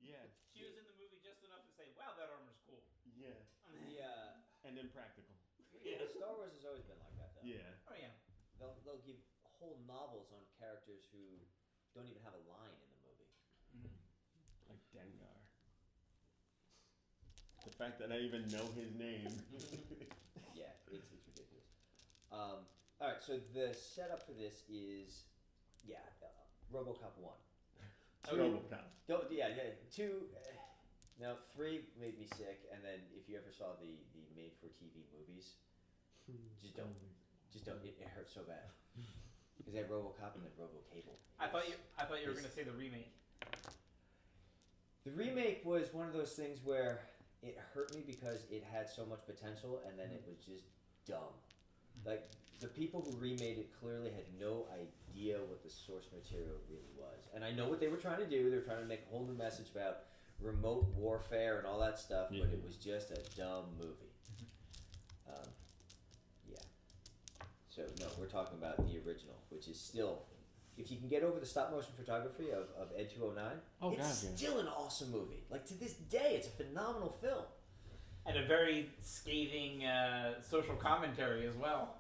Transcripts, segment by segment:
Yeah. She was in the movie just enough to say, "Wow, that armor's cool." Yeah. Yeah. And impractical. Yeah. Star Wars has always been like that, though. Yeah. Oh yeah. They'll give whole novels on characters who don't even have a line in the movie. Mm-hmm. Like Dengar. The fact that I even know his name. Yeah, it's ridiculous. All right, so the setup for this is, RoboCop 1. RoboCop. Two. No, 3 made me sick, and then if you ever saw the made-for-TV movies, just don't. It hurts so bad. Because they had RoboCop and then RoboCable. I thought you were gonna say the remake. The remake was one of those things where it hurt me because it had so much potential, and then it was just dumb. Like, the people who remade it clearly had no idea what the source material really was. And I know what they were trying to do. They were trying to make a whole new message about remote warfare and all that stuff, but it was just a dumb movie. Yeah. So, no, we're talking about the original, which is still, if you can get over the stop-motion photography of Ed 209, it's still an awesome movie. Like, to this day, it's a phenomenal film. And a very scathing social commentary as well,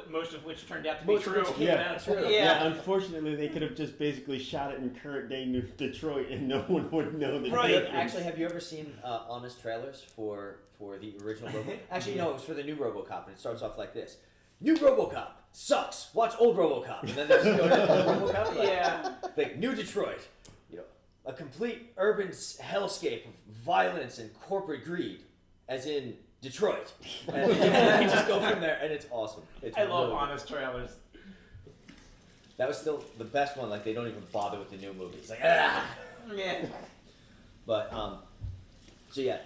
most of which turned out to be true. Yeah, unfortunately, they could have just basically shot it in current-day Detroit, and no one would know the difference. Actually, have you ever seen honest trailers for the original RoboCop? Actually, no, it was for the new RoboCop, and it starts off like this. New RoboCop sucks. Watch old RoboCop. And then they just go to old RoboCop. Like New Detroit. A complete urban hellscape of violence and corporate greed. As in Detroit. And you just go from there, and it's awesome. I love honest trailers. That was still the best one. Like, they don't even bother with the new movie. It's like, ah! Yeah. But, so yeah.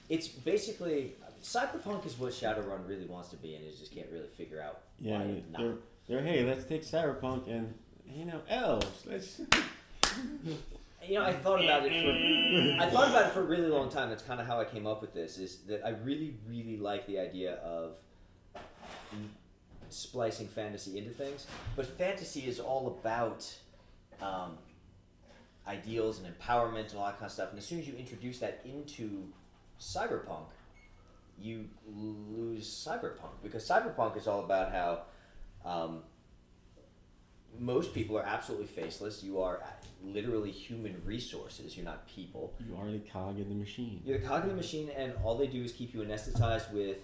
It's basically, Cyberpunk is what Shadowrun really wants to be, and it just can't really figure out why it's not. Hey, let's take Cyberpunk and, elves. Let's... I thought about it for a really long time. That's kind of how I came up with this. Is that I really, really like the idea of splicing fantasy into things, but fantasy is all about ideals and empowerment and all that kind of stuff. And as soon as you introduce that into cyberpunk, you lose cyberpunk, because cyberpunk is all about how most people are absolutely faceless. You are literally human resources. You're not people. You are the cog in the machine. You're the cog in the machine, and all they do is keep you anesthetized with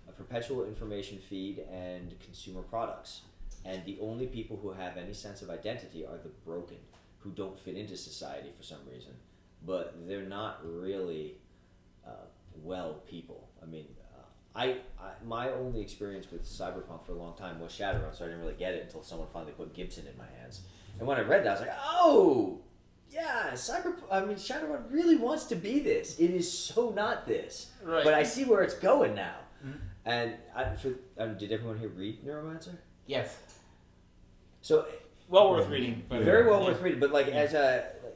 a perpetual information feed and consumer products. And the only people who have any sense of identity are the broken, who don't fit into society for some reason. But they're not really well people. I mean, my only experience with Cyberpunk for a long time was Shadowrun, so I didn't really get it until someone finally put Gibson in my hands. And when I read that, I was like, oh, yeah, Shadowrun really wants to be this. It is so not this. Right. But I see where it's going now. Mm-hmm. And did everyone here read Neuromancer? Yes. So well worth reading. Very well worth reading. But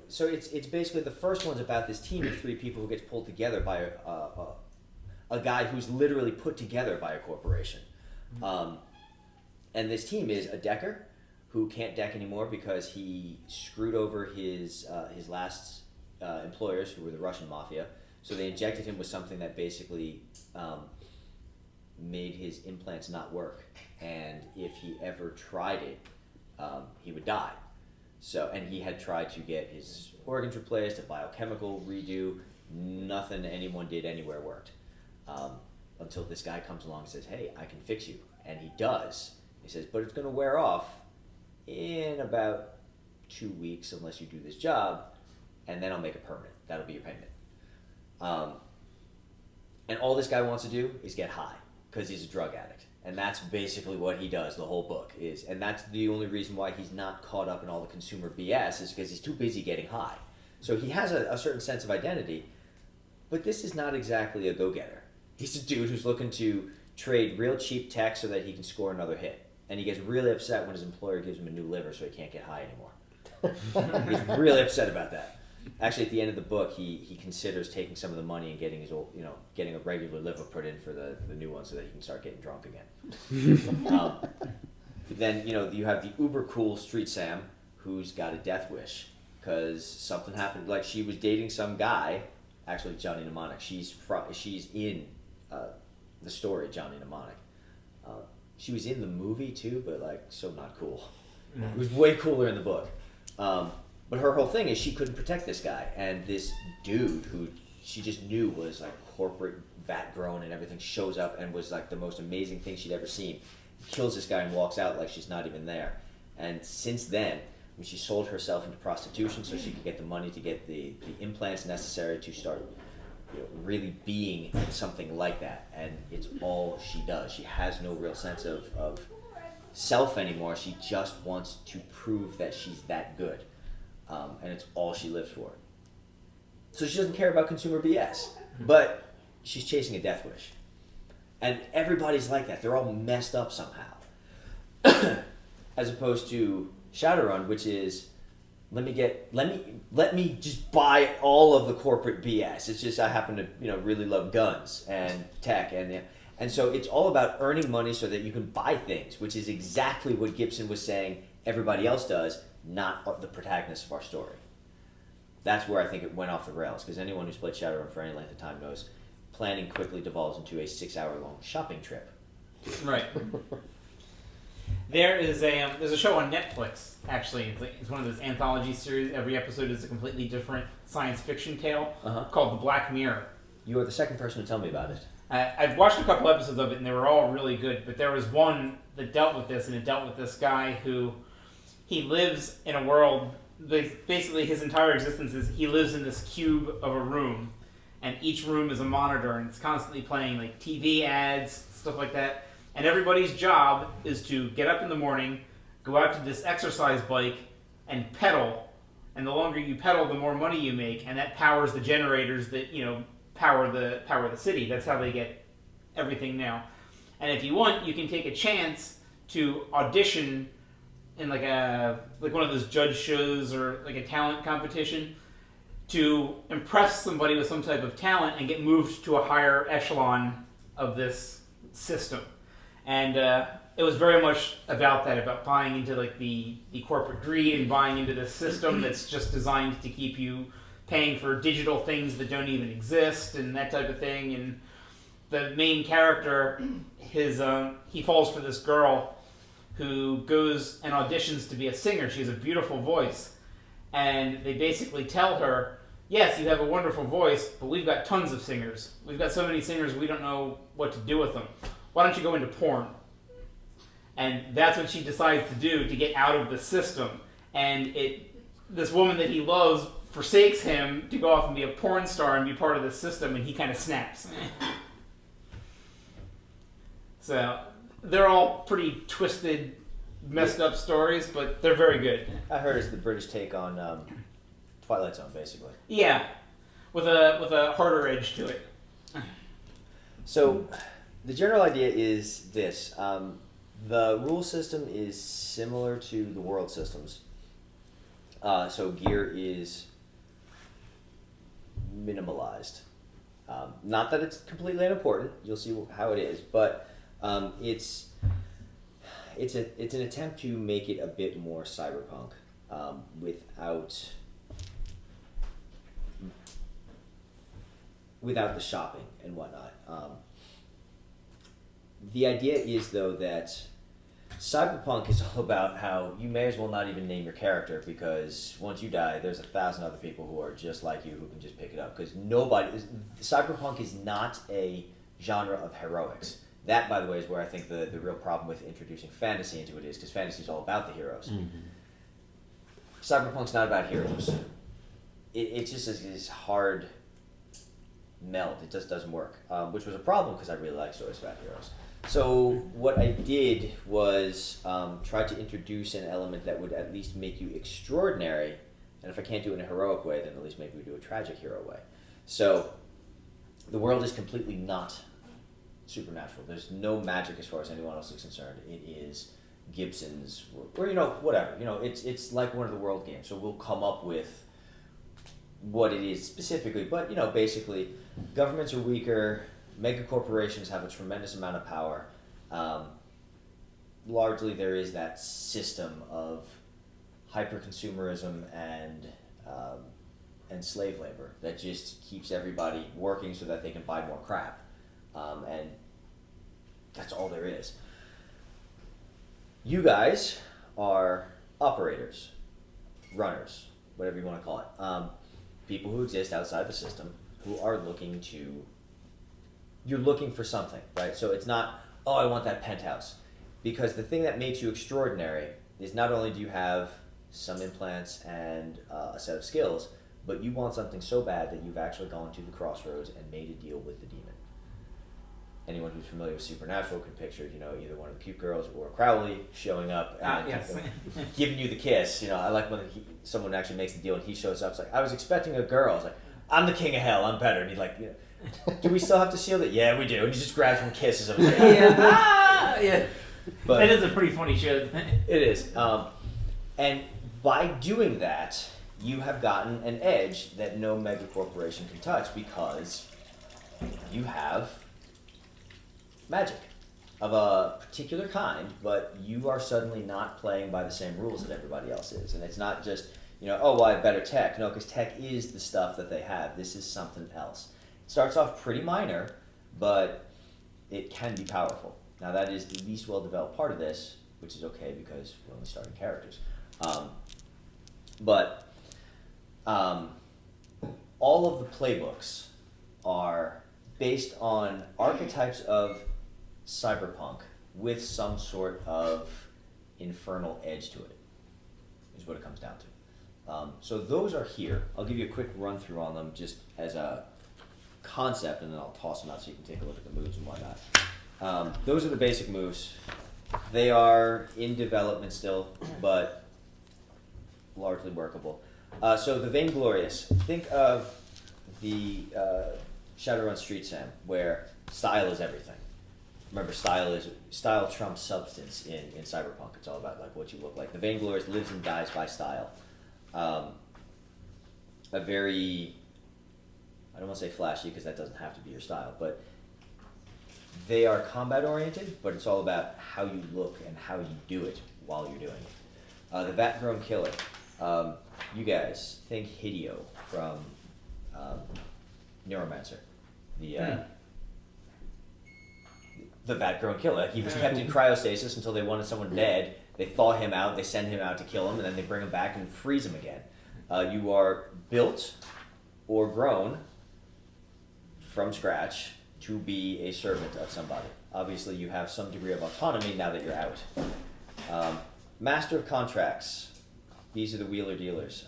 so it's basically, the first one's about this team of 3 people who gets pulled together by a guy who's literally put together by a corporation. And this team is a decker who can't deck anymore because he screwed over his last employers, who were the Russian mafia. So they injected him with something that basically made his implants not work. And if he ever tried it, he would die. And he had tried to get his organs replaced, a biochemical redo. Nothing anyone did anywhere worked. Until this guy comes along and says, hey, I can fix you. And he does. He says, but it's going to wear off in about 2 weeks unless you do this job, and then I'll make it permanent. That'll be your payment. And all this guy wants to do is get high, because he's a drug addict. And that's basically what he does, the whole book is. And that's the only reason why he's not caught up in all the consumer BS, is because he's too busy getting high. So he has a certain sense of identity, but this is not exactly a go-getter. He's a dude who's looking to trade real cheap tech so that he can score another hit. And he gets really upset when his employer gives him a new liver so he can't get high anymore. He's really upset about that. Actually, at the end of the book, he considers taking some of the money and getting his old, getting a regular liver put in for the new one so that he can start getting drunk again. Then, you have the uber cool Street Sam, who's got a death wish because something happened. Like she was dating some guy, actually Johnny Mnemonic. She's in the story Johnny Mnemonic. She was in the movie too, but like so not cool. It was way cooler in the book. But her whole thing is she couldn't protect this guy, and this dude who she just knew was like corporate vat grown and everything shows up and was like the most amazing thing she'd ever seen. Kills this guy and walks out like she's not even there. And since then, when she sold herself into prostitution so she could get the money to get the implants necessary to start really being something like that. And it's all she does. She has no real sense of self anymore. She just wants to prove that she's that good. And it's all she lives for. So she doesn't care about consumer BS. But she's chasing a death wish. And everybody's like that. They're all messed up somehow. As opposed to Shadowrun, which is let me just buy all of the corporate BS. It's just I happen to really love guns and tech and so it's all about earning money so that you can buy things, which is exactly what Gibson was saying everybody else does, not the protagonist of our story. That's where I think it went off the rails, because anyone who's played Shadowrun for any length of time knows planning quickly devolves into a 6-hour-long shopping trip. Right. There's a show on Netflix, actually. It's one of those anthology series. Every episode is a completely different science fiction tale called The Black Mirror. You are the second person to tell me about it. I've watched a couple episodes of it, and they were all really good. But there was one that dealt with this, and it dealt with this guy who he lives in a world. Basically, his entire existence is he lives in this cube of a room, and each room is a monitor, and it's constantly playing like TV ads, stuff like that. And everybody's job is to get up in the morning, go out to this exercise bike, and pedal. And the longer you pedal, the more money you make, and that powers the generators that power the city. That's how they get everything now. And if you want, you can take a chance to audition in like one of those judge shows or like a talent competition to impress somebody with some type of talent and get moved to a higher echelon of this system. And it was very much about that, about buying into like the corporate greed and buying into this system that's just designed to keep you paying for digital things that don't even exist and that type of thing. And the main character, he falls for this girl who goes and auditions to be a singer. She has a beautiful voice. And they basically tell her, yes, you have a wonderful voice, but we've got tons of singers. We've got so many singers, we don't know what to do with them. Why don't you go into porn? And that's what she decides to do to get out of the system. And this woman that he loves forsakes him to go off and be a porn star and be part of the system, and he kind of snaps. So they're all pretty twisted, messed up stories, but they're very good. I heard it's the British take on Twilight Zone, basically. Yeah, with a harder edge to it. So the general idea is this. The rule system is similar to the world systems. So gear is minimalized. Not that it's completely unimportant. You'll see how it is, but it's an attempt to make it a bit more cyberpunk without the shopping and whatnot. The idea is, though, that cyberpunk is all about how you may as well not even name your character, because once you die, there's 1,000 other people who are just like you who can just pick it up. Because cyberpunk is not a genre of heroics. That, by the way, is where I think the real problem with introducing fantasy into it is, because fantasy is all about the heroes. Mm-hmm. Cyberpunk's not about heroes. It just is this hard meld. It just doesn't work, which was a problem because I really like stories about heroes. So what I did was try to introduce an element that would at least make you extraordinary, and if I can't do it in a heroic way, then at least maybe we do a tragic hero way. So the world is completely not supernatural. There's no magic as far as anyone else is concerned. It is Gibson's, or whatever. It's like one of the world games. So we'll come up with what it is specifically, but basically, governments are weaker. Mega corporations have a tremendous amount of power. Largely, there is that system of hyper-consumerism and and slave labor that just keeps everybody working so that they can buy more crap. And that's all there is. You guys are operators, runners, whatever you want to call it. People who exist outside the system who are you're looking for something, right? So it's not, oh, I want that penthouse. Because the thing that makes you extraordinary is not only do you have some implants and a set of skills, but you want something so bad that you've actually gone to the crossroads and made a deal with the demon. Anyone who's familiar with Supernatural could picture, either one of the cute girls or Crowley showing up and Yes. giving you the kiss. I like when someone actually makes the deal and he shows up. It's like, I was expecting a girl. I was like, I'm the king of hell. I'm better. And he's like, do we still have to seal it? Yeah, we do. And he just grabs and kisses him. Like, Yeah. But It is a pretty funny show. it is. And by doing that, you have gotten an edge that no mega corporation can touch because you have magic of a particular kind, but you are suddenly not playing by the same rules that everybody else is. And it's not just, oh, well, I have better tech. No, because tech is the stuff that they have. This is something else. It starts off pretty minor, but it can be powerful. Now, that is the least well-developed part of this, which is okay because we're only starting characters. But all of the playbooks are based on archetypes of cyberpunk with some sort of infernal edge to it, is what it comes down to. So those are here. I'll give you a quick run through on them just as a concept, and then I'll toss them out so you can take a look at the moves and whatnot. Those are the basic moves. They are in development still, but largely workable. So the Vainglorious. Think of the Shadowrun Street Sam, where style is everything. Remember, style trumps substance in cyberpunk. It's all about what you look like. The Vainglorious lives and dies by style. A very, I don't want to say flashy because that doesn't have to be your style, but they are combat oriented, but it's all about how you look and how you do it while you're doing it. The Vat-Grown Killer. You guys think Hideo from Neuromancer. The Vat-Grown Killer. He was kept in cryostasis until they wanted someone dead. They thaw him out, they send him out to kill him, and then they bring him back and freeze him again. You are built or grown from scratch to be a servant of somebody. Obviously, you have some degree of autonomy now that you're out. Master of Contracts. These are the wheeler dealers.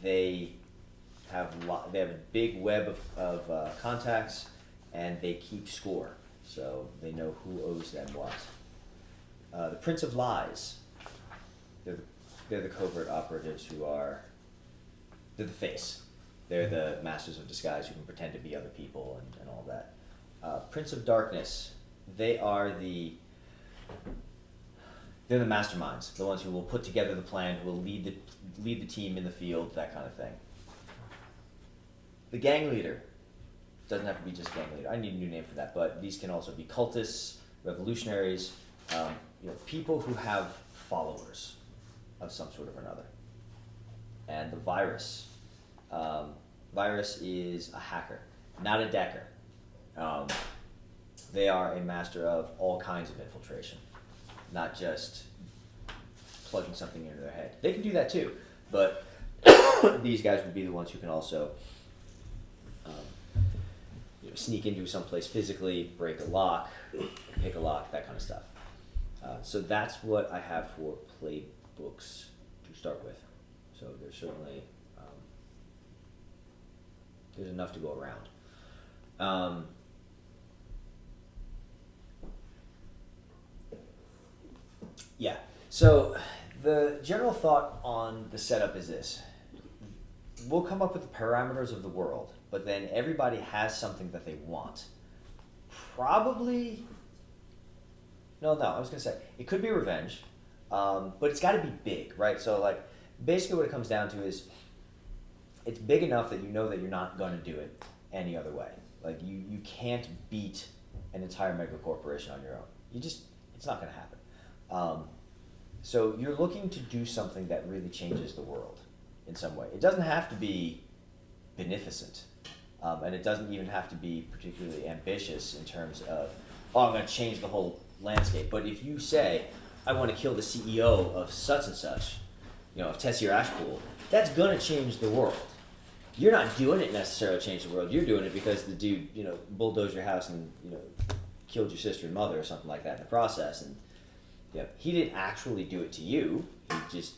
They have a big web of contacts, and they keep score, so they know who owes them what. The Prince of Lies. They're the covert operatives they're the face. They're the masters of disguise who can pretend to be other people and all that. Prince of Darkness. They're the masterminds, the ones who will put together the plan, who will lead the team in the field, that kind of thing. The gang leader. Doesn't have to be just gang leader. I need a new name for that, but these can also be cultists, revolutionaries, people who have followers of some sort of another. And the Virus. Virus is a hacker, not a decker. They are a master of all kinds of infiltration, not just plugging something into their head. They can do that too, but these guys would be the ones who can also sneak into someplace physically, break a lock, pick a lock, that kind of stuff. So that's what I have for playbooks to start with. So there's certainly there's enough to go around. Yeah. So the general thought on the setup is this. We'll come up with the parameters of the world, but then everybody has something that they want. Probably... No, I was going to say, it could be revenge, but it's got to be big, right? So, basically what it comes down to is it's big enough that you know that you're not going to do it any other way. You can't beat an entire mega corporation on your own. It's not going to happen. So you're looking to do something that really changes the world in some way. It doesn't have to be beneficent, and it doesn't even have to be particularly ambitious in terms of, oh, I'm going to change the whole landscape. But if you say, I want to kill the CEO of such and such, of Tessier Ashpool, that's going to change the world. You're not doing it necessarily to change the world. You're doing it because the dude, bulldozed your house and, killed your sister and mother or something like that in the process. And he didn't actually do it to you. He just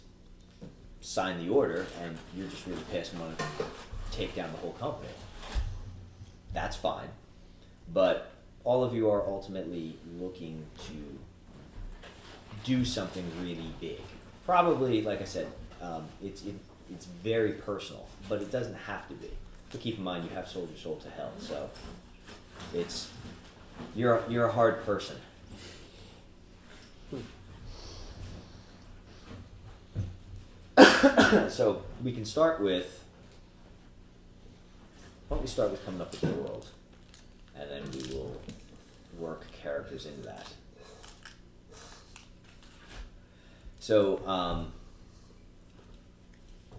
signed the order, and you're just really pissed and want to take down the whole company. That's fine. But all of you are ultimately looking to do something really big. Probably, like I said, it's very personal, but it doesn't have to be. But keep in mind, you have sold your soul to hell, so you're a hard person. So we can start with. Why don't we start with coming up with the world, and then we will work characters into that. So,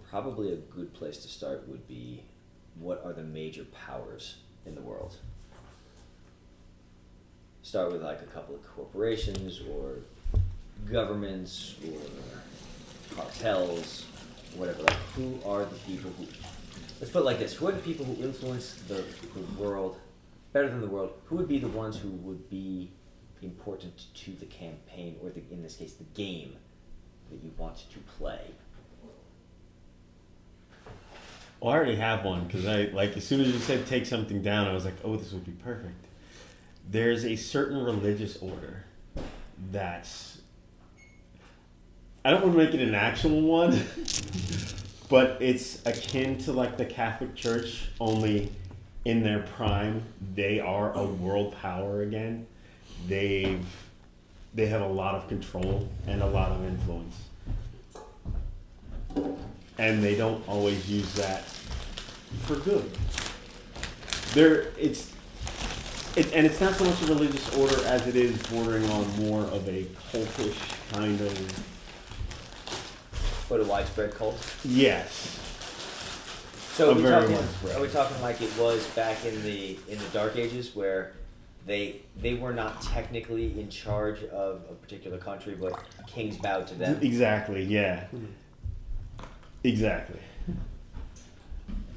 probably a good place to start would be, what are the major powers in the world? Start with like a couple of corporations or governments or cartels, whatever. Like, who are the people who? Let's put it like this: who are the people who influence the world better than the world? Who would be the ones who would be important to the campaign, or in this case, the game that you want to play? Well, I already have one, because as soon as you said take something down, I was like, oh, this would be perfect. There's a certain religious order that's, I don't want to make it an actual one, but it's akin to like the Catholic Church, only in their prime, they are a world power again. They have a lot of control and a lot of influence. And they don't always use that for good. And it's not so much a religious order as it is bordering on more of a cultish kind of. What, a widespread cult? Yes. So are we talking like it was back in the Dark Ages, where they were not technically in charge of a particular country, but kings bowed to them? Exactly, yeah. Exactly.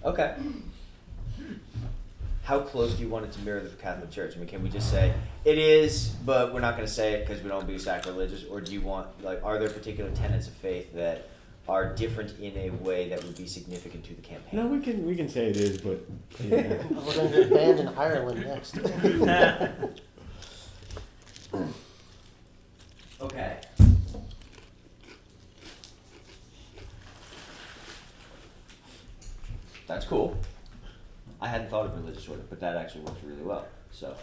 Okay. How close do you want it to mirror the Catholic Church? I mean, can we just say it is, but we're not going to say it because we don't be sacrilegious? Or do you want, are there particular tenets of faith that are different in a way that would be significant to the campaign? No, we can say it is, but yeah. We're going to get banned in Ireland next. Okay. That's cool. I hadn't thought of religious order, but that actually works really well. So.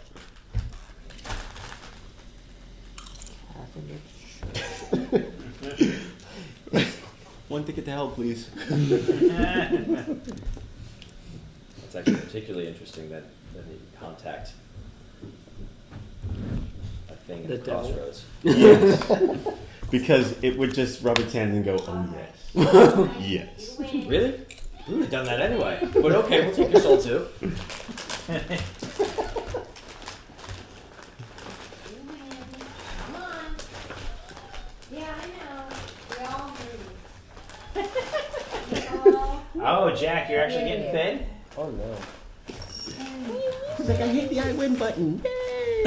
One ticket to hell, please. It's actually particularly interesting that you contact a thing at the crossroads. Yes. Because it would just rub its hands and go, oh yes. Yes. Really? We would have done that anyway. But okay, we'll take your soul too. Come on. Yeah, I know. We all agree. Oh, Jack, you're actually getting fed? Oh no. It's like I hit the I win button. Yay!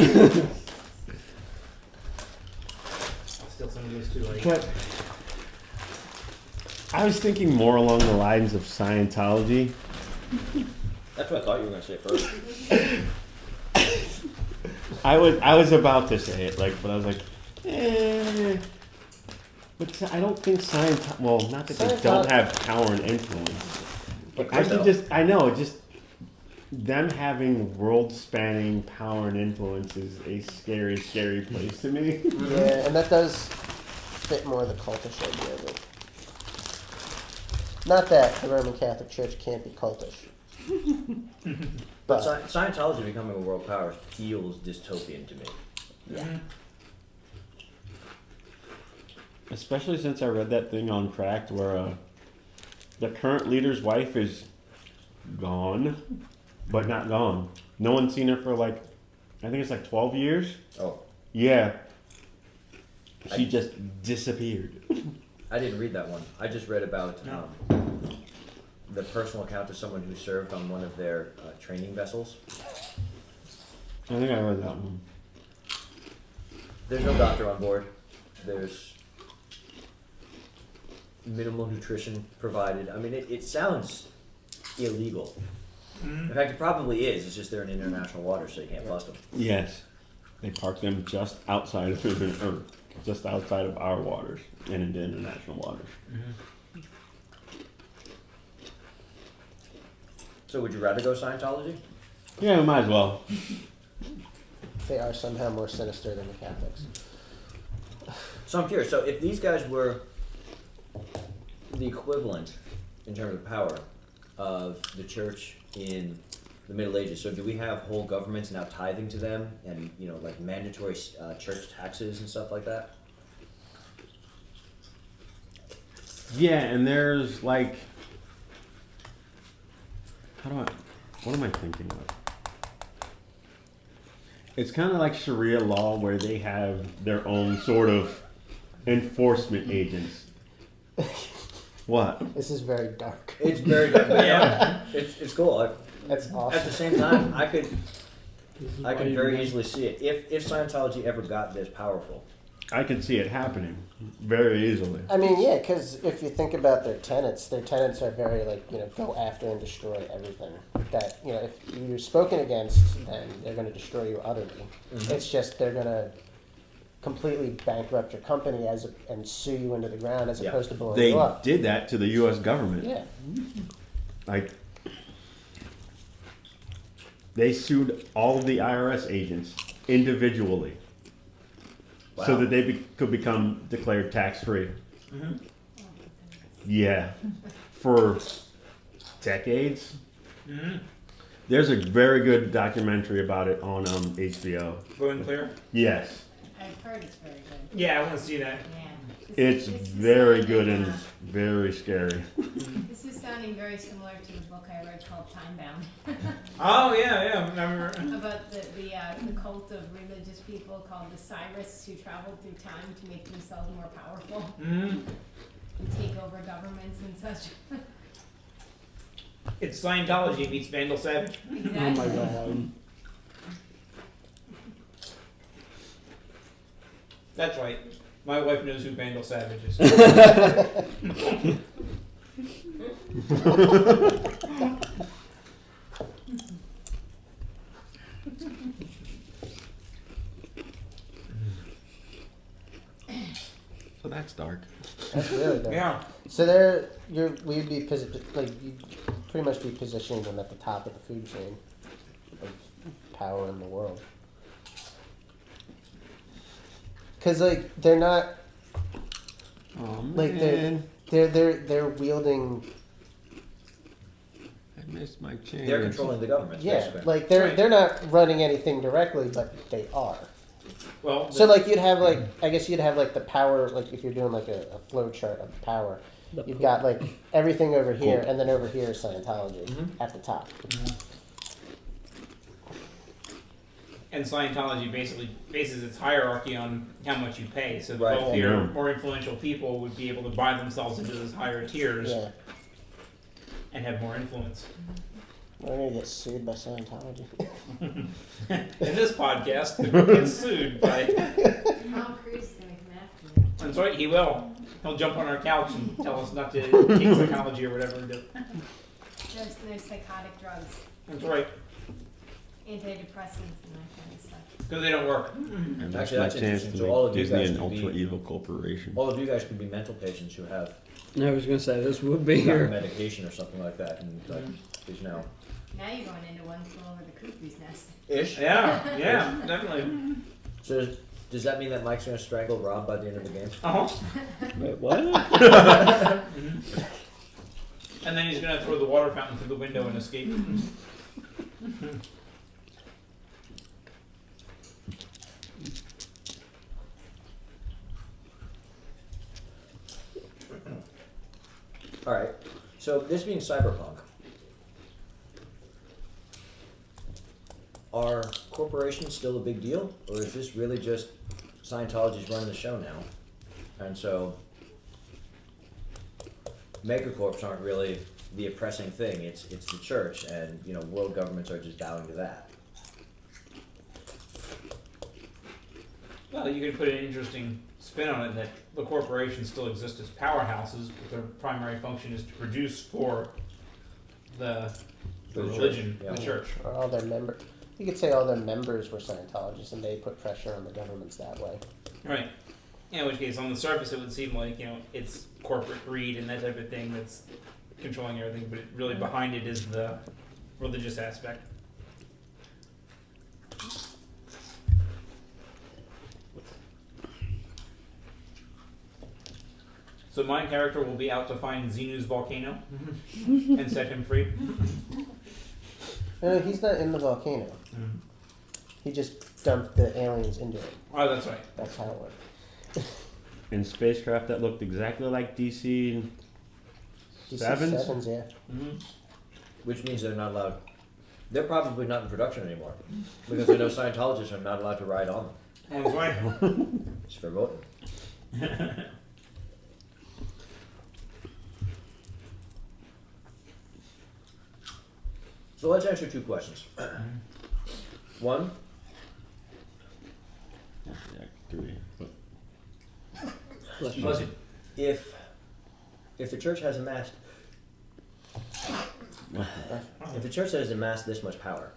Still some of those too late. But I was thinking more along the lines of Scientology. That's what I thought you were going to say first. I was about to say it, but I was like, But I don't think Scientology. Well, not that they don't have power and influence, but I know them having world-spanning power and influence is a scary, scary place to me. Yeah, and that does fit more the cultish idea of it. Not that the Roman Catholic Church can't be cultish. But Scientology becoming a world power feels dystopian to me. Yeah. Especially since I read that thing on Cracked where the current leader's wife is gone, but not gone. No one's seen her for like, I think it's like 12 years. Oh, Yeah. She I- just disappeared. I didn't read that one. I just read about the personal account of someone who served on one of their training vessels. I think I read that one. There's no doctor on board. There's minimal nutrition provided. I mean, it sounds illegal. In fact, it probably is. It's just they're in international waters, so you can't bust them. Yes. They parked them just outside of our waters and into international waters. So, would you rather go Scientology? Yeah, we might as well. They are somehow more sinister than the Catholics. So I'm curious. So if these guys were the equivalent in terms of power of the church in the Middle Ages, so do we have whole governments now tithing to them, and like mandatory church taxes and stuff like that? Yeah, and there's like, what am I thinking of? It's kind of like Sharia law where they have their own sort of enforcement agents. What? This is very dark. It's very yeah. It's cool. That's At the awesome. same time, I could very easily see it if Scientology ever got this powerful. I can see it happening very easily. I mean, yeah, because if you think about their tenets are very go after and destroy everything. That if you're spoken against, then they're going to destroy you utterly. Mm-hmm. It's just they're going to completely bankrupt your company and sue you into the ground as Yeah. opposed to blowing They you up. did that to the U.S. government. Yeah. Like, they sued all of the IRS agents individually so Wow. that they could become declared tax-free. Yeah, for decades. There's a very good documentary about it on HBO. Going clear? Yes, I've heard it's very good. Yeah, I want to see that. Yeah. it's This is very sounding, good and very scary. This is sounding very similar to the book I read called Time Bound. Oh yeah, I remember. About the cult of religious people called the Cyrus who traveled through time to make themselves more powerful and take over governments and such. It's Scientology meets Vandal Savage. Exactly. God. That's right. My wife knows who Vandal Savage is. So that's dark. That's really dark. Yeah. So we'd be you'd pretty much be positioning them at the top of the food chain of power in the world. Cause they're not Oh like man, they're wielding I missed my chance. They're controlling the government. Basically. like Right. they're not running anything directly, but they are. Well, So you'd have I guess you'd have the power if you're doing a flow chart of power. You've got everything over here, and then over here is Scientology at the top. and Scientology basically bases its hierarchy on how much you pay. So the Right. wealthier, Yeah. more influential people would be able to buy themselves into those higher tiers Yeah, and have more influence. we're gonna get sued by Scientology. In this podcast, we'll get sued by. Tom Cruise is gonna come after me. That's right, he will. He'll jump on our couch and tell us not to take psychology or whatever and do. There's psychotic drugs, That's right, antidepressants, and that kind of stuff. because they don't work. And that's Actually, my that's chance interesting. to So all make of you Disney guys an could be- ultra evil corporation. All of you guys could be mental patients who have I was gonna say this would be gotten here. medication or something like that, and is now Now you're going into one flew over the cuckoo's nest. ish. Yeah, definitely. So does that mean that Mike's gonna strangle Rob by the end of the game? Uh-huh. Wait, what? And then he's gonna throw the water fountain through the window and escape. All right. So this being cyberpunk, are corporations still a big deal, or is this really just Scientology's running the show now, and so megacorps aren't really the oppressing thing? It's the church, and world governments are just bowing to that. Well, you could put an interesting spin on it that the corporations still exist as powerhouses, but their primary function is to produce for the For the church, religion, yeah. the church. Or all their members. You could say all their members were Scientologists, and they put pressure on the governments that way. Right. In which case, on the surface, it would seem like, it's corporate greed and that type of thing that's controlling everything, but really behind it is the religious aspect. So my character will be out to find Xenu's volcano and set him free. No, he's not in the volcano. He just dumped the aliens into it. Oh, that's right. That's how it worked. In spacecraft that looked exactly like DC DC Sevens? Sevens, yeah. Which means they're not allowed. They're probably not in production anymore because they know Scientologists are not allowed to ride on them. That's right. It's verboten. So let's answer two questions. One, yeah, three. But Bless you. if the church has amassed this much power,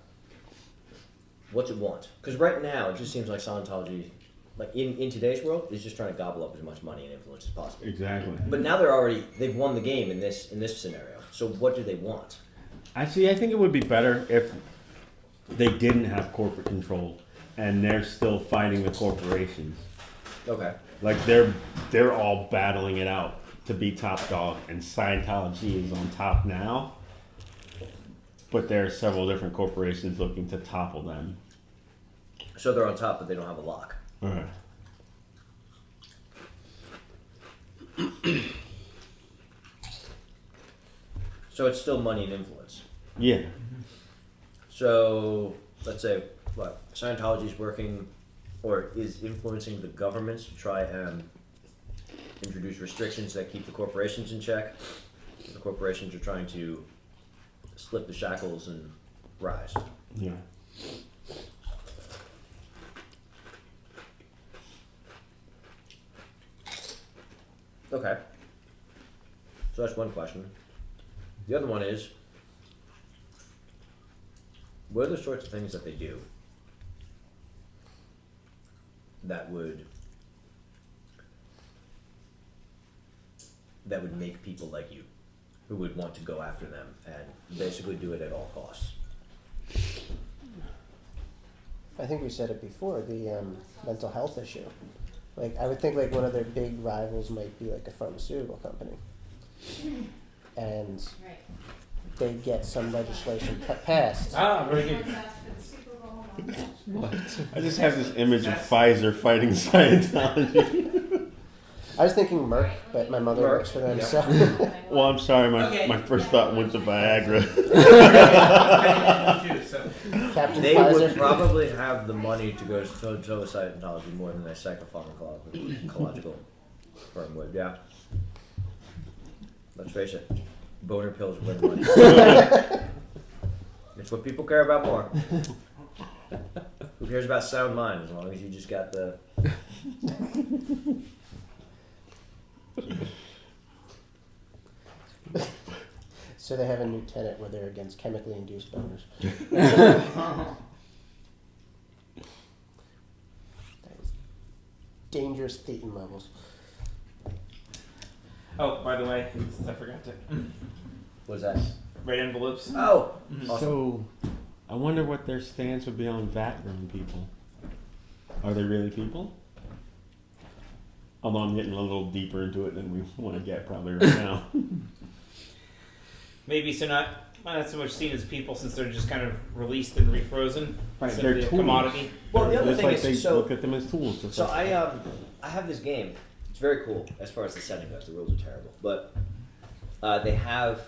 what's it want? Because right now it just seems like Scientology, like in today's world, is just trying to gobble up as much money and influence as possible. exactly. But now they've won the game in this scenario. So what do they want? I think it would be better if they didn't have corporate control and they're still fighting the corporations. Okay. Like they're all battling it out to be top dog, and Scientology is on top now. But there are several different corporations looking to topple them. So they're on top, but they don't have a lock. Alright. So it's still money and influence. Yeah. So let's say Scientology is working or is influencing the governments to try and introduce restrictions that keep the corporations in check. The corporations are trying to slip the shackles and rise. Yeah. Okay. So that's one question. The other one is, what are the sorts of things that they do that would make people like you, who would want to go after them and basically do it at all costs? I think we said it before, the mental health issue. Like, I would think like one of their big rivals might be like a pharmaceutical company. And Right. they get some legislation passed. Ah, very good. I just have this image of Pfizer fighting Scientology. I was thinking Merck, but my mother Merck, works for them, yeah. so. Well, I'm sorry, Okay. my first thought went to Viagra. Captain They Pfizer. would probably have the money to go to with Scientology more than a psychopharmacological firm would, yeah. Let's face it, boner pills win money. It's what people care about more. Who cares about sound mind as long as you just got the... So they have a new tenet where they're against chemically induced boners. That is dangerous thetan levels. Oh, by the way, I forgot to What's that? write envelopes. Oh! Awesome. So, I wonder what their stance would be on vat-grown people. Are they really people? Although I'm getting a little deeper into it than we want to get probably right now. Maybe so not so much seen as people since they're just kind of released and refrozen. Right, So they're the tools. commodity. Well, the other It's thing like is, they so... look at them as tools. Just So like- I have this game. It's very cool as far as the setting goes. The rules are terrible, but they have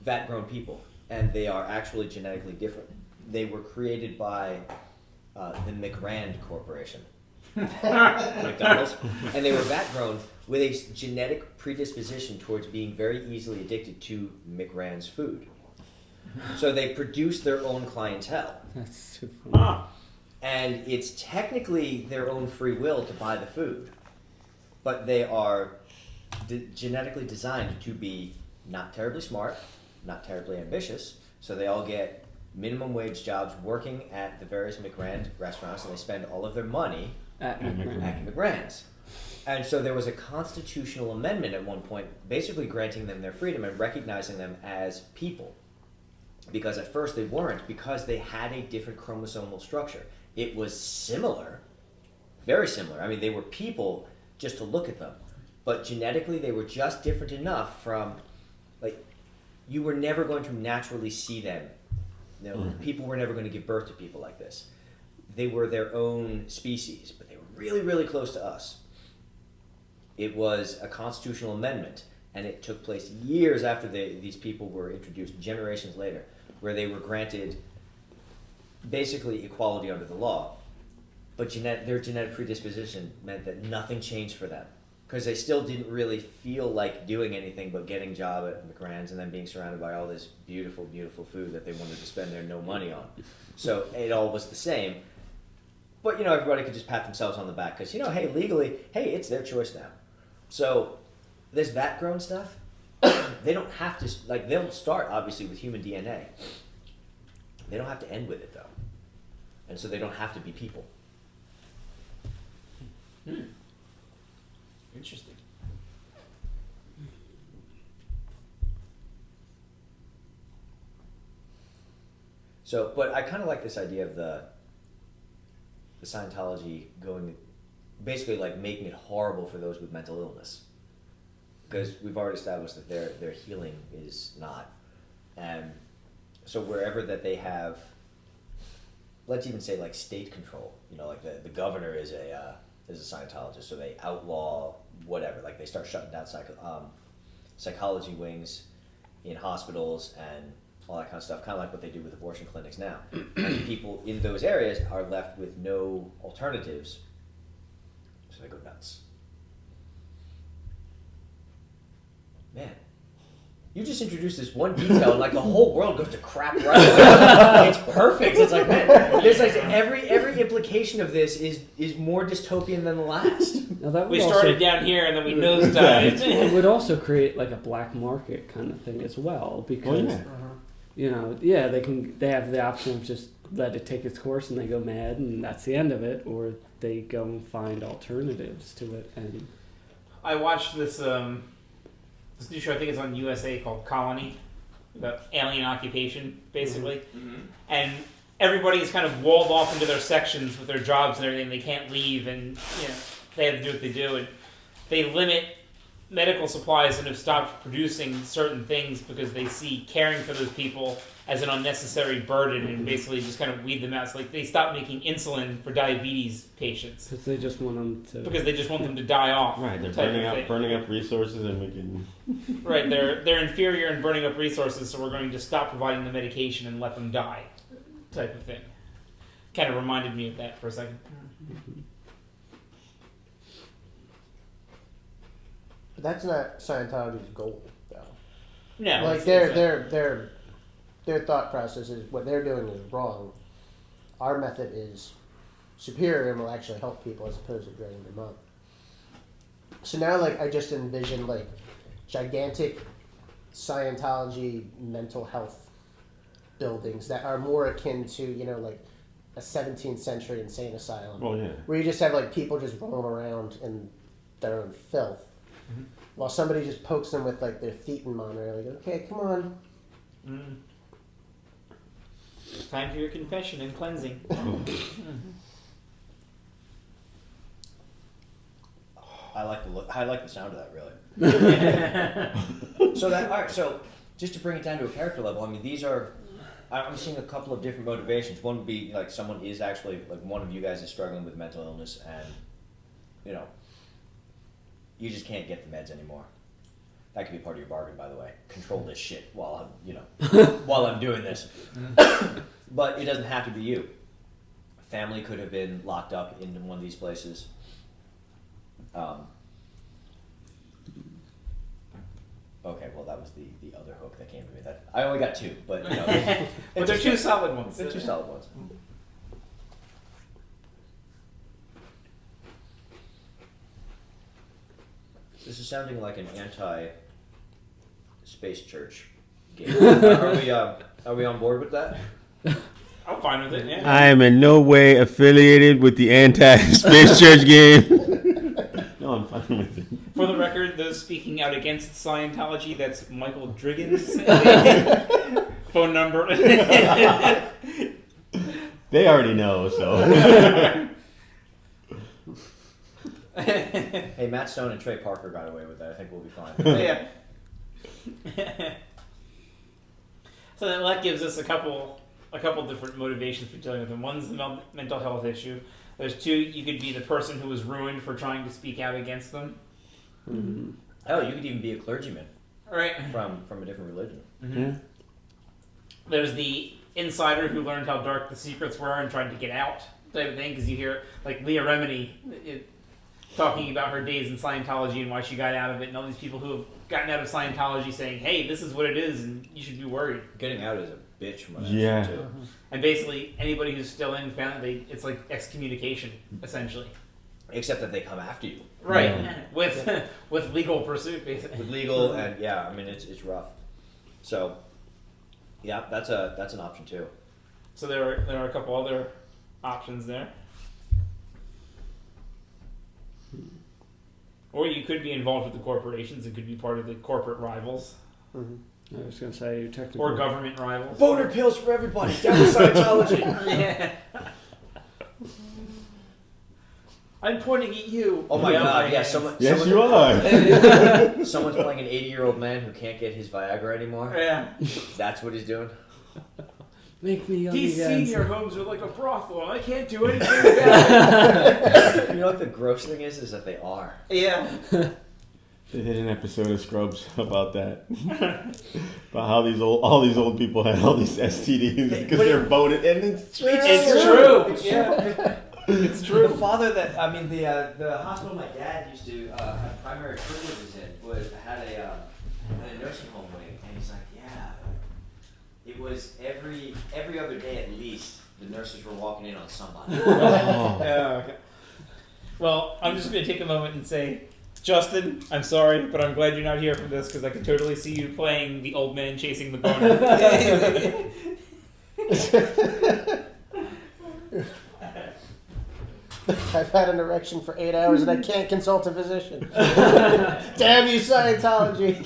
vat-grown people, and they are actually genetically different. They were created by the McRand Corporation, McDonald's, and they were vat-grown with a genetic predisposition towards being very easily addicted to McRand's food. So they produce their own clientele. That's too funny. Ah. And it's technically their own free will to buy the food, but they are genetically designed to be not terribly smart, not terribly ambitious, so they all get minimum wage jobs working at the various McRand restaurants, and they spend all of their money At At McRand. at McRand's. And so there was a constitutional amendment at one point basically granting them their freedom and recognizing them as people. Because at first they weren't, because they had a different chromosomal structure. It was similar, very similar. I mean, they were people just to look at them. But genetically, they were just different enough from, like, you were never going to naturally see them. You know, people were never going to give birth to people like this. They were their own species, but they were really, really close to us. It was a constitutional amendment, and it took place years after these people were introduced, generations later, where they were granted basically equality under the law. But their genetic predisposition meant that nothing changed for them, because they still didn't really feel like doing anything but getting a job at McRand's and then being surrounded by all this beautiful, beautiful food that they wanted to spend their no money on. So it all was the same. But, you know, everybody could just pat themselves on the back because, you know, hey, legally, hey, it's their choice now. So this vat-grown stuff, they don't have to, like, they'll start, obviously, with human DNA. They don't have to end with it, though. And so they don't have to be people. Interesting. So, but I kind of like this idea of the Scientology going, basically like making it horrible for those with mental illness, because we've already established that their healing is not, and so wherever that they have, let's even say like state control, you know, like the governor is a Scientologist, so they outlaw whatever, like they start shutting down psychology wings in hospitals and all that kind of stuff, kind of like what they do with abortion clinics now. And people in those areas are left with no alternatives, so they go nuts. Man, you just introduced this one detail, and like the whole world goes to crap right away. It's perfect. It's like, man, there's like every implication of this is more dystopian than the last. Now that would We also, started down here and then we nosedived. it would also create like a black market kind of thing as well, because yeah. you know, yeah, they have the option of just let it take its course and they go mad and that's the end of it, or they go and find alternatives to it. And I watched this this new show, I think it's on USA, called Colony, about alien occupation, basically. And everybody is kind of walled off into their sections with their jobs and everything. They can't leave, and you know they have to do what they do. And they limit medical supplies and have stopped producing certain things because they see caring for those people as an unnecessary burden and basically just kind of weed them out. So like they stop making insulin for diabetes patients because they just want them to. because they just want them to die off. Right, they're type of thing. burning up resources, and we can. Right, they're inferior in burning up resources, so we're going to stop providing the medication and let them die, type of thing. Kind of reminded me of that for a second. But that's not Scientology's goal, though. No, Like their thought process is what they're doing is wrong. Our method is superior and will actually help people as opposed to draining them up. So now, like, I just envision like gigantic Scientology mental health buildings that are more akin to, you know, like a 17th century insane asylum, Well, yeah. where you just have like people just rolling around in their own filth, while somebody just pokes them with like their thetan monitor, like, okay, come on. Time for your confession and cleansing. I like the sound of that, really. So that, all right, so just to bring it down to a character level, I mean, I'm seeing a couple of different motivations. One would be like someone is actually, like one of you guys is struggling with mental illness and, you know, you just can't get the meds anymore. That could be part of your bargain, by the way. Control this shit while I'm, while I'm doing this. But it doesn't have to be you. Family could have been locked up in one of these places. Okay, well that was the other hook that came to me. That I only got two, but But they're two solid ones. they're two solid ones. This is sounding like an anti-space church game. Are we on board with that? I'm fine with it. Yeah. I am in no way affiliated with the anti-space church game. No, I'm fine with it. For the record, those speaking out against Scientology, that's Michael Driggin's phone number. They already know, so. Hey, Matt Stone and Trey Parker got away with that. I think we'll be fine. Yeah. So that gives us a couple different motivations for dealing with them. One's the mental health issue. There's two, you could be the person who was ruined for trying to speak out against them. Mm-hmm. Hell, you could even be a clergyman Right. from a different religion. Mm-hmm. Yeah. There's the insider who learned how dark the secrets were and tried to get out type of thing, because you hear like Leah Remini talking about her days in Scientology and why she got out of it, and all these people who have gotten out of Scientology saying, hey, this is what it is and you should be worried. Getting out is a bitch from what I Yeah. understand, too. And basically anybody who's still in found it's like excommunication essentially. Except that they come after you Right. Yeah. With legal pursuit basically. with legal and yeah. I mean, it's rough. So, yeah, that's an option too. So there are a couple other options there. Or you could be involved with the corporations. It could be part of the corporate rivals Mhm. I was gonna say technically. or government rivals. Boner pills for everybody. Down with Scientology. Yeah. I'm pointing at you. Oh my Yeah, god! my Yeah, hands. someone. Yes, someone, you are. Someone's playing an 80-year-old man who can't get his Viagra anymore. Yeah. That's what he's doing. Make me young These again. senior homes are like a brothel, and I can't do anything about it. You know what the gross thing is that they are. Yeah. They did an episode of Scrubs about that. About how all these old people had all these STDs because But- they're boning, and it's true. It's true. It's Yeah. true. It's true. The father that the hospital my dad used to have primary privileges in had a nursing home wing, and he's like, yeah, it was every other day at least the nurses were walking in on somebody. Yeah, okay. Well, I'm just going to take a moment and say, Justin, I'm sorry, but I'm glad you're not here for this because I can totally see you playing the old man chasing the boner. I've had an erection for 8 hours and I can't consult a physician. Damn you, Scientology!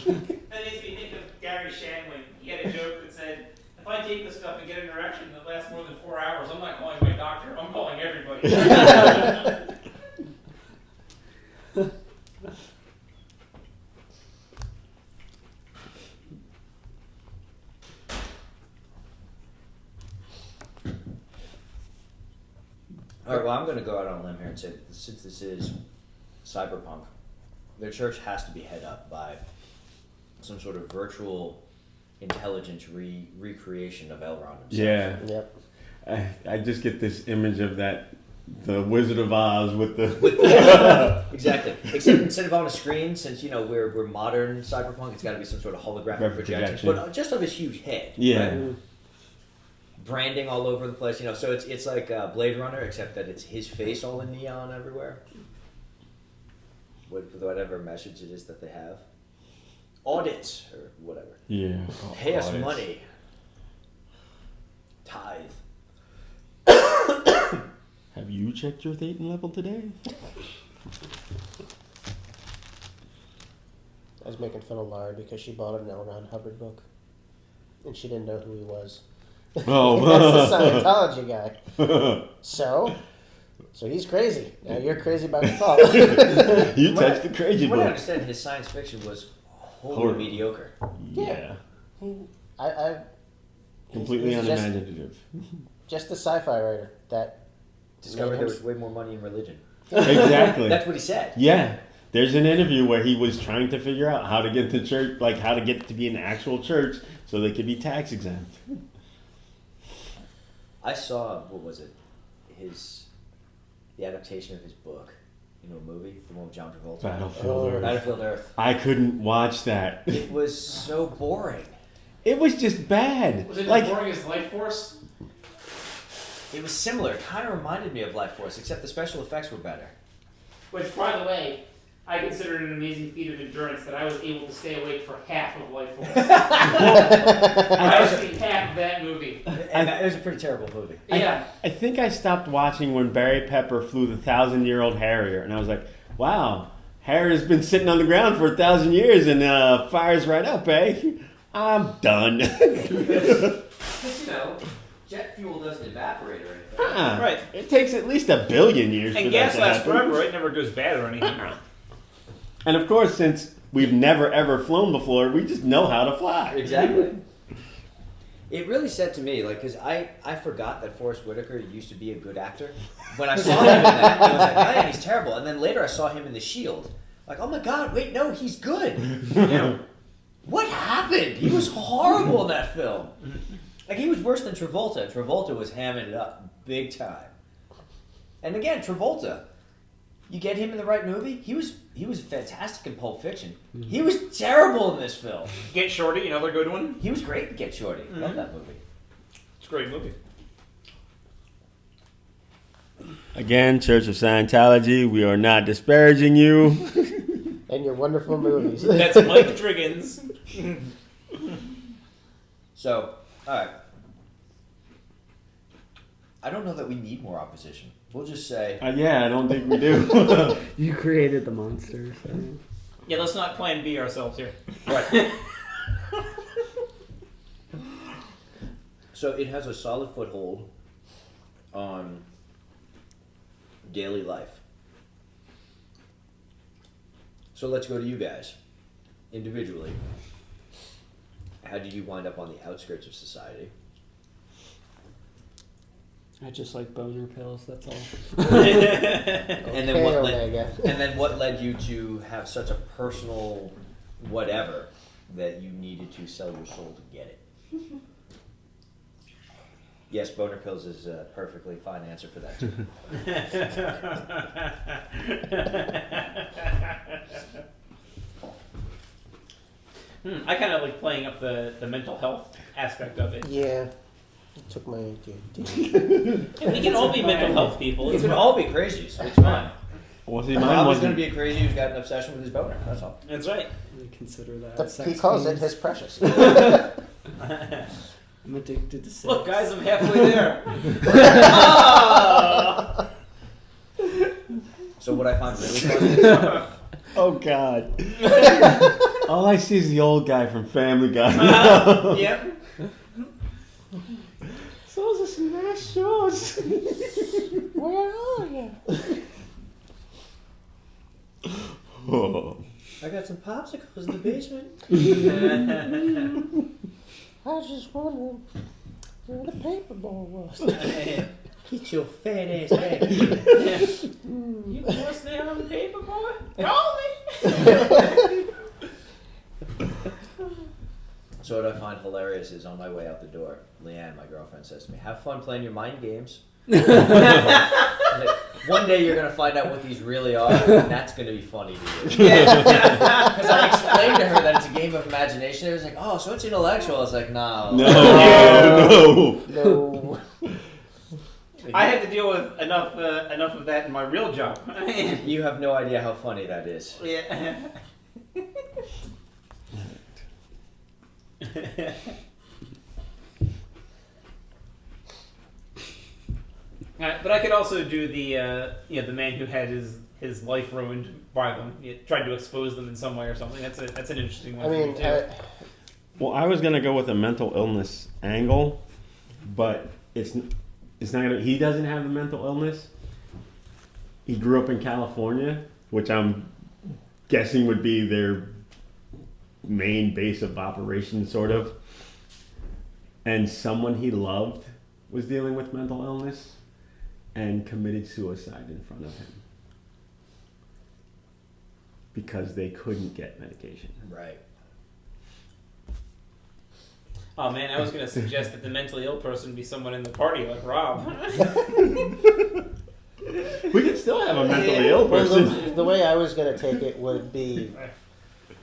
That makes me think of Gary Shandling. He had a joke that said, if I take this stuff and get an erection that lasts more than 4 hours, I'm not calling my doctor, I'm calling everybody. All right, well, I'm going to go out on a limb here and say that since this is cyberpunk, their church has to be head up by some sort of virtual intelligence recreation of Elrond himself. Yeah. Yep. I just get this image of the Wizard of Oz with the. Yeah, exactly. Except instead of on a screen, since we're modern cyberpunk, it's got to be some sort of holographic projection, but just of his huge head. Yeah. Right? Branding all over the place, so it's like Blade Runner, except that it's his face all in neon everywhere. With whatever message it is that they have. Audits, or whatever. Yeah. Pay us money. Tithe. Have you checked your Thetan level today? I was making fun of Laura because she bought an L. Ron Hubbard book. And she didn't know who he was. Oh. That's the Scientology guy. So he's crazy. Now you're crazy about the thought. You touched the crazy From what I book. understand, his science fiction was wholly Horrible. mediocre. Yeah. I Completely he's just- unimaginative. just a sci-fi writer that Discovered made there him- was way more money in religion. Exactly. That's what he said. Yeah. There's an interview where he was trying to figure out how to get to church, like how to get to be an actual church so they could be tax exempt. I saw, what was it? The adaptation of his book. You know, a movie, the one with John Travolta. Battlefield Earth. Battlefield Earth. I couldn't watch that. It was so boring. It was just bad. Was it like as boring as Life Force? It was similar. It kind of reminded me of Life Force, except the special effects were better. Which, by the way, I consider it an amazing feat of endurance that I was able to stay awake for half of Life Force. I was seeing half of that movie. And it was a pretty terrible movie. Yeah. I think I stopped watching when Barry Pepper flew the 1,000-year-old Harrier, and I was like, wow, Harrier's been sitting on the ground for 1,000 years and fires right up, eh? I'm done. Because, you know, jet fuel doesn't evaporate or anything. Right. It takes at least 1 billion years for And that gas to lasts happen. forever. It never goes bad or anything. And of course, since we've never ever flown before, we just know how to fly. Exactly. It really said to me, like, because I forgot that Forrest Whitaker used to be a good actor. When I saw him in that, I was like, man, he's terrible. And then later I saw him in The Shield. Like, oh my God, wait, no, he's good. Yeah. What happened? He was horrible in that film. Like, he was worse than Travolta. Travolta was hamming it up big time. And again, Travolta, you get him in the right movie, he was fantastic in Pulp Fiction. He was terrible in this film. Get Shorty, another good one. He was great in Get Shorty. Love that movie. It's a great movie. Again, Church of Scientology, we are not disparaging you. And your wonderful movies. That's Mike Driggins. So, alright. I don't know that we need more opposition. We'll just say, Yeah, I don't think we do. You created the monster. So. Yeah, let's not plan B ourselves here. right. So it has a solid foothold on daily life. So let's go to you guys. Individually. How did you wind up on the outskirts of society? I just like boner pills. That's all. And then what led, Omega. and then what led you to have such a personal whatever that you needed to sell your soul to get it? Yes, boner pills is a perfectly fine answer for that too. I kind of like playing up the mental health aspect of it. Yeah. It took my AT&T. And we can all be mental health people. We It's can fine. all be crazies. It's fine. Well, see, Rob mine is going wasn't. to be a crazy who's got an obsession with his boner. That's all. That's right. I consider that. He sex calls it fiends. his precious. I'm addicted to sex. Look, guys, I'm halfway there. So what I find really funny is Oh God! All I see is the old guy from Family Guy. Yep. So those are some nice shorts. Where are you? Oh. I got some popsicles in the basement. I was just wondering where the paper ball was. Get your fat ass back here. You want to stay on the paper, boy? Call me. So what I find hilarious is on my way out the door, Leanne, my girlfriend, says to me, have fun playing your mind games. Like, one day you're going to find out what these really are, and that's going to be funny to you. Because I explained to her that it's a game of imagination. It was like, oh, so it's intellectual. I was like, no. No. No. I had to deal with enough of that in my real job. You have no idea how funny that is. Yeah. But I could also do the the man who had his life ruined by them, tried to expose them in some way or something. That's an interesting one. I mean, for me too. Well, I was gonna go with a mental illness angle, but it's not gonna. He doesn't have the mental illness. He grew up in California, which I'm guessing would be their main base of operation, sort of. And someone he loved was dealing with mental illness and committed suicide in front of him. because they couldn't get medication. Right. Oh man, I was gonna suggest that the mentally ill person be someone in the party like Rob. We could still have a mentally ill Well, person. the way I was going to take it would be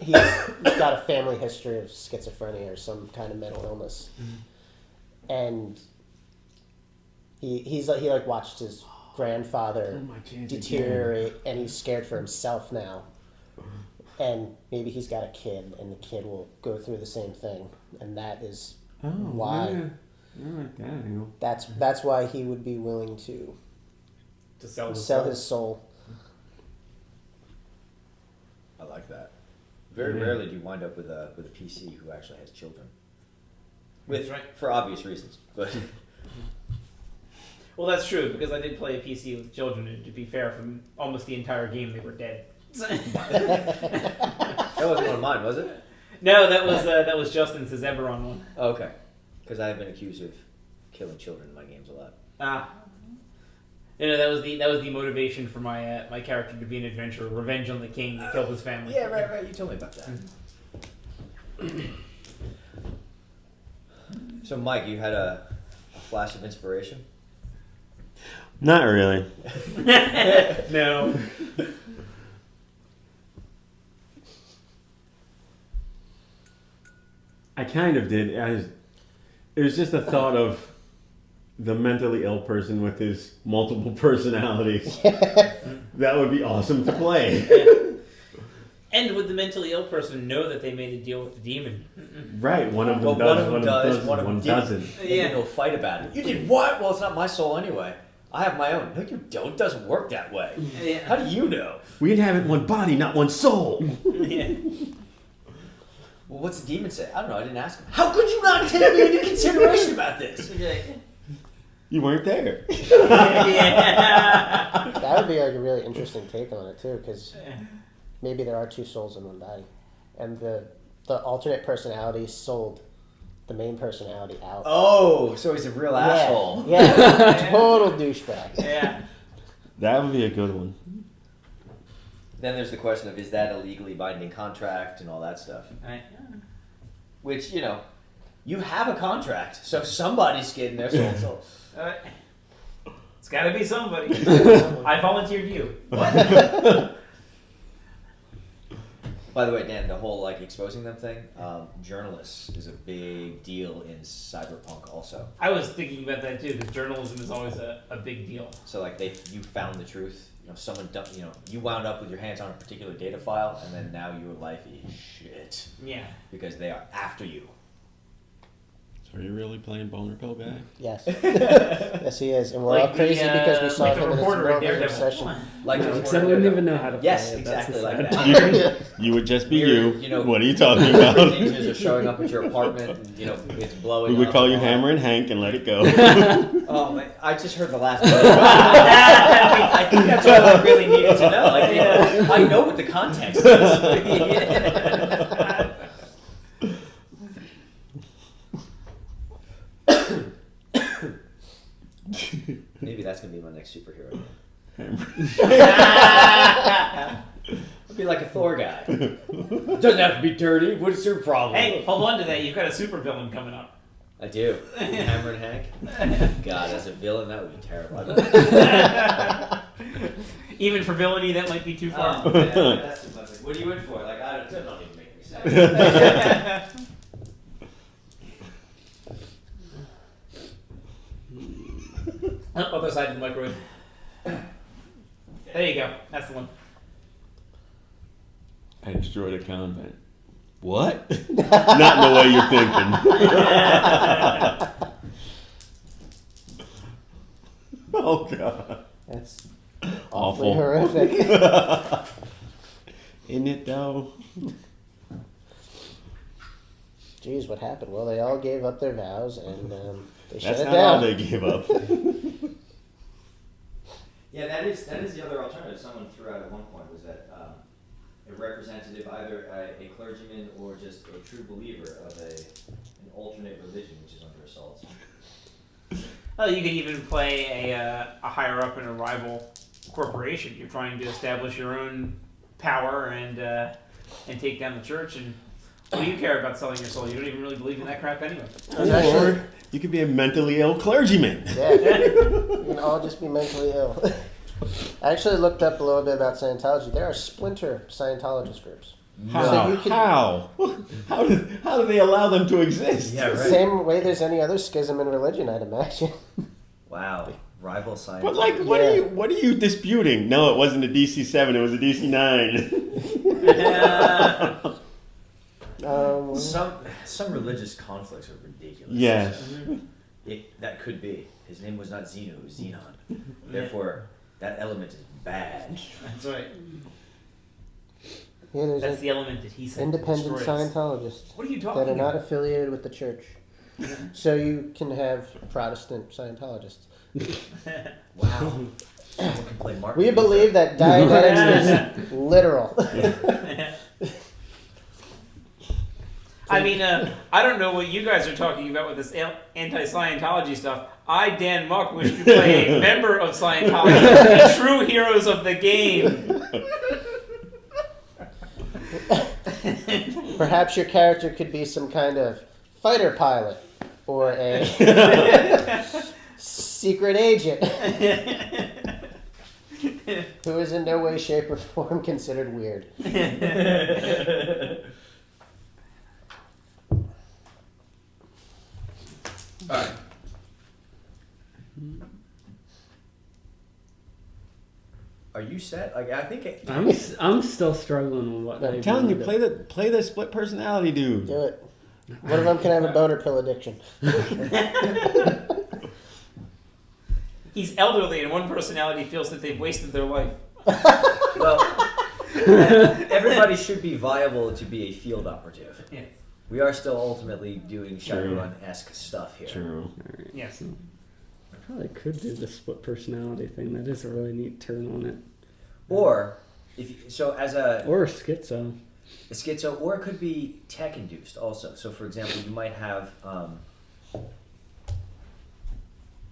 he's got a family history of schizophrenia or some kind of mental illness, and he like watched his grandfather Oh, my chance deteriorate, and he's scared for himself now. And maybe he's got a kid, and the kid will go through the same thing, and that is Oh, why. yeah. I like that angle. That's why he would be willing to To sell his soul. I like that. Very Yeah. rarely do you wind up with a PC who actually has children. That's right. For obvious reasons, but Well, that's true because I did play a PC with children, and to be fair, from almost the entire game they were dead. that wasn't one of mine, was it? No, that was Justin's his Eberron one. Oh, okay. Because I have been accused of killing children in my games a lot. Ah. That was the motivation for my my character to be an adventurer, revenge on the king that killed his family. Yeah, right. You told me about that. So, Mike, you had a flash of inspiration? Not really. No. I kind of did. It was just a thought of the mentally ill person with his multiple personalities. That would be awesome to play. And would the mentally ill person know that they made a deal with the demon? Right, one of them Well, does, one of them does, one of them didn't. doesn't. Yeah. And they'll fight about it. You did what? Well, it's not my soul anyway. I have my own. No, you don't. It doesn't work that way. Yeah. How do you know? We inhabit one body, not one soul. Yeah. Well, what's the demon say? I don't know. I didn't ask him. How could you not take me into consideration about this? You weren't there. Yeah. That would be like a really interesting take on it too, because maybe there are two souls in one body, and the alternate personality sold the main personality out. Oh, so he's a real asshole. Yeah, total douchebag. Yeah. That would be a good one. Then there's the question of, is that a legally binding contract and all that stuff? Which, you have a contract, so somebody's getting their soul. It's got to be somebody. I volunteered you. What? By the way, Dan, the whole exposing them thing, journalists is a big deal in cyberpunk also. I was thinking about that too, because journalism is always a big deal. So you found the truth. Someone dumped, you wound up with your hands on a particular data file, and then now your life is shit Yeah. because they are after you. So are you really playing Boner Pill guy? Yes, yes, he is, and we're all Like crazy because we saw like the him in his reporter in Daredevil Daredevil. session. Like the Except I wouldn't even know how to play Yes, it. That's exactly the like sad that. You would just be You're, you. What are you talking about? Ninjas are showing up at your apartment, and it's blowing. We would up call and you all Hammer and Hank and let it go. Oh, man, I just heard the last bit. I think that's all I really needed to know. I know what the context is. Maybe that's gonna be my next superhero. I'll be like a Thor guy. Doesn't have to be dirty. What's your problem? Hey, hold on to that. You've got a supervillain coming up. I do. Hammer and Hank. God, as a villain, that would be terrible. Even for villainy, that might be too far. Oh, man, that's too much. What are you in for? That don't even make any sense. Other side of the microwave. There you go. That's the one. I destroyed a convent. What? Not in the way you're thinking. Oh god. That's Awful. awfully horrific. Isn't it though? Jeez, what happened? Well, they all gave up their vows, and they shut That's it not all down. they gave up. Yeah, that is the other alternative someone threw out at one point, was that a representative, either a clergyman or just a true believer of an alternate religion, which is under assault. Well, you could even play a higher up in a rival corporation. You're trying to establish your own power and take down the church. And what do you care about selling your soul? You don't even really believe in that crap anyway. Or you could be a mentally ill clergyman. Yeah, you can all just be mentally ill. I actually looked up a little bit about Scientology. There are splinter Scientologist groups. How? So you could- How? How do they allow them to exist? Yeah, right. Same way there's any other schism in religion, I'd imagine. Wow. Rival science. But like, what are you disputing? No, it wasn't a DC-7. It was a DC-9. Some religious conflicts are ridiculous. Yes. That could be. His name was not Zeno, it was Xenon. Therefore, that element is bad. That's right. Yeah, there's That's the element that he said independent destroys. Scientologists What are you that talking are not about? affiliated with the church. So you can have Protestant Scientologists. Wow. Someone can play Martin We Luther. believe that Dianetics is literal. I mean, I don't know what you guys are talking about with this anti-Scientology stuff. I, Dan Muck, wish to play a member of Scientology, the true heroes of the game. Perhaps your character could be some kind of fighter pilot or a secret agent who is in no way, shape, or form considered weird. Alright. Are you set? Like, I think I'm still struggling with what I'm they I'm telling you, wanted. play the split personality dude. Do it. One of them can have a boner pill addiction. He's elderly, and one personality feels that they've wasted their life. well, everybody should be viable to be a field operative. Yes. We are still ultimately doing Shadowrun-esque stuff here. True. Yes. I probably could do the split personality thing. That is a really neat turn on it. Or if you, so as a Or schizo. schizo, or it could be tech induced also. So for example, you might have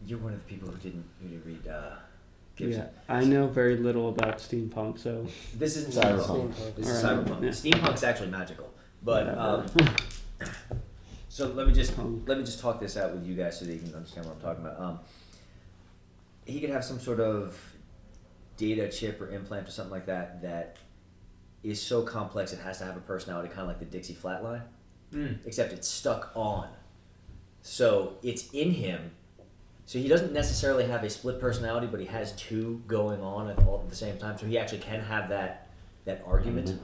you're one of the people who didn't read Gibson. Yeah, I know very little about steampunk, so This isn't Cyberpunk. cyberpunk. This is Alright, cyberpunk. yeah. Steampunk's actually magical. But whatever. so let me just talk this out with you guys so that you can understand what I'm talking about. He could have some sort of data chip or implant or something like that that is so complex it has to have a personality, kind of like the Dixie Flatline, except it's stuck on. So it's in him. So he doesn't necessarily have a split personality, but he has two going on at the same time. So he actually can have that argument.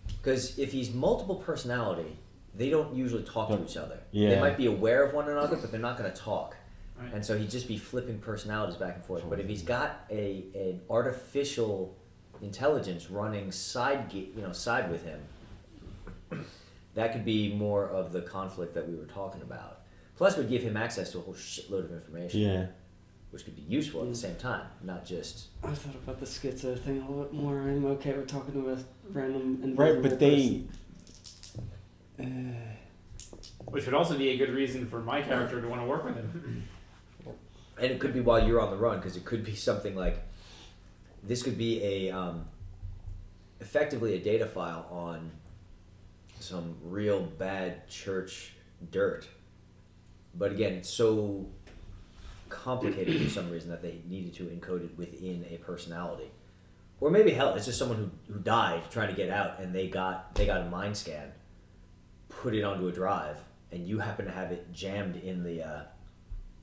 Because if he's multiple personality, they don't usually talk to each other. Yeah. They might be aware of one another, but they're not going to talk. Right. And so he'd just be flipping personalities back and forth. But if he's got an artificial intelligence running side with him, that could be more of the conflict that we were talking about. Plus, it would give him access to a whole shitload of information, Yeah. which could be useful at the same time, not just. I thought about the schizo thing a little bit more. I'm okay with talking to a random Right, invisible but they. Which would also be a good reason for my character to want to work with him. And it could be while you're on the run, because it could be something like this could be effectively a data file on some real bad church dirt. But again, it's so complicated for some reason that they needed to encode it within a personality. Or maybe hell, it's just someone who died trying to get out, and they got a mind scan, put it onto a drive, and you happen to have it jammed in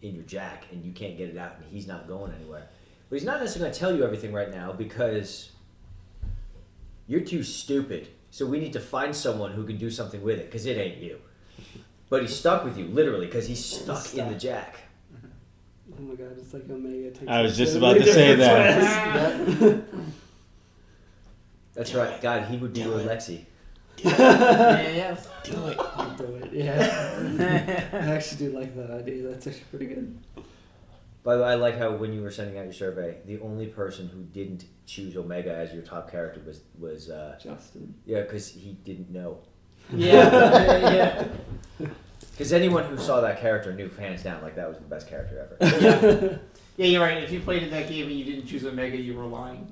your jack, and you can't get it out, and he's not going anywhere. But he's not necessarily going to tell you everything right now because you're too stupid. So we need to find someone who can do something with it, because it ain't you. But he's stuck with you, literally, because he's stuck in the jack. Oh my god, it's like Omega takes I was just a about to say different that. That's right. God, he would be with Lexi. Yes. Do it. twist. Do it, yeah. I actually do like that idea. That's actually pretty good. By the way, I like how when you were sending out your survey, the only person who didn't choose Omega as your top character was Justin. yeah, because he didn't know. Yeah. Because anyone who saw that character knew hands down like that was the best character ever. Yeah, you're right. If you played in that game and you didn't choose Omega, you were lying.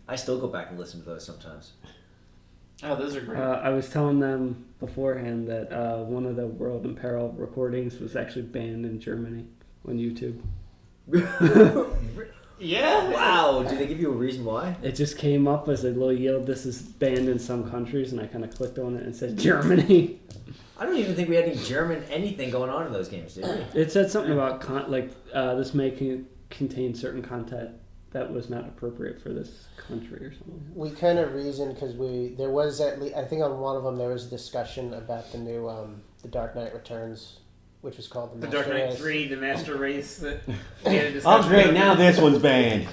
I still go back and listen to those sometimes. Oh, those are great. I was telling them beforehand that one of the World in Peril recordings was actually banned in Germany on YouTube. Yeah. Wow, did they give you a reason why? It just came up as a little yield. This is banned in some countries, and I kind of clicked on it and said Germany. I don't even think we had any German anything going on in those games, did we? It said something about this may contain certain content that was not appropriate for this country or something. We kind of reasoned because there was at least, I think on one of them there was a discussion about the new The Dark Knight Returns, which was called The Master Dark Knight Race. 3, the Master Race. That we had a Oh, discussion great! about. Now this one's banned.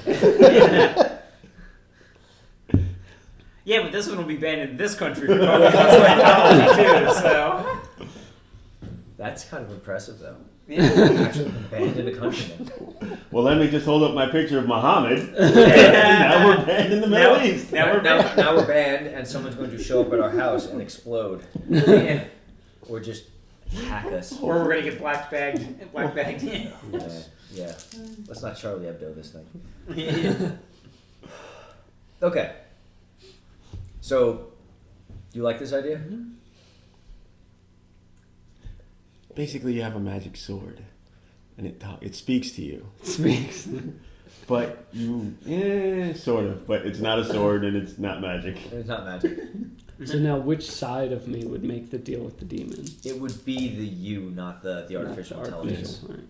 Yeah, but this one will be banned in this country for talking about Scientology too. So. That's kind of impressive, though. Yeah. Actually been banned in a country now. Well, let me just hold up my picture of Muhammad. Now we're banned in the Middle East. Now we're banned. Now we're banned, and someone's going to show up at our house and explode, Yeah. or just hack us. Or we're gonna get black bagged. Yeah. Let's not Charlie Hebdo this thing. Okay. So, you like this idea? Basically, you have a magic sword, and it speaks to you. Speaks. But sort of. But it's not a sword, and it's not magic. It's not magic. So now, which side of me would make the deal with the demon? It would be the you, not the artificial Not the intelligence. artificial, right.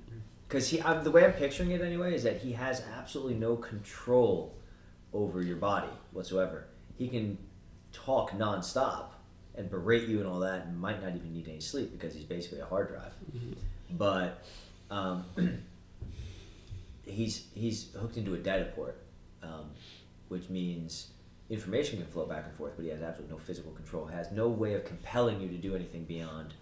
Because the way I'm picturing it anyway is that he has absolutely no control over your body whatsoever. He can talk nonstop and berate you and all that, and might not even need any sleep because he's basically a hard drive. Mm-hmm. But he's hooked into a data port, which means information can flow back and forth, but he has absolutely no physical control. Has no way of compelling you to do anything beyond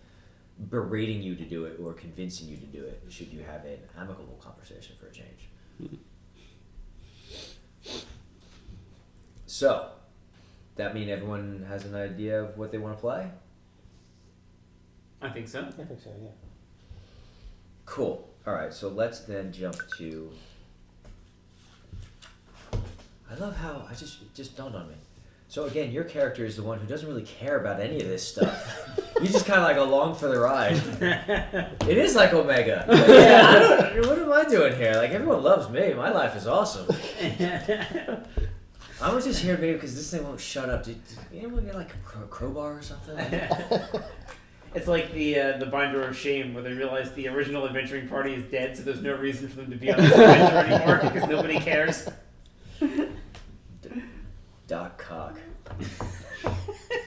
berating you to do it or convincing you to do it, should you have an amicable conversation for a change. So, that mean everyone has an idea of what they want to play? I think so. I think so, yeah. Cool. Alright, so let's then jump to... I love how... it just dawned on me. So again, your character is the one who doesn't really care about any of this stuff. You just kind of like along for the ride. It is like Omega. Yeah, what am I doing here? Like, everyone loves me. My life is awesome. I was just here maybe because this thing won't shut up. Did anyone get like a crowbar or something? It's like the Binder of Shame, where they realize the original adventuring party is dead, so there's no reason for them to be on this adventure anymore because nobody cares. Doc Cock.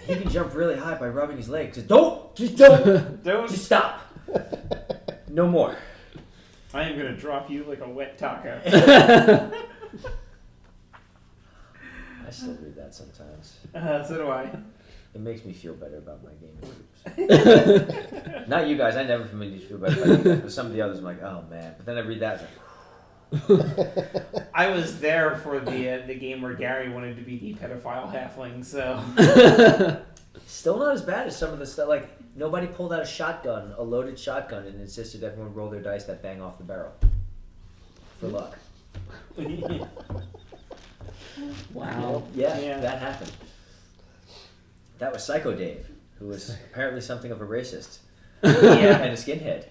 He can jump really high by rubbing his legs. Don't! Just don't! Just stop! No more. I am gonna drop you like a wet taco. I still read that sometimes. So do I. It makes me feel better about my gaming groups. Not you guys, I never made you feel better about you guys, but some of the others I'm like, oh man. But then I read that, it's like, I was there for the game where Gary wanted to be the pedophile halfling, so... still not as bad as some of the stuff. Like, nobody pulled out a loaded shotgun, and insisted everyone roll their dice that bang off the barrel. For luck. Wow. Yeah, that happened. That was Psycho Dave, who was apparently something of a racist. Yeah. And a skinhead.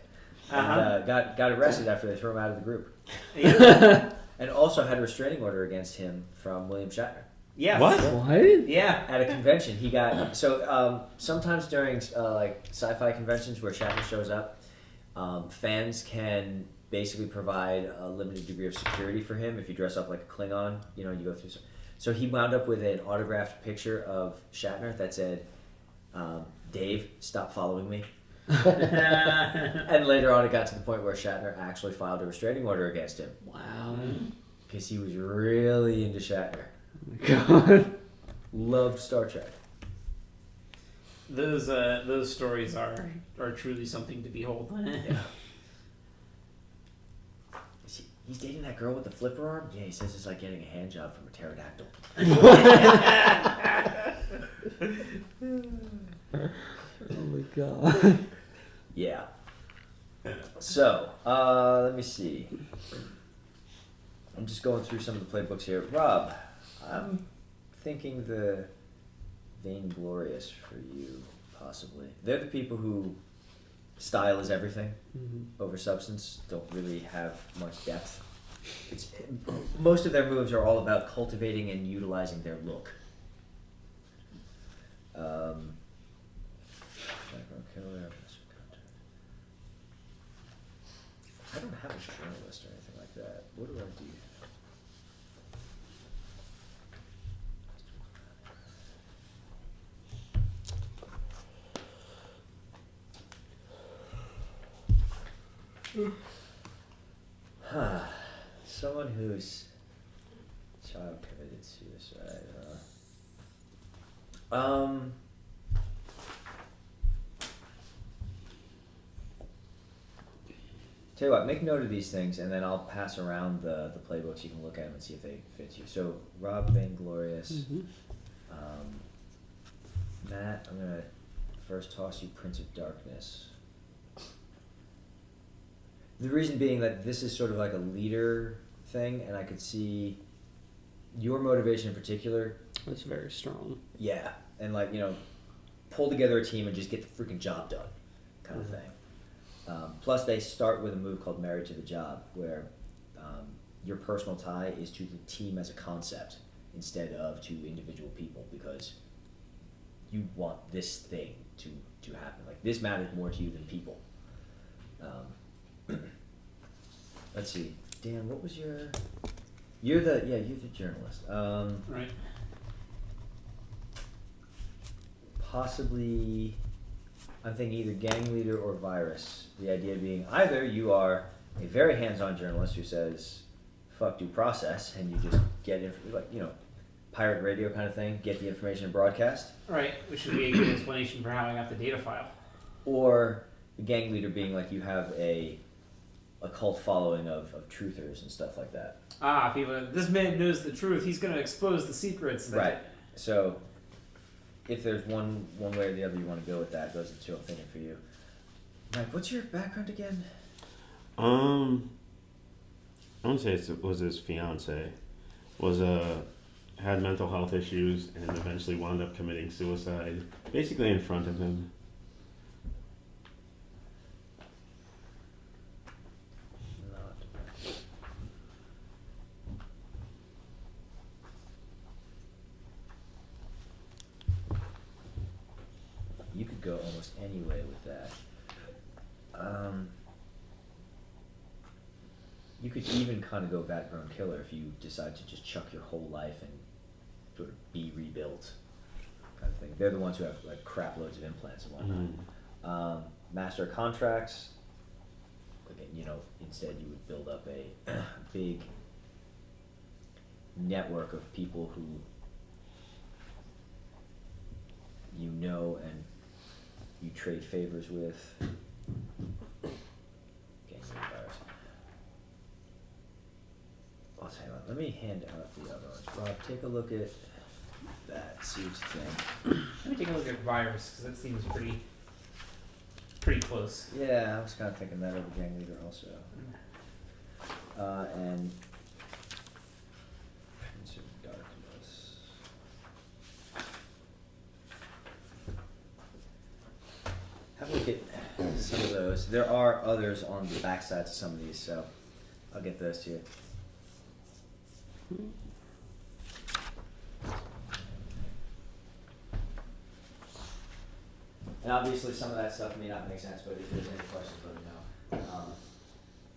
And got arrested after they threw him out of the group. Yeah. And also had a restraining order against him from William Shatner. Yes. What? What? Yeah. At a convention, he got... So, sometimes during, like, sci-fi conventions where Shatner shows up, fans can basically provide a limited degree of security for him if you dress up like a Klingon. You know, you go through... So he wound up with an autographed picture of Shatner that said, Dave, stop following me. And later on, it got to the point where Shatner actually filed a restraining order against him. Wow. Because he was really into Shatner. Oh my God. Loved Star Trek. Those stories are truly something to behold. Yeah. He's dating that girl with the flipper arm? Yeah, he says it's like getting a hand job from a pterodactyl. Oh my God. Yeah. So, let me see. I'm just going through some of the playbooks here. Rob, I'm thinking the Vainglorious for you, possibly. They're the people who style is everything over substance, don't really have much depth. Most of their moves are all about cultivating and utilizing their look. I don't have a journalist or anything like that. What do I do? Someone whose child committed suicide. Tell you what, make note of these things, and then I'll pass around the playbooks. You can look at them and see if they fit you. So, Rob Vainglorious. Matt, I'm gonna first toss you Prince of Darkness. The reason being that this is sort of like a leader thing, and I could see your motivation in particular. That's very strong. Yeah, and like, you know, pull together a team and just get the freaking job done, kind of thing. Plus, they start with a move called Married to the Job, where your personal tie is to the team as a concept instead of to individual people, because you want this thing to happen. Like, this matters more to you than people. Let's see, Dan, what was your? You're the journalist. Right. Possibly, I'm thinking either gang leader or virus. The idea being either you are a very hands-on journalist who says, fuck due process, and you just get, like, you know, pirate radio kind of thing, get the information and broadcast. Right, which would be a good explanation for how I got the data file. Or the gang leader being like you have a cult following of truthers and stuff like that. Ah, people, this man knows the truth. He's going to expose the secrets. Right. So, if there's one way or the other you want to go with that, those are the two I'm thinking for you. Mike, what's your background again? I wouldn't say it was his fiance. Had mental health issues and eventually wound up committing suicide, basically in front of him. You could go almost any way with that. You could even kind of go background killer if you decide to just chuck your whole life and sort of be rebuilt, kind of thing. They're the ones who have like crap loads of implants and whatnot. Master of contracts. Again, you know, instead you would build up a big network of people who you know and you trade favors with. Virus. I'll tell you what, let me hand out the other ones. Rob, take a look at that, see what you think. Let me take a look at virus, because that seems pretty close. Yeah, I was kind of thinking that over gang leader also. And Prince of Darkness. Have a look at some of those. There are others on the backside to some of these, so I'll get those to you. And obviously some of that stuff may not make sense, but if there's any questions, let me know.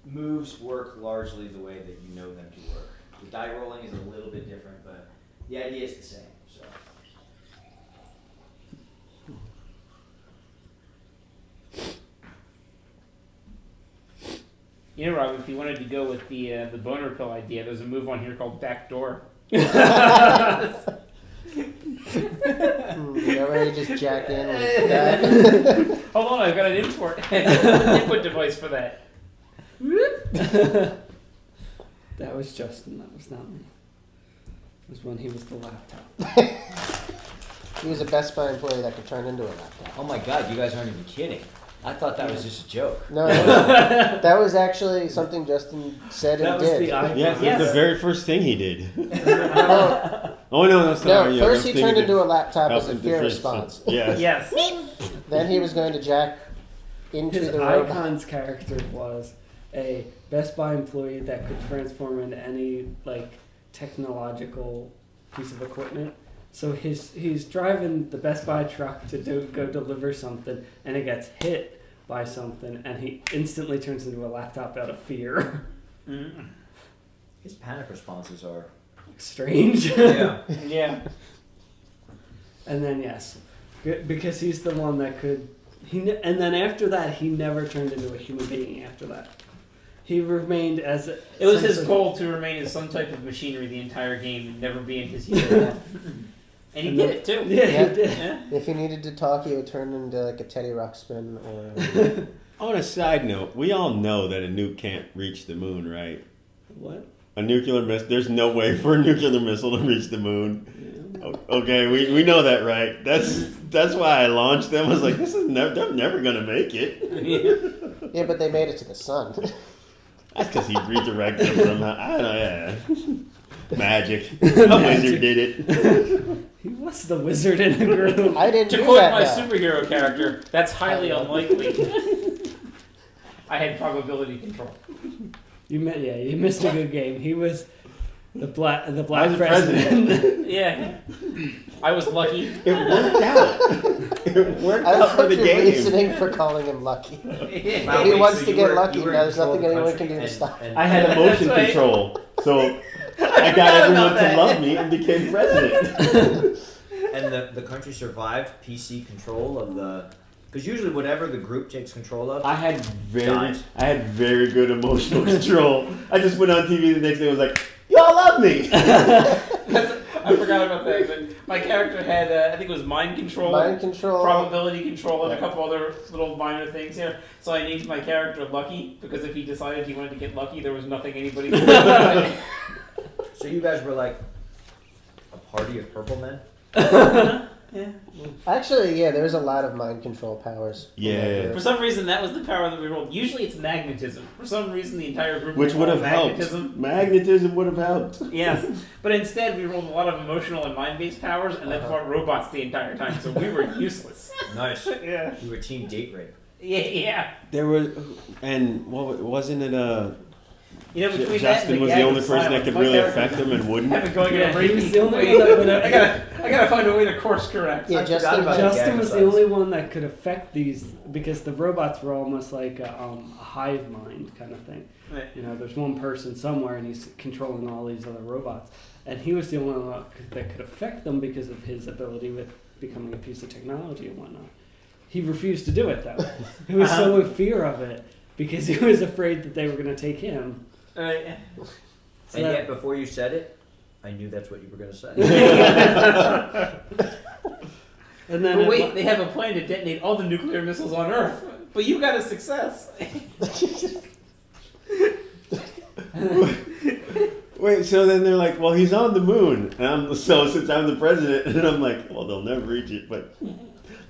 Moves work largely the way that you know them to work. The die rolling is a little bit different, but the idea is the same. So. You know, Rob, if you wanted to go with the boner pill idea, there's a move on here called backdoor. You already just jack in with that. Hold on, I've got an input device for that. That was Justin. That was not me. It was when he was the laptop. He was a Best Buy employee that could turn into a laptop. Oh my God, you guys aren't even kidding. I thought that was just a joke. No, that was actually something Justin said That and was did. the icon. Yes, Yes. that's the very first thing he did. No, Oh no, that's not. no, yeah, first the he thing turned did. into a laptop as a Help fear defense. response. Yes. Yes. Then he was going to jack into His the robot. icon's character was a Best Buy employee that could transform into any like technological piece of equipment. So he's driving the Best Buy truck to go deliver something, and it gets hit by something, and he instantly turns into a laptop out of fear. Mm. His panic responses are. Strange. Yeah. Yeah. And then yes, because he's the one that could. And then after that, he never turned into a human being. After that, he remained as. It was his some- goal to remain as some type of machinery the entire game and never be in his human form. And he did it too. Yeah, Yeah. he did. Yeah. If he needed to talk, he would turn into like a Teddy Ruxpin or. On a side note, we all know that a nuke can't reach the moon, right? What? A nuclear missile. There's no way for a nuclear missile to reach the moon. Okay, we know that, right? That's why I launched them. I was like, this is they're never gonna make it. Yeah, but they made it to the sun. That's because he redirected them somehow. I don't know. Yeah. Magic. A wizard did it. He was the wizard in the group. I didn't To do quote that. my now. superhero character, that's highly unlikely. I had probability control. You missed a good game. He was the black I was the president. Yeah. I was lucky. It worked out. It worked I out for love the your game. reasoning for calling him lucky. Wow, If he wait, wants so to you get were- lucky, you were now in there's control nothing of the anyone can country do to and- stop. and- I had emotion That's right. control, so I got everyone to love me and became president. And the country survived PC control of the. Because usually, whatever the group takes control of. I had Dies. very good emotional control. I just went on TV the next day and was like, y'all love me. I forgot about that, but my character had, I think it was mind control, Mind control. probability control, and a Yeah. couple other little minor things here. So I named my character Lucky, because if he decided he wanted to get lucky, there was nothing anybody could do. So you guys were like a party of purple men? Yeah. Actually, yeah, there's a lot of mind control powers. in that Yeah. group. For some reason, that was the power that we rolled. Usually it's magnetism. For some reason, the entire group Which would rolled have helped. magnetism. Magnetism would have helped. Yes, but instead we rolled a lot of emotional and mind-based powers, and then fought robots the entire time, so we were useless. Nice. Yeah. You were team date rape. Yeah. There was, and what wasn't it? You know, between that Justin and was the gag only of person that silence, could my really character affect them and wouldn't. haven't going Yeah, to he break was me. the only Wait, one that would have- I gotta find a way to course correct. Yeah, I forgot Justin. about Justin gag was the size. only one that could affect these because the robots were almost like a hive mind kind of thing. Right. You know, there's one person somewhere and he's controlling all these other robots, and he was the only one that could affect them because of his ability with becoming a piece of technology and whatnot. He refused to do it though. He was so in fear of it because he was afraid that they were going to take him. Right. So And that- yet, before you said it, I knew that's what you were going to say. And then But wait, they have a plan to detonate all the nuclear missiles on Earth. But you got a success. Wait, so then they're like, well, he's on the moon. And so since I'm the president, and I'm like, well, they'll never reach it, but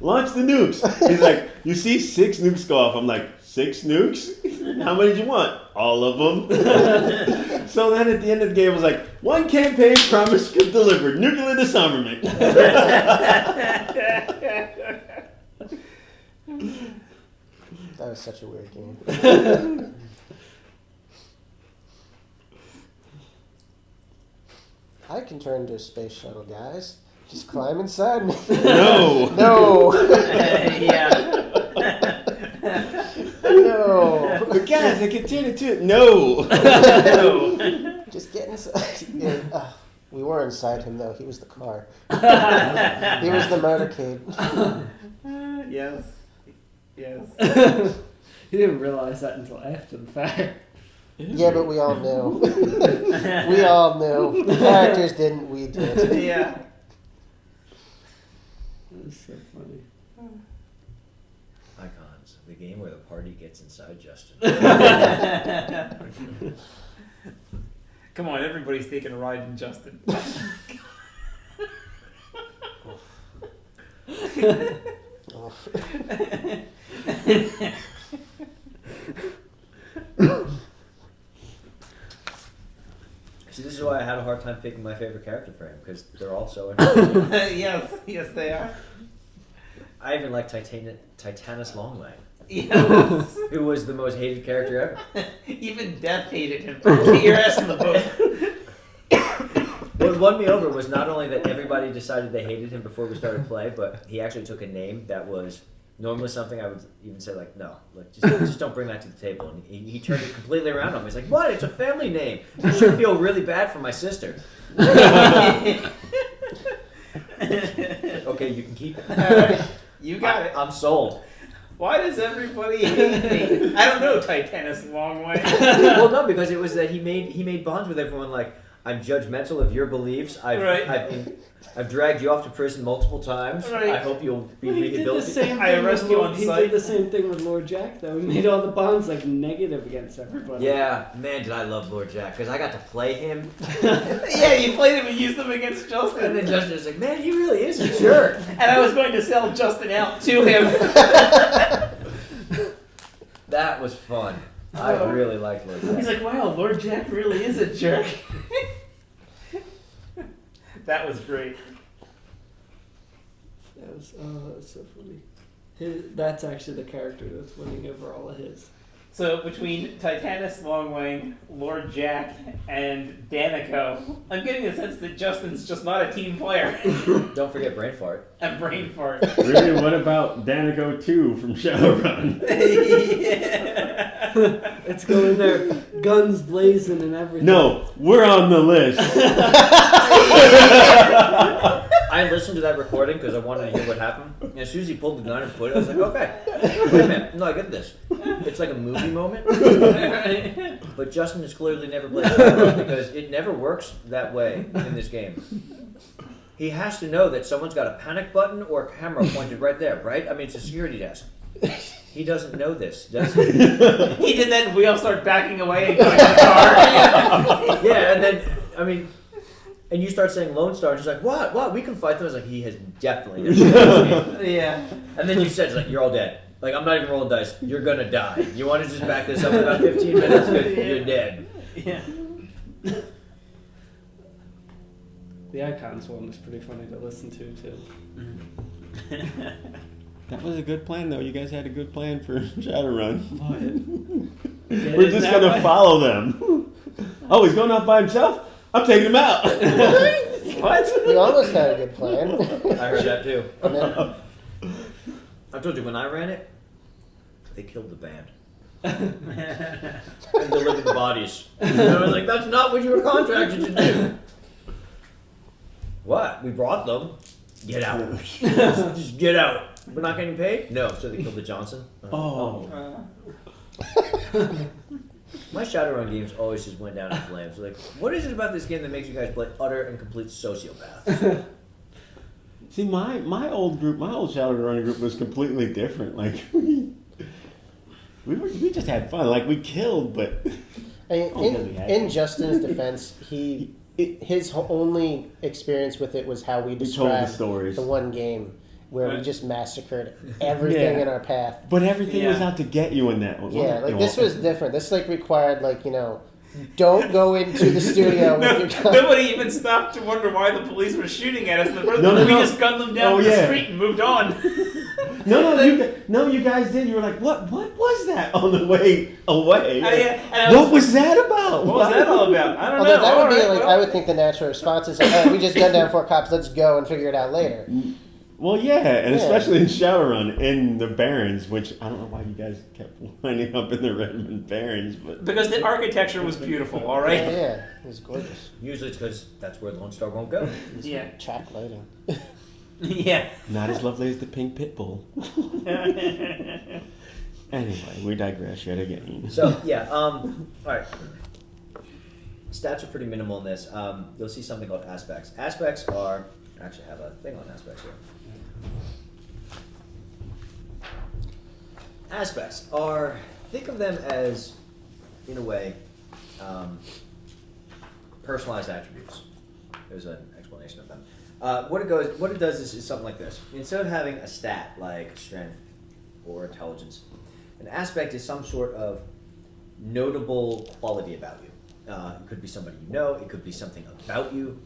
launch the nukes. He's like, you see 6 nukes go off. I'm like, 6 nukes? How many did you want? All of them. So then at the end of the game, I was like, one campaign promise delivered, nuclear disarmament. That was such a weird game. I can turn into a space shuttle, guys. Just climb inside me. No. No. Yeah. No. But guys, I can turn it to it. No. No. Just get inside. Yeah, we were inside him, though. He was the car. He was the motorcade. Yes. Yes. he didn't realize that until after the fact. Yeah, but we all knew. We all knew. The characters didn't, we did. Yeah. That's so funny. Icons, the game where the party gets inside Justin. Come on, everybody's taking a ride in Justin. Oh. See, this is why I had a hard time picking my favorite character for him, because they're all so interesting. yes, they are. I even like Titanus Longway, Yes. who was the most hated character ever. Even Death hated him. Get your ass in the boat. What won me over was not only that everybody decided they hated him before we started play, but he actually took a name that was normally something I would even say like, no, like just don't bring that to the table. And he turned it completely around on me. He's like, what? It's a family name. You should feel really bad for my sister. Okay, you can keep it. You got it. I'm sold. Why does everybody hate me? I don't know, Titanus Longway. Well, no, because it was that he made bonds with everyone. Like, I'm judgmental of your beliefs. I've dragged you off to prison multiple times. Right. I hope you'll be He did the rehabilitated. same I thing arrest with you Lord, on he sight. did the same thing with Lord Jack, though. He made all the bonds like negative against everybody. Yeah, man, did I love Lord Jack, because I got to play him. Yeah, you played him and used him against And Justin. then Justin was like, man, he really is a jerk. And I was going to sell Justin out to him. That was fun. I really liked Lord He's Jack. like, wow, Lord Jack really is a jerk. That was great. That's so funny. That's actually the character that's winning over all of his. So between Titanus Longwing, Lord Jack, and Danico, I'm getting the sense that Justin's just not a team player. Don't forget Brain Fart. A brain fart. Really, what about Danico 2 from Shadowrun? Yeah. It's going there, guns blazing and everything. No, we're on the list. I listened to that recording because I wanted to hear what happened. And as soon as he pulled the gun and put it, I was like, okay, wait a minute. No, I get this. It's like a movie moment. But Justin has clearly never played Shadowrun because it never works that way in this game. He has to know that someone's got a panic button or a camera pointed right there, right? I mean, it's a security desk. He doesn't know this, does he? He did that and we all start backing away and going to the car. Yeah, and then, I mean, and you start saying Lone Star, and she's like, what? What? We can fight them. I was like, he has definitely never played this game. Yeah. And then you said, like, you're all dead. Like, I'm not even rolling dice. You're gonna die. You want to just back this up in about 15 minutes? You're dead. Yeah. The Icons one was pretty funny to listen to, too. That was a good plan, though. You guys had a good plan for Shadowrun. Get We're it just that gonna way? follow them. Oh, he's going off by himself? I'm taking him out. What? We almost had a good plan. I heard that too. And then, I told you, when I ran it, they killed the band. And delivered the bodies. And I was like, that's not what you were contracted to do. What? We brought them. Get out. Just get out. We're not getting paid? No. So they killed the Johnson? Oh. My Shadowrun games always just went down in flames. Like, what is it about this game that makes you guys play utter and complete sociopaths? See, my old Shadowrun group was completely different. Like, we just had fun. Like, we killed, but... in Justin's defense, his only experience with it was how we We told the described stories. the one game where we just massacred everything Yeah. in our path. But everything was Yeah. out to get you in that one. Yeah, like this was different. This like required don't go into the studio with your gun. Nobody even stopped to wonder why the police were shooting at us in the first No, place. no, We no. just gunned them down Oh, the yeah. street and moved on. You guys did. You were like, what was that on the way away? And I What was that about? What was that all about? I don't Although know. that would be Alright, like well. I would think the natural response is like, all right, we just gunned down 4 cops. Let's go and figure it out later. Well, yeah, and Yeah. especially in Shadowrun, in the Barrens, which I don't know why you guys kept winding up in the Redmond Barrens, but Because the architecture was beautiful, Yeah, alright? yeah, it was gorgeous. Usually it's because that's where Lone Star won't go. Yeah. Track lighting. Yeah. not as lovely as the pink pit bull. Anyway, we digress yet again. So, yeah, alright. Stats are pretty minimal in this. You'll see something called aspects. Aspects are... I actually have a thing on aspects here. Aspects are... Think of them as, in a way, personalized attributes. There's an explanation of them. What it does is something like this. Instead of having a stat like strength or intelligence, an aspect is some sort of notable quality about you. It could be somebody you know. It could be something about you.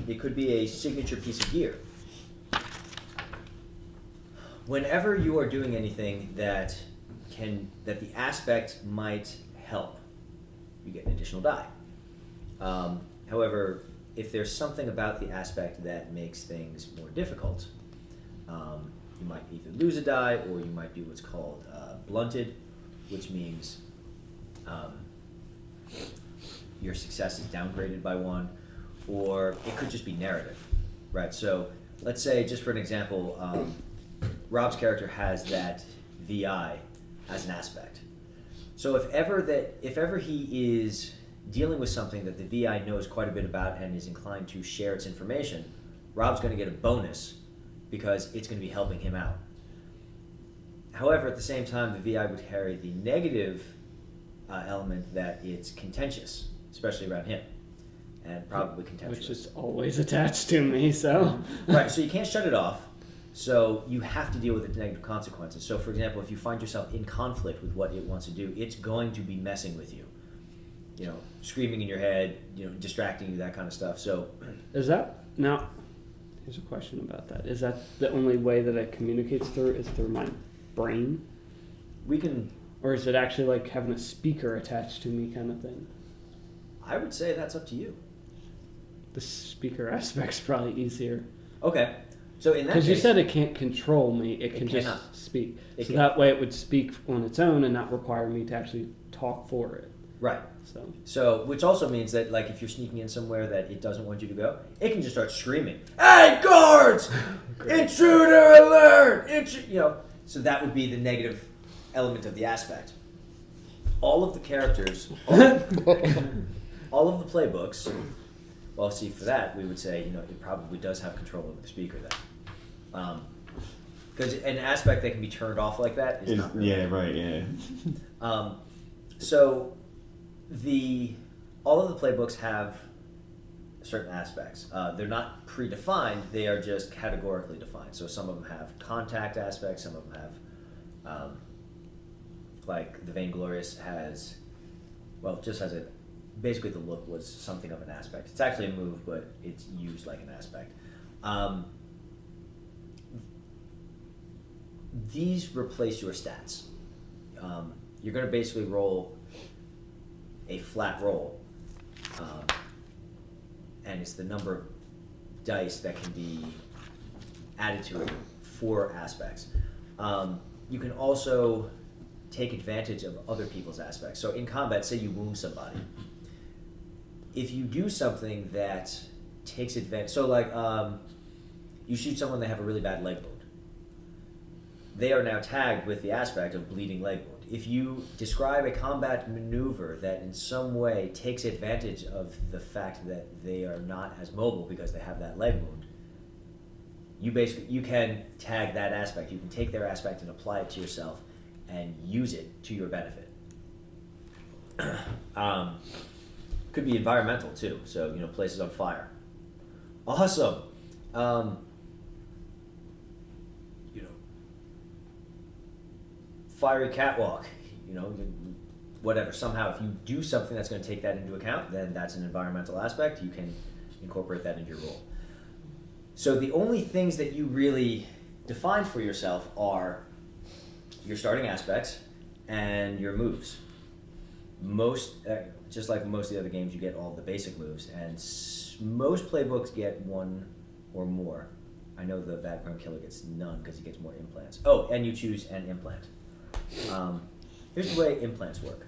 It could be a signature piece of gear. Whenever you are doing anything that the aspect might help, you get an additional die. However, if there's something about the aspect that makes things more difficult, you might either lose a die or you might do what's called blunted, which means your success is downgraded by one, or it could just be narrative, right? So let's say, just for an example, Rob's character has that VI as an aspect. So if ever he is dealing with something that the VI knows quite a bit about and is inclined to share its information, Rob's going to get a bonus because it's going to be helping him out. However, at the same time, the VI would carry the negative element that it's contentious, especially around him, and probably contemptuous. Which is always attached to me, so. Right, so you can't shut it off, so you have to deal with the negative consequences. So, for example, if you find yourself in conflict with what it wants to do, it's going to be messing with you. You know, screaming in your head, distracting you, that kind of stuff. So, Is that, now, here's a question about that. Is that the only way that it communicates through is through my brain? we can, Or is it actually like having a speaker attached to me kind of thing? I would say that's up to you. The speaker aspect's probably easier. Okay, so in that Because you case, said it can't control me, it can just cannot. speak. It So can- that way it would speak on its own and not require me to actually talk for it. right. So, which also means that, like, if you're sneaking in somewhere that it doesn't want you to go, it can just start screaming, "Hey, guards! Intruder alert!" So that would be the negative element of the aspect. All of the characters, all of the playbooks. Well, see, for that we would say, it probably does have control over the speaker then, because an aspect that can be turned off like that is not really. Yeah, right, yeah. So all of the playbooks have certain aspects. They're not predefined, they are just categorically defined. So some of them have contact aspects, some of them have, like the Vainglorious has, basically the look was something of an aspect. It's actually a move, but it's used like an aspect. These replace your stats. You're going to basically roll a flat roll, and it's the number of dice that can be added to it for aspects. You can also take advantage of other people's aspects. So in combat, say you wound somebody. If you do something that takes advantage, so like you shoot someone, they have a really bad leg wound. They are now tagged with the aspect of bleeding leg wound. If you describe a combat maneuver that in some way takes advantage of the fact that they are not as mobile because they have that leg wound, you can tag that aspect. You can take their aspect and apply it to yourself and use it to your benefit. Could be environmental too, so places on fire. Awesome. Fiery catwalk, whatever. Somehow, if you do something that's going to take that into account, then that's an environmental aspect. You can incorporate that into your role. So the only things that you really define for yourself are your starting aspects and your moves. Just like most of the other games, you get all the basic moves, and most playbooks get one or more. I know the Vagrant Killer gets none because he gets more implants. Oh, and you choose an implant. Here's the way implants work.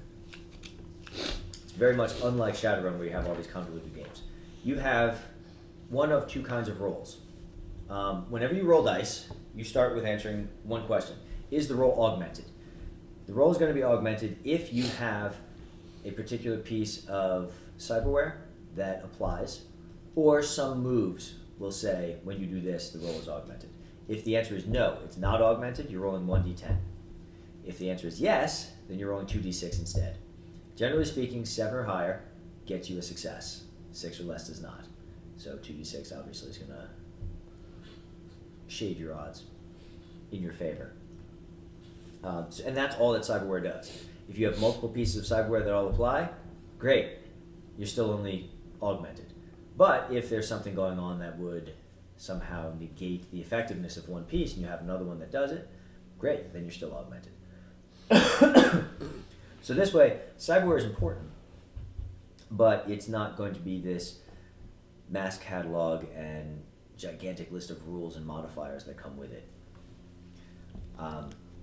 It's very much unlike Shadowrun, where you have all these convoluted games. You have one of two kinds of rolls. Whenever you roll dice, you start with answering one question. Is the roll augmented? The roll is going to be augmented if you have a particular piece of cyberware that applies, or some moves will say, when you do this, the roll is augmented. If the answer is no, it's not augmented, you're rolling 1d10. If the answer is yes, then you're rolling 2d6 instead. Generally speaking, 7 or higher gets you a success. 6 or less does not. So 2d6 obviously is going to shade your odds in your favor. And that's all that cyberware does. If you have multiple pieces of cyberware that all apply, great. You're still only augmented. But if there's something going on that would somehow negate the effectiveness of one piece and you have another one that does it, great, then you're still augmented. So this way, cyberware is important, but it's not going to be this mass catalog and gigantic list of rules and modifiers that come with it.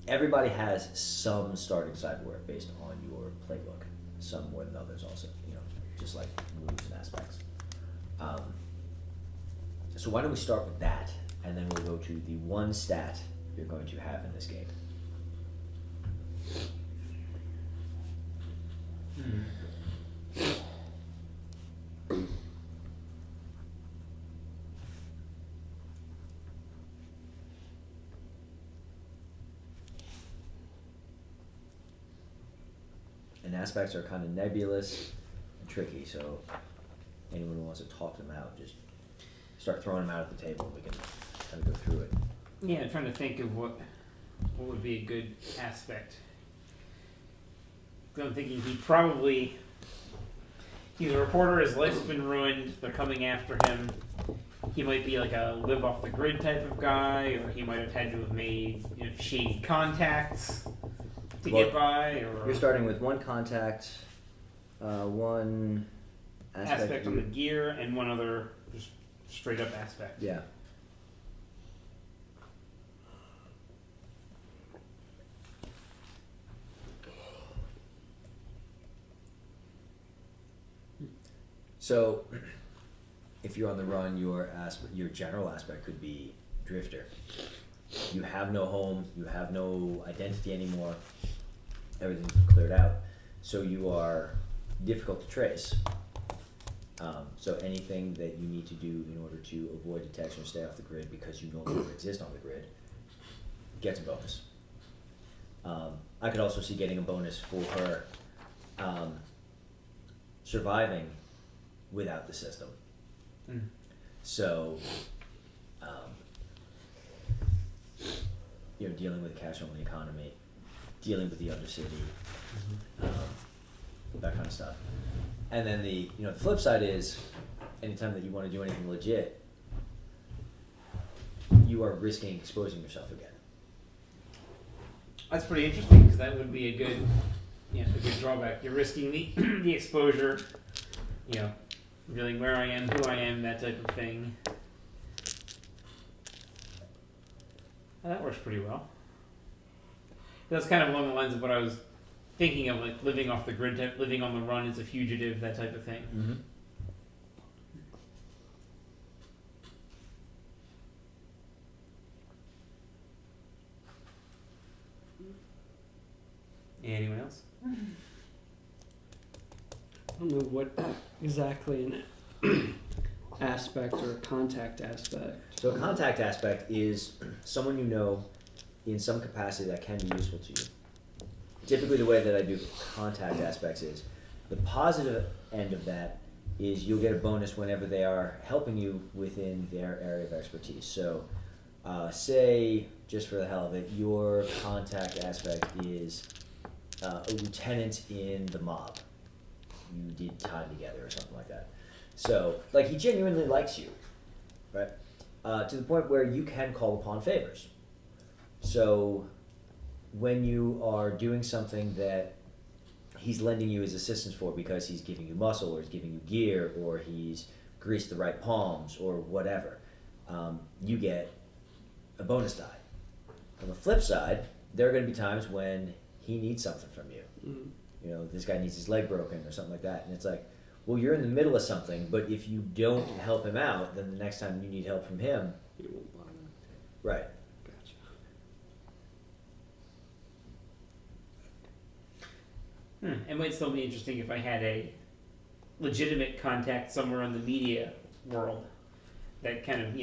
Everybody has some starting cyberware based on your playbook, some more than others also, just like moves and aspects. So why don't we start with that, and then we'll go to the one stat you're going to have in this game. And aspects are kind of nebulous and tricky, so anyone who wants to talk them out, just start throwing them out at the table and we can kind of go through it. Yeah, I'm trying to think of what would be a good aspect. 'Cause I'm thinking he's a reporter, his life's been ruined, they're coming after him. He might be like a live off the grid type of guy, or he might have had to have made shady contacts to get by, or You're starting with one contact, one aspect on the gear, and one other just straight up aspect. Yeah. So, if you're on the run, your general aspect could be drifter. You have no home, you have no identity anymore, everything's cleared out, so you are difficult to trace. So anything that you need to do in order to avoid detection or stay off the grid because you no longer exist on the grid gets a bonus. I could also see getting a bonus for her surviving without the system. So, dealing with a cash-only economy, dealing with the Undercity, that kind of stuff. And then the flip side is, anytime that you want to do anything legit, you are risking exposing yourself again. That's pretty interesting, because that would be a good drawback. You're risking the exposure, revealing where I am, who I am, that type of thing. That works pretty well. That's kind of along the lines of what I was thinking of, like living off the grid, living on the run as a fugitive, that type of thing. Mm-hmm. Anyone else? I don't know what exactly an aspect or a contact aspect. So a contact aspect is someone you know in some capacity that can be useful to you. Typically the way that I do contact aspects is, the positive end of that is you'll get a bonus whenever they are helping you within their area of expertise. So say, just for the hell of it, your contact aspect is a lieutenant in the mob. You did time together or something like that. So, he genuinely likes you, right? To the point where you can call upon favors. So, when you are doing something that he's lending you his assistance for because he's giving you muscle, or he's giving you gear, or he's greased the right palms, or whatever, you get a bonus die. On the flip side, there are going to be times when he needs something from you. Mm. This guy needs his leg broken or something like that, and it's like, well, you're in the middle of something, but if you don't help him out, then the next time you need help from him, You won't bother. right? Gotcha. It might still be interesting if I had a legitimate contact somewhere in the media world. That kind of,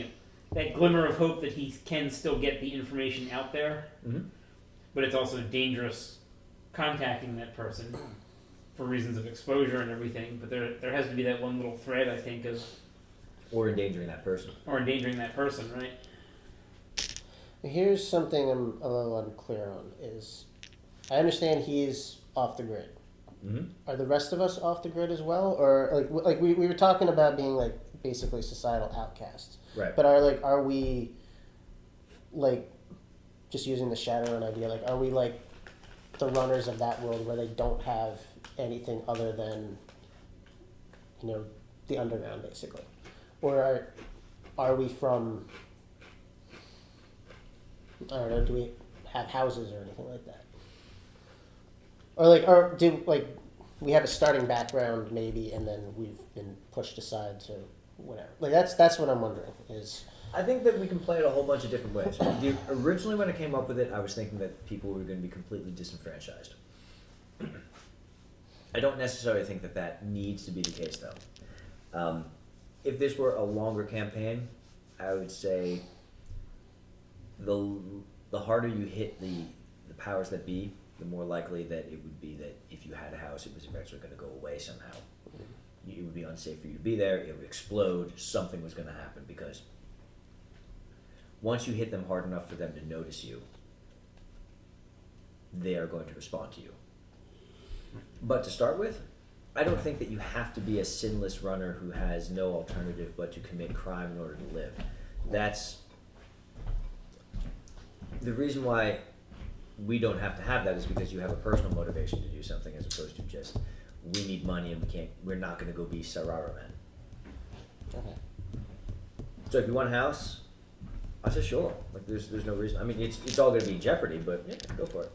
that glimmer of hope that he can still get the information out there. Mm-hmm. But it's also dangerous contacting that person for reasons of exposure and everything. But there has to be that one little thread, I think, of Or endangering that person. or endangering that person, right? Here's something I'm a little unclear on. Is I understand he's off the grid. Mm-hmm. Are the rest of us off the grid as well, or like we were talking about being like basically societal outcasts? Right. But are we like just using the Shadowrun idea? Like, are we like the runners of that world where they don't have anything other than the underground, basically, or are we from? I don't know. Do we have houses or anything like that? Or do we have a starting background maybe, and then we've been pushed aside to whatever. Like that's what I'm wondering is. I think that we can play it a whole bunch of different ways. Originally, when I came up with it, I was thinking that people were going to be completely disenfranchised. I don't necessarily think that that needs to be the case, though. If this were a longer campaign, I would say the harder you hit the powers that be, the more likely that it would be that if you had a house, it was eventually going to go away somehow. It would be unsafe for you to be there. It would explode. Something was going to happen because once you hit them hard enough for them to notice you, they are going to respond to you. But to start with, I don't think that you have to be a sinless runner who has no alternative but to commit crime in order to live. That's the reason why we don't have to have that is because you have a personal motivation to do something as opposed to just we need money and we're not going to go be Sarara men. Okay. So if you want a house, I say sure. Like there's no reason. I mean it's all going to be in jeopardy, but yeah, go for it.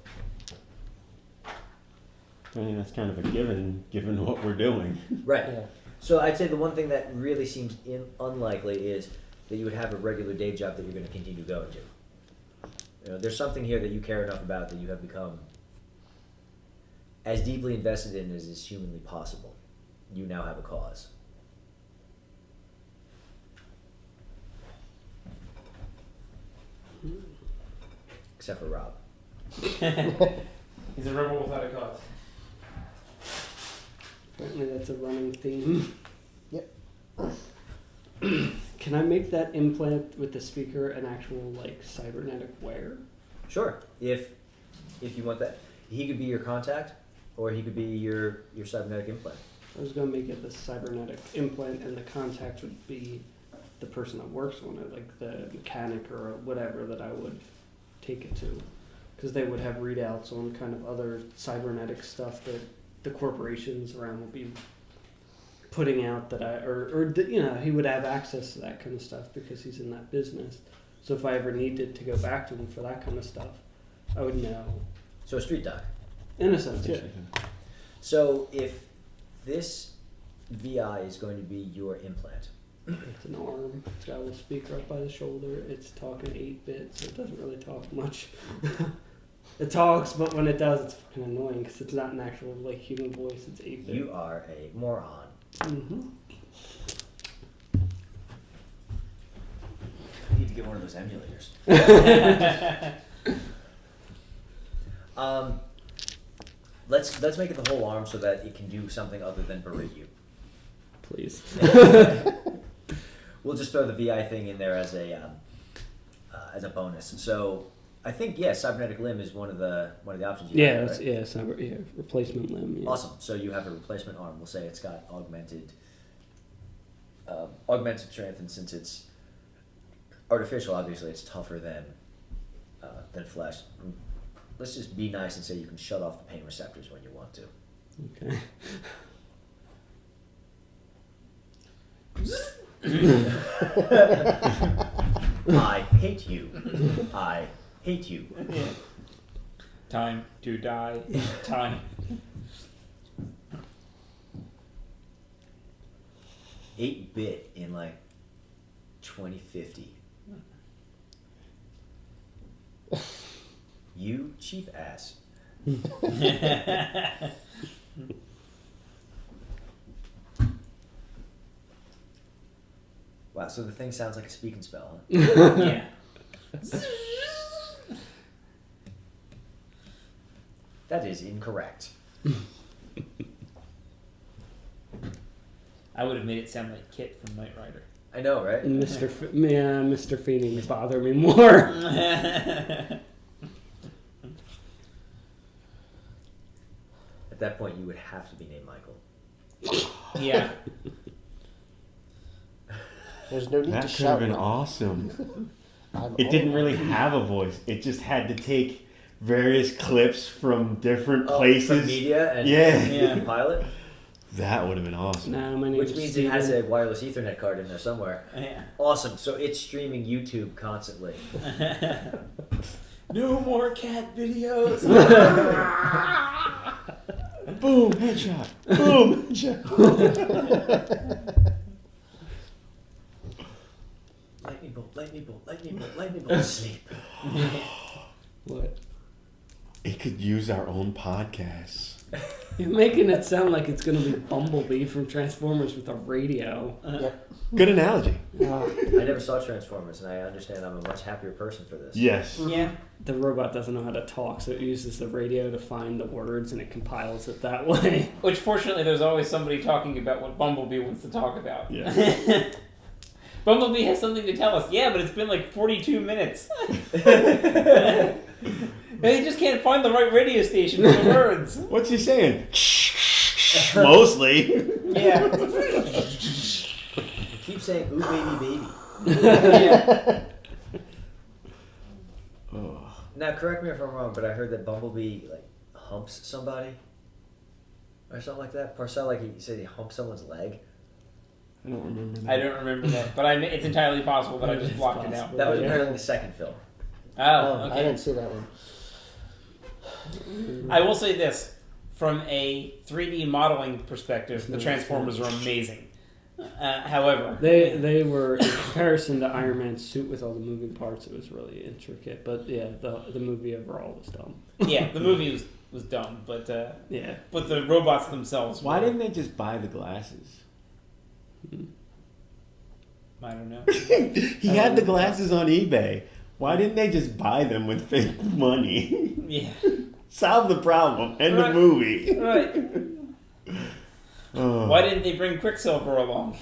I mean, that's kind of a given what we're doing. Right. Yeah. So I'd say the one thing that really seems unlikely is that you would have a regular day job that you're going to continue going to. There's something here that you care enough about that you have become as deeply invested in as is humanly possible. You now have a cause. Except for Rob. He's a rebel without a cause. Apparently that's a running theme. Yep. Can I make that implant with the speaker an actual cybernetic wear? Sure. If you want that. He could be your contact or he could be your cybernetic implant. I was gonna make it the cybernetic implant, and the contact would be the person that works on it, like the mechanic or whatever that I would take it to, because they would have readouts on kind of other cybernetic stuff that the corporations around would be putting out that he would have access to that kind of stuff because he's in that business. So if I ever needed to go back to him for that kind of stuff, I would know. So a street dog. In a sense, yeah. So if this VI is going to be your implant, It's an arm. It's got a little speaker up by the shoulder. It's talking 8-bit, so it doesn't really talk much. It talks, but when it does, it's fucking annoying because it's not an actual human voice. It's 8-bit. you are a moron. Mm-hmm. You need to get one of those emulators. Let's make it the whole arm so that it can do something other than berate you. Please. We'll just throw the VI thing in there as a bonus. So I think cybernetic limb is one of the options. You have, right? Replacement limb. Yeah. Awesome. So you have a replacement arm. We'll say it's got augmented strength, and since it's artificial, obviously it's tougher than flesh. Let's just be nice and say you can shut off the pain receptors when you want to. Okay. I hate you. I hate you. Time to die. Time. 8-bit in 2050. You cheap ass. Wow, so the thing sounds like a speak and spell, huh? Yeah. That is incorrect. I would have made it sound like Kit from Knight Rider. I know, right? And Mr. Phoenix bother me more. At that point, you would have to be named Michael. Yeah. There's no need That to could have shout. been awesome. I'm It didn't old. really have a voice. It just had to take various clips from different From places. media and Yeah. compile it, That would have been awesome. Nah, my name's which means it has Steven. a wireless Ethernet card in there somewhere. Yeah. Awesome. So it's streaming YouTube constantly. No more cat videos. Boom, headshot. Boom, headshot. Lightning bolt, lightning bolt, lightning bolt, lightning bolt. Sleep. What? It could use our own podcasts. You're making it sound like it's gonna be Bumblebee from Transformers with a radio. Good analogy. I never saw Transformers, and I understand I'm a much happier person for this. Yes. Yeah. The robot doesn't know how to talk, so it uses the radio to find the words and it compiles it that way. Which, fortunately, there's always somebody talking about what Bumblebee wants to talk about. Yeah. Bumblebee has something to tell us. Yeah, but it's been like 42 minutes. They just can't find the right radio station for the words. What's he saying? Mostly. Yeah. Keep saying, ooh, baby, baby. Yeah. Oh. Now, correct me if I'm wrong, but I heard that Bumblebee, like, humps somebody. Or something like that. Parcell, like, he said he humped someone's leg. I don't remember that. I don't remember that, but it's entirely possible that I just blocked it out. That was Yeah. apparently the second film. Oh, I okay. didn't see that one. I will say this. From a 3D modeling perspective, the Transformers are amazing. However, They were, in comparison to Iron Man's suit with all the moving parts, it was really intricate. But yeah, the movie overall was dumb. yeah, the movie was dumb, but Yeah. the robots themselves. Why were- didn't they just buy the glasses? I don't know. He had the glasses on eBay. Why didn't they just buy them with fake money? Yeah. Solve the problem. End Right. of movie. Right. Oh. Why didn't they bring Quicksilver along?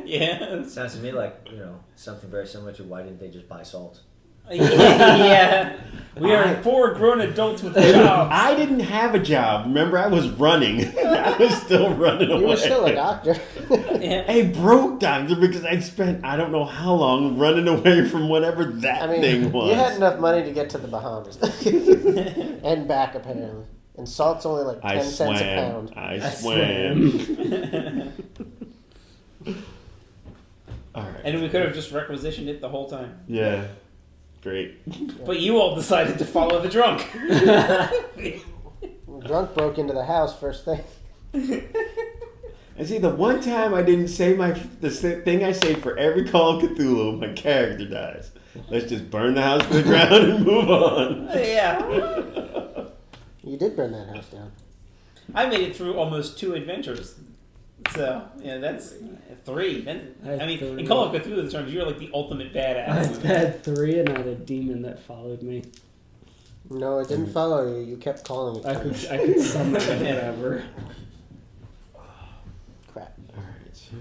Yeah. Sounds to me like, something very similar to why didn't they just buy salt? Yeah. We are 4 grown adults with jobs. I didn't have a job. Remember, I was running. I was still running away. You were still a doctor. Yeah. A broke doctor because I spent I don't know how long running away from whatever that I mean, thing was. you had enough money to get to the Bahamas and back apparently. And salt's only like 10 I cents a swam. pound. I I swam. All right. And we could have just requisitioned it the whole time. Yeah. Great. But you all decided to follow the drunk. Drunk broke into the house first thing. And see, the one time I didn't say the thing I say for every Call of Cthulhu, my character dies. Let's just burn the house to the ground and move on. Yeah. You did burn that house down. I made it through almost 2 adventures. So, yeah, that's 3. I mean, in Call of Cthulhu terms, you're like the ultimate I badass. had 3 and I had a demon that followed me. No, it didn't follow you. You kept calling it. I could summon it whatever. Crap. All right, so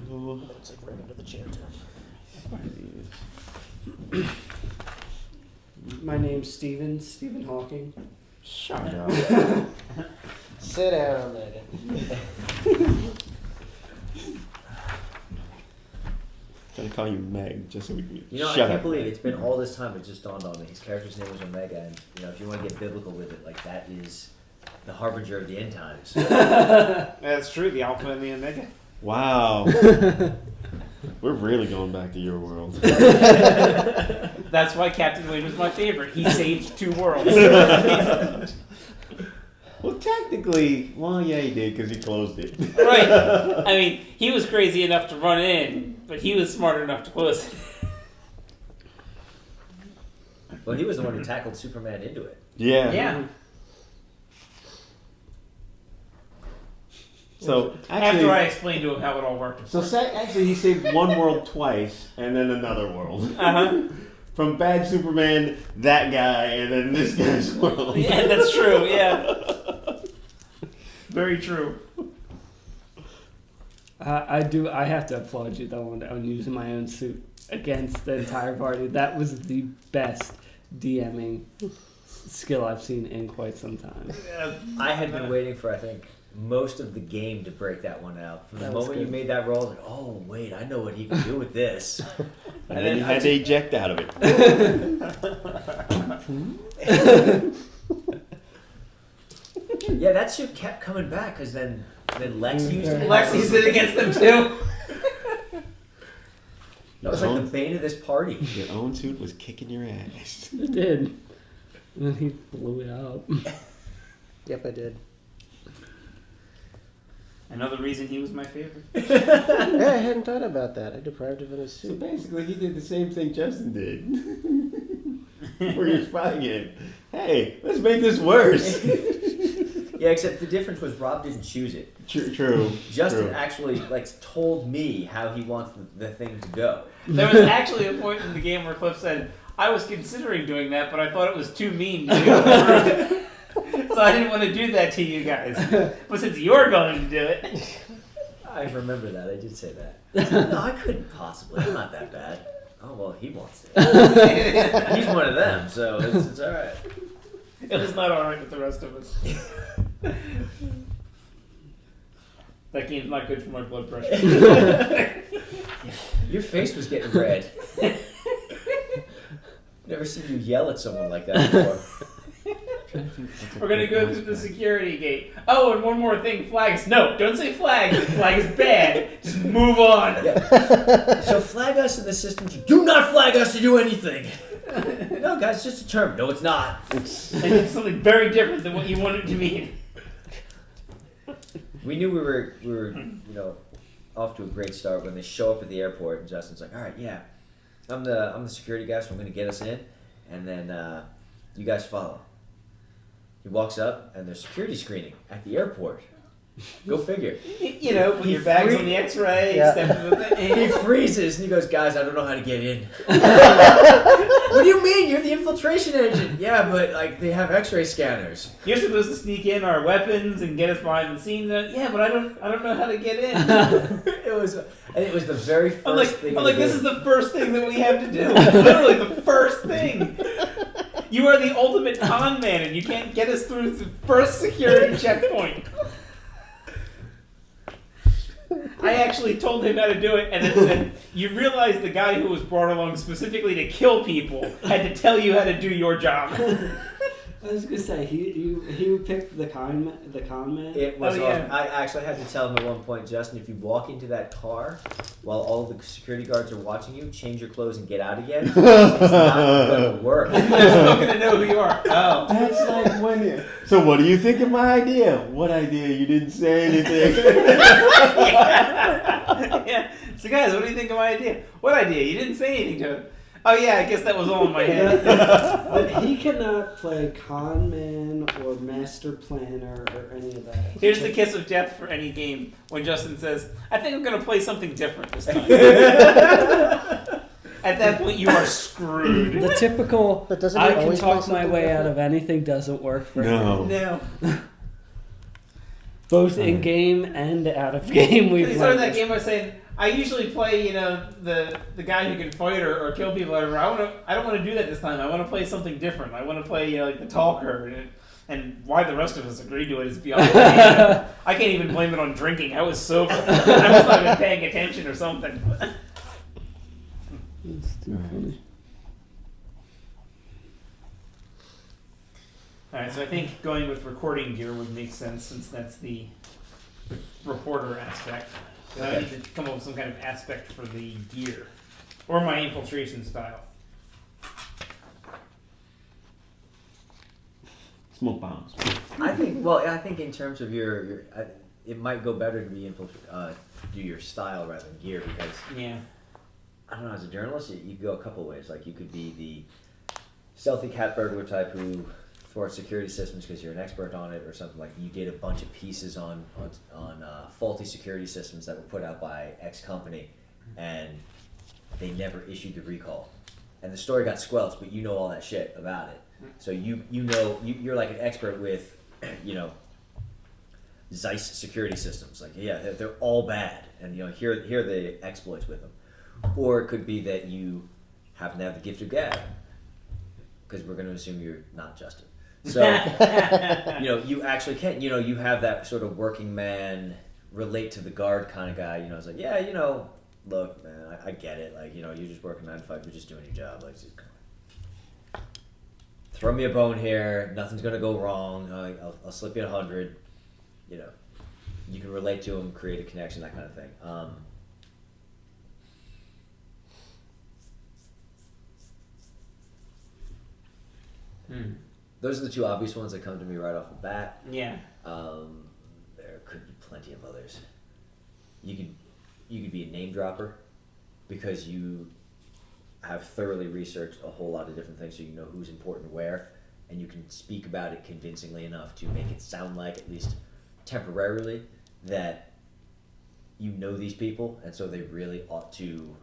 It's like right under the chair too. My name's Stephen Hawking. shut up. Sit down, Megan. Gonna call you Meg just so we can. I Shut can't up. believe it's been all this time. It just dawned on me. His character's name was Omega, and if you want to get biblical with it, like that is the harbinger of the end times. That's true, the Alpha and the Omega. Wow. We're really going back to your world. That's why Captain Wade was my favorite. He saved 2 worlds. Well, technically, yeah, he did because he closed it. Right. I mean, he was crazy enough to run in, but he was smart enough to close it. Well, he was the one who tackled Superman into it. Yeah. Yeah. So After actually, I explained to him how it all worked. actually, he saved one world twice and then another world. Uh-huh. From bad Superman, that guy, and then this guy's world. Yeah, that's true, yeah. Very true. I do. I have to applaud you though on using my own suit against the entire party. That was the best DMing skill I've seen in quite some time. I had been waiting for, I think, most of the game to break that one out. From the That was moment you good. made that roll, I was like, oh wait, I know what he can do with this. And then you had to eject out of it. Yeah, that suit kept coming back because then Lex used it. Lex used it against them too. That was like the bane of this party. Your own suit was kicking your ass. It did. And then he blew it up. Yep, I did. Another reason he was my favorite. Yeah, I hadn't thought about that. I deprived him of his So suit. basically, he did the same thing Justin did. For your spy game. Hey, let's make this worse. Yeah, except the difference was Rob didn't choose it. True. Justin True. actually told me how he wants the thing to go. There was actually a point in the game where Cliff said, I was considering doing that, but I thought it was too mean to do. So I didn't want to do that to you guys. But since you're going to do it. I remember that. I did say that. No, I couldn't possibly. I'm not that bad. Oh, well, he wants to. He's one of them, so it's all right. It was not alright with the rest of us. That game's not good for my blood pressure. Your face was getting red. Never seen you yell at someone like that before. We're gonna go through the security gate. Oh, and one more thing, flags. No, don't say flag. Flag is bad. Just move on. Yeah. So flag us in the system. Do not flag us to do anything. No, guys, it's just a term. No, it's not. And it's something very different than what you want it to mean. We knew we were off to a great start when they show up at the airport and Justin's like, all right, yeah, I'm the security guy, so I'm gonna get us in, and then you guys follow. He walks up and there's security screening at the airport. Go figure. You know, put your bags on the X-ray, Yeah. step to the He thing. freezes and he goes, guys, I don't know how to get in. What do you mean? You're the infiltration agent. Yeah, but like they have X-ray scanners. You're supposed to sneak in our weapons and get us behind the scenes. Yeah, but I don't know how to get in. It was the very first I'm like, thing. this is the first thing that we have to do. Literally the first thing. You are the ultimate con man, and you can't get us through the first security checkpoint. I actually told him how to do it, and then said, "You realize the guy who was brought along specifically to kill people had to tell you how to do your job." I was gonna say he picked the con man. It was Oh, yeah. awesome. I actually had to tell him at one point, Justin, if you walk into that car while all the security guards are watching you, change your clothes and get out again. It's not gonna work. They're still gonna know who you are. Oh. That's like when you... So what do you think of my idea? What idea? You didn't say anything. Yeah. So guys, what do you think of my idea? What idea? You didn't say anything to it. Oh yeah, I guess that was all in my head. But he cannot play con man or master planner or any of that. Here's the kiss of death for any game when Justin says, I think I'm going to play something different this time. At that point, you are screwed. The typical But doesn't I he can always talk play my something way out different? of anything doesn't work for him. No. No. Both in game and out of game we've He started learned that game by saying, I usually play, the guy who can fight or kill people or whatever. I don't want to do that this time. I want to play something different. I want to play, like the talker. And why the rest of us agreed to it is beyond me. I can't even blame it on drinking. I was sober. I was not even paying attention or something. It's too funny. Alright, so I think going with recording gear would make sense since that's the reporter aspect. So I need to come up with some kind of aspect for the gear. Or my infiltration style. Smoke bombs. I think in terms of it might go better to be do your style rather than gear because Yeah. I don't know, as a journalist, you could go a couple ways. Like you could be the stealthy cat burglar type who thwarts security systems because you're an expert on it, or something like you did a bunch of pieces on faulty security systems that were put out by X company, and they never issued the recall, and the story got squelched, but you know all that shit about it. So you're like an expert with, Zeiss security systems. Like, yeah, they're all bad, and here are the exploits with them. Or it could be that you happen to have the gift of gab, because we're going to assume you're not Justin. So, you actually can. You have that sort of working man, relate to the guard kind of guy. It's like, yeah, look, man, I get it. Like, you're just working 9 to 5. You're just doing your job. Like, just throw me a bone here. Nothing's gonna go wrong. I'll slip you 100. You can relate to him, create a connection, that kind of thing. Those are the two obvious ones that come to me right off the bat. Yeah. There could be plenty of others. You could be a name dropper because you have thoroughly researched a whole lot of different things, so you know who's important where, and you can speak about it convincingly enough to make it sound like, at least temporarily, that you know these people, and so they really ought to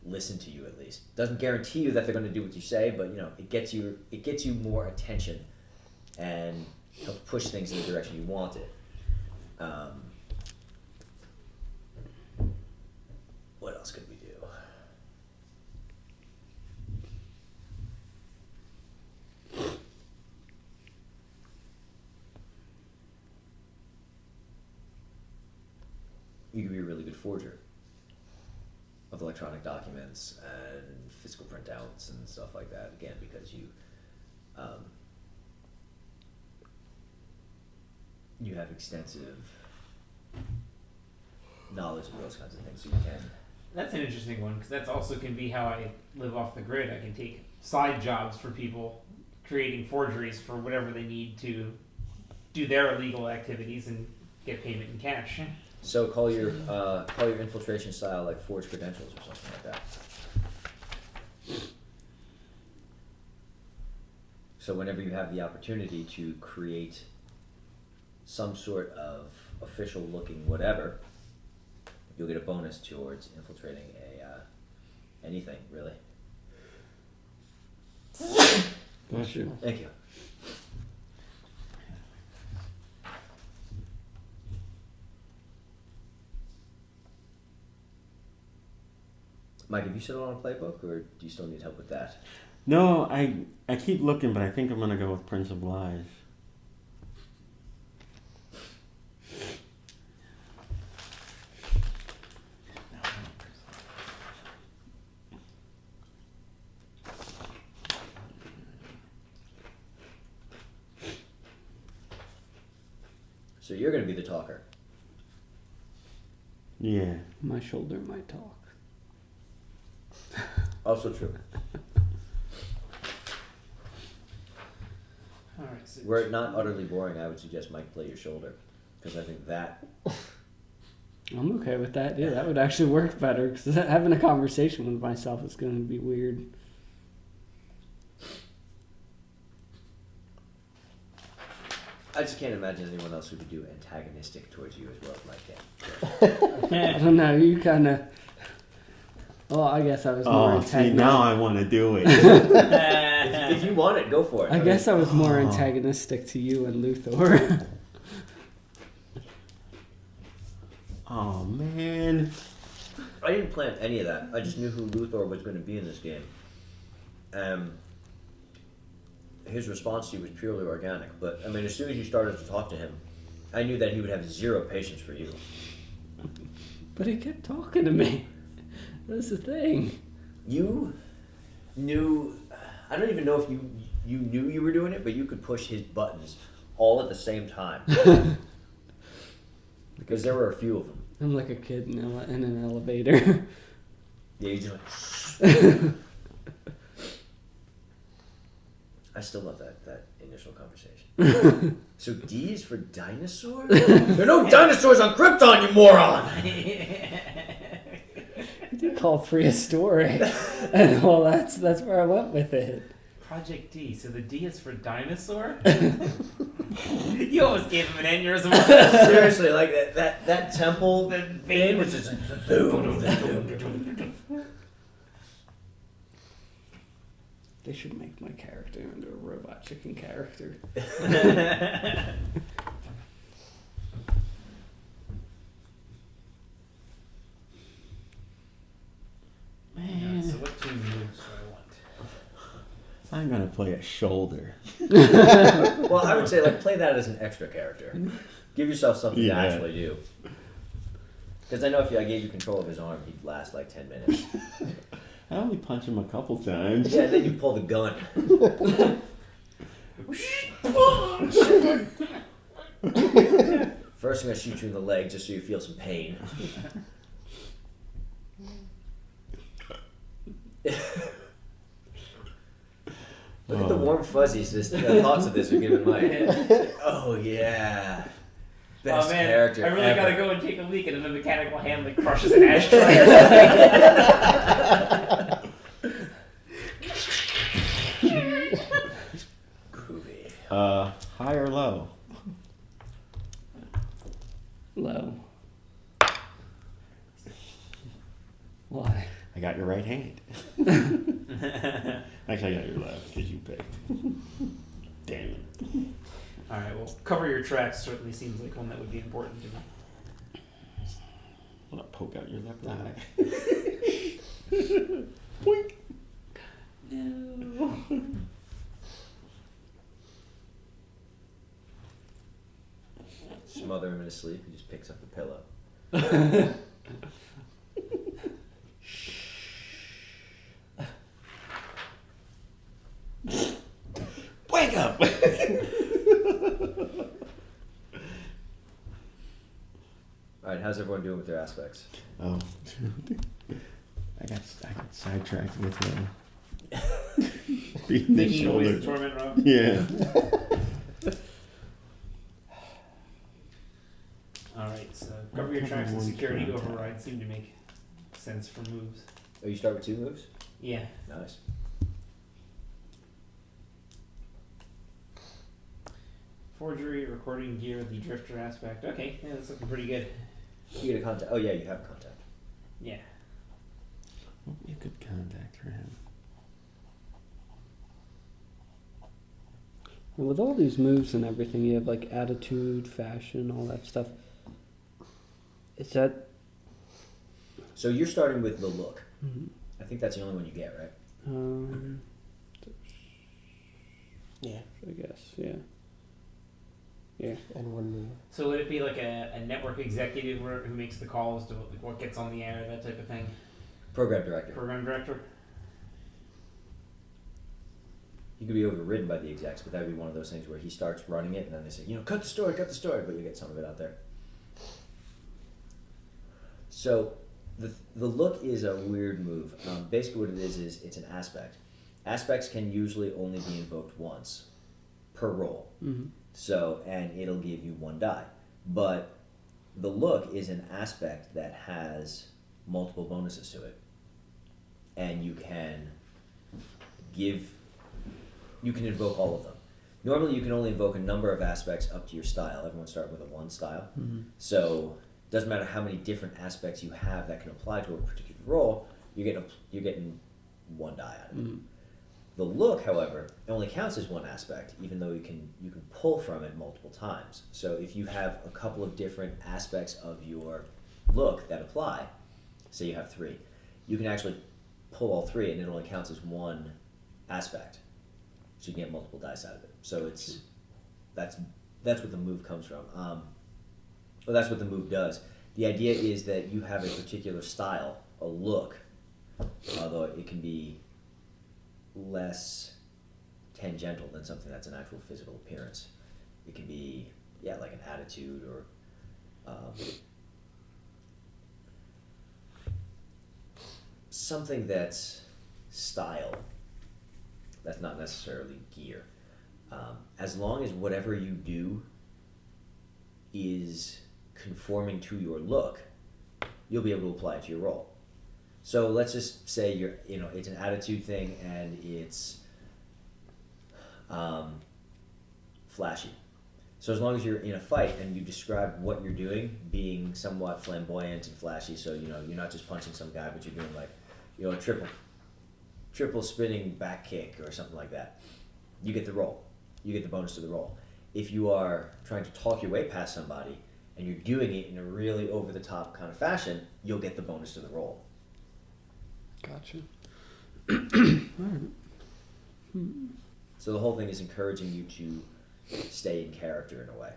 listen to you. At least doesn't guarantee you that they're going to do what you say, but it gets you more attention and helps push things in the direction you want it. What else could we do? You could be a really good forger of electronic documents and physical printouts and stuff like that. Again, because you have extensive knowledge of those kinds of things, so you can. That's an interesting one, because that's also can be how I live off the grid. I can take side jobs for people, creating forgeries for whatever they need to do their illegal activities and get payment in cash. So call your infiltration style like forged credentials or something like that. So whenever you have the opportunity to create some sort of official looking whatever, you'll get a bonus towards infiltrating anything, really. Bless you. Thank you. Mike, have you settled on a playbook, or do you still need help with that? No, I keep looking, but I think I'm gonna go with Prince of Lies. So you're going to be the talker. Yeah. My shoulder might talk. Also true. Alright, so Were it not utterly boring, I would suggest Mike play your shoulder, because I think that. I'm okay with that. Yeah, that would actually work better, because having a conversation with myself is going to be weird. I just can't imagine anyone else who would do antagonistic towards you as well as Mike can. I don't know, you kind of... Well, I guess I was more Oh, see, antagonistic. now I want to do it. If you want it, go for it. I guess I was more antagonistic to you and Luthor. Oh, man. I didn't plan any of that. I just knew who Luthor was going to be in this game. His response to you was purely organic. But, I mean, as soon as you started to talk to him, I knew that he would have zero patience for you. But he kept talking to me. That's the thing. You knew... I don't even know if you knew you were doing it, but you could push his buttons all at the same time. Because there were a few of them. I'm like a kid in an elevator. Yeah, you just like... I still love that initial conversation. So D is for dinosaur? There are no dinosaurs on Krypton, you moron! You did call prehistoric. And well, that's where I went with it. Project D. So the D is for dinosaur? You almost gave him an aneurysm. Seriously, like that temple The thing vein was was just... They should make my character into a robot chicken character. I'm gonna play a shoulder. Well, I would say like play that as an extra character. Give yourself something Yeah. to actually do. Because I know if I gave you control of his arm, he'd last like 10 minutes. I only punch him a couple times. Yeah, and then you pull the gun. First, I'm gonna shoot you in the leg just so you feel some pain. Look at the warm fuzzies the thoughts of this are giving my head. Oh yeah. Best Oh man, character I really ever. gotta go and take a leak, and then the mechanical hand like crushes an ashtray. Groovy. High or low? Low. Why? I got your right hand. Actually, I got your left because you picked. Damn it. All right, well, cover your tracks certainly seems like one that would be important to me. I'm gonna poke out your left eye. No. Smother him in his sleep. He just picks up the pillow. Wake up! All right, how's everyone doing with their aspects? Oh, I got sidetracked with beating the Taking away the shoulder. torment rod. Yeah. All right, so cover your tracks and security override seem to make sense for moves. Oh, you start with 2 moves? Yeah. Nice. Forgery, recording gear, the drifter aspect. Okay, yeah, that's looking pretty good. You get a contact. Oh yeah, you have a contact. Yeah. What would be a good contact for him? And with all these moves and everything, you have like attitude, fashion, all that stuff. Is that? So you're starting with the look. Mhm. I think that's the only one you get, right? Yeah, I guess, yeah. Yeah. and one move. So would it be like a network executive who makes the calls to like what gets on the air, that type of thing? Program director. Program director? You could be overridden by the execs, but that would be one of those things where he starts running it, and then they say, cut the story, but you get some of it out there. So the look is a weird move. Basically what it is it's an aspect. Aspects can usually only be invoked once per roll. Mm-hmm. So, and it'll give you 1 die. But the look is an aspect that has multiple bonuses to it. And you can invoke all of them. Normally you can only invoke a number of aspects up to your style. Everyone starts with a 1 style. Mm-hmm. So it doesn't matter how many different aspects you have that can apply to a particular role, you're getting 1 die out of it. Mm-hmm. The look, however, only counts as 1 aspect, even though you can pull from it multiple times. So if you have a couple of different aspects of your look that apply, say you have 3, you can actually pull all 3, and it only counts as 1 aspect. So you can get multiple dice out of it. So that's what the move comes from. Well, that's what the move does. The idea is that you have a particular style, a look, although it can be less tangential than something that's an actual physical appearance. It can be, like an attitude or something that's style. That's not necessarily gear. As long as whatever you do is conforming to your look, you'll be able to apply it to your role. So let's just say it's an attitude thing and it's flashy. So as long as you're in a fight and you describe what you're doing, being somewhat flamboyant and flashy, so you're not just punching some guy, but you're doing like a triple spinning back kick or something like that, you get the roll. You get the bonus to the roll. If you are trying to talk your way past somebody and you're doing it in a really over the top kind of fashion, you'll get the bonus to the roll. Gotcha. All right. So the whole thing is encouraging you to stay in character in a way,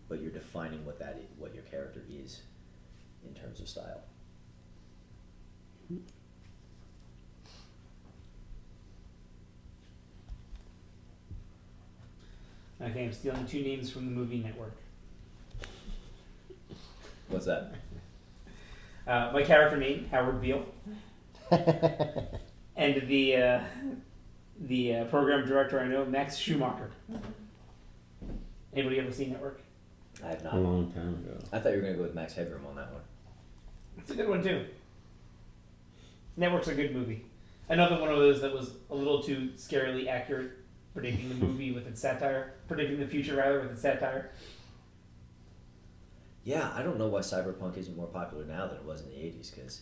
but you're defining what your character is in terms of style. Okay, I'm stealing 2 names from the movie Network. What's that? My character name, Howard Beale, and the program director I know, Max Schumacher. Anybody ever seen Network? I have A not. long time ago. I thought you were gonna go with Max Headroom on that one. It's a good one too. Network's a good movie. Another one of those that was a little too scarily accurate, predicting the movie with its satire, predicting the future rather with its satire. Yeah, I don't know why cyberpunk isn't more popular now than it was in the 80s, because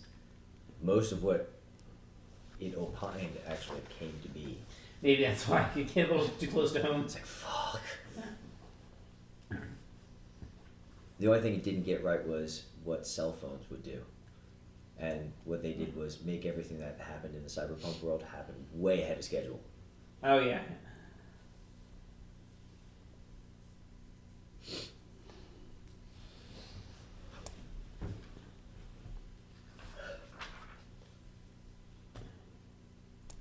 most of what it opined actually came to be. Maybe that's why you get a little too close to home. It's like, fuck. The only thing it didn't get right was what cell phones would do. And what they did was make everything that happened in the cyberpunk world happen way ahead of schedule. Oh yeah.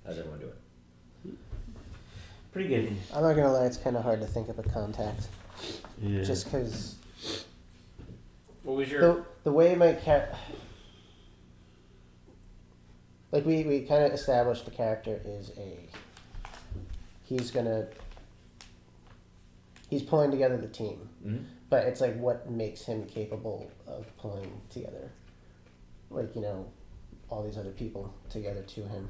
How's everyone doing? Pretty good. I'm not gonna lie, it's kind of hard to think of a contact, Yeah. just because What was your the way my cat, like we kind of established the character is he's pulling together the team, Mm-hmm. but it's like what makes him capable of pulling together, like all these other people together to him.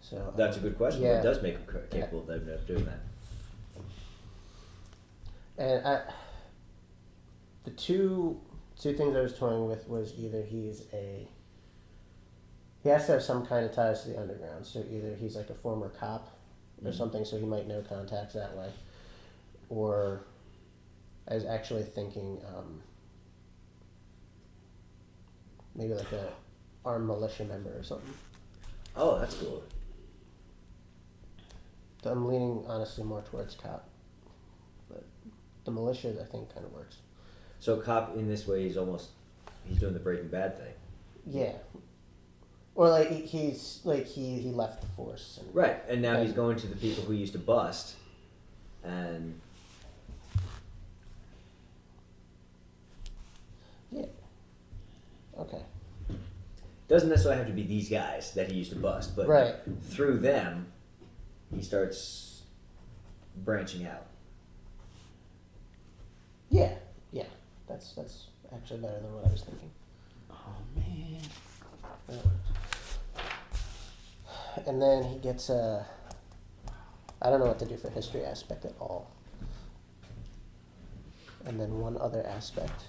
So That's a good question. Yeah. What does make him capable of doing that? And the two things I was toying with was either he has to have some kind of ties to the underground. So either he's like a former cop or something, so he might know contacts that way. Or I was actually thinking maybe like a armed militia member or something. Oh, that's cool. I'm leaning honestly more towards cop, but the militia I think kind of works. So cop in this way, he's doing the Breaking Bad thing. Yeah. Or like he's like he left the force. And, Right, and now he's going to the people who used to bust, and Yeah. Okay. doesn't necessarily have to be these guys that he used to bust, but Right. through them, he starts branching out. Yeah. Yeah. That's actually better than what I was thinking. Oh man. That works. And then he gets I don't know what to do for history aspect at all. And then one other aspect.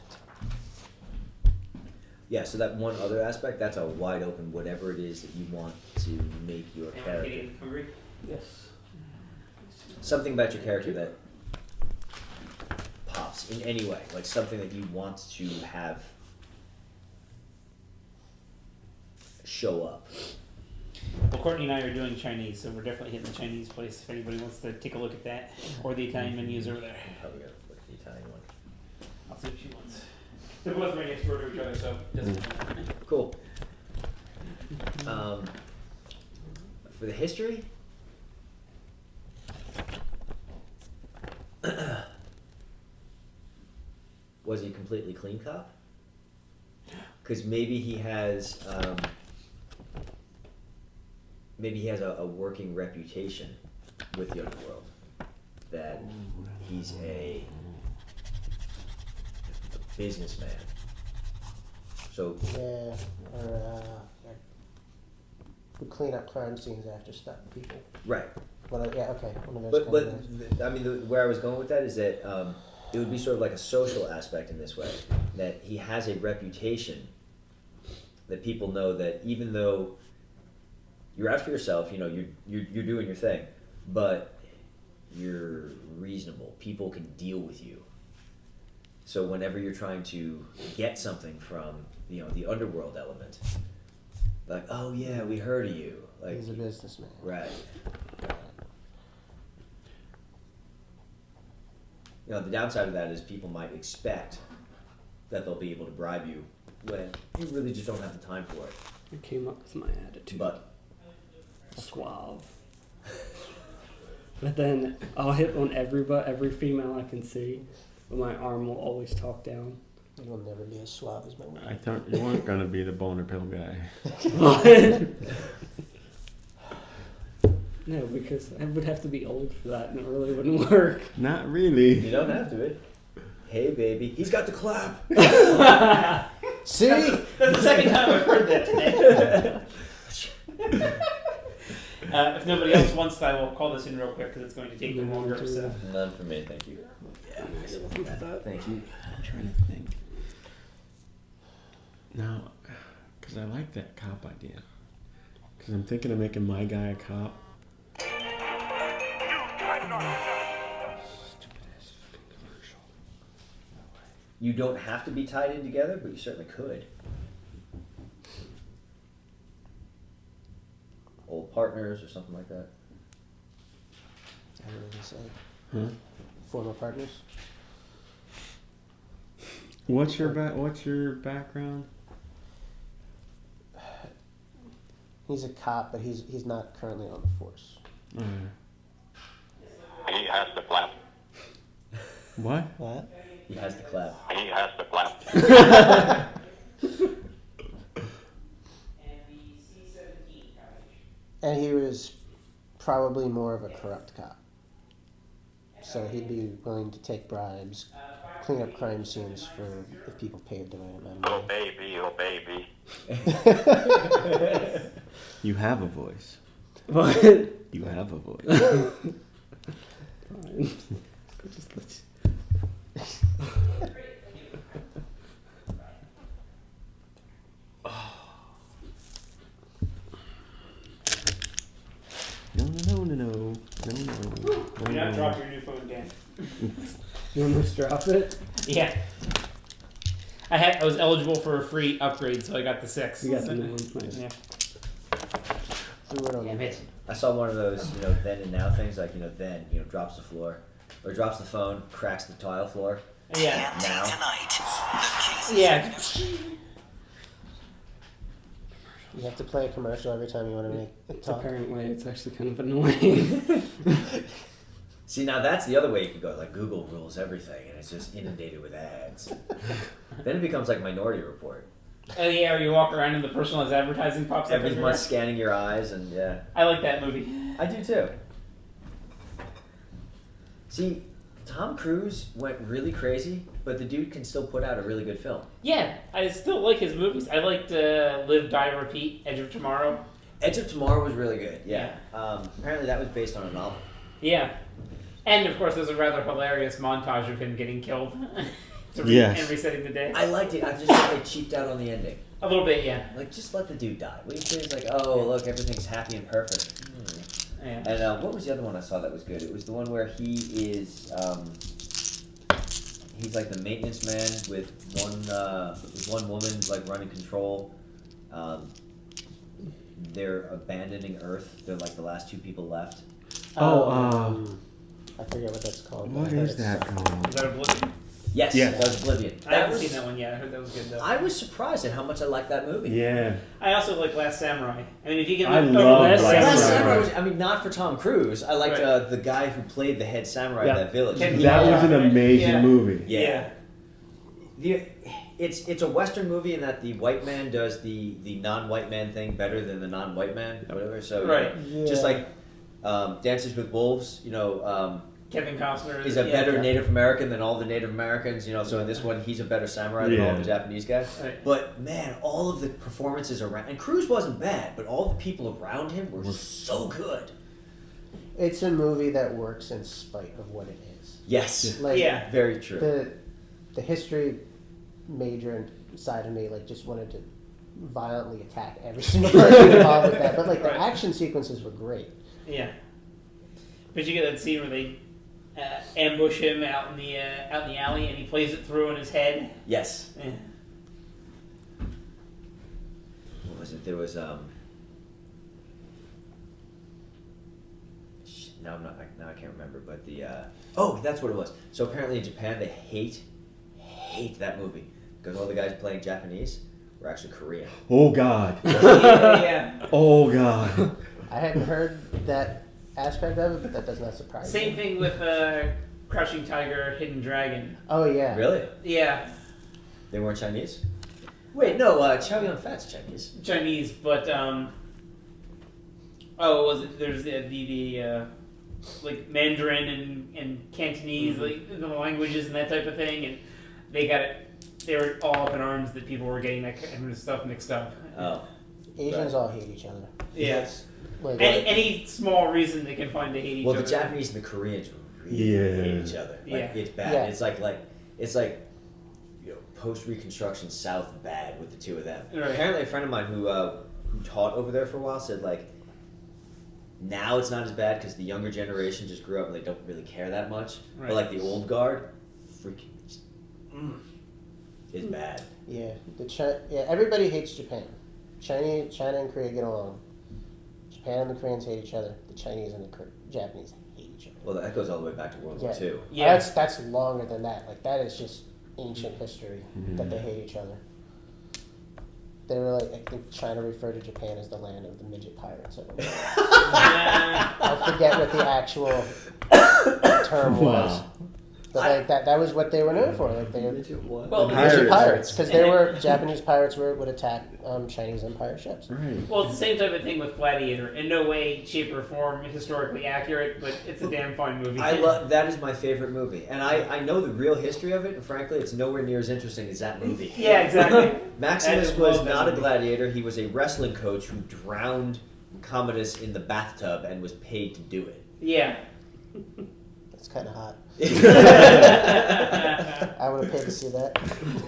Yeah, so that one other aspect, that's a wide open whatever it is that you want to make your Anyone character. getting hungry? Yes. Something about your character that pops in any way, like something that you want to have show up. Well, Courtney and I are doing Chinese, so we're definitely hitting the Chinese place. If anybody wants to take a look at that, or the Italian menus over there, Probably gotta look at the Italian one. I'll see what she wants. They're both right next door to each other, so it doesn't matter. Cool. For the history, was he completely clean cop? Because maybe he has, a working reputation with the underworld. That he's a businessman. So Yeah. Or who clean up crime scenes after stopping people. right. Yeah. Okay. One of those. But I mean, where I was going with that is that it would be sort of like a social aspect in this way, that he has a reputation that people know that even though you're out for yourself, you're doing your thing, but you're reasonable. People can deal with you. So whenever you're trying to get something from the underworld element, like, oh yeah, we heard of you, like He's a businessman. right. You know, the downside of that is people might expect that they'll be able to bribe you when you really just don't have the time for it. I came up with my attitude. But Suave. But then I'll hit on every female I can see, but my arm will always talk down. It will never be as suave as my woman. I thought you weren't gonna be the boner pill guy. No, because I would have to be old for that, and it really wouldn't work. Not really. you don't have to. Hey, baby, he's got the clap. See? That's the second time I've heard that today. If nobody else wants to, I will call this in real quick because it's going to take them longer. So. None for me, thank you. Yeah, thank you. I'm trying to think. No, because I like that cop idea. Because I'm thinking of making my guy a cop. You don't have to be tied in together, but you certainly could. Old partners or something like that. I don't know what to say. Huh? Former partners. What's your background? He's a cop, but he's not currently on the force. He has the clap. What? What? He has the clap. He has the clap. And he was probably more of a corrupt cop. So he'd be willing to take bribes, clean up crime scenes for if people paid the right amount Oh of money. baby. You have a voice. What? You have a voice. Fine. Just let you- No. Do not drop your new phone, Dan. You almost drop it? Yeah. I was eligible for a free upgrade, so I got the 6. You got the new one. Nice. Yeah. Threw it on Damn the- it. I saw one of those, then and now things like, then, drops the floor. Or drops the phone, cracks the tile floor. Yeah. Now. Yeah. You have to play a commercial every time you want to make it talk. Apparently, it's actually kind of annoying. See, now that's the other way you could go. Like, Google rules everything, and it's just inundated with ads. Then it becomes like Minority Report. Oh yeah, or you walk around and the personalized advertising pops up everywhere. Everyone's scanning your eyes, and yeah. I like that movie. I do too. See, Tom Cruise went really crazy, but the dude can still put out a really good film. Yeah, I still like his movies. I liked Live, Die, Repeat, Edge of Tomorrow. Edge of Tomorrow was really good, yeah. Apparently that was based on a novel. Yeah. And of course, there's a rather hilarious montage of him getting killed Yes. and resetting the day. I liked it. I just thought they cheaped out on the ending. A little bit, yeah. Like, just let the dude die. What do you say? It's like, oh, look, everything's happy and perfect. Yeah. And what was the other one I saw that was good? It was the one where he is, he's like the maintenance man with one woman like running control. They're abandoning Earth. They're like the last 2 people left. I forget what that's called. but What I heard is it's that something. called? Is that Oblivion? Yes, Yeah. that was Oblivion. I That haven't was, seen that one yet. I heard that was good though. I was surprised at how much I liked that movie. Yeah. I also like Last Samurai. I mean, if you get I the- love Last Last Last Samurai. Samurai was, I mean, not for Tom Cruise. I liked Right. the guy who played the head samurai Yeah. in that village. Ken- That was an amazing Yeah. movie. Yeah. It's a Western movie in that the white man does the non-white man thing better than the non-white man, whatever. So Right. just Yeah. like Dances with Wolves, Kevin Costner is a better yeah. Native American than all the Native Americans. So in this one, he's a better samurai than all Yeah. the Japanese guys. Right. But man, all of the performances around, and Cruise wasn't bad, but all the people around him were so good. It's a movie that works in spite of what it is. Yes, Like Yeah. very true. the history major side of me just wanted to violently attack every single person involved with that. But the Right. action sequences were great. Yeah. But you get that scene where they ambush him out in the alley, and he plays it through in his head. Yes. Yeah. What was it? There was now I can't remember, but the oh, that's what it was. So apparently in Japan they hate that movie because all the guys playing Japanese were actually Korean. Oh God. Yeah. Oh God. I hadn't heard that aspect of it, but that does not surprise me. Same thing with Crouching Tiger, Hidden Dragon. Oh yeah. Really? Yeah, They weren't Chinese? Wait, no. Chow Yun Fat's Chinese. Chinese, but was it? There's the like Mandarin and Cantonese, like the languages and that type of thing, and they got it. They were all up in arms that people were getting that kind of stuff mixed up. Oh. Asians Right. all hate each other. Yeah. Like, Any small reason they can find to hate each Well, other. the Japanese and the Koreans really Yeah. hate each other. Like, Yeah. it's bad. Yeah. It's like post-Reconstruction South bad with the two of them. Right. Apparently, a friend of mine who taught over there for a while said now it's not as bad because the younger generation just grew up and they don't really care that much. Right. But the old guard, freaking, is bad. yeah, everybody hates Japan. China and Korea get along. Japan and the Koreans hate each other. The Chinese and the Japanese hate each other. Well, that goes all the way back to World War Yeah. II. Yeah. That's longer than that. Like that is just ancient history that they hate each other. They were I think China referred to Japan as the land of the midget pirates. I forget what the actual term was. Wow. But that was what they were known for. They were What? Well, midget Pirates. pirates because they were Japanese pirates would attack Chinese Empire ships. Right. Well, it's the same type of thing with Gladiator. In no way, shape, or form historically accurate, but it's a damn fine movie. That is my favorite movie, and I know the real history of it, and frankly, it's nowhere near as interesting as that movie. Yeah, exactly. Maximus I just was love that not a movie. gladiator. He was a wrestling coach who drowned Commodus in the bathtub and was paid to do it. Yeah. That's kind of hot. I would have paid to see that.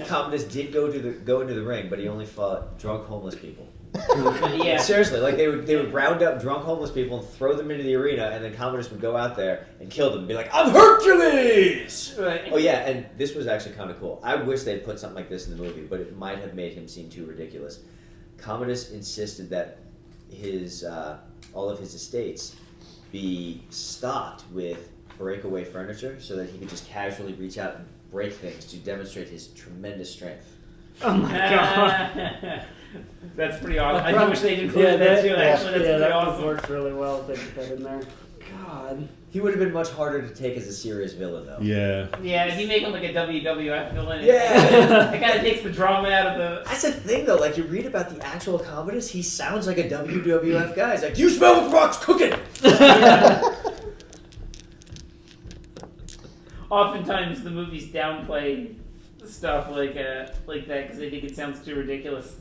Commodus did go into the ring, but he only fought drunk homeless people. Yeah. Seriously, they would round up drunk homeless people and throw them into the arena, and then Commodus would go out there and kill them and be like, "I'm Hercules!" Right. Oh yeah, and this was actually kind of cool. I wish they'd put something like this in the movie, but it might have made him seem too ridiculous. Commodus insisted that his all of his estates be stocked with breakaway furniture so that he could just casually reach out and break things to demonstrate his tremendous strength. Oh my god. That's pretty awesome. I wish they'd included that too. Actually, that's pretty that awesome. works really well if they put that in there. God. He would have been much harder to take as a serious villain, though. Yeah. Yeah, if you make him like a WWF villain, Yeah. it kind of takes the drama out of the. That's the thing, though. You read about the actual Commodus, he sounds like a WWF guy. He's like, "Do you smell what Rock's cooking?" Oftentimes, the movies downplay stuff like that because they think it sounds too ridiculous.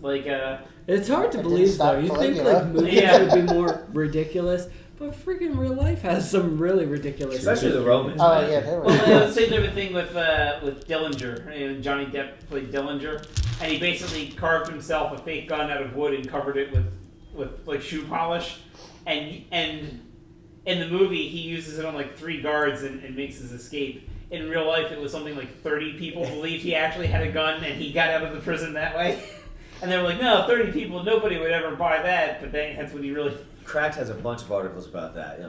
It's hard to It didn't believe stop though. You think Caligula. movies Yeah. would be more ridiculous, but freaking real life has some really ridiculous. Especially the Romans. Oh man. yeah, they were. Well, the same type of thing with Dillinger. Johnny Depp played Dillinger, and he basically carved himself a fake gun out of wood and covered it with shoe polish, and in the movie he uses it on 3 guards and makes his escape. In real life, it was something like 30 people believed he actually had a gun, and he got out of the prison that way. And they were like, "No, 30 people, nobody would ever buy that." But that's what he really. Cracked has a bunch of articles about that.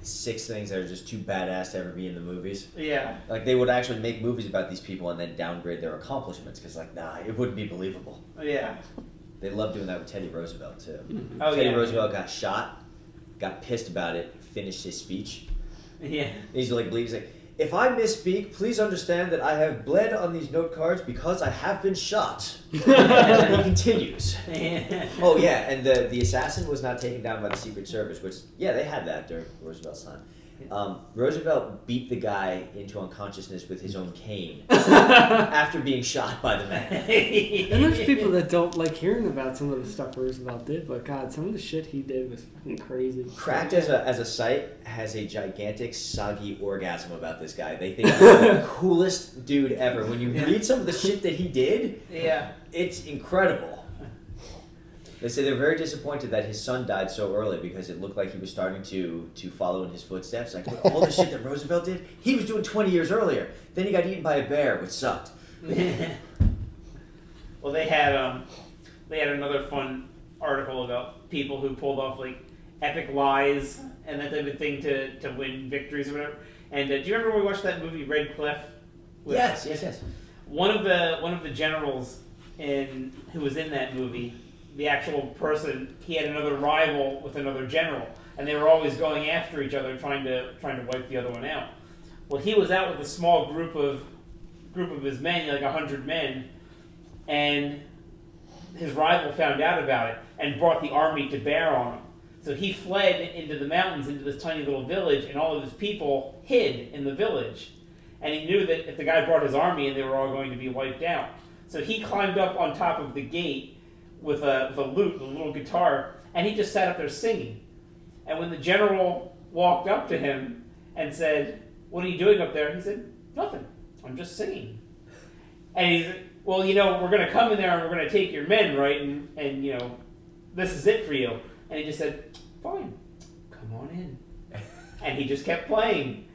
6 things that are just too badass to ever be in the movies. Yeah. They would actually make movies about these people and then downgrade their accomplishments because, nah, it wouldn't be believable. Yeah. They love doing that with Teddy Roosevelt too. Oh, Teddy yeah. Roosevelt got shot, got pissed about it, finished his speech. Yeah. He's he's like, "If I misspeak, please understand that I have bled on these note cards because I have been shot." And then he continues. Oh yeah, and the assassin was not taken down by the Secret Service, which they had that during Roosevelt's time. Roosevelt beat the guy into unconsciousness with his own cane after being shot by the man. And there's people that don't like hearing about some of the stuff Roosevelt did, but God, some of the shit he did was fucking crazy. Cracked as a site has a gigantic soggy orgasm about this guy. They think he's the coolest dude ever. When you read some of the shit that he did, Yeah. it's incredible. They say they're very disappointed that his son died so early because it looked like he was starting to follow in his footsteps. All the shit that Roosevelt did, he was doing 20 years earlier. Then he got eaten by a bear, which sucked. Well, they had another fun article about people who pulled off epic lies and that type of thing to win victories or whatever. And do you remember when we watched that movie Red Cliff? Yes. One of the generals who was in that movie, the actual person, he had another rival with another general, and they were always going after each other, trying to wipe the other one out. Well, he was out with a small group of his men, like 100 men, and his rival found out about it and brought the army to bear on him. So he fled into the mountains, into this tiny little village, and all of his people hid in the village. And he knew that if the guy brought his army in, they were all going to be wiped out. So he climbed up on top of the gate with a lute, a little guitar, and he just sat up there singing. And when the general walked up to him and said, "What are you doing up there?" he said, "Nothing. I'm just singing." And he said, "Well, we're going to come in there and we're going to take your men, right? And this is it for you." And he just said, "Fine, come on in." And he just kept playing.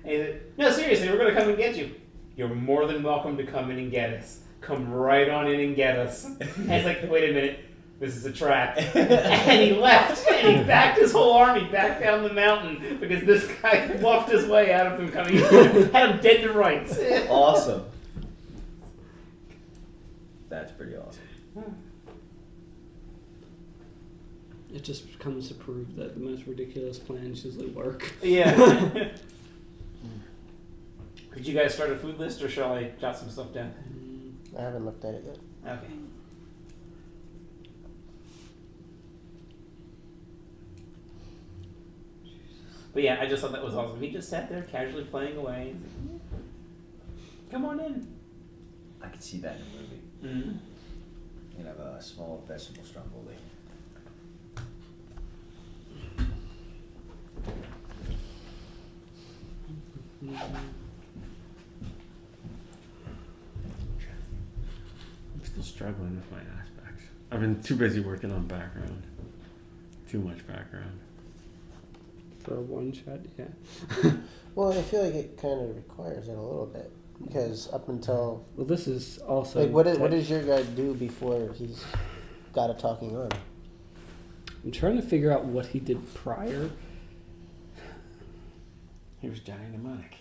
And he said, "No, seriously, we're going to come and get you." "You're more than welcome to come in and get us. Come right on in and get us." And he's like, "Wait a minute, this is a trap." And he left, and he backed his whole army back down the mountain because this guy bluffed his way out of him coming in. Had him dead to rights. Awesome. That's pretty awesome. It just comes to prove that the most ridiculous plans usually work. Yeah. Could you guys start a food list, or shall I jot some stuff down? I haven't looked at it yet. Okay. But yeah, I just thought that was awesome. He just sat there casually playing away. Come on in. I could see that in a movie. Mm-hmm. You can have a small vegetable stromboli. I'm still struggling with my aspects. I've been too busy working on background. Too much background. For a one shot, yeah. Well, I feel like it kind of requires it a little bit because up until Well, this is also like what does your guy do before he's got a talking arm? I'm trying to figure out what he did prior. He was Johnny Mnemonic.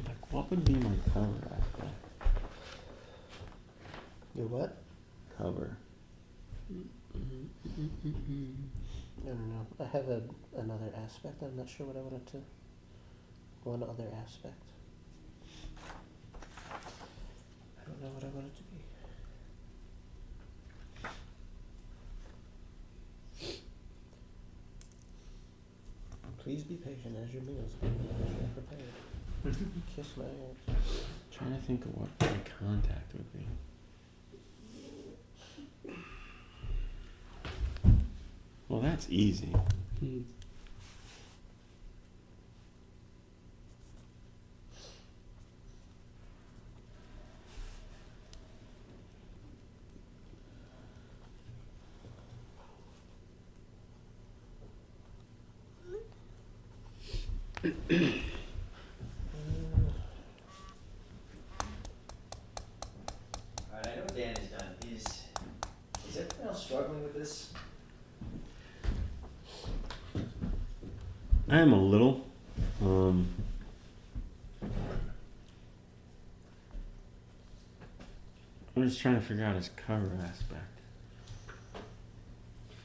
Like, what would be my cover aspect? Your what? Cover. I don't know. I have another aspect. I'm not sure what I wanted to. One other aspect. I don't know what I want it to be. Please be patient as your meals are prepared. Kiss my ass. Trying to think of what my contact would be. Well, that's easy. Hmm. Alright, I know Dan is done. Is everyone else struggling with this? I am a little. I'm just trying to figure out his cover aspect.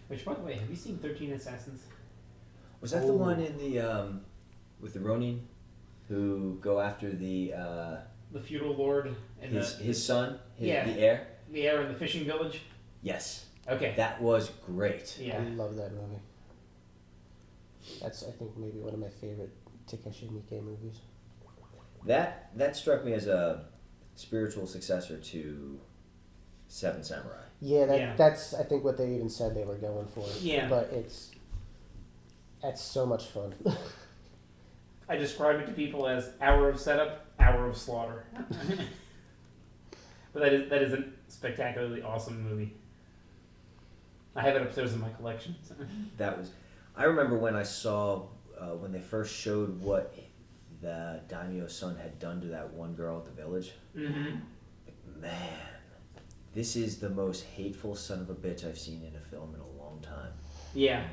Which, by the way, have you seen 13 Assassins? Was that the one in the with the Ronin who go after the The feudal lord and his son, Yeah. the heir? the heir in the fishing village? Yes. Okay. That was great. Yeah. I love that movie. That's I think maybe one of my favorite Takeshi Miike movies. That struck me as a spiritual successor to Seven Samurai. Yeah, that's I think what they even said they were going for. Yeah. But that's so much fun. I describe it to people as hour of setup, hour of slaughter. But that is a spectacularly awesome movie. I have it upstairs in my collection. I remember when I saw when they first showed what the daimyo's son had done to that one girl at the village. Mm-hmm. Man, this is the most hateful son of a bitch I've seen in a film in a long time. Yeah.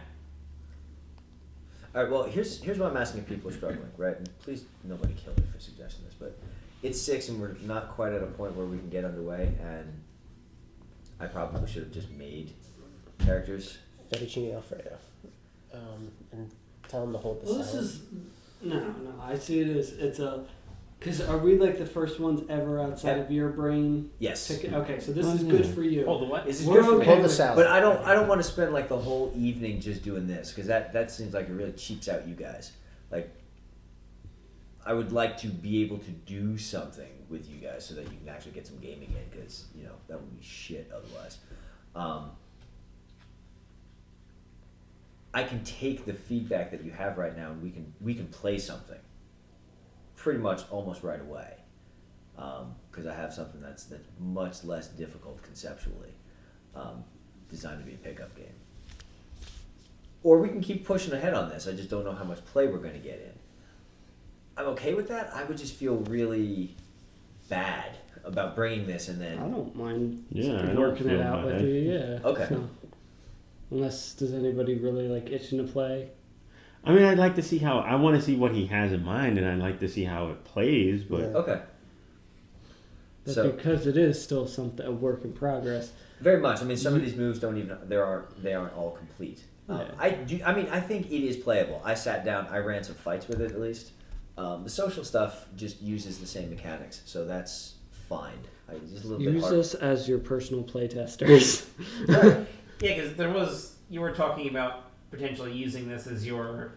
All right, well, here's what I'm asking if people are struggling, right? And please, nobody kill me for suggesting this, but it's 6 and we're not quite at a point where we can get underway, and I probably should have just made characters. Fettuccine Alfredo. And tell them to hold the Well, this salad. is no. I see it as it's a. Because are we like the first ones ever outside of your brain? Yes. Okay, so this is good for you. Hold the what? This is We're good for me. okay Hold the with- salad. But I don't want to spend like the whole evening just doing this, because that seems like it really cheaps out you guys. Like, I would like to be able to do something with you guys so that you can actually get some gaming in, because that would be shit otherwise. I can take the feedback that you have right now, and we can play something pretty much almost right away, because I have something that's much less difficult conceptually, designed to be a pickup game. Or we can keep pushing ahead on this. I just don't know how much play we're going to get in. I'm okay with that. I would just feel really bad about bringing this and I then. don't mind Yeah, I don't working it feel out with bad. you. Yeah. Okay. So, unless does anybody really like itching to play? I mean, I'd like to see how. I want to see what he has in mind, and I'd like to see how it plays. But Yeah. Okay. But So because it is still something a work in progress. very much. I mean, some of these moves don't even. They aren't all complete. Yeah. I think it is playable. I sat down. I ran some fights with it at least. The social stuff just uses the same mechanics, so that's fine. Just a little bit Use hard. us as your personal play testers. Right. Yeah, because you were talking about potentially using this as your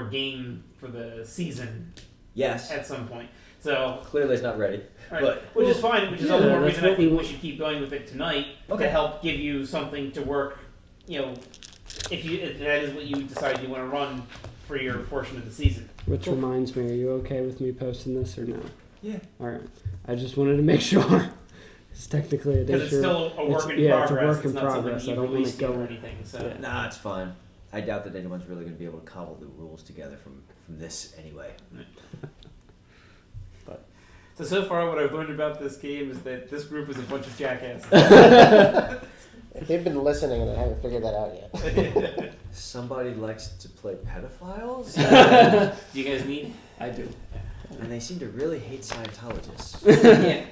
game for the season Yes. at some point. So, Clearly, it's not ready. all right, But which is fine. Which is yeah, all the more that's reason I what we think we want. should keep going with it tonight Okay. to help give you something to work. If that is what you decide you want to run for your portion of the season. Which reminds me, are you okay with me posting this or no? Yeah. All right. I just wanted to make sure. It's technically it Because is it's still a work in progress. it's a work in not progress. something I you don't want released to go. yet or anything. So. Yeah. Nah, it's fine. I doubt that anyone's really going to be able to cobble the rules together from this anyway. So far, what I've learned about this game is that this group is a bunch of jackasses. They've been listening and they haven't figured that out yet. Somebody likes to play pedophiles, Do you guys need? I do. and they seem to really hate Scientologists. Yeah.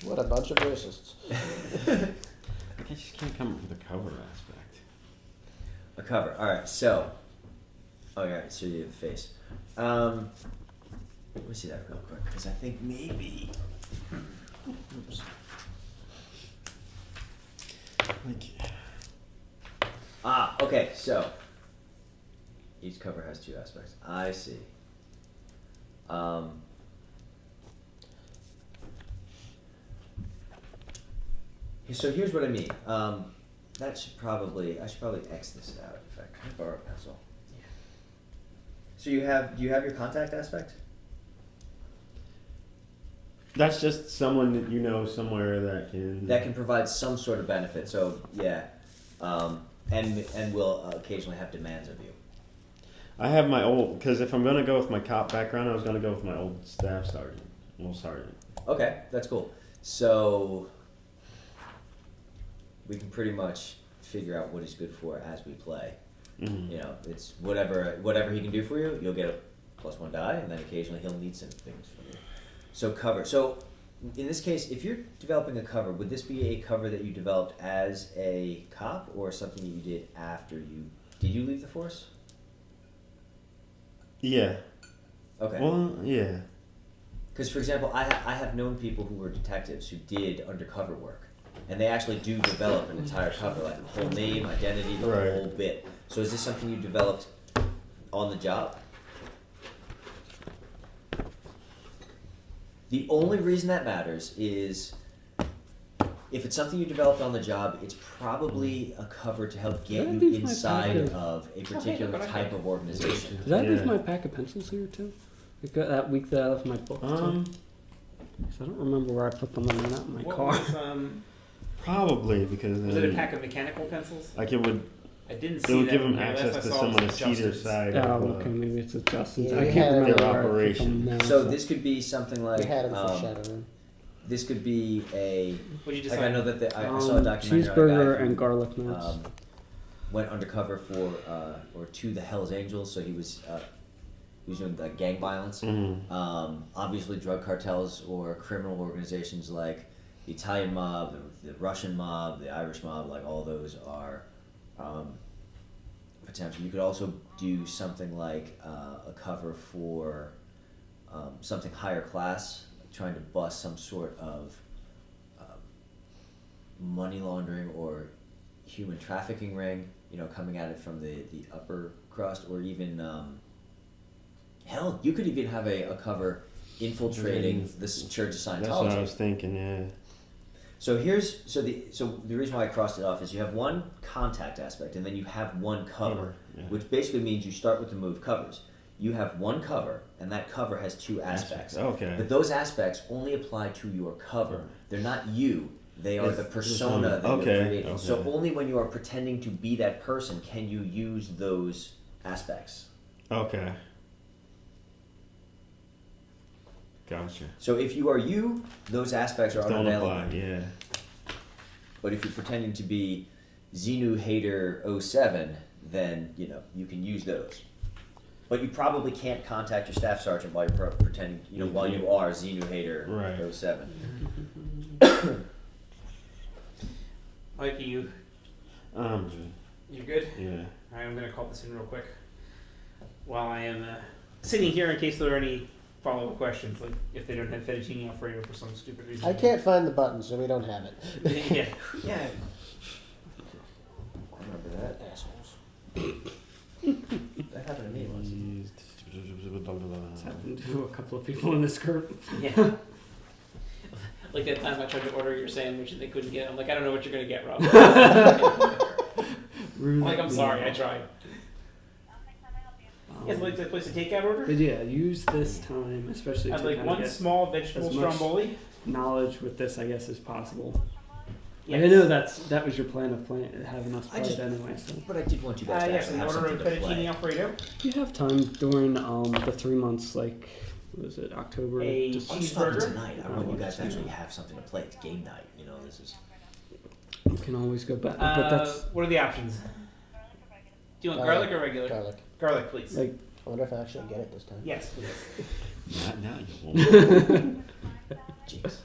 What a bunch of racists. I just can't come up with a cover aspect. A cover. All right. So, so you have the face. Let me see that real quick, because I think maybe. Oops. Okay. So each cover has 2 aspects. I see. So here's what I mean. I should probably X this out. In fact, can I borrow a pencil? Yeah. So do you have your contact aspect? That's just someone that you know somewhere that can Provide some sort of benefit. So yeah, and will occasionally have demands of you. I have my old, because if I'm gonna go with my cop background, I was gonna go with my old staff sergeant, sergeant. Okay, that's cool. So we can pretty much figure out what he's good for as we play. Mm-hmm. It's whatever he can do for you, you'll get a +1 die, and then occasionally he'll need some things from you. So cover. So in this case, if you're developing a cover, would this be a cover that you developed as a cop, or something that you did after you leave the force? Yeah. Okay. Well, yeah. Because, for example, I have known people who were detectives who did undercover work, and they actually do develop an entire cover, like the whole name, identity, the Right. whole bit. So is this something you developed on the job? The only reason that matters is if it's something you developed on the job, it's probably a cover to help get Can I you leave my inside packet? of a particular type of organization. Did I leave Yeah. my pack of pencils here too? Like that week that I left my book. too? 'Cause I don't remember where I put them when they're not in my What car. was, probably because was it a pack of mechanical pencils? like it would I didn't it see would that. give them in here. access That's to what I saw some of was the Cedar Justin's. side. Oh, of, okay, maybe it's Justin's. Yeah, I you can't had remember their where I put operation. them now, So this could be something like You had them for Shadowrun. this could be a. What'd you Like decide? I know that I saw a documentary cheeseburger on a guy who, and garlic nuts. went undercover for or to the Hell's Angels, so he was doing like gang violence. Obviously, drug cartels or criminal organizations like the Italian mob, the Russian mob, the Irish mob, like all those are potential. You could also do something like a cover for something higher class, trying to bust some sort of money laundering or human trafficking ring, coming at it from the upper crust, or even hell, you could even have a cover infiltrating the Church of Scientology. That's what I was thinking. Yeah. So the reason why I crossed it off is you have one contact aspect, and then you have one cover, Yeah. which basically means you start with the move covers. You have one cover, and that cover has two aspects. Okay. But those aspects only apply to your cover. They're not you. They are It's the persona that okay, you're creating. So okay. only when you are pretending to be that person can you use those aspects. Okay. Gotcha. So if you are you, those aspects are Don't unavailable. apply. Yeah. But if you're pretending to be Xenu Hater 07, then you can use those. But you probably can't contact your staff sergeant while you're pretending, while you are Xenu Hater Right. 07. Mike, you Good. you good? Yeah. All right, I'm gonna call this in real quick. While I am sitting here, in case there are any follow-up questions, like if they don't have fettuccine Alfredo for some stupid reason. I can't find the button, so we don't have it. Yeah. Yeah. I remember that. Assholes. That happened to me once. It's happened to a couple of people in this group. Yeah. Like that time I tried to order your sandwich and they couldn't get it. I'm like, I don't know what you're gonna get, Rob. I'm like, I'm sorry, I tried. You guys like to place a takeout order? But yeah, use this time, especially I'd to like kind of one get small vegetable as much- stromboli. knowledge with this, I guess, as possible. Yes. Like, I know that was your plan of having us I play just- it anyway. So But I did want you guys to Yes, actually an have order something of to fettuccine play. Alfredo. you have time during the 3 months, like was it October? A I'm just talking cheeseburger. tonight. I want you guys to actually have something to play. It's game night. This is. You can always go back, but that's What are the options? Do you want garlic or regular? Garlic. Garlic, please. like I wonder if I actually get it this time. Yes, please. Not now. You won't. Jeez.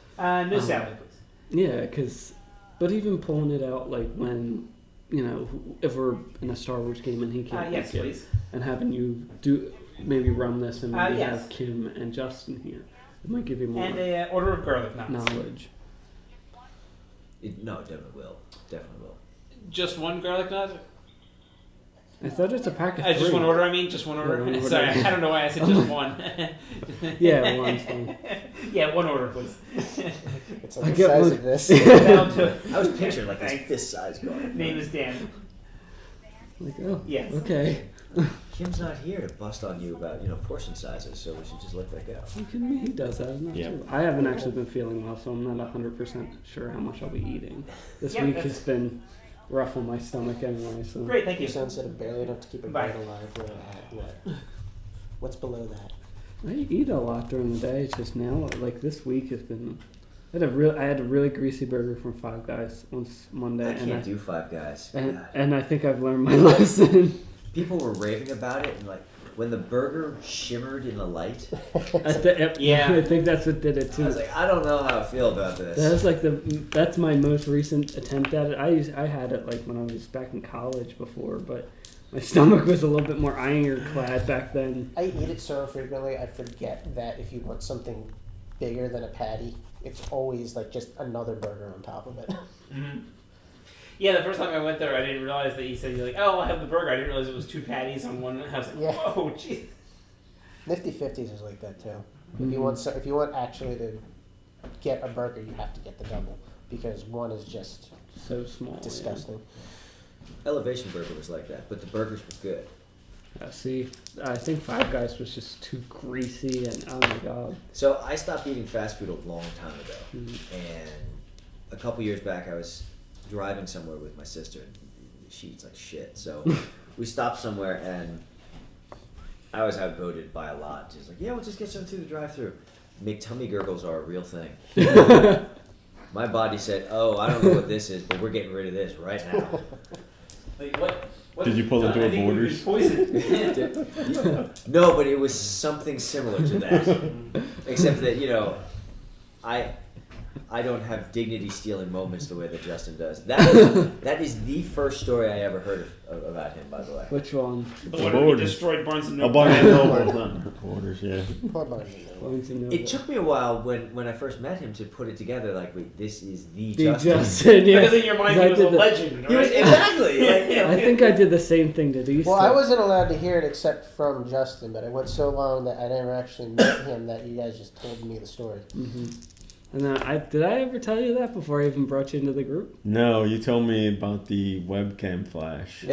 No salad, please. yeah, but even pulling it out like when if we're in a Star Wars game and he can't Yes, make it, please. and having you maybe run this and maybe yes. have Kim and Justin here, it might give you more And a order of garlic knots. knowledge. No, it definitely will. Definitely will. Just one garlic knot? I thought it's a pack of 3. Just one order, I mean? Just one order? Yeah, one order. Sorry, I don't know why I said just one. Yeah, one's fine. Yeah, one order, please. It's I like the get size one- of this. That'll do it. I was picturing like this Thanks. fist-sized garlic. Name is Dan. Like, oh, Yes. okay. Kim's not here to bust on you about portion sizes, so we should just let that go. Are you kidding me? He does that. Isn't that Yeah. true? I haven't actually been feeling well, so I'm not 100% sure how much I'll be eating. This Yeah, week that's- has been rough on my stomach anyway, so. Great, thank you. You sound said barely enough to keep a Bye. brain alive. We're at what? What's below that? I eat a lot during the day. It's just now, like this week has been. I had a really greasy burger from Five Guys on Monday, I and can't do Five Guys. God. and I think I've learned my lesson. People were raving about it, and like when the burger shimmered in the light, Yeah. I think that's what did it I too. was like, I don't know how I feel about this. That's like that's my most recent attempt at it. I had it like when I was back in college before, but my stomach was a little bit more ironclad back then. I eat it so frequently, I forget that if you want something bigger than a patty, it's always like just another burger on top of it. Mm-hmm. Yeah, the first time I went there, I didn't realize that you said, you're like, oh, I'll have the burger. I didn't realize it was 2 patties on one. I was like, Yeah. whoa, jeez. Nifty 50s is like that too. If Mhm. you want actually to get a burger, you have to get the double because one is just So small. yeah. disgusting. Elevation Burger was like that, but the burgers were good. See, I think Five Guys was just too greasy, and oh my god. So I stopped eating fast food a long time ago, Mhm. and a couple years back, I was driving somewhere with my sister, and she eats like shit. So we stopped somewhere, and I was outvoted by a lot. She's like, "Yeah, we'll just get some through the drive-through." tummy gurgles are a real thing. My body said, "Oh, I don't know what this is, but we're getting rid of this right now." Like what? Did you pull into I a think we've been Borders? poisoned. No, but it was something similar to that, except that I don't have dignity stealing moments the way that Justin does. That is the first story I ever heard about him, by the way. Which one? The one where he Borders. destroyed Barnes and A Noble. Barnes and Noble, not Borders, yeah. Poor Barnes and Noble. Barnes and Noble. It took me a while when I first met him to put it together. Like, wait, this is the The Justin. Justin, yeah. Because in your mind, 'Cause he I was a did the- legend, He was right? exactly. Like, you know, I think I did the same thing to these. Well, two. I wasn't allowed to hear it except from Justin, but it went so long that I never actually met him that you guys just told me the story. And then did I ever tell you that before I even brought you into the group? No, you told me about the webcam flash.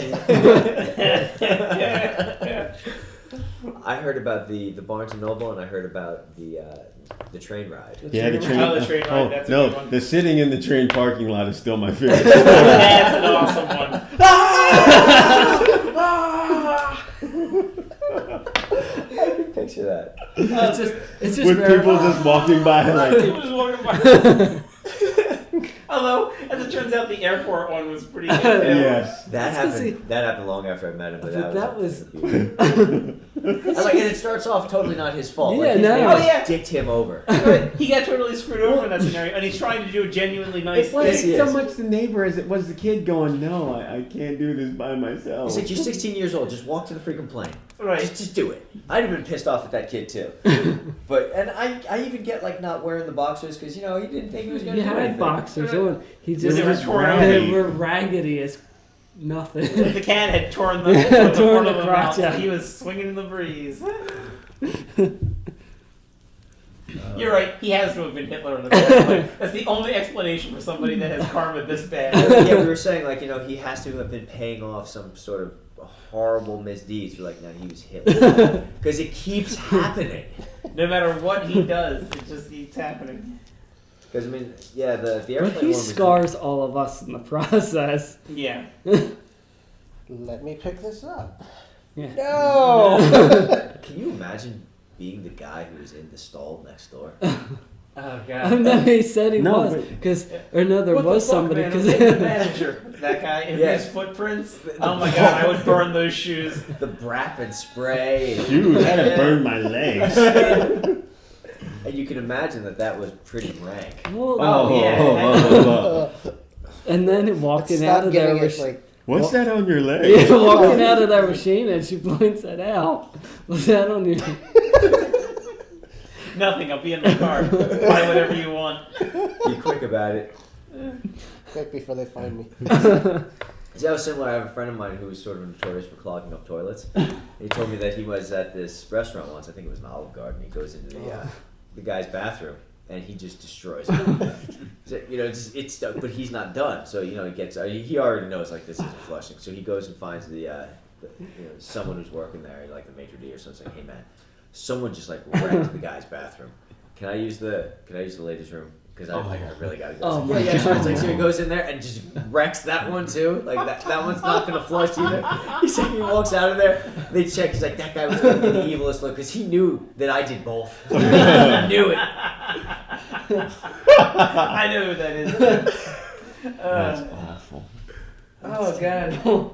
I heard about the Barnes and Noble, and I heard about the train ride. Yeah, the train. Oh, the train ride, that's a no, good one. the sitting in the train parking lot is still my favorite. That's an awesome one. I can picture that. It's just With very- people just walking by like. He was walking by. Although, as it turns out, the airport one was pretty good. too. Yes. That That's 'cause happened long after I met him, but But that was. that I like, and it starts off totally not his fault. Yeah, like, his no. neighbor Oh, yeah. dicked him over. Right. He got totally screwed over in that scenario, and he's trying to do a genuinely nice It's like Yes, he so is. much the neighbor as it was the kid going, no, I can't do this by myself. He's like, "You're 16 years old. Just walk to the freaking plane. Right. Just do it." I'd have been pissed off at that kid too. But I even get like not wearing the boxers because he didn't think he was going he to do had anything. boxers on. He just They were torn they were raggedy as nothing. The cat had torn the, Yeah, the torn front the of him crotch out. out. He was swinging in the breeze. You're right. He has to have been Hitler in the first place. That's the only explanation for somebody that has karma this bad. Yeah, we were saying like he has to have been paying off some sort of horrible misdeeds. We're like, no, he was Hitler because it keeps happening. No matter what he does, it just keeps happening. Because I mean, yeah, the But airplane he one was scars all of us in the process. Yeah. Let me pick this up. Yeah. No! Can you imagine being the guy who was in the stall next door? Oh I god. know he said he No, was but- because there What was the fuck, somebody man? because I'm taking the manager. That guy and Yeah. his footprints. Oh my god, I would burn those shoes. The Brapin spray. Dude, that'd burned my legs. And you can imagine that was pretty rank. well, Oh, yeah. and then walking Stop out of there giving was it like What's that on your leg? yeah, walking out of that machine and she points it out. Was that on your? Nothing. I'll be in the car. Buy whatever you want. Be quick about it. quick before they find me. That was similar. I have a friend of mine who was sort of notorious for clogging up toilets. He told me that he was at this restaurant once. I think it was an Olive Garden. He goes into the guy's bathroom and he just destroys it. So, it's stuck, but he's not done. So he gets. He already knows like this isn't flushing. So he goes and finds the someone who's working there, like the maitre d' or something. Saying, "Hey man, someone just like wrecked the guy's bathroom. Can I use the ladies' room? Because I really gotta go." Oh my yeah, sure. It's like, God. so he goes in there and just wrecks that one too. Like that one's not gonna flush either. He's like, he walks out of there. They check. He's like, that guy was gonna get the evilest look because he knew that I did both. He knew it. I know who that is. That's awful. Oh god.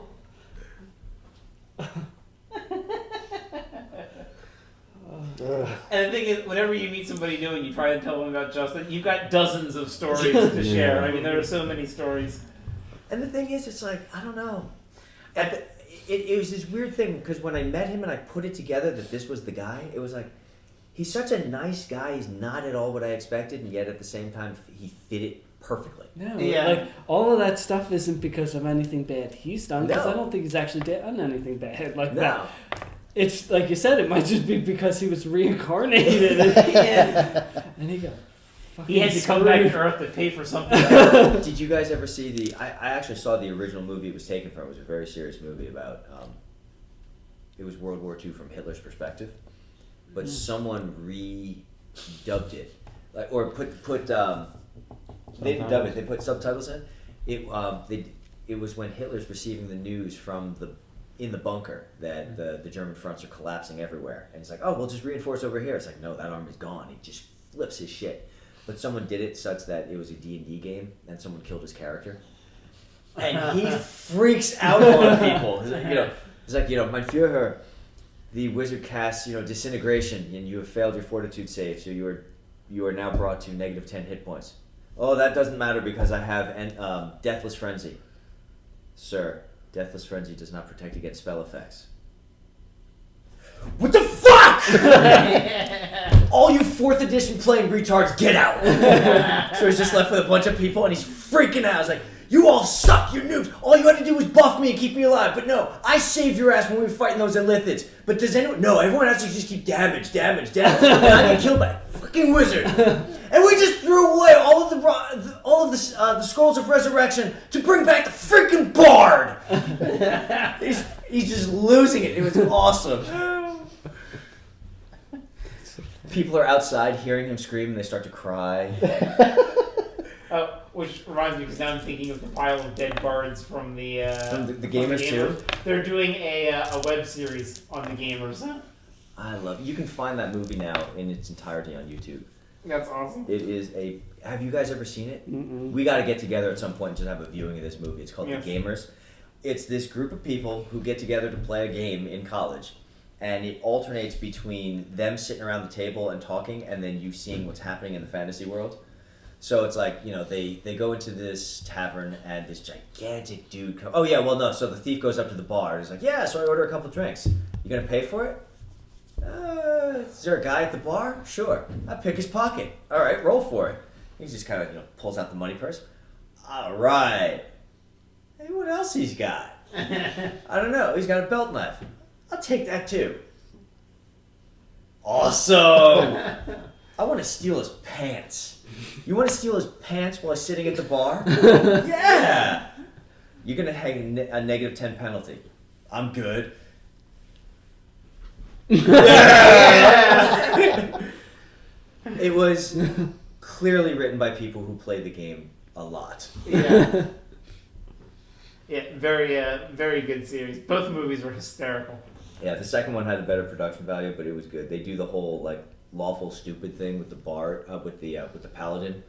And the thing is, whenever you meet somebody new and you try to tell them about Justin, you've got dozens of stories to share. I mean, there are so many stories. And the thing is, it's like I don't know. It was this weird thing because when I met him and I put it together that this was the guy, it was like he's such a nice guy. He's not at all what I expected, and yet at the same time, he fit it perfectly. No, Yeah. like all of that stuff isn't because of anything bad he's done. Because No. I don't think he's actually done anything bad like No. that. It's like you said, it might just be because he was reincarnated and he got. He had to come back to Earth to pay for something. Did you guys ever see the? I actually saw the original movie it was taken from. It was a very serious movie about. It was World War II from Hitler's perspective, but someone redubbed it, like or put. They didn't dub it. They put subtitles in. It was when Hitler's receiving the news from in the bunker that the German fronts are collapsing everywhere, and it's like, oh, we'll just reinforce over here. It's like, no, that army's gone. He just flips his shit. But someone did it such that it was a D&D game, and someone killed his character. And he freaks out on people. It's like, mein Führer, the wizard casts, disintegration, and you have failed your fortitude save, so you are now brought to negative 10 hit points. Oh, that doesn't matter because I have Deathless Frenzy. Sir, Deathless Frenzy does not protect against spell effects. What the fuck? All you 4th edition playing retards, get out! So he's just left with a bunch of people and he's freaking out. He's like, you all suck, you're noobs. All you had to do was buff me and keep me alive. But no, I saved your ass when we were fighting those Illithids. But does anyone... No, everyone has to just keep damage. And I get killed by a fucking wizard. And we just threw away all of the scrolls of resurrection to bring back the freaking bard. He's just losing it. It was awesome. People are outside hearing him scream and they start to cry. Which reminds me, because now I'm thinking of the pile of dead bards from the Gamers too. They're doing a web series on the Gamers. I love it. You can find that movie now in its entirety on YouTube. That's awesome. It is have you guys ever seen it? Mm-mm. We got to get together at some point and just have a viewing of this movie. It's called Yes. The Gamers. It's this group of people who get together to play a game in college. And it alternates between them sitting around the table and talking and then you seeing what's happening in the fantasy world. So it's like, they go into this tavern and this gigantic dude comes... Oh, yeah, well, no. So the thief goes up to the bar. He's like, yeah, so I order a couple drinks. You going to pay for it? Is there a guy at the bar? Sure. I pick his pocket. All right, roll for it. He just kind of, pulls out the money purse. All right. Hey, what else he's got? I don't know. He's got a belt knife. I'll take that too. Awesome. I want to steal his pants. You want to steal his pants while he's sitting at the bar? Yeah. You're going to hang a negative 10 penalty. I'm good. Yeah. It was clearly written by people who play the game a lot. Yeah. Yeah, very good series. Both movies were hysterical. Yeah, the second one had a better production value, but it was good. They do the whole lawful stupid thing with the bar with the paladin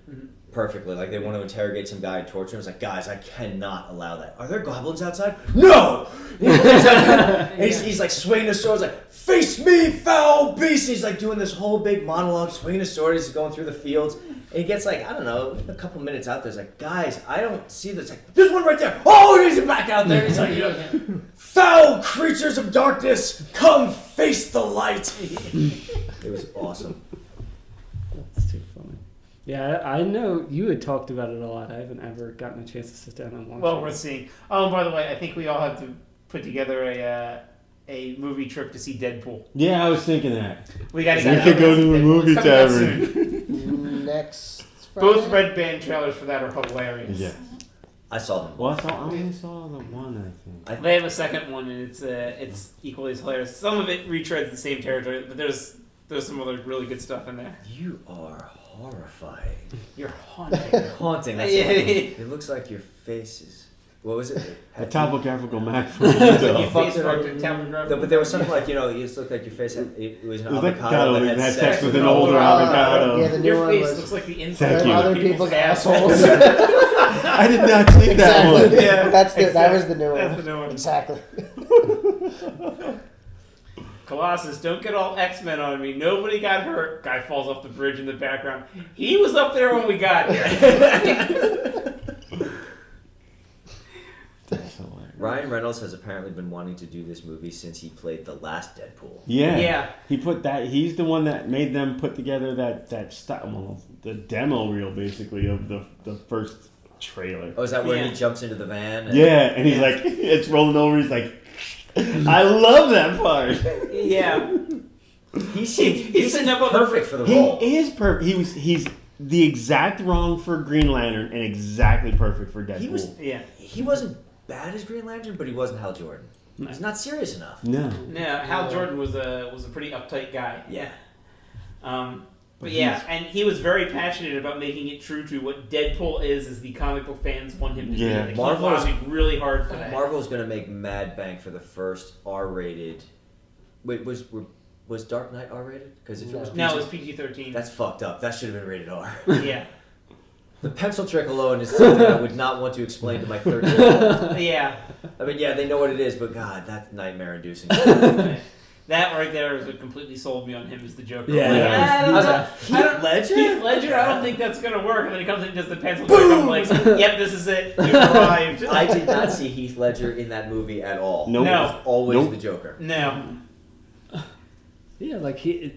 perfectly. Like they want to interrogate some guy and torture him. It's like, guys, I cannot allow that. Are there goblins outside? No. He's like swinging his sword. He's like, face me, foul beast. He's like doing this whole big monologue, swinging his sword. He's going through the fields. And he gets I don't know, a couple minutes out there. He's like, guys, I don't see this. Like, there's one right there. Oh, he's back out there. He's like, foul creatures of darkness, come face the light. It was awesome. That's too funny. Yeah, I know you had talked about it a lot. I haven't ever gotten a chance to sit down and watch Well, it. we're seeing. Oh, and by the way, I think we all have to put together a movie trip to see Deadpool. Yeah, I was thinking that. We got to We could go to a movie tavern. Next Friday? Both Red Band trailers for that are hilarious. Yeah. I saw them. Well, I only saw the one, I think. They have a second one, and it's equally as hilarious. Some of it retreads the same territory, but there's some other really good stuff in there. You are horrifying. You're haunting. Haunting. That's Yeah. it looks like your face is. What was it? A topographical map for You Utah. face fucked at Tavern No, but there was something like, you just looked like your face had, it was an It was like avocado that had sex with an older avocado. Yeah, the new Your one face was looks like the inside Thank of you. other people's assholes. I did not see that one. Exactly. Yeah, That was the new one. That's the new one. Exactly. Colossus, don't get all X-Men on me. Nobody got hurt. Guy falls off the bridge in the background. He was up there when we got here. That's hilarious. Ryan Reynolds has apparently been wanting to do this movie since he played the last Deadpool. Yeah. Yeah. He put that. He's the one that made them put together that the demo reel basically of the first trailer. Oh, is that where Yeah. he jumps into the van? And Yeah, and he's like, it's rolling over. He's like, I love that part. Yeah. He He's seems sitting up on the perfect for the role. He is perfect. He's the exact wrong for Green Lantern and exactly perfect for Deadpool. He wasn't bad as Green Lantern, but he wasn't Hal Jordan. No. He's not serious enough. No. No, Hal Jordan was a pretty uptight guy. Yeah. But yeah, and he was very passionate about making it true to what Deadpool is as the comic book fans want him to Yeah. be. Like, Marvel he is- lobbied really hard for that. Marvel's going to make mad bank for the first R-rated... Wait, Was Dark Knight R-rated? Because if it was PG, No, it was PG-13. that's fucked up. That should have been rated R. Yeah. The pencil trick alone is something I would not want to explain to my 13-year-old. Yeah. I mean, yeah, they know what it is, but God, that's nightmare-inducing. That right there is what completely sold me on him as the Joker. Yeah, Like, yeah. I don't know. Heath Ledger? Heath Ledger, I don't think that's gonna work. And then he comes in and does the pencil trick. I'm like, yep, this is it. You've arrived. I did not see Heath Ledger in that movie at all. Nope. No. He was always Nope. the Joker. No. Yeah, like he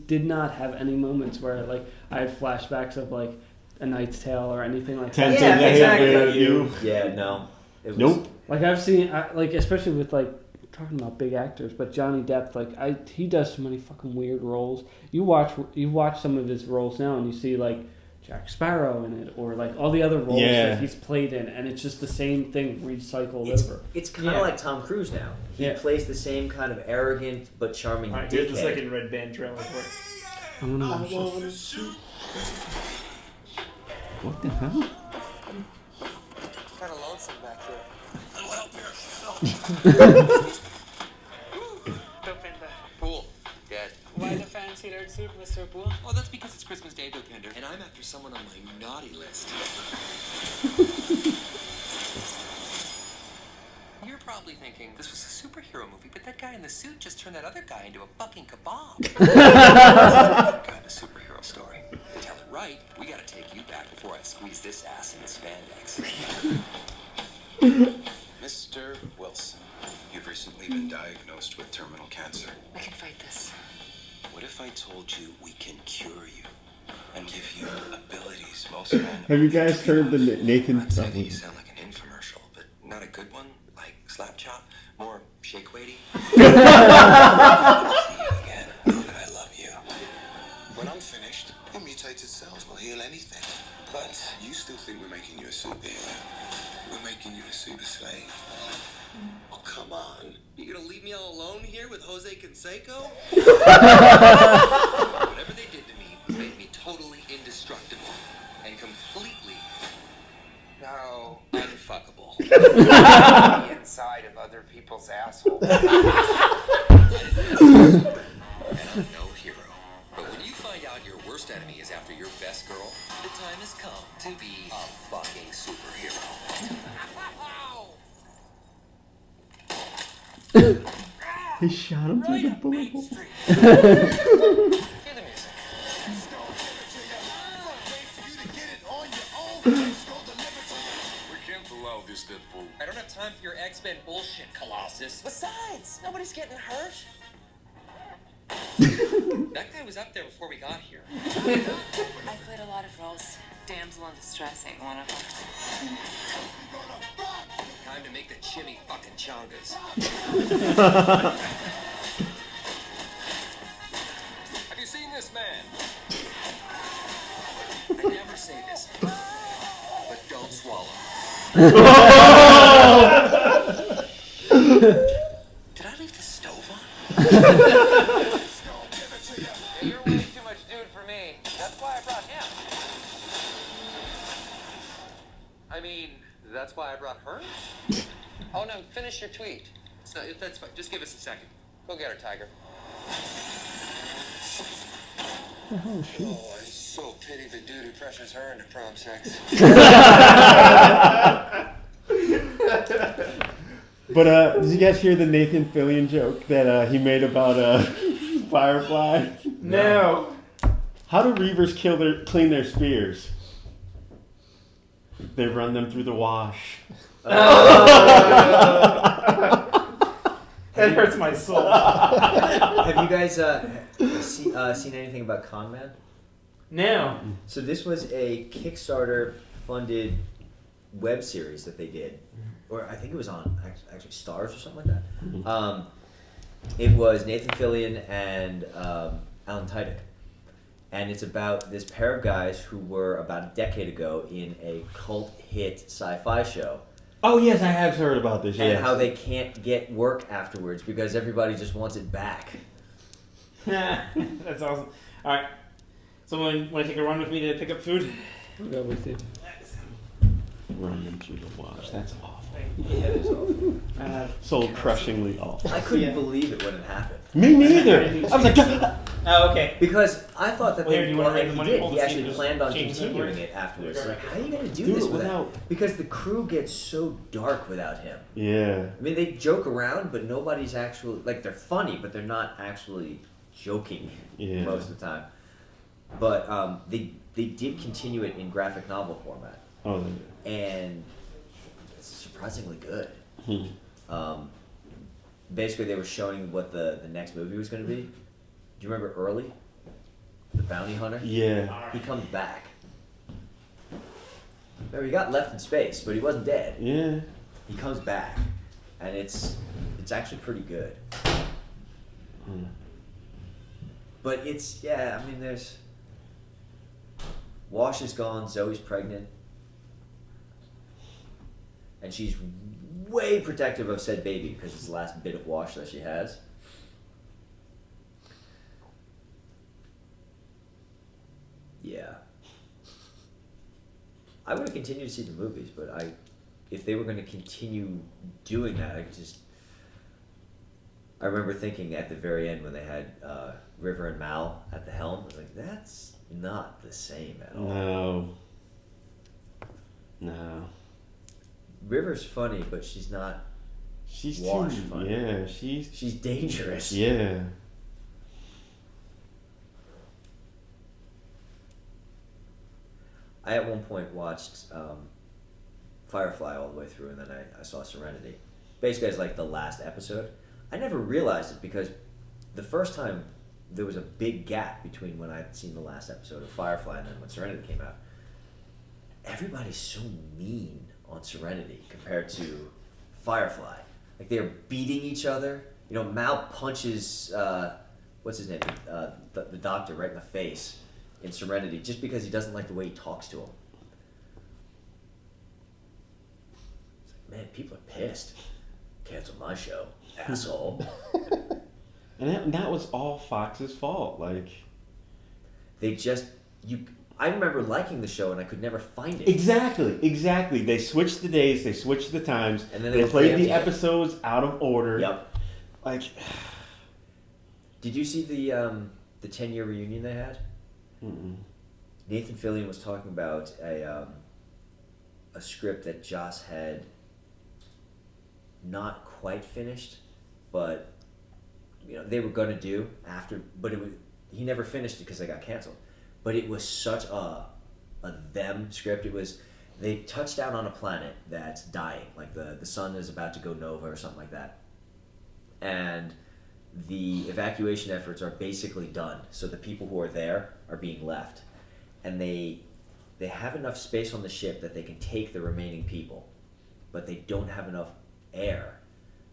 did not have any moments where like I had flashbacks of like A Knight's Tale or anything like that. Yeah, exactly. You. Yeah, no. It was, Nope. Like I've seen, like especially with like talking about big actors, but Johnny Depp, like he does so many fucking weird roles. You watch some of his roles now, and you see like Jack Sparrow in it, or like all the other roles Yeah. that he's played in, and it's just the same thing recycled It's, over. it's kind of Yeah. like Tom Cruise now. He Yeah. plays the same kind of arrogant but charming Alright, here's the dickhead. second Red Band trailer for it. I'm gonna watch this. What the hell? Kind of lonesome back here. Little help here. Dopinder. Pool. Dead. Why the fancy red suit, Mr. Poole? Oh, that's because it's Christmas Day, Dopinder, and I'm after someone on my naughty list. You're probably thinking this was a superhero movie, but that guy in the suit just turned that other guy into a fucking kebab. Kind of superhero story. Tell it right, we gotta take you back before I squeeze this ass in the spandex. Mr. Wilson, you've recently been diagnosed with terminal cancer. I can fight this. What if I told you we can cure you and give you abilities most men... Have you guys heard the Nathan? I'd say that you sound like an infomercial, but not a good one, like Slap Chop, more shake weighty. See you again. Know that I love you. When I'm finished, your mutated cells will heal anything. But you still think we're making you a superhero. We're making you a super slave. Oh, come on. You gonna leave me all alone here with Jose Canseco? Whatever they did to me made me totally indestructible and completely unfuckable. The inside of other people's assholes. And I'm no hero. But when you find out your worst enemy is after your best girl, the time has come to be a fucking superhero. He shot him through the bullet hole. Hear the music. We can't allow this, Deadpool. I don't have time for your X-Men bullshit, Colossus. Besides, nobody's getting hurt. That guy was up there before we got here. I played a lot of roles. Damsel in distress ain't one of them. Time to make the chimmy fucking chongas. Have you seen this man? I never say this, but don't swallow. Did I leave the stove on? Yeah, you're way too much dude for me. That's why I brought him. I mean, that's why I brought her? Oh no, finish your tweet. So, that's fine. Just give us a second. Go get her, Tiger. Oh shit. Oh, I so pity the dude who pressures her into prom sex. But did you guys hear the Nathan Fillion joke that he made about Firefly? No. How do reavers clean their spears? They run them through the wash. That hurts my soul. Have you guys seen anything about Con Man? No. So this was a Kickstarter-funded web series that they did, or I think it was on actually Stars or something like that. It was Nathan Fillion and Alan Tudyk, and it's about this pair of guys who were about a decade ago in a cult hit sci-fi show. Oh yes, I have heard about this. And Yes. how they can't get work afterwards because everybody just wants it back. That's awesome. All right. Someone want to take a run with me to pick up food? I'll go with you. Run them through the wash. That's awful. Thank Yeah, it is awful. Soul crushingly awful. I couldn't Yeah. believe it when it happened. Me neither. I was like, Oh, okay. Because I thought that Well, here, do you wanna read the he money did. pool He to see actually if planned on change that continuing for it afterwards. Okay. Like, how are you going to do Do this it without- Because the crew gets so dark without him. yeah. I mean, they joke around, but nobody's actually like they're funny, but they're not actually joking Yeah. most of the time. But they did continue it in graphic novel format, Oh, and it's surprisingly good. hmm. Basically, they were showing what the next movie was going to be. Do you remember Early, the bounty hunter? Yeah. He comes back. Remember, he got left in space, but he wasn't dead. Yeah. He comes back, and it's actually pretty good. Mm. But I mean, there's Wash is gone, Zoe's pregnant, and she's way protective of said baby because it's the last bit of Wash that she has. Yeah. I would have continued to see the movies, but if they were going to continue doing that, I remember thinking at the very end when they had River and Mal at the helm, I was like, that's not the same at all. No. No. River's funny, but she's not. She's Wash too. funny. Yeah. She's dangerous. Yeah. I at one point watched Firefly all the way through, and then I saw Serenity. Basically, as like the last episode. I never realized it because the first time there was a big gap between when I'd seen the last episode of Firefly and then when Serenity came out. Everybody's so mean on Serenity compared to Firefly. Like they're beating each other. You know, Mal punches what's his name, the doctor right in the face in Serenity just because he doesn't like the way he talks to him. It's like, man, people are pissed. Cancel my show, asshole. And that was all Fox's fault. Like, I remember liking the show and I could never find it. Exactly. They switched the days, they switched the times, And then they were played the preempting it. episodes out of order. Yep. Like, Did you see the 10-year reunion they had? mm-mm. Nathan Fillion was talking about a script that Joss had not quite finished, but they were gonna do after, but he never finished it because they got canceled. But it was such a them script. It was, they touched down on a planet that's dying, like the sun is about to go nova or something like that, and the evacuation efforts are basically done. So the people who are there are being left, and they have enough space on the ship that they can take the remaining people, but they don't have enough air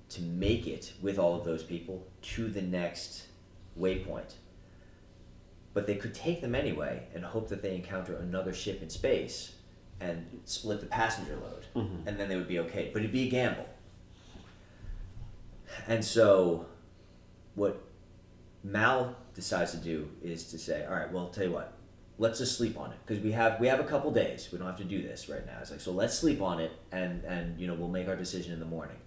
to make it with all of those people to the next waypoint. But they could take them anyway and hope that they encounter another ship in space and split the passenger load, Mhm. and then they would be okay. But it'd be a gamble. And so what Mal decides to do is to say, all right, well, tell you what, let's just sleep on it, because we have a couple days. We don't have to do this right now. It's like, so let's sleep on it, and we'll make our decision in the morning.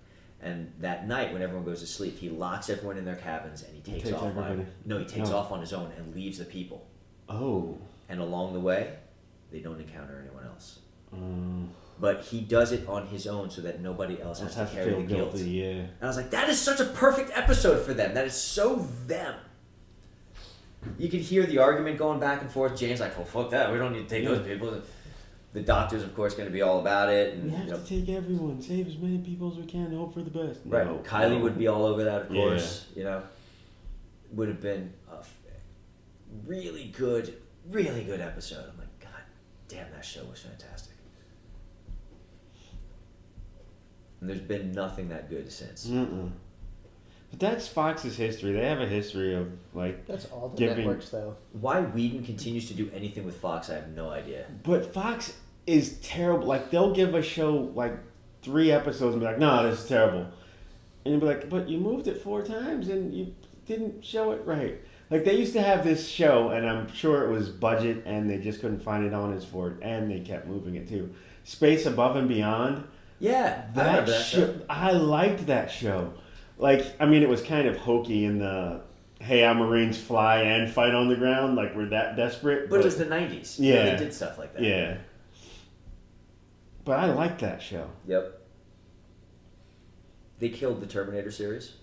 And that night, when everyone goes to sleep, he locks everyone in their cabins, and he takes off. He takes off on his own and leaves the people. Oh. And along the way, they don't encounter anyone else. Mm. But he does it on his own so that nobody else has to carry the guilt. guilty, yeah. And I was like, that is such a perfect episode for them. That is so them. You could hear the argument going back and forth. Jane's like, well, fuck that. We don't need to take those people. The doctor's, of course, going to be all about it. And, We have to take everyone, save as many people as we can, hope for the best. Right. No, Kylie no. would be all over that, of Yeah. course. Would have been a really good episode. I'm like, God damn, that show was fantastic. And there's been nothing that good since. Mm-mm. But that's Fox's history. They have a history of, like... That's all the giving... networks, though. Why Whedon continues to do anything with Fox, I have no idea. But Fox is terrible. Like, they'll give a show, 3 episodes and be like, no, this is terrible. And you'll be like, but you moved it 4 times and you didn't show it right. Like, they used to have this show, and I'm sure it was budget, and they just couldn't find it on as for it, and they kept moving it, too. Space Above and Beyond. Yeah, I That remember that show. I liked that show. Like, I mean, it was kind of hokey in the, hey, our Marines fly and fight on the ground, like we're that desperate. But it was the 90s. Yeah. They did stuff like that. Yeah. But I liked that show. Yep. They killed the Terminator series,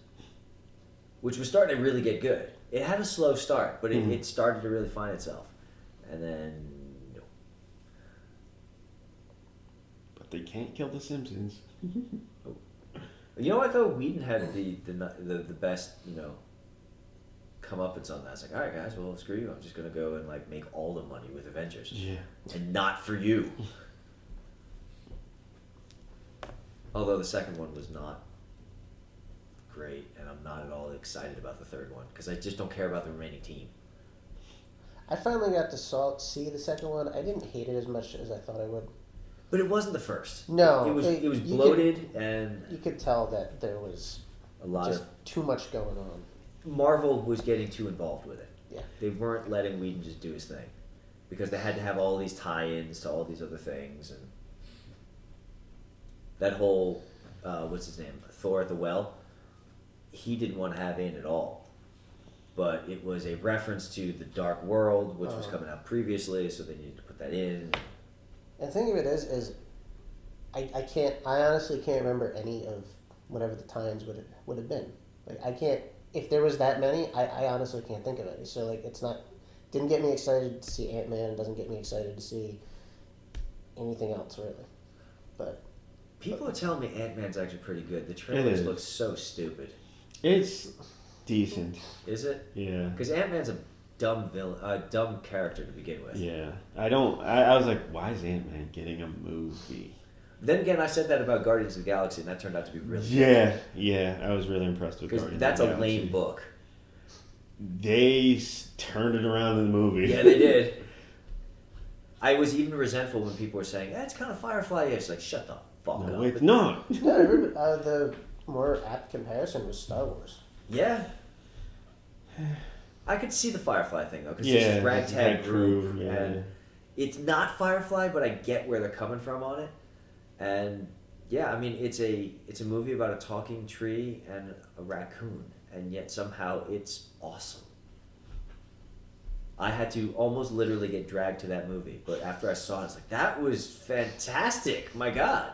which was starting to really get good. It had a slow start, but it started to really find itself. And then, no. But they can't kill the Simpsons. You know what though? Whedon had the best, comeuppance on that. It's like, all right, guys, well, screw you. I'm just gonna go and like make all the money with Avengers, Yeah. and not for you. Although the second one was not great, and I'm not at all excited about the third one because I just don't care about the remaining team. I finally got to see the second one. I didn't hate it as much as I thought I would. But it wasn't the first. No, it was you bloated and you could tell that there was a lot just of too much going on. Marvel was getting too involved with it. Yeah. They weren't letting Whedon just do his thing because they had to have all these tie-ins to all these other things, and that whole what's his name, Thor at the Well, he didn't want to have in at all. But it was a reference to the Dark World, which was coming out previously, so they needed to put that in. And the thing of it is I honestly can't remember any of whatever the tie-ins would have been. Like I can't, if there was that many, I honestly can't think of any. So like didn't get me excited to see Ant-Man. It doesn't get me excited to see anything else really. But people are telling me Ant-Man's actually pretty good. The trailers look so stupid. It's decent. Is it? Yeah. Because Ant-Man's a dumb villain, a dumb character to begin with. Yeah. I was like, why is Ant-Man getting a movie? Then again, I said that about Guardians of the Galaxy, and that turned out to be really good. Yeah. I was really impressed with Guardians. Guardians. That's of the a Galaxy. lame book. They turned it around in the movie. Yeah, they did. I was even resentful when people were saying, that's kind of Firefly-ish. It's like, shut the fuck up. It's not. no, I remember, the more apt comparison was Star Wars. Yeah. I could see the Firefly thing, though, because Yeah, it's a ragtag group, yeah. and it's not Firefly, but I get where they're coming from on it. And, yeah, I mean, it's a movie about a talking tree and a raccoon, and yet somehow it's awesome. I had to almost literally get dragged to that movie, but after I saw it, I was like, that was fantastic! My God!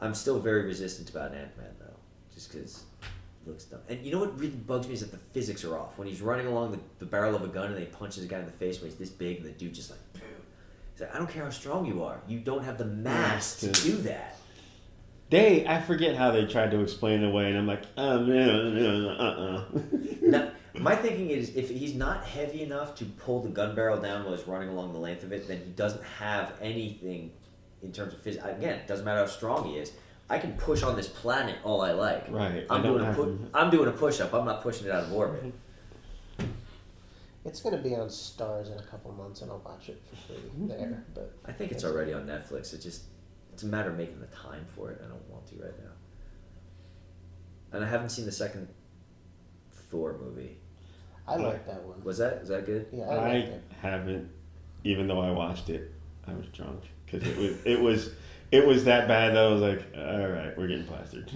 I'm still very resistant about Ant-Man, though, just because it looks dumb. And you know what really bugs me is that the physics are off. When he's running along the barrel of a gun and he punches a guy in the face when he's this big, and the dude just like, boom. He's like, I don't care how strong you are. You don't have the mass to do that. I forget how they tried to explain it away, and I'm like, Now, my thinking is, if he's not heavy enough to pull the gun barrel down while he's running along the length of it, then he doesn't have anything in terms of physics. Again, it doesn't matter how strong he is. I can push on this planet all I like. Right. I'm doing a push-up. I'm not pushing it out of orbit. It's going to be on Stars in a couple months, and I'll watch it for free there. But I think it's already on Netflix. It's a matter of making the time for it. I don't want to right now. And I haven't seen the second Thor movie. I like that one. Is that good? Yeah, I haven't, even though I watched it. I was drunk because it was that bad that I was like, all right, we're getting plastered.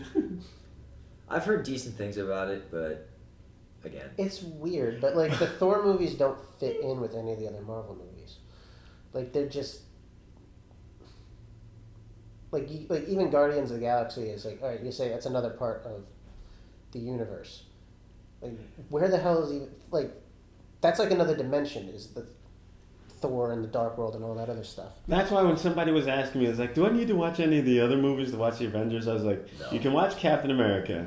I've heard decent things about it, but again, it's weird. But like the Thor movies don't fit in with any of the other Marvel movies. Like they're just like even Guardians of the Galaxy is like, all right, you say that's another part of the universe. Like where the hell is even like that's like another dimension is the Thor and the Dark World and all that other stuff. That's why when somebody was asking me, I was like, do I need to watch any of the other movies to watch the Avengers? I was like, no. You can watch Captain America.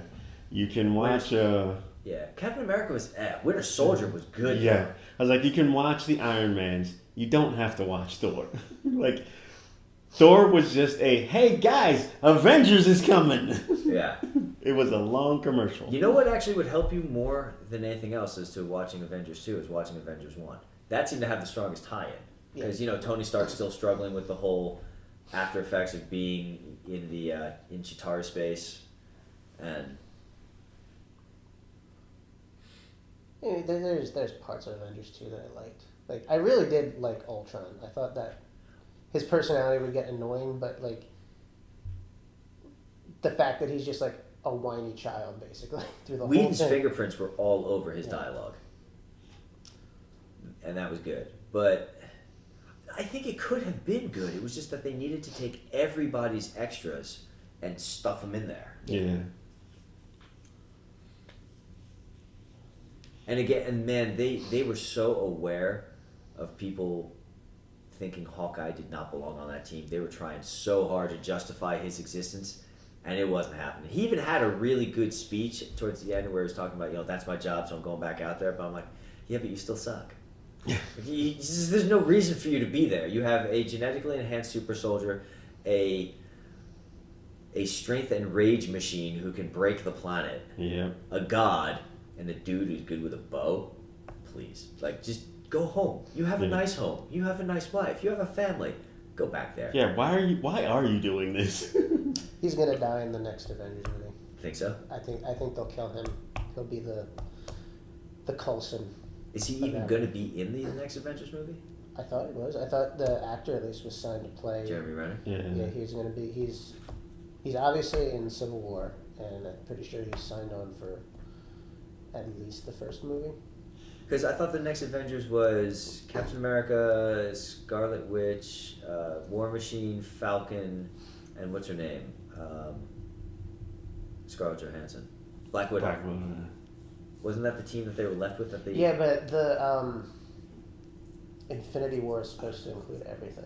You can watch... yeah, Captain America was... Winter Soldier was good. Yeah. I was like, you can watch the Iron Mans. You don't have to watch Thor. Like, Thor was just hey guys, Avengers is coming. Yeah. It was a long commercial. You know what actually would help you more than anything else as to watching Avengers 2 is watching Avengers 1. That seemed to have the strongest tie-in. Because, Tony Stark's still struggling with the whole after effects of being in the in Chitauri space. And there's parts of Avengers 2 that I liked. Like I really did like Ultron. I thought that his personality would get annoying, but like the fact that he's just like a whiny child basically through the Whedon's whole thing. fingerprints were all over his dialogue, and that was good. But I think it could have been good. It was just that they needed to take everybody's extras and stuff them in there. Yeah. And again, and man, they were so aware of people thinking Hawkeye did not belong on that team. They were trying so hard to justify his existence, and it wasn't happening. He even had a really good speech towards the end where he was talking about, that's my job, so I'm going back out there. But I'm like, yeah, but you still suck. There's no reason for you to be there. You have a genetically enhanced super soldier, a strength and rage machine who can break the planet, a god, and a dude who's good with a bow. Please, just go home. You have a nice home. You have a nice wife. You have a family. Go back there. Yeah. Why are you doing this? He's gonna die in the next Avengers movie. Think so? I think they'll kill him. He'll be the Coulson. Is he even going to be in the next Avengers movie? I thought he was. I thought the actor at least was signed to play. Jeremy Renner? Yeah, he's going to be. He's obviously in Civil War, and I'm pretty sure he's signed on for at least the first movie. Because I thought the next Avengers was Captain America, Scarlet Witch, War Machine, Falcon, and what's her name? Scarlett Johansson. Black Widow. Black Widow. Wasn't that the team that they were left with? That they? Yeah, but the Infinity War is supposed to include everything,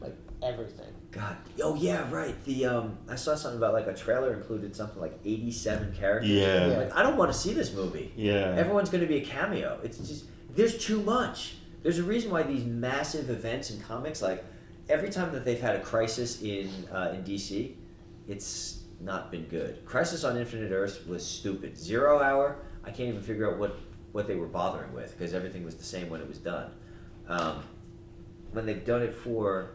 like everything. God. Oh yeah, right. The I saw something about a trailer included something like 87 characters. Yeah. I don't want to see this movie. Yeah. Everyone's going to be a cameo. It's just there's too much. There's a reason why these massive events in comics, every time that they've had a crisis in DC, it's not been good. Crisis on Infinite Earths was stupid. 0 Hour, I can't even figure out what they were bothering with because everything was the same when it was done. When they've done it for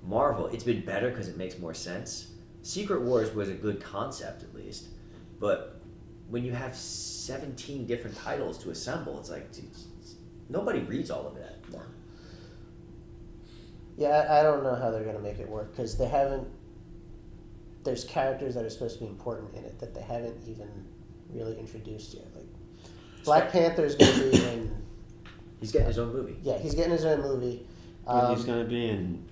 Marvel, it's been better because it makes more sense. Secret Wars was a good concept at least, but when you have 17 different titles to assemble, it's nobody reads all of that. No. Yeah, I don't know how they're going to make it work because they haven't. There's characters that are supposed to be important in it that they haven't even really introduced yet. Black Panther is going to be in. He's getting his own movie. Yeah, he's getting his own movie. But he's going to be in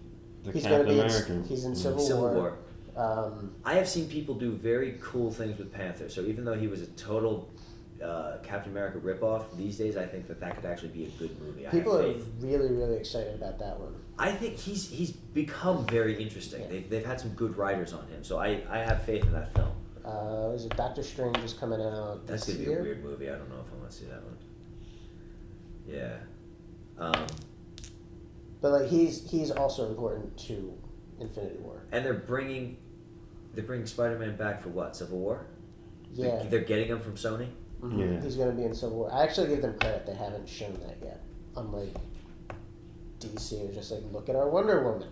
the He's Captain going to be. America. He's in Civil War. War. I have seen people do very cool things with Panther. So even though he was a total Captain America ripoff, these days I think that could actually be a good movie. People are really, really excited about that one. I think he's become very interesting. Yeah. They've had some good writers on him, so I have faith in that film. Is it Doctor Strange is coming out That's this gonna be year? a weird movie. I don't know if I want to see that one. Yeah. But he's also important to Infinity War. And they're bringing Spider-Man back for what? Civil War? Yeah. They're getting him from Sony? Mm-hmm. Yeah. He's going to be in Civil War. I actually give them credit. They haven't shown that yet. Unlike DC, was just look at our Wonder Woman.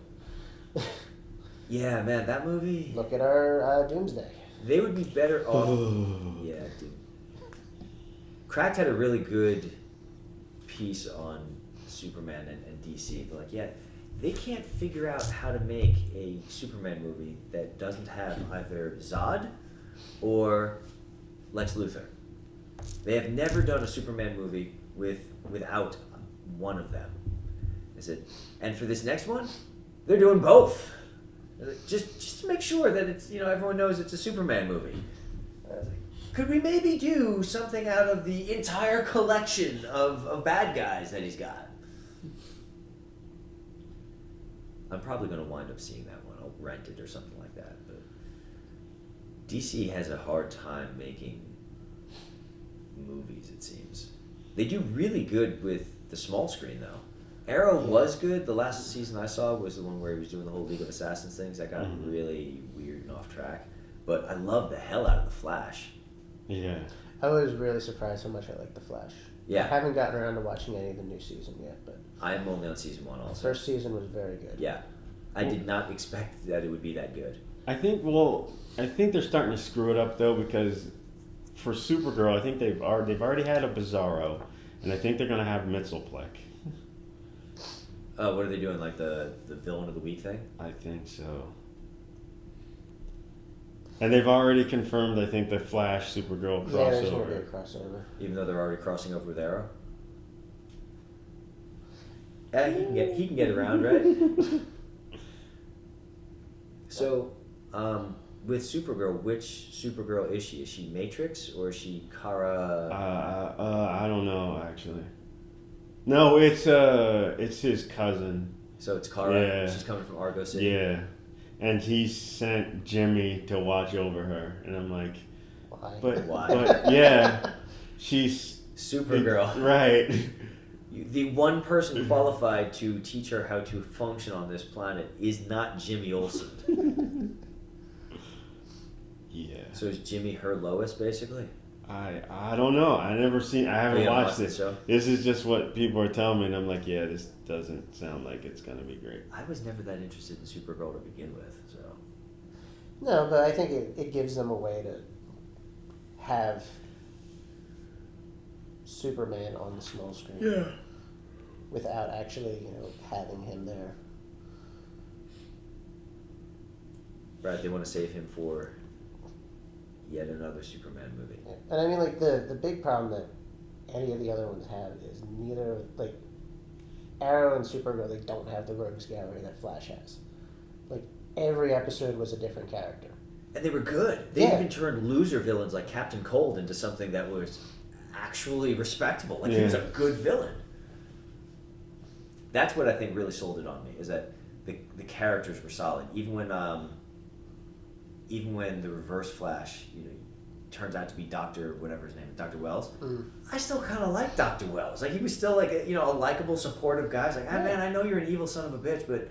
Yeah, man, that movie. Look at our Doomsday. They would be better off. Yeah, dude. Cracked had a really good piece on Superman and DC. They're they can't figure out how to make a Superman movie that doesn't have either Zod or Lex Luthor. They have never done a Superman movie without one of them. And for this next one, they're doing both. Just to make sure that it's everyone knows it's a Superman movie. Could we maybe do something out of the entire collection of bad guys that he's got? I'm probably going to wind up seeing that one. I'll rent it or something like that. But DC has a hard time making movies, it seems. They do really good with the small screen, though. Arrow was good. The last season I saw was the one where he was doing the whole League of Assassins things. That got really weird and off track. But I love the hell out of The Flash. Yeah. I was really surprised how much I like The Flash. Yeah. I haven't gotten around to watching any of the new season yet, but I'm only on season 1 the also. first season was very good. Yeah. I did not expect that it would be that good. I think they're starting to screw it up though because for Supergirl, I think they've already had a Bizarro, and I think they're gonna have Mxyzptlk. What are they doing? The villain of the week thing? I think so. And they've already confirmed, I think, the Flash Supergirl Yeah, there's gonna be a crossover. crossover. Even though they're already crossing over with Arrow. He can get around, right? So, with Supergirl, which Supergirl is she? Is she Matrix or is she Kara? I don't know actually. No, it's his cousin. So it's Kara. Yeah. She's coming from Argo City. Yeah, and he sent Jimmy to watch over her, and I'm like, Why? Why? but yeah, she's Supergirl. right. The one person qualified to teach her how to function on this planet is not Jimmy Olsen. Yeah, So is Jimmy her Lois, basically? I don't know. I haven't You haven't watched watched the this. show? This is just what people are telling me, and I'm like, yeah, this doesn't sound like it's gonna be great. I was never that interested in Supergirl to begin with, so. No, but I think it gives them a way to have Superman on the small screen. Yeah. Without actually, having him there. Right, they want to save him for yet another Superman movie. Yeah. And I mean, like, the big problem that any of the other ones have is neither, like, Arrow and Supergirl, they don't have the rogues gallery that Flash has. Like, every episode was a different character. And they were good. They Yeah. even turned loser villains like Captain Cold into something that was actually respectable. Like, he was a good villain. That's what I think really sold it on me, is that the characters were solid. Even when the Reverse Flash, turns out to be Dr. whatever his name is, Dr. Wells, I still kind of like Dr. Wells. Like, he was still like a likable, supportive guy. It's like, man, I know you're an evil son of a bitch, but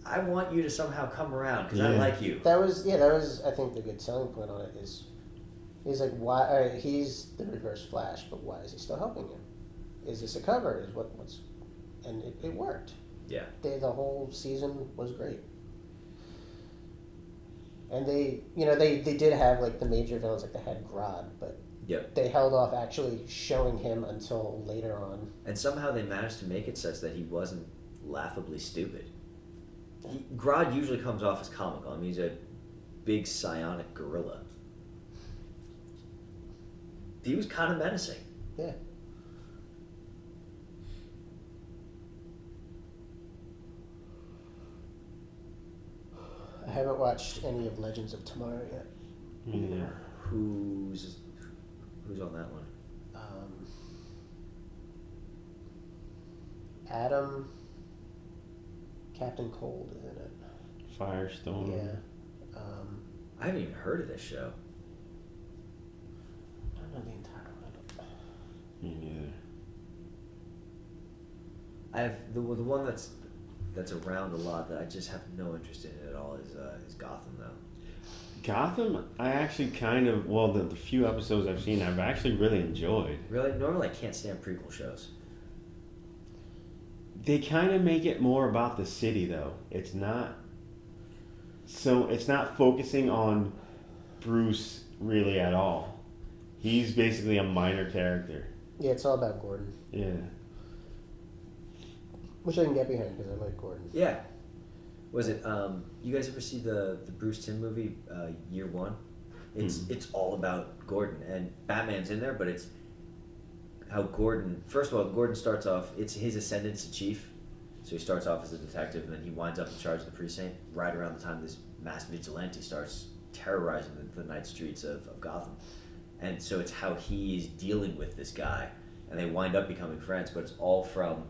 I want you to somehow come around because I like you. That was I think the good selling point on it is he's like, why? He's the Reverse Flash, but why is he still helping him? Is this a cover? Is what's? And it worked. Yeah. The whole season was great. And they did have like the major villains, like they had Grodd, but they held off actually showing him until later on. And somehow they managed to make it such that he wasn't laughably stupid. Grodd usually comes off as comical. I mean, he's a big psionic gorilla. He was kind of menacing. Yeah. I haven't watched any of Legends of Tomorrow yet. Yeah. Who's on that one? Adam, Captain Cold is in it. Firestone. Yeah. I haven't even heard of this show. I don't know the entire one. Me neither. I have the one that's around a lot that I just have no interest in at all is Gotham, though. Gotham, I actually the few episodes I've seen, I've actually really enjoyed. Really? Normally I can't stand prequel shows. They kind of make it more about the city, though. It's not focusing on Bruce really at all. He's basically a minor character. Yeah, it's all about Gordon. Yeah. Which I can get behind because I like Gordon. Yeah. Was it? You guys ever see the Bruce Timm movie, Year One? It's all about Gordon, and Batman's in there, but it's how Gordon. First of all, Gordon starts off. It's his ascendance to chief, so he starts off as a detective, and then he winds up in charge of the precinct. Right around the time this mass vigilante starts terrorizing the night streets of Gotham, and so it's how he's dealing with this guy, and they wind up becoming friends. But it's all from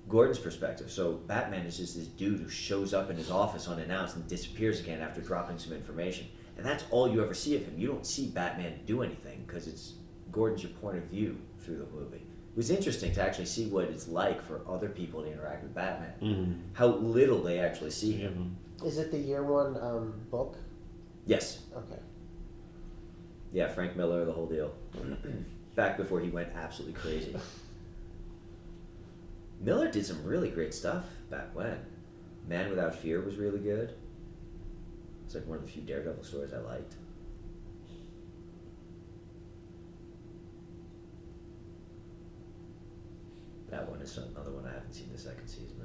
Gordon's perspective. So Batman is just this dude who shows up in his office unannounced and disappears again after dropping some information. And that's all you ever see of him. You don't see Batman do anything because it's Gordon's your point of view through the movie. It was interesting to actually see what it's like for other people to interact with Batman. Mm-hmm. How little they actually see him. Mm-hmm. Is it the Year One book? Yes. Okay. Yeah, Frank Miller, the whole deal. Back before he went absolutely crazy. Miller did some really great stuff back when. Man Without Fear was really good. It's like one of the few Daredevil stories I liked. That one is another one I haven't seen the second season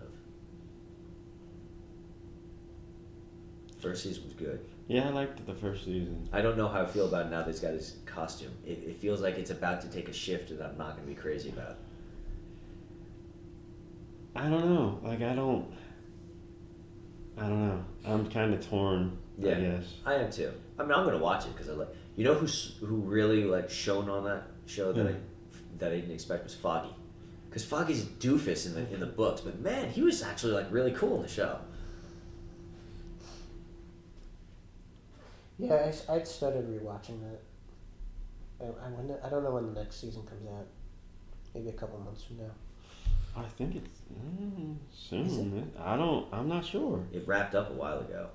of. First season was good. Yeah, I liked the first season. I don't know how I feel about it now that he's got his costume. It feels like it's about to take a shift that I'm not going to be crazy about. I don't know. Like, I don't know. I'm kind of torn, Yeah, I guess. I am too. I mean, I'm going to watch it because I like. You know who really like shone on that show that I didn't expect was Foggy, because Foggy's a doofus in the books, but man, he was actually like really cool in the show. Yeah, I started rewatching that. I don't know when the next season comes out. Maybe a couple months from now. I think it's soon. I'm not sure. It wrapped up a while ago.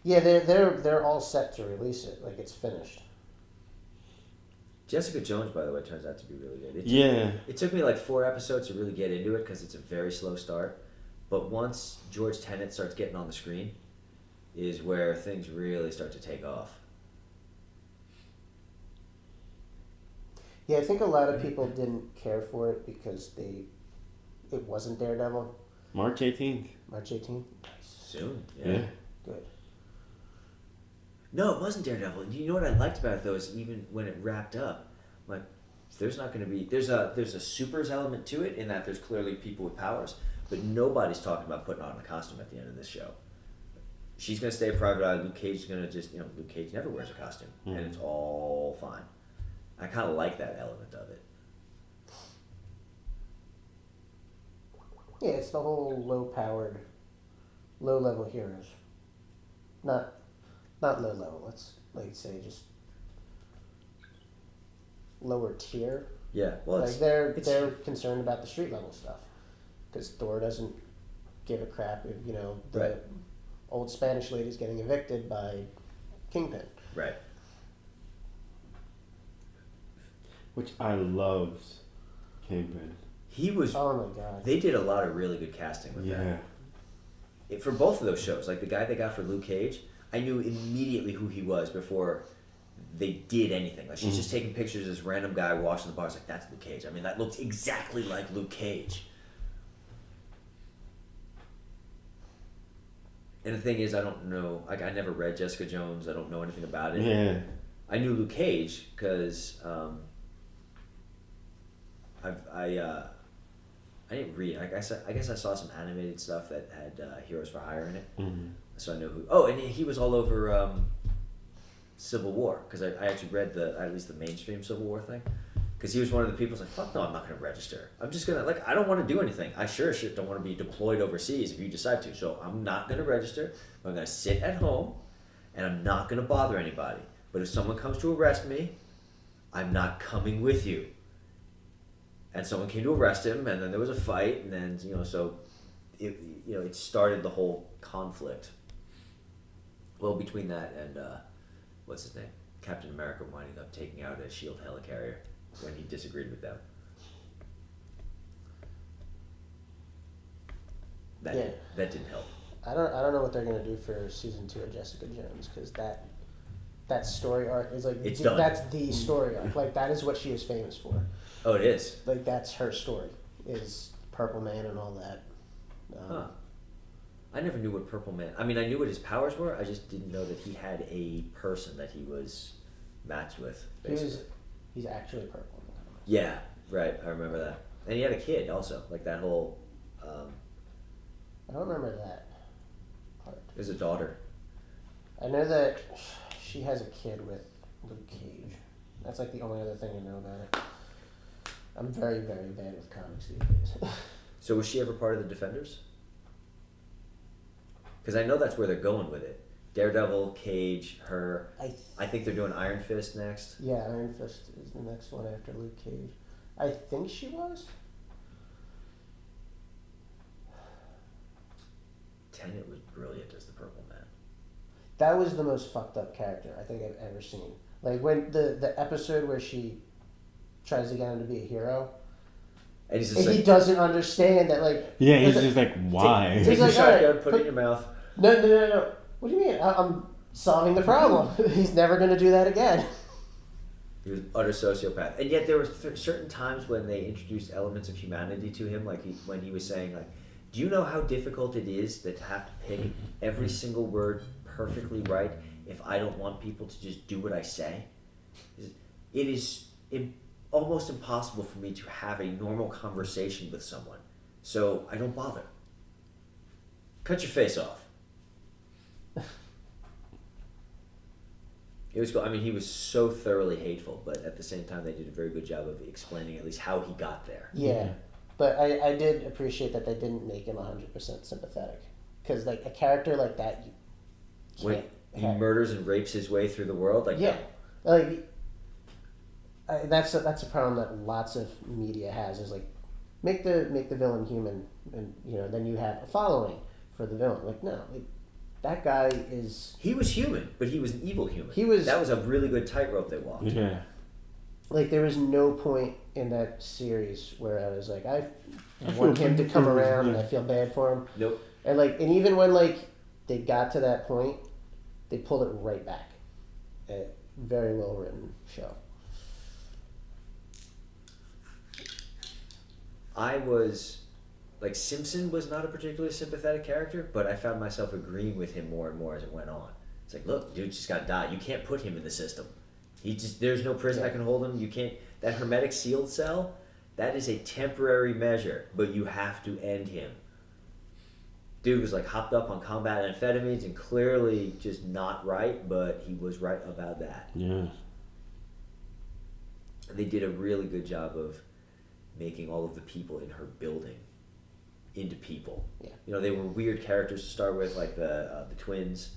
Yeah, they're all set to release it. Like, it's finished. Jessica Jones, by the way, turns out to be really good. It took me like 4 episodes to really get into it because it's a very slow start. But once George Tenet starts getting on the screen, is where things really start to take off. Yeah, I think a lot of people didn't care for it because it wasn't Daredevil. March 18th. March 18th. Soon, Yeah. Good. No, it wasn't Daredevil. You know what I liked about it though is even when it wrapped up, like there's not going to be there's a supers element to it in that there's clearly people with powers, but nobody's talking about putting on a costume at the end of this show. She's going to stay a private eye. Luke Cage is going to just Luke Cage never wears a costume, and it's all fine. I kind of like that element of it. Yeah, it's the whole low-powered, low-level heroes. Not low-level. Let's say just lower tier. Yeah, well, like they're concerned about the street level stuff because Thor doesn't give a crap if the old Spanish lady's getting evicted by Kingpin. Right. Which I loved Kingpin. He was. Oh my god. They did a lot of really good casting with that. For both of those shows, like the guy they got for Luke Cage, I knew immediately who he was before they did anything. Like she's just taking pictures of this random guy washing the bar. It's like, that's Luke Cage. I mean, that looks exactly like Luke Cage. And the thing is, I don't know. Like, I never read Jessica Jones. I don't know anything about it. Yeah. I knew Luke Cage because I didn't read. I guess I saw some animated stuff that had Heroes for Hire in it. Mm-hmm. So I know who. Oh, and he was all over Civil War because I actually read at least the mainstream Civil War thing. Because he was one of the people who's like, fuck no, I'm not going to register. I'm just going to, I don't want to do anything. I sure as shit don't want to be deployed overseas if you decide to. So I'm not going to register. I'm going to sit at home, and I'm not going to bother anybody. But if someone comes to arrest me, I'm not coming with you. And someone came to arrest him, and then there was a fight, and then, so it started the whole conflict. Well, between that and, what's his name? Captain America winding up taking out a S.H.I.E.L.D. helicarrier when he disagreed with them. That didn't help. I don't know what they're gonna do for season 2 of Jessica Jones because that story arc is like It's done. That's the story arc. Like that is what she is famous for. Oh, it is? Like that's her story is Purple Man and all that. Huh. I never knew what Purple Man. I mean, I knew what his powers were. I just didn't know that he had a person that he was matched with. Basically. He's actually purple. Yeah, right. I remember that. And he had a kid also. Like that whole. I don't remember that part. There's a daughter. I know that she has a kid with Luke Cage. That's like the only other thing I know about it. I'm very, very bad with comics these days. So was she ever part of the Defenders? Because I know that's where they're going with it. Daredevil, Cage, her. I think they're doing Iron Fist next. Yeah, Iron Fist is the next one after Luke Cage. I think she was. Tenet was brilliant as the Purple Man. That was the most fucked up character I think I've ever seen. Like when the episode where she tries to get him to be a hero. And he's just he doesn't understand that, like... Yeah, he's just like, why? Take the like, shotgun, put it in your mouth. No. What do you mean? I'm solving the problem. He's never going to do that again. He was an utter sociopath. And yet there were certain times when they introduced elements of humanity to him, like when he was saying, like, do you know how difficult it is to have to pick every single word perfectly right if I don't want people to just do what I say. It is almost impossible for me to have a normal conversation with someone, so I don't bother. Cut your face off. It was cool. I mean, he was so thoroughly hateful, but at the same time, they did a very good job of explaining at least how he got there. Yeah, but I did appreciate that they didn't make him 100% sympathetic, because like a character like that, you When can't. he murders and rapes his way through the world, like Yeah, like that's a problem that lots of media has, is like make the villain human, and then you have a following for the villain. Like no, like that guy is. He was human, but he was an evil human. He was. That was a really good tightrope they walked. Yeah. Like there was no point in that series where I was like, I want him to come around and I feel bad for him. Nope. And even when they got to that point, they pulled it right back. A very well written show. I was, like, Simpson was not a particularly sympathetic character, but I found myself agreeing with him more and more as it went on. It's like, look, dude just got died. You can't put him in the system. There's no prison that can hold him. You can't, that hermetic sealed cell, that is a temporary measure, but you have to end him. Dude was like hopped up on combat amphetamines and clearly just not right, but he was right about that. Yeah. They did a really good job of making all of the people in her building into people. Yeah. They were weird characters to start with, like the twins,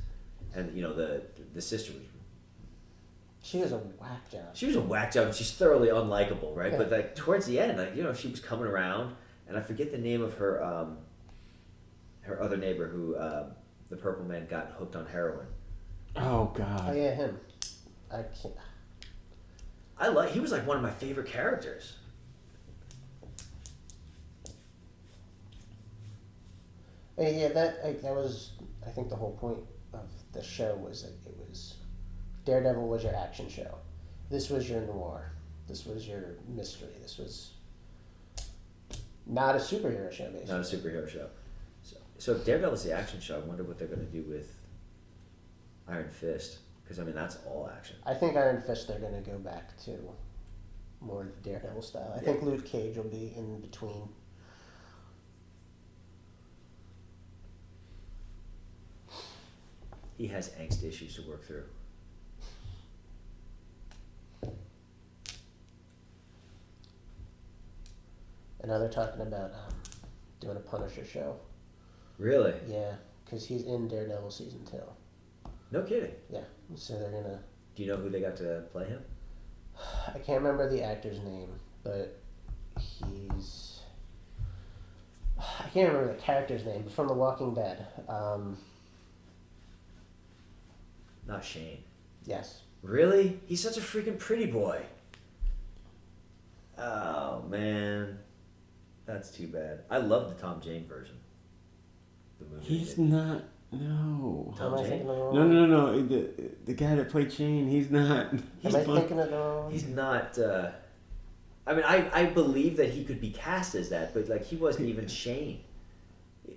and the sister was. She was a whack job. She was a whack job, and she's thoroughly unlikable, right? Yeah. But like towards the end, she was coming around, and I forget the name of her other neighbor who the purple man got hooked on heroin. Oh God. Oh yeah, him. I can't. He was like one of my favorite characters. Yeah, that was, I think, the whole point of the show was that it was Daredevil was your action show. This was your noir. This was your mystery. This was not a superhero show, basically. Not a superhero show. So if Daredevil's the action show, I wonder what they're going to do with Iron Fist, because that's all action. I think Iron Fist, they're going to go back to more Daredevil style. I think Luke Cage will be in between. He has angst issues to work through. And now they're talking about doing a Punisher show. Really? Yeah, because he's in Daredevil season 2. No kidding. Yeah, so they're gonna. Do you know who they got to play him? I can't remember the actor's name, but he's. I can't remember the character's name, but from The Walking Dead. Not Shane. Yes. Really? He's such a freaking pretty boy. Oh man, that's too bad. I love the Tom Jane version. The movie. He's not. No. Tom Am I Jane? thinking of the wrong? No. The guy that played Shane, he's not. He's Am I thinking of the wrong? He's not. I believe that he could be cast as that, but like he wasn't even Shane.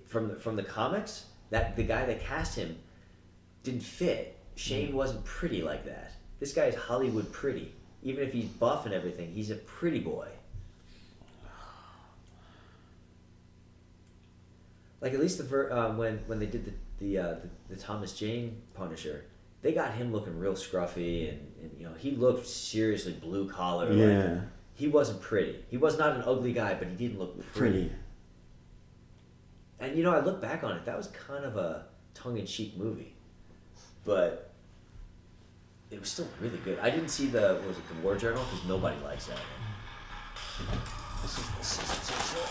From the comics, that the guy that cast him didn't fit. Shane wasn't pretty like that. This guy is Hollywood pretty. Even if he's buff and everything, he's a pretty boy. Like at least when they did the Thomas Jane Punisher, they got him looking real scruffy and he looked seriously blue collar. Yeah. Like, he wasn't pretty. He was not an ugly guy, but he didn't look pretty. And I look back on it, that was kind of a tongue-in-cheek movie. But it was still really good. I didn't see the War Journal, because nobody likes that. This is the season 2 show.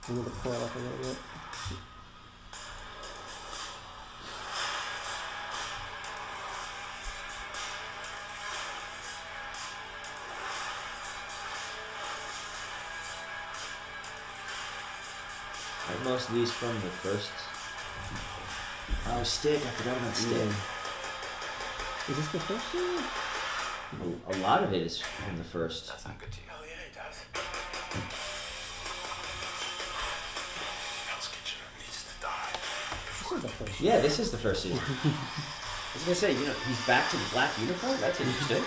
You need to pull it up a little bit. Are most of these from the first? Oh, Stick. I forgot about Stick. Yeah. Is this the first one? A lot of it is from the first. That's not good to you. Oh, yeah, it does. is the first. Yeah, this is the first season. I was gonna say, he's back to the black uniform. That's interesting.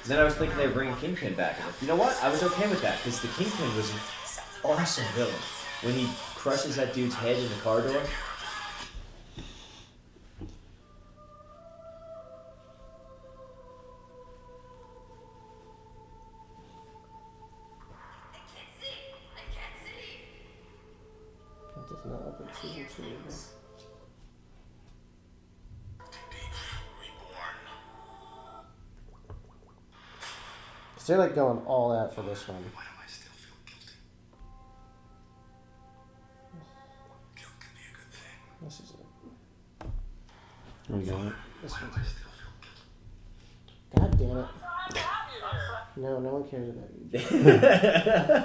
Then I was thinking they were bringing Kingpin back. And you know what? I was okay with that because the Kingpin was an awesome villain. When he crushes that dude's head in the car door. That does not look like season 2 either. So they're like going all out for this one. Why do I still feel guilty? Guilt can be a good thing. This is it. Oh, we got it. This Why do one's I it. still feel guilty? God damn it. No, no one cares about you. I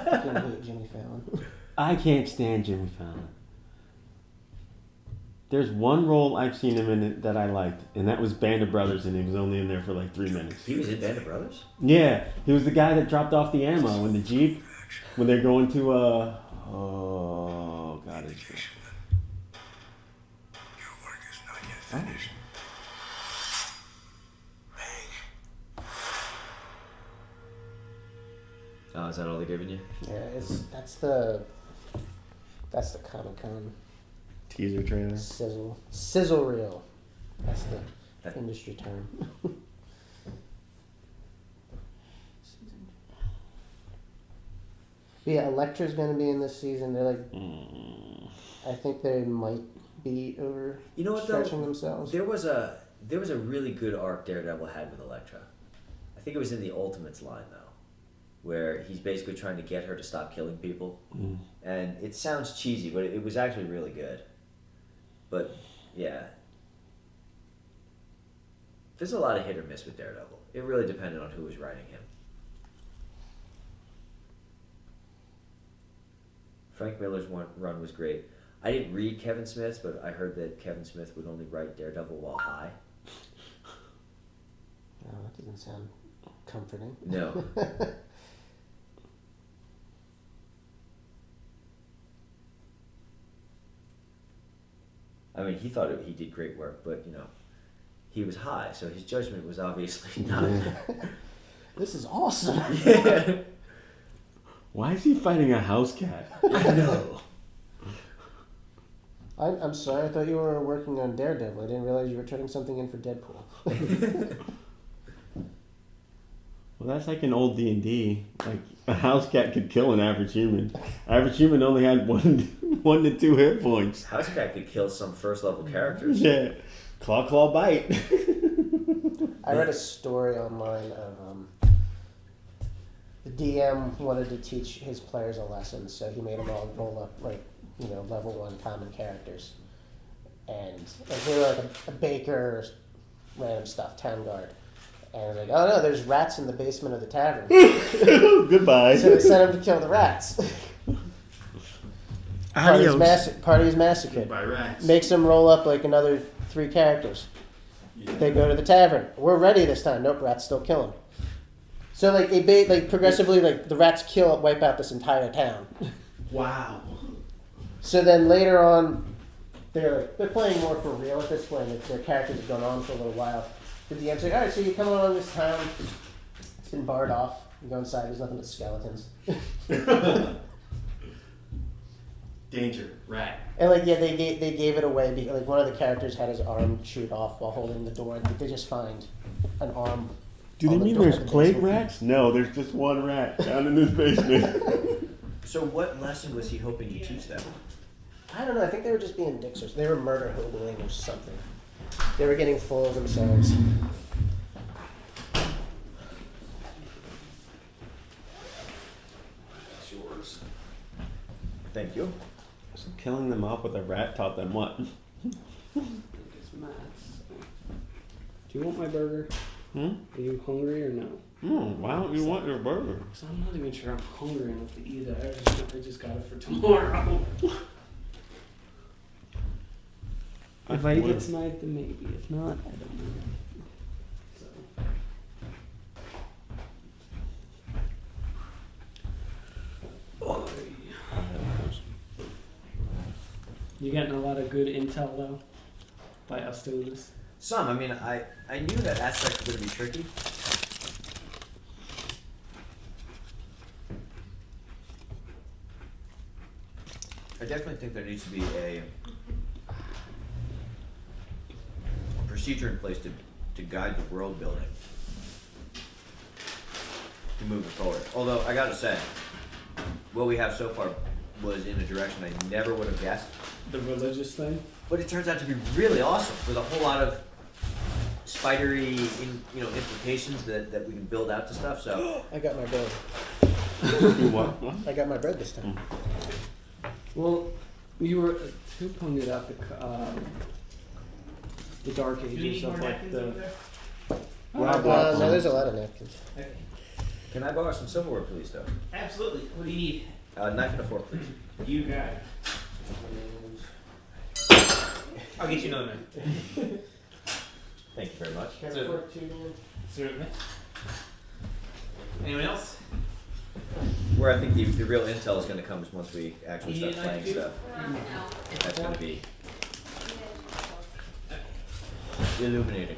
fucking hate Jimmy Fallon. I can't stand Jimmy Fallon. There's one role I've seen him in it that I liked, and that was Band of Brothers, and he was only in there for like 3 minutes. He was in Band of Brothers? Yeah, he was the guy that dropped off the ammo in the Jeep when they're going to, oh, God, it's... Your work is not yet finished. Oh, is that all they're giving you? Yeah, that's the Comic-Con Teaser trailer. sizzle reel. That's the That- industry term. But yeah, Elektra's gonna be in this season. They're like, I think they might be over You know what, though? stretching themselves. There was a really good arc Daredevil had with Elektra. I think it was in the Ultimates line though, where he's basically trying to get her to stop killing people. And it sounds cheesy, but it was actually really good. But yeah, there's a lot of hit or miss with Daredevil. It really depended on who was writing him. Frank Miller's run was great. I didn't read Kevin Smith's, but I heard that Kevin Smith would only write Daredevil while high. No, that doesn't sound comforting. No. I mean, he thought he did great work, but he was high, so his judgment was obviously not. This is awesome. Yeah. Why is he fighting a house cat? I know. I'm sorry. I thought you were working on Daredevil. I didn't realize you were turning something in for Deadpool. Well, that's like an old D&D. Like, a house cat could kill an average human. Average human only had 1 to 2 hit points. House Cat could kill some first level characters. Yeah. Claw, bite. I read a story online of the DM wanted to teach his players a lesson, so he made them all roll up level 1 common characters, and they were like a baker, random stuff, town guard, and like, oh no, there's rats in the basement of the tavern. Goodbye. So they sent him to kill the rats. Party is massacred. By rats. Makes them roll up like another 3 characters. Yeah. They go to the tavern. We're ready this time. Nope, rats still kill them. So like progressively, like the rats wipe out this entire town. Wow. So then later on, they're playing more for real at this point. Like, their characters have gone on for a little while. The DM's like, all right, so you come along this town. It's been barred off. You go inside. There's nothing but skeletons. Danger. Rat. And they gave it away because like one of the characters had his arm chewed off while holding the door. They just find an arm. Do they on the mean door there's of the plague basement. rats? No, there's just one rat down in this basement. So what lesson was he hoping to teach them? I don't know. I think they were just being dicks. They were murder hoboing or something. They were getting full of themselves. It's yours. Thank you. So killing them off with a rat taught them what? It's maths. Do you want my burger? Hmm? Are you hungry or no? Why don't you want your burger? Because I'm not even sure I'm hungry enough to eat it. I just got it for tomorrow. If I eat it tonight, then maybe. If not, I don't know. So. You getting a lot of good intel though by us doing this. Some. I mean, I knew that aspect was going to be tricky. I definitely think there needs to be a procedure in place to guide the world building to move it forward. Although I gotta say, what we have so far was in a direction I never would have guessed. The religious thing. But it turns out to be really awesome with a whole lot of spidery, implications that we can build out to stuff. So I got my bread. You what? I got my bread this time. Well, you were who pointed out the dark Do you ages need more of like napkins over the. there? Rob No, Watson. there's a lot of napkins. Okay. can I borrow some silverware, please, though? Absolutely. What do you need? Knife and a fork, please. You got it. I'll get you another knife. Thank you very much. Got So- a fork too, man? Certainly. Anyone else? Where I think the real intel is going to come is once we actually You start need a playing knife, stuff. That's going to be illuminating.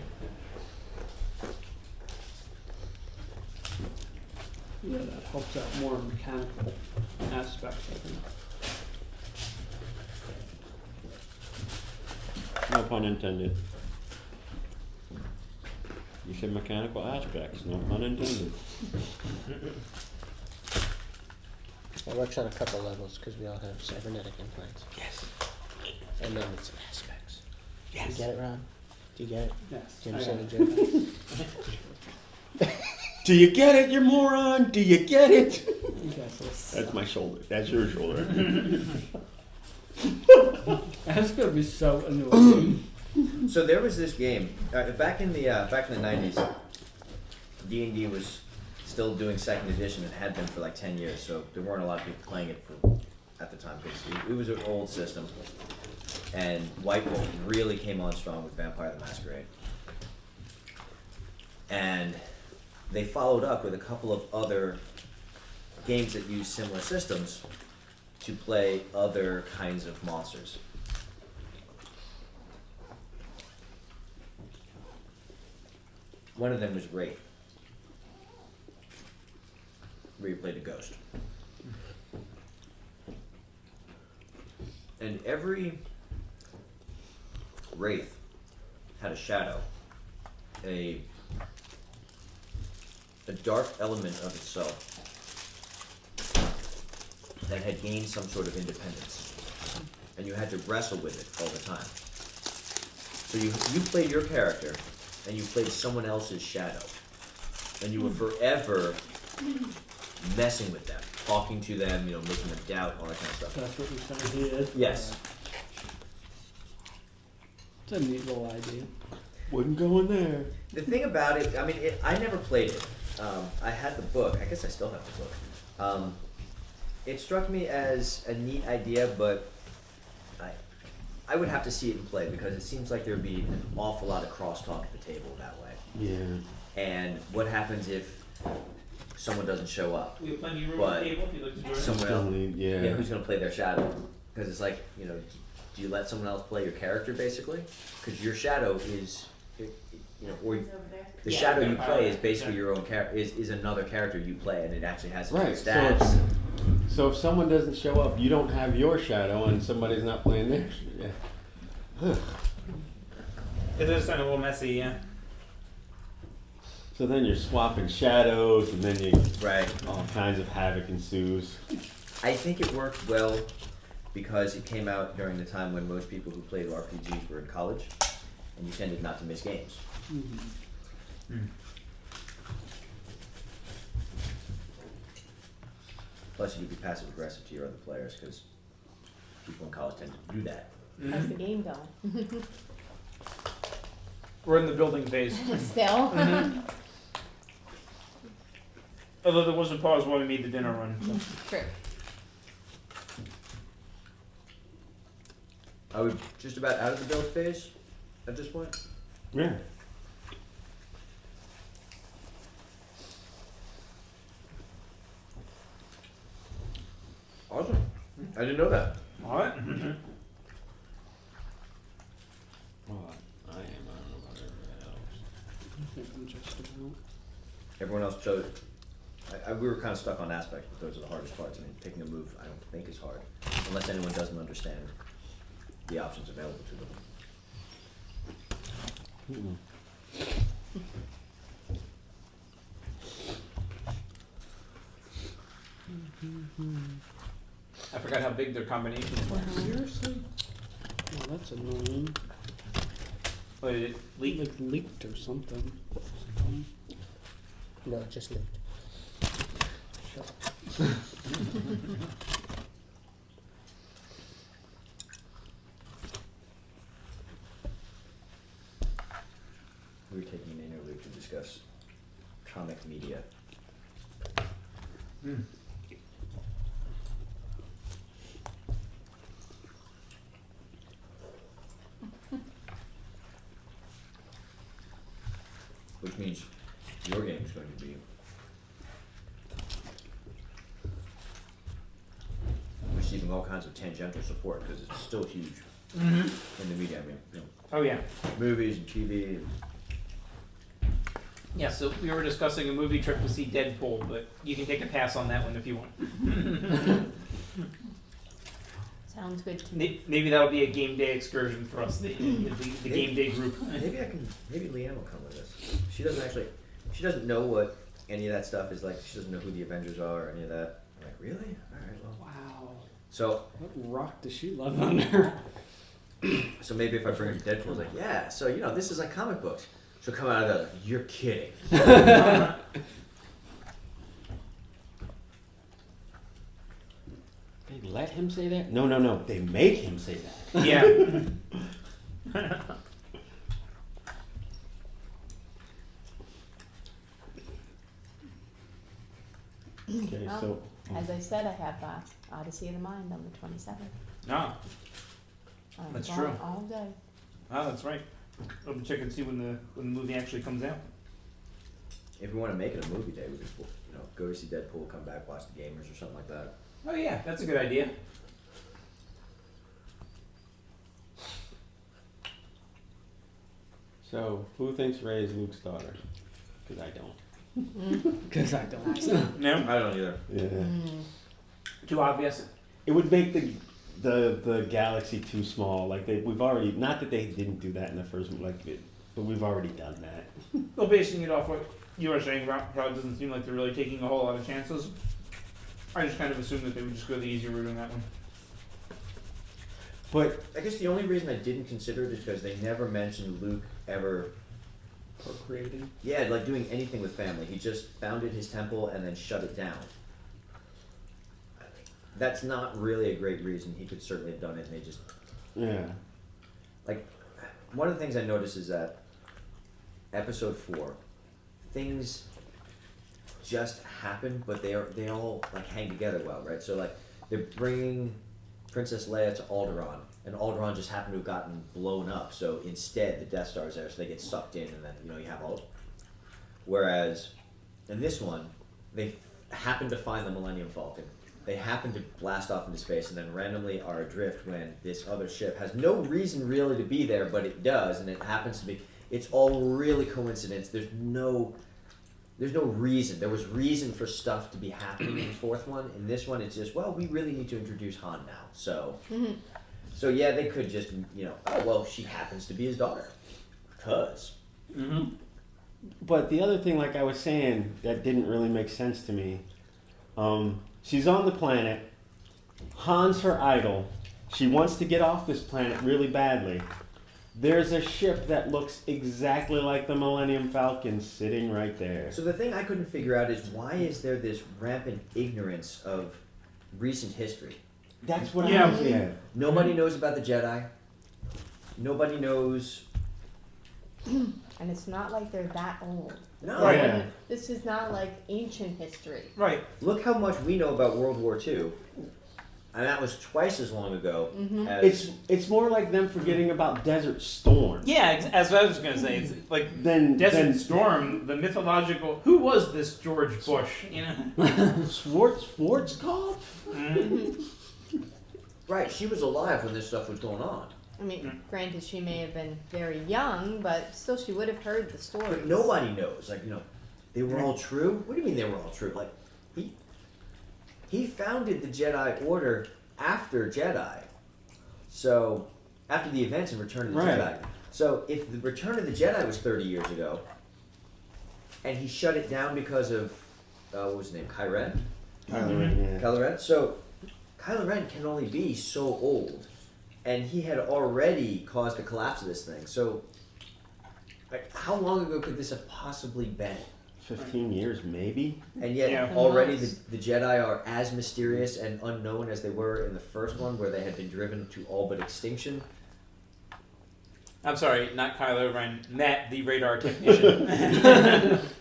Yeah, that helps out more mechanical aspects, I think. No pun intended. You said mechanical aspects, no pun intended. It works on a couple levels because we all have cybernetic implants. Yes. And then it's aspects. Yes. Do you get it, Ron? Do you get it? Yes. Do you I understand got the it. joke? Do you get it, you moron? Do you get it? You guys will suck. That's my shoulder. That's your shoulder. That's gonna be so annoying. So there was this game back in the 90s. D&D was still doing second edition and had been for like 10 years. So there weren't a lot of people playing it at the time because it was an old system. And White Wolf really came on strong with Vampire the Masquerade. And they followed up with a couple of other games that use similar systems to play other kinds of monsters. One of them was Wraith, where you played a ghost. And every Wraith had a shadow, a dark element of itself that had gained some sort of independence. And you had to wrestle with it all the time. So you played your character, and you played someone else's shadow. And you were forever messing with them, talking to them, making them doubt, all that kind of stuff. That's what you're saying. He is. Yes. It's a neat little idea. Wouldn't go in there. The thing about it, I mean, I never played it. I had the book. I guess I still have the book. It struck me as a neat idea, but I would have to see it in play because it seems like there'd be an awful lot of crosstalk at the table that way. Yeah. And what happens if someone doesn't show up? We have plenty of room But at the table if you look to join us. Someone Still else, need- yeah, yeah. who's gonna play their shadow? Because it's like, do you let someone else play your character basically? Because your shadow is, or the Yeah, shadow you vampire, play is basically yeah. your own character, is another character you play, and it actually has its Right. own So stats. so if someone doesn't show up, you don't have your shadow, and somebody's not playing their. Yeah. Ugh. It does sound a little messy, yeah. So then you're swapping shadows, and then Right. all kinds of havoc ensues. I think it worked well because it came out during the time when most people who played RPGs were in college, and you tended not to miss games. Plus, you could be passive aggressive to your other players because people in college tend to do that. How's the game going? We're in the building phase. Still? Although there was a pause while we made the dinner run. So. True. Are we just about out of the build phase at this point? Yeah. Awesome. I didn't know that. Alright. nothing just about. Everyone else chose. We were kind of stuck on aspects, but those are the hardest parts. I mean, picking a move, I don't think is hard, unless anyone doesn't understand the options available to them. I forgot how big their combinations were. Seriously? Oh, that's annoying. But it leaked. Like leaked or something. No, it just leaked. We were taking an interlude to discuss comic media. Which means your game is going to be receiving all kinds of tangential support because it's still huge in the media. I mean, you know, Oh yeah. movies and TV. And Yeah, so we were discussing a movie trip to see Deadpool, but you can take a pass on that one if you want. Sounds good to me. Maybe that'll be a game day excursion for us, the game day group. maybe Leanne will come with us. She doesn't know what any of that stuff is like. She doesn't know who the Avengers are or any of that. I'm like, really? All right, well. Wow. So What rock does she live under? So maybe if I bring her to Deadpool, it's like, yeah, so you know, this is like comic books. She'll come out of there like, you're kidding. They let him say that? No. They make him say that. Yeah. Okay, Well, so As I said, I have Odyssey of the Mind on the 27th. No. That's true. All day. Oh, that's right. I'll check and see when the movie actually comes out. If we want to make it a movie day, we just go to see Deadpool, come back, watch The Gamers or something like that. Oh yeah, that's a good idea. So, who thinks Rey is Luke's daughter? Because I don't. Because I don't. No. I don't either. Yeah. Too obvious. It would make the galaxy too small. Like we've already, not that they didn't do that in the first one, but we've already done that. Well, basing it off what you were saying, probably doesn't seem like they're really taking a whole lot of chances. I just kind of assumed that they would just go the easier route on that one. But I guess the only reason I didn't consider it is because they never mentioned Luke ever, Procreating. yeah, like doing anything with family. He just founded his temple and then shut it down. That's not really a great reason. He could certainly have done it, and they just, yeah, like, one of the things I noticed is that episode 4, things just happen, but they all like hang together well, right? So like they're bringing Princess Leia to Alderaan, and Alderaan just happened to have gotten blown up. So instead, the Death Star's there, so they get sucked in, and then you have all. Whereas in this one, they happen to find the Millennium Falcon. They happen to blast off into space, and then randomly are adrift when this other ship has no reason really to be there, but it does, and it happens to be. It's all really coincidence. There's no reason. There was reason for stuff to be happening in the fourth one. In this one, it's just, well, we really need to introduce Han now. So, so yeah, they could just, oh, well, she happens to be his daughter. Because. Mm-hmm. But the other thing, like I was saying, that didn't really make sense to me. She's on the planet. Han's her idol. She wants to get off this planet really badly. There's a ship that looks exactly like the Millennium Falcon sitting right there. So the thing I couldn't figure out is why is there this rampant ignorance of recent history? That's what Yeah. I was saying. Nobody knows about the Jedi. Nobody knows. And it's not like they're that old. No. Right. Yeah. This is not like ancient history. Right. Look how much we know about World War II. And that was twice as long ago as. It's more like them forgetting about Desert Storm. Yeah, as I was going to say, it's like Then Desert Storm, the mythological. Who was this George Bush? Schwarzkopf? Mm-hmm. Right, she was alive when this stuff was going on. I mean, granted, she may have been very young, but still, she would have heard the stories. But nobody knows. Like, they were all true? What do you mean they were all true? Like, he founded the Jedi Order after Jedi. So, after the events in Return of the Jedi. So, if the Return of the Jedi was 30 years ago, and he shut it down because of, what was his name, Kylo Ren? Kylo Ren. So, Kylo Ren can only be so old. And he had already caused the collapse of this thing. So, like, how long ago could this have possibly been? 15 years, maybe? And yet, already the Jedi are as mysterious and unknown as they were in the first one, where they had been driven to all but extinction. I'm sorry, not Kylo Ren. Matt, the radar technician.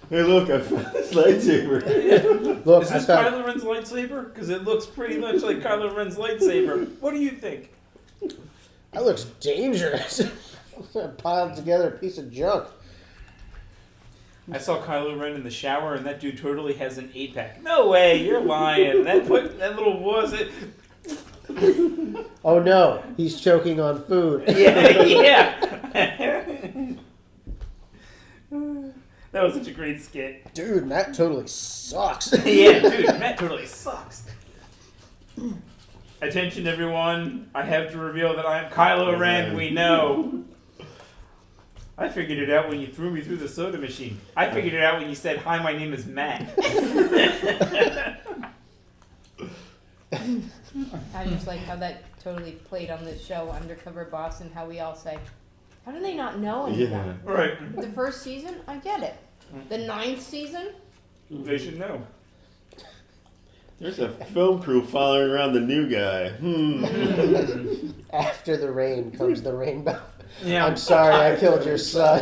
Hey, look, I found this lightsaber. Look, Is this Kylo Ren's lightsaber? Because it looks pretty much like Kylo Ren's lightsaber. What do you think? That looks dangerous. Piled together a piece of junk. I saw Kylo Ren in the shower, and that dude totally has an 8-pack. No way, you're lying. That little wuss. Oh no, he's choking on food. Yeah. That was such a great skit. Dude, Matt totally sucks. Yeah, dude, Matt totally sucks. Attention, everyone. I have to reveal that I am Kylo Ren. We know. I figured it out when you threw me through the soda machine. I figured it out when you said, "Hi, my name is Matt." I just like how that totally played on the show Undercover Boss and how we all say, how do they not know anything? Yeah. Right. The first season, I get it. The 9th season, They should know. There's a film crew following around the new guy. After the rain comes the rainbow. Yeah. I'm sorry I killed your son.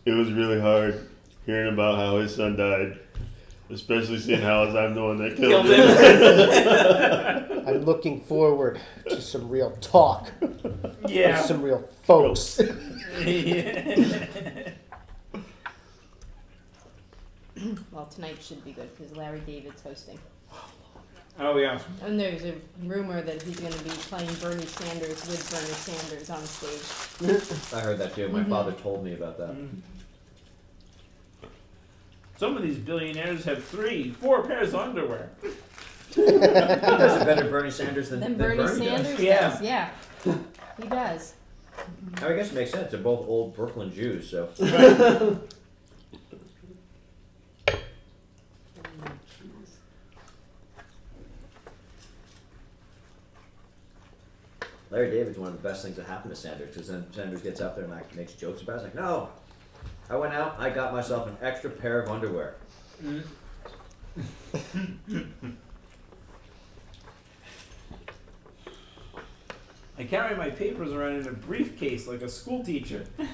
It was really hard hearing about how his son died. Especially seeing how I'm the one that killed him. I'm looking forward to some real talk. Yeah. Of some real folks. well, tonight should be good because Larry David's hosting. Oh, yeah. And there's a rumor that he's going to be playing Bernie Sanders with Bernie Sanders on stage. I heard that too. My father told me about that. Some of these billionaires have 3, 4 pairs of underwear. He does it better Bernie Sanders than Then Bernie Sanders does. does. Yeah. He does. I guess it makes sense. They're both old Brooklyn Jews, so. Larry David's one of the best things that happened to Sanders, because then Sanders gets up there and like makes jokes about it. It's like, no, I went out, I got myself an extra pair of underwear. I carry my papers around in a briefcase like a school teacher. I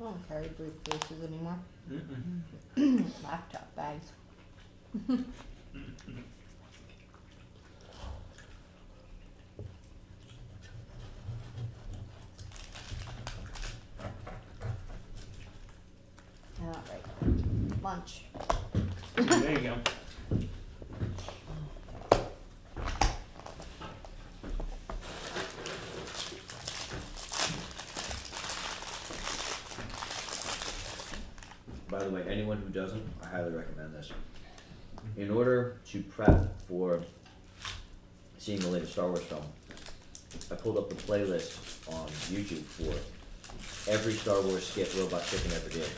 don't carry briefcases anymore. Laptop bags. All right. Lunch. There you go. By the way, anyone who doesn't, I highly recommend this. In order to prep for seeing the latest Star Wars film, I pulled up the playlist on YouTube for every Star Wars skit Robot Chicken ever did.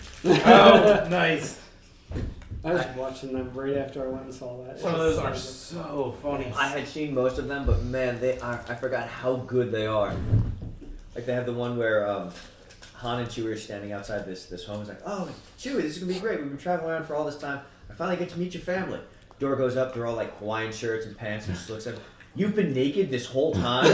Oh, nice. I was watching them right after I went and saw that. Some of those are so funny. I had seen most of them, but man, they are, I forgot how good they are. Like they have the one where Han and Chewie are standing outside this home. It's like, oh, Chewie, this is gonna be great. We've been traveling around for all this time. I finally get to meet your family. Door goes up. They're all like Hawaiian shirts and pants, and she looks at him. You've been naked this whole time.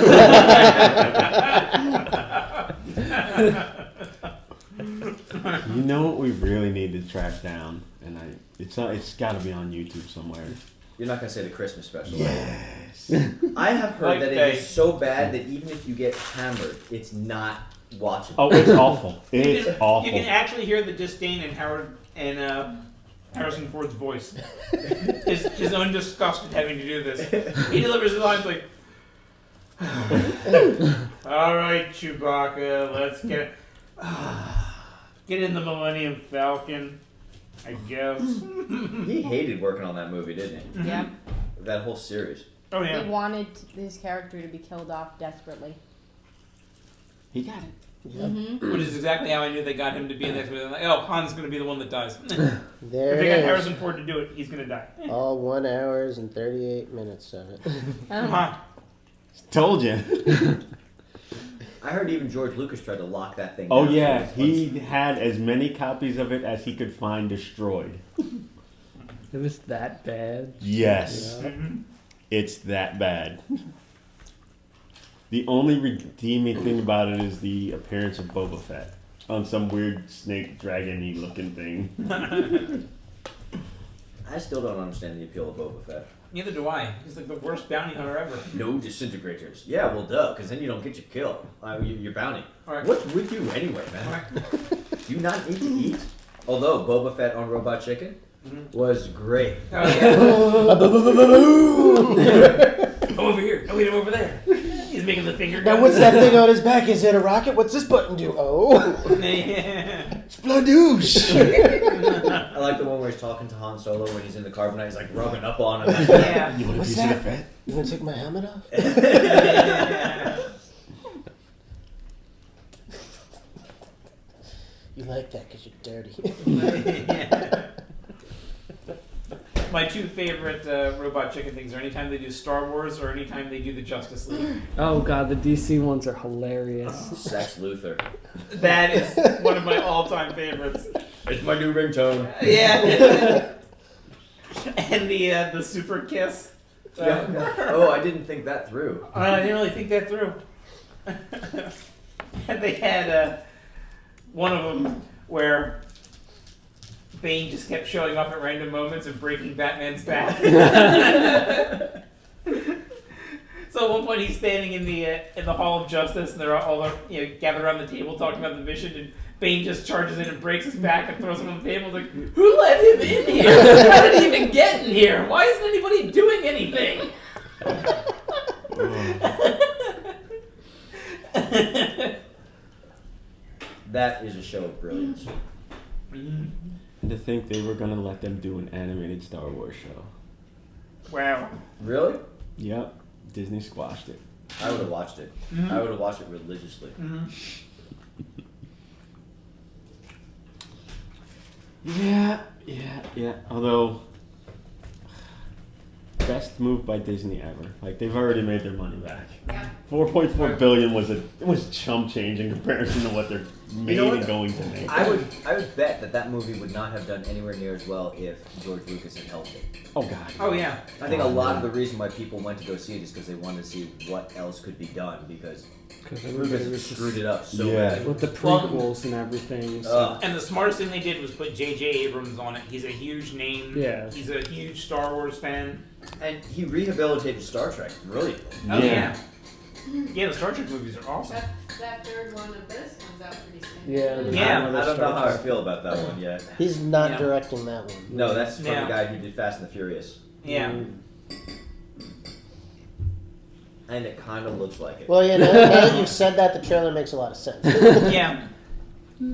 You know what we really need to track down, and it's got to be on YouTube somewhere. You're not gonna say the Christmas special. Yes. I have heard Like that they- it is so bad that even if you get hammered, it's not watchable. Oh, it's awful. It's awful. You can actually hear the disdain in Howard and Harrison Ford's voice. His own disgust at having to do this. He delivers his lines like, all right, Chewbacca, let's get in the Millennium Falcon, I guess. He hated working on that movie, didn't he? Yeah. That whole series. Oh yeah. He wanted his character to be killed off desperately. He got it. Mm-hmm. Which is exactly how I knew they got him to be in the next movie. Like, oh, Han's going to be the one that dies. There If they it got is. Harrison Ford to do it, he's going to die. All 1 hour and 38 minutes of it. Han. Told you. I heard even George Lucas tried to lock that thing Oh down. yeah, he had as many copies of it as he could find destroyed. It was that bad. Yes, Yeah. Mhm. it's that bad. The only redeeming thing about it is the appearance of Boba Fett on some weird snake dragon-y looking thing. I still don't understand the appeal of Boba Fett. Neither do I. He's like the worst bounty hunter ever. No disintegrators. Yeah, well, duh, because then you don't get your kill. Your bounty. All right. What's with you anyway, man? All right. Do you not need to eat? Although Boba Fett on Robot Chicken was great. Oh, yeah. Go over here. No, wait, I'm over there. He's making the finger. Now gun. what's that thing on his back? Is it a rocket? What's this button do? Oh, Yeah. Spladoosh! I like the one where he's talking to Han Solo when he's in the carbonite. He's like rubbing up on him. Yeah. You want a What's piece that? of the fat? You want to take my helmet off? You like that because you're dirty. My two favorite Robot Chicken things are anytime they do Star Wars or anytime they do the Justice League. Oh god, the DC ones are hilarious. Sex Luthor. That is one of my all-time favorites. It's my new ringtone. Yeah. And the super kiss. Oh, I didn't think that through. I didn't really think that through. And they had one of them where Bane just kept showing up at random moments and breaking Batman's back. So at one point he's standing in the Hall of Justice and they're all gathered around the table talking about the mission, and Bane just charges in and breaks his back and throws him on the table. Like, who let him in here? How did he even get in here? Why isn't anybody doing anything? That is a show of brilliance. And to think they were gonna let them do an animated Star Wars show. Wow. Really? Yep, Disney squashed it. I would have watched it. Mhm. I would have watched it religiously. Mm-hmm. Yeah. Although, best move by Disney ever. Like they've already made their money back. Yeah. 4.4 billion was chump change in comparison to what they're made know what? and going to make. I would bet that movie would not have done anywhere near as well if George Lucas had helped it. Oh god. Oh yeah. I think a lot of the reason why people went to go see it is because they wanted to see what else could be done, because Lucas screwed it up so Yeah. bad. With the prequels and everything. So. And the smartest thing they did was put J.J. Abrams on it. He's a huge name. Yeah. He's a huge Star Wars fan. And he rehabilitated Star Trek brilliantly. Oh yeah. Yeah, the Star Trek movies are awesome. That third one of this comes out pretty soon. Yeah. Yeah. I don't know how I feel about that one yet. He's not Yeah. directing that one. No, that's from Yeah. the guy who did Fast and the Furious. Yeah. And it kind of looks like it. Well, yeah, now that you've said that, the trailer makes a lot of sense. Yeah. So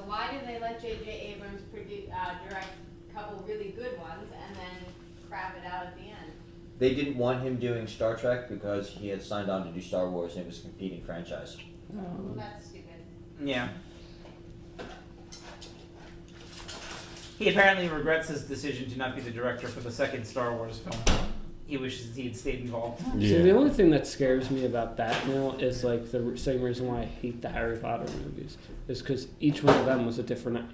why did they let J.J. Abrams direct a couple really good ones and then crap it out at the end? They didn't want him doing Star Trek because he had signed on to do Star Wars and it was a competing franchise. That's stupid. Yeah. He apparently regrets his decision to not be the director for the second Star Wars film. He wishes he had stayed involved. So the only thing that scares me about that now is like the same reason why I hate the Harry Potter movies is because each one of them was a different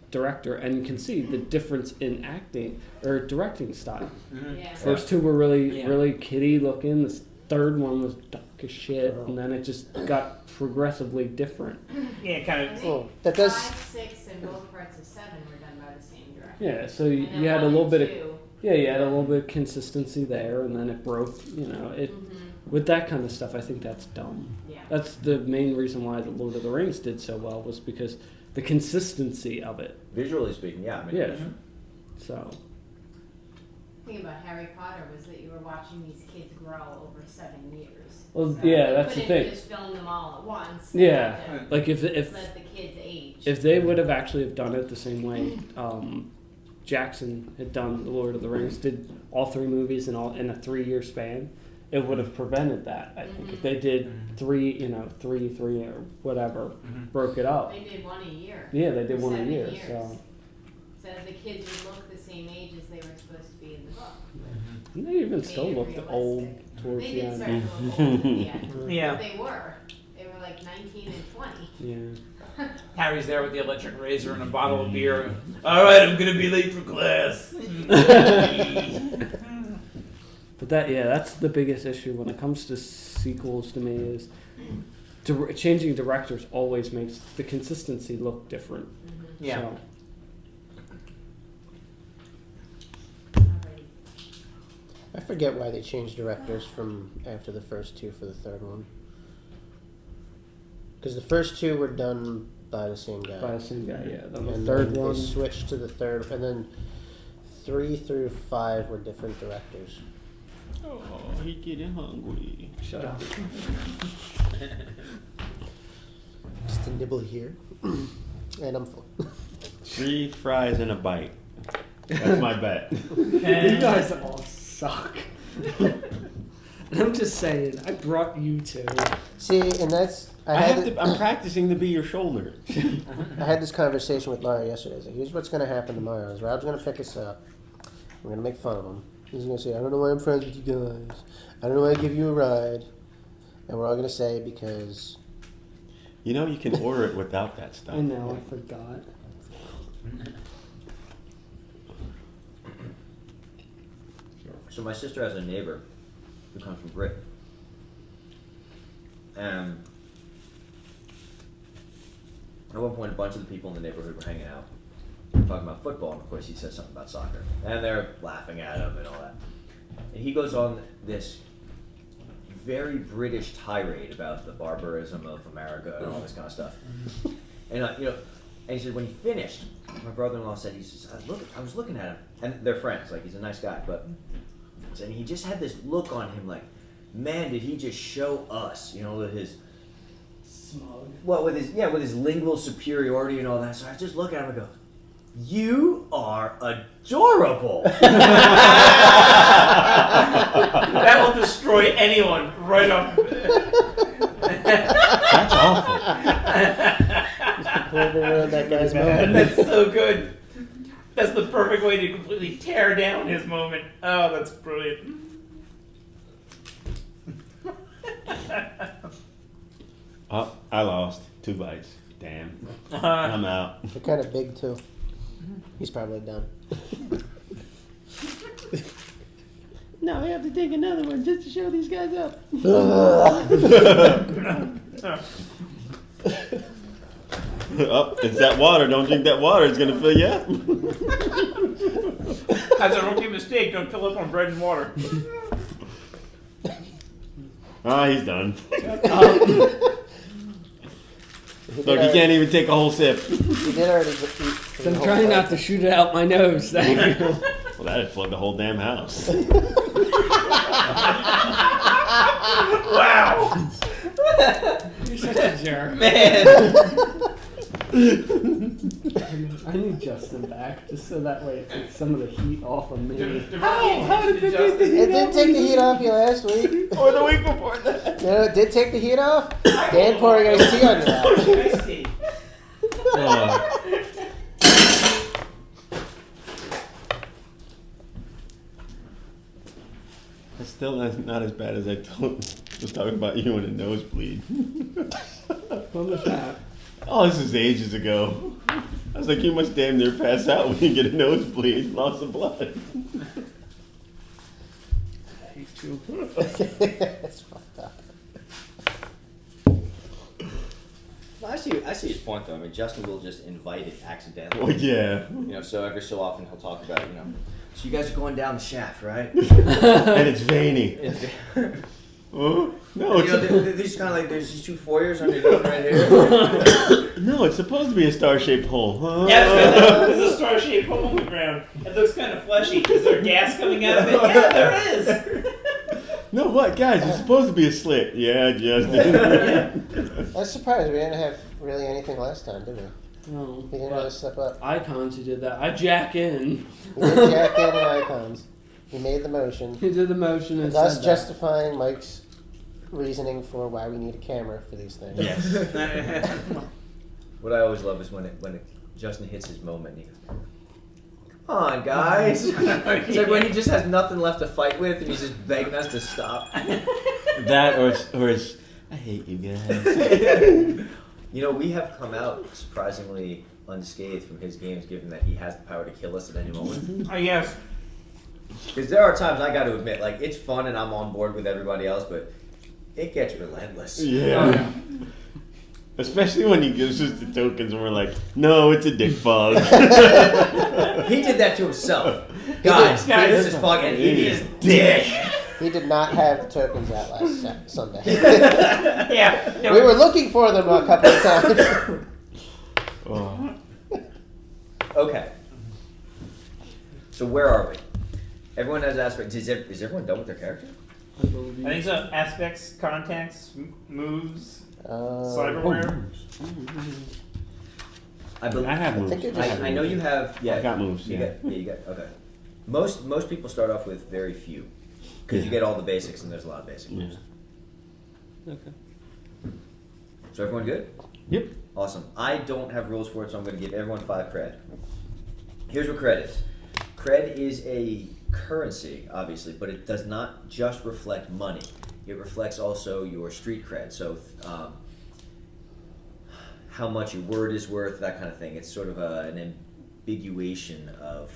director, and you can see the difference in acting or directing style. Mm-hmm. Yeah. First two were really Yeah. really kiddie looking. The third one was dark as shit, and then it just got progressively different. Yeah, kind I of. think Oh, that does. 5, 6, and both parts of 7 were done by the same director. Yeah, so you And then had a 1 little and bit of 2. you had a little bit of consistency there, and then it broke. You know, it with that kind of stuff. I think that's dumb. Yeah. That's the main reason why the Lord of the Rings did so well, was because the consistency of it. Visually speaking, yeah. I mean, Yeah. So. The thing about Harry Potter was that you were watching these kids grow over 7 years. Well, So yeah, you that's the couldn't thing. just film them all at once. Yeah, You had like to if let the kids age. if they would have actually have done it the same way Jackson had done The Lord of the Rings, did all 3 movies in a 3-year span, it would have prevented that. I think if they did 3 or whatever, broke it up. They did one a year. Yeah, they did for one a 7 year. years. So So the kids would look the same age as they were supposed to be in the book. and they even Made still it looked realistic. old towards They the did end. start to look old at the end. Yeah. But they were. They were like 19 and 20. Yeah. Harry's there with the electric razor and a bottle of beer. All right, I'm gonna be late for class. But that's the biggest issue when it comes to sequels to me is changing directors always makes the consistency look different. Yeah. So, I forget why they changed directors from after the first 2 for the third one. Because the first 2 were done by the same guy. by the same guy, yeah. Then the And third then one, they switched to the third, and then 3 through 5 were different directors. Oh, he getting hungry. shut up. Just a nibble here, and I'm full. 3 fries and a bite. That's my bet. You guys all suck. And I'm just saying, I brought you 2. See, and that's I'm practicing to be your shoulder. I had this conversation with Laura yesterday. I was like, here's what's going to happen tomorrow. Is Rob's going to pick us up. We're going to make fun of him. He's going to say, I don't know why I'm friends with you guys. I don't know why I give you a ride. And we're all going to say because... You know, you can order it without that stuff. I know, I forgot. So my sister has a neighbor who comes from Britain. And at one point, a bunch of the people in the neighborhood were hanging out, talking about football, and of course he says something about soccer. And they're laughing at him and all that. And he goes on this very British tirade about the barbarism of America and all this kind of stuff. And and he said when he finished, my brother-in-law said, I was looking at him, and they're friends, like he's a nice guy, but and he just had this look on him, like, man, did he just show us, with his Smug. with his lingual superiority and all that. So I just look at him and go, you are adorable. That will destroy anyone right off. That's awful. completely ruined that guy's moment. That's so good. That's the perfect way to completely tear down his moment. Oh, that's brilliant. Oh, I lost 2 bites. Damn. I'm out. They're kind of big, too. He's probably done. No, we have to take another one just to show these guys up. Oh, it's that water. Don't drink that water. It's going to fill you up. That's a rookie mistake. Don't fill up on bread and water. Ah, he's done. Look, he can't even take a whole sip. He did already eat. for the I'm whole trying time. not to shoot it out my nose. Thank you. Well, that'd flood the whole damn house. Wow. You're such a jerk. Man. I need Justin back just so that way it takes some of the heat off of me. How did It did take the heat off you last week. Or the week before that. No, it did take the heat off. Dan pouring iced tea on your lap. It's still not as bad as I was talking about you and a nosebleed. What was that? Oh, this is ages ago. I was like, you must damn near pass out when you get a nosebleed, loss of blood. I hate you. That's fucked up. Well, I see his point though. I mean, Justin will just invite it accidentally. Well, yeah. So every so often he'll talk about, so you guys are going down the shaft, right? And it's veiny. Oh, no, You it's know, they're just kind of like there's these two foyers underneath right here. no, it's supposed to be a star-shaped hole. Huh? Yeah, there's a star-shaped hole in the ground. It looks kind of fleshy. Is there gas coming out of it? Yeah, there is. No, what, guys? It's supposed to be a slit. Yeah, Justin. I was surprised we didn't have really anything last time, did we? No, We didn't really but step up. icons, you did that. I jack in. We did jack in and icons. We made the motion. You did the motion and Thus said justifying Mike's reasoning for why we need a camera for these things. Yes. What I always love is when Justin hits his moment and he goes, "Come on, guys!" It's like when he just has nothing left to fight with and he's just begging us to stop. That or it's I hate you guys. You know, we have come out surprisingly unscathed from his games, given that he has the power to kill us at any moment. Oh, yes. Because there are times, I got to admit, like, it's fun and I'm on board with everybody else, but it gets relentless. Yeah. Especially when he gives us the tokens and we're like, no, it's a dick fog. He did that to himself. Guys, this is fucking idiot. Dick. He did not have the tokens out last Sunday. Yeah. We were looking for them a couple of times. Oh. Okay. So where are we? Everyone has aspects. Is everyone done with their character? I think so. Aspects, contacts, moves, cyberware. I believe. I have moves. think you're just- I know you have. Yeah, I got moves, You yeah. you got. Okay. Most people start off with very few, because you get all the basics, and there's a lot of basic moves. Okay. So everyone good? Yep. Awesome. I don't have rules for it, so I'm going to give everyone 5 cred. Here's what cred is. Cred is a currency, obviously, but it does not just reflect money. It reflects also your street cred. So how much your word is worth, that kind of thing. It's sort of an ambiguation of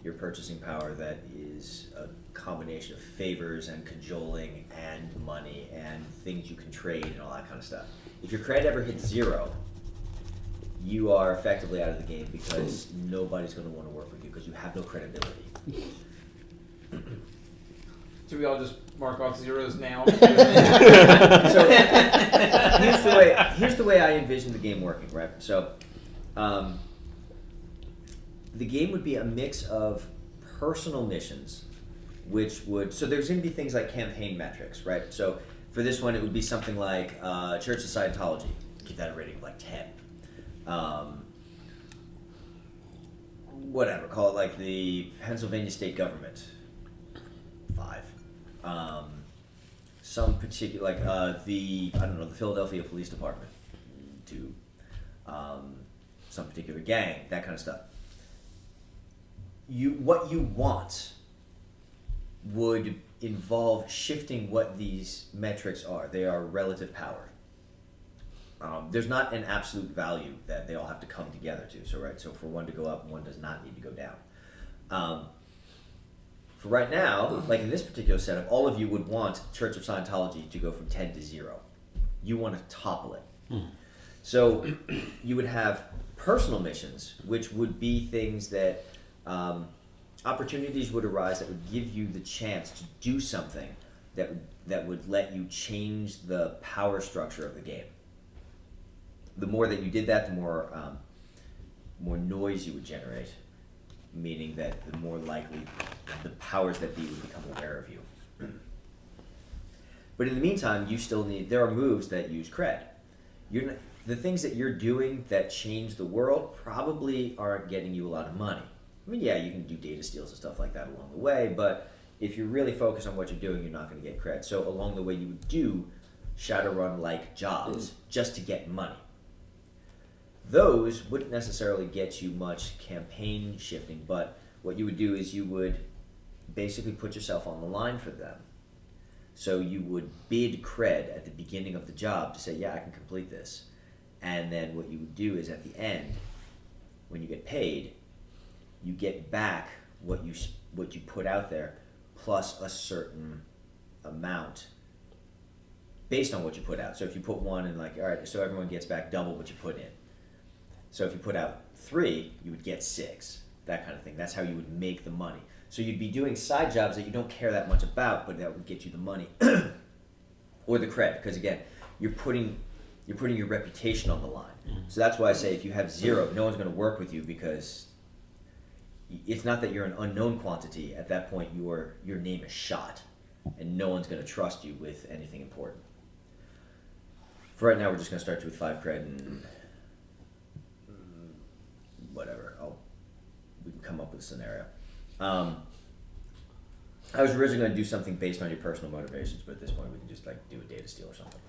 your purchasing power that is a combination of favors and cajoling and money and things you can trade and all that kind of stuff. If your cred ever hits 0, you are effectively out of the game because nobody's going to want to work with you because you have no credibility. So we all just mark off zeros now. So here's the way I envision the game working, right? So the game would be a mix of personal missions, which would, so there's going to be things like campaign metrics, right? So for this one, it would be something like Church of Scientology. Give that a rating of like 10. Whatever, call it like the Pennsylvania state government, 5. Some particular, like the Philadelphia Police Department, 2. Some particular gang, that kind of stuff. What you want would involve shifting what these metrics are. They are relative power. There's not an absolute value that they all have to come together to. So for one to go up, one does not need to go down. For right now, like in this particular setup, all of you would want Church of Scientology to go from 10 to 0. You want to topple it. So you would have personal missions, which would be things that opportunities would arise that would give you the chance to do something that would let you change the power structure of the game. The more that you did that, the more noise you would generate, meaning that the more likely the powers that be would become aware of you. But in the meantime, you still there are moves that use cred. The things that you're doing that change the world probably aren't getting you a lot of money. I mean, yeah, you can do data steals and stuff like that along the way, but if you're really focused on what you're doing, you're not going to get cred. So along the way, you would do Shadowrun-like jobs just to get money. Those wouldn't necessarily get you much campaign shifting, but what you would do is you would basically put yourself on the line for them. So you would bid cred at the beginning of the job to say, yeah, I can complete this. And then what you would do is at the end, when you get paid, you get back what you put out there plus a certain amount based on what you put out. So if you put 1 and like, all right, so everyone gets back double what you put in. So if you put out 3, you would get 6, that kind of thing. That's how you would make the money. So you'd be doing side jobs that you don't care that much about, but that would get you the money. or the cred, because again, you're putting your reputation on the line. So that's why I say if you have 0, no one's going to work with you, because it's not that you're an unknown quantity. At that point, your name is shot, and no one's going to trust you with anything important. For right now, we're just going to start you with 5 cred and whatever. We can come up with a scenario. I was originally going to do something based on your personal motivations, but at this point, we can just like do a data steal or something.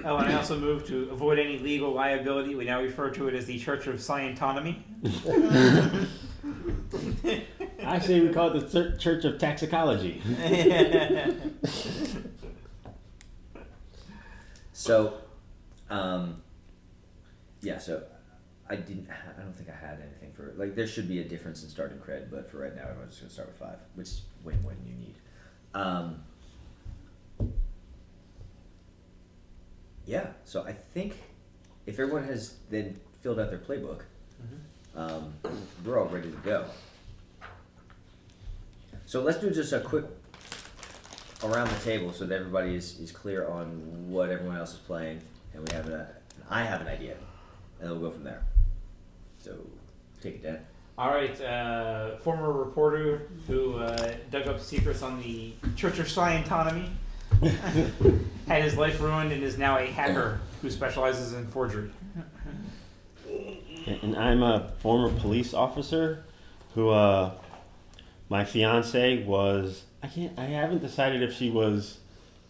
Oh, and I also moved to avoid any legal liability. We now refer to it as the Church of Scientonomy. Actually, we call it the Church of Toxicology. So, yeah. So, I don't think I had anything for like. There should be a difference in starting cred, but for right now, everyone's just gonna start with 5, which is way more than you need. Yeah. So I think if everyone has then filled out their playbook, we're all ready to go. So let's do just a quick around the table so that everybody is clear on what everyone else is playing, and I have an idea, and then we'll go from there. So take it, Dan. All right, former reporter who dug up secrets on the Church of Scientonomy, had his life ruined and is now a hacker who specializes in forgery. And I'm a former police officer who, my fiance was, I haven't decided if she was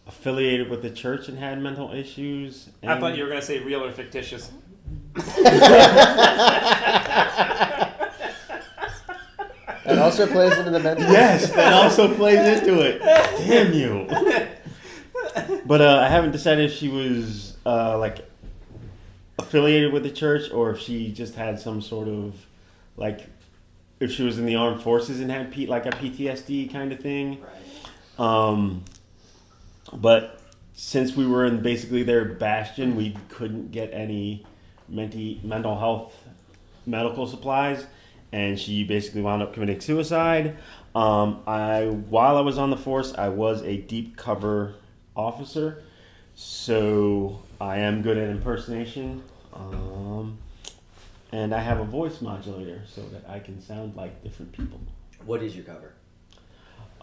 affiliated with the church and had mental issues. I thought you were going to say real or fictitious. That also plays into the mental. Yes, that also plays into it. Damn you. But I haven't decided if she was like affiliated with the church or if she just had some sort of like if she was in the armed forces and had like a PTSD kind of thing. Right. But since we were in basically their bastion, we couldn't get any mental health medical supplies, and she basically wound up committing suicide. While I was on the force, I was a deep cover officer, so I am good at impersonation, and I have a voice modulator so that I can sound like different people. What is your cover?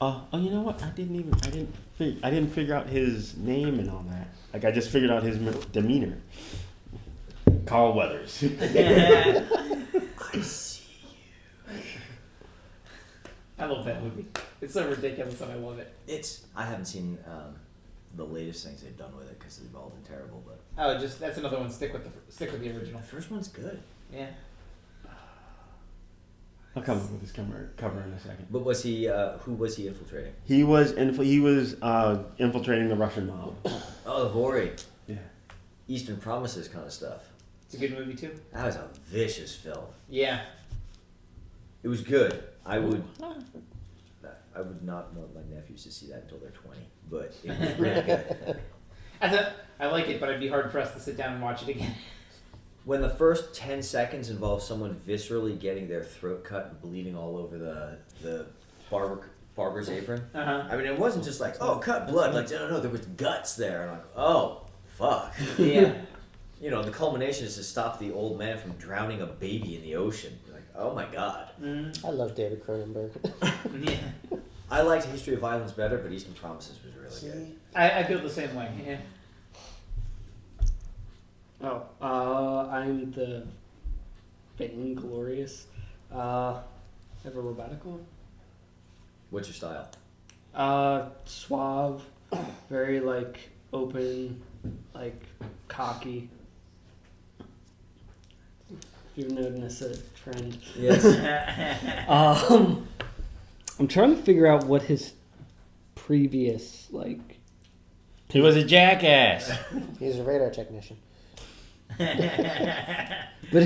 You know what? I didn't figure out his name and all that. Like I just figured out his demeanor. Carl Weathers. I see you. I love that movie. It's so ridiculous and I love it. I haven't seen the latest things they've done with it because they've all been terrible. But That's another one. Stick with the original. the first one's good. Yeah. I'll come up with his cover in a second. But was he? Who was he infiltrating? He was infiltrating the Russian mob. Oh, Vori. Yeah. Eastern Promises kind of stuff. It's a good movie too. That was a vicious film. Yeah. It was good. I would not want my nephews to see that until they're 20, but it was really good. I like it, but I'd be hard pressed to sit down and watch it again. When the first 10 seconds involved someone viscerally getting their throat cut and bleeding all over the barber's apron, I mean, it wasn't just like, oh, cut blood. Like, no, there was guts there. I'm like, oh, fuck. Yeah. You know, the culmination is to stop the old man from drowning a baby in the ocean. You're like, oh my god. I love David Cronenberg. Yeah. I liked History of Violence better, but Eastern Promises was really good. I feel the same way. Yeah. I'm the Vainglorious. Have a robotic one? What's your style? Suave, very like open, like cocky. If you've noticed a trend. Yes. I'm trying to figure out what his previous like. He was a jackass. He's a radar technician. But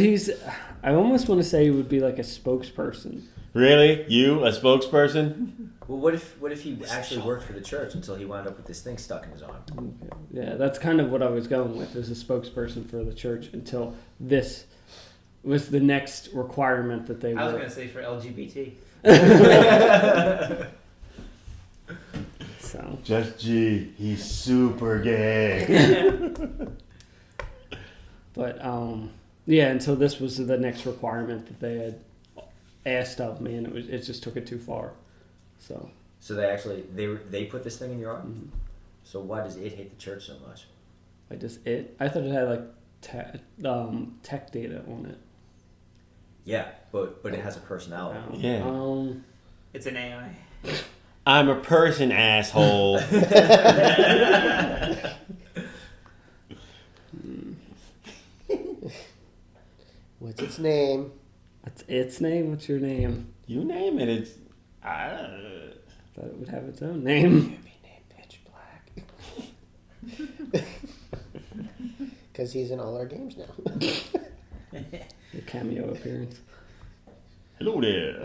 I almost want to say he would be like a spokesperson. Really? You, a spokesperson? Well, what if he actually worked for the church until he wound up with this thing stuck in his arm? Okay. Yeah, that's kind of what I was going with, as a spokesperson for the church until this was the next requirement that they I was were. going to say for LGBT. So. know. Just G. He's super gay. But yeah, and so this was the next requirement that they had asked of me, and it just took it too far. So they put this thing in your arm. Mhm. So why does it hate the church so much? I thought it had like tech data on it. Yeah, but it has a personality. Yeah. It's an AI. I'm a person, asshole. What's its name? What's its name? What's your name? You name it. It's. Thought it would have its own name. Pitch Black. Because he's in all our games now. A cameo appearance. Hello there.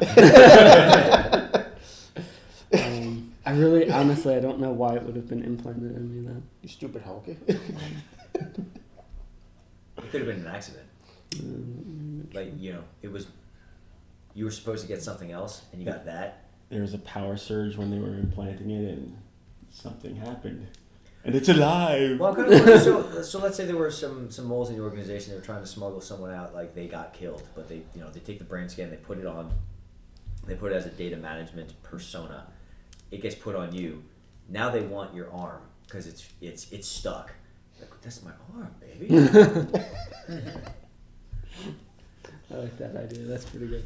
I really, honestly, I don't know why it would have been implanted in me then. You stupid honky. It could have been an accident. Like, it was. You were supposed to get something else, and you got that. There was a power surge when they were implanting it, and something happened. And it's alive. Well, so let's say there were some moles in the organization. They were trying to smuggle someone out, like they got killed, but they take the brain scan, they put it on, they put it as a data management persona. It gets put on you. Now they want your arm because it's stuck. Like, that's my arm, baby. I like that idea. That's pretty good.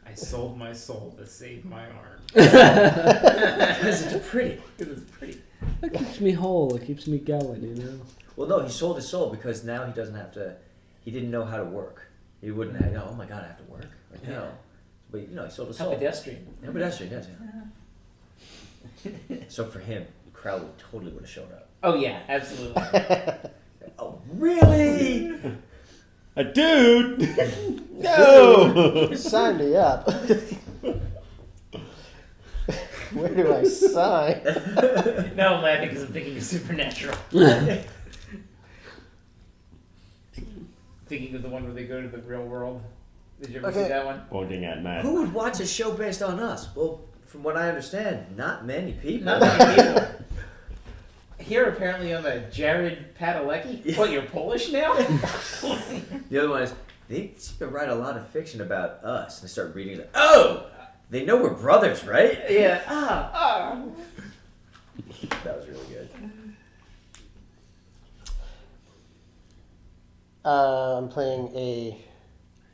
I sold my soul to save my arm. Because it's pretty. It's pretty. It keeps me whole. It keeps me going, Well, no, he sold his soul because now he doesn't have to. He didn't know how to work. He wouldn't have. Oh my God, I have to work. Like, no, but he sold his soul. A pedestrian. A pedestrian, yes. Yeah. So for him, Crowley totally would have showed up. Oh yeah, absolutely. Oh really? A dude? No! Sign me up. Where do I sign? No, I'm laughing because I'm thinking of Supernatural. Thinking of the one where they go to the real world. Did you ever see that one? Pointing at Matt. Who would watch a show based on us? Well, from what I understand, not many people. Not many people. Here, apparently, I'm a Jared Padalecki. What, you're Polish now? The other one is, they seem to write a lot of fiction about us. And they start reading, like, oh! They know we're brothers, right? Yeah. That was really good. I'm playing a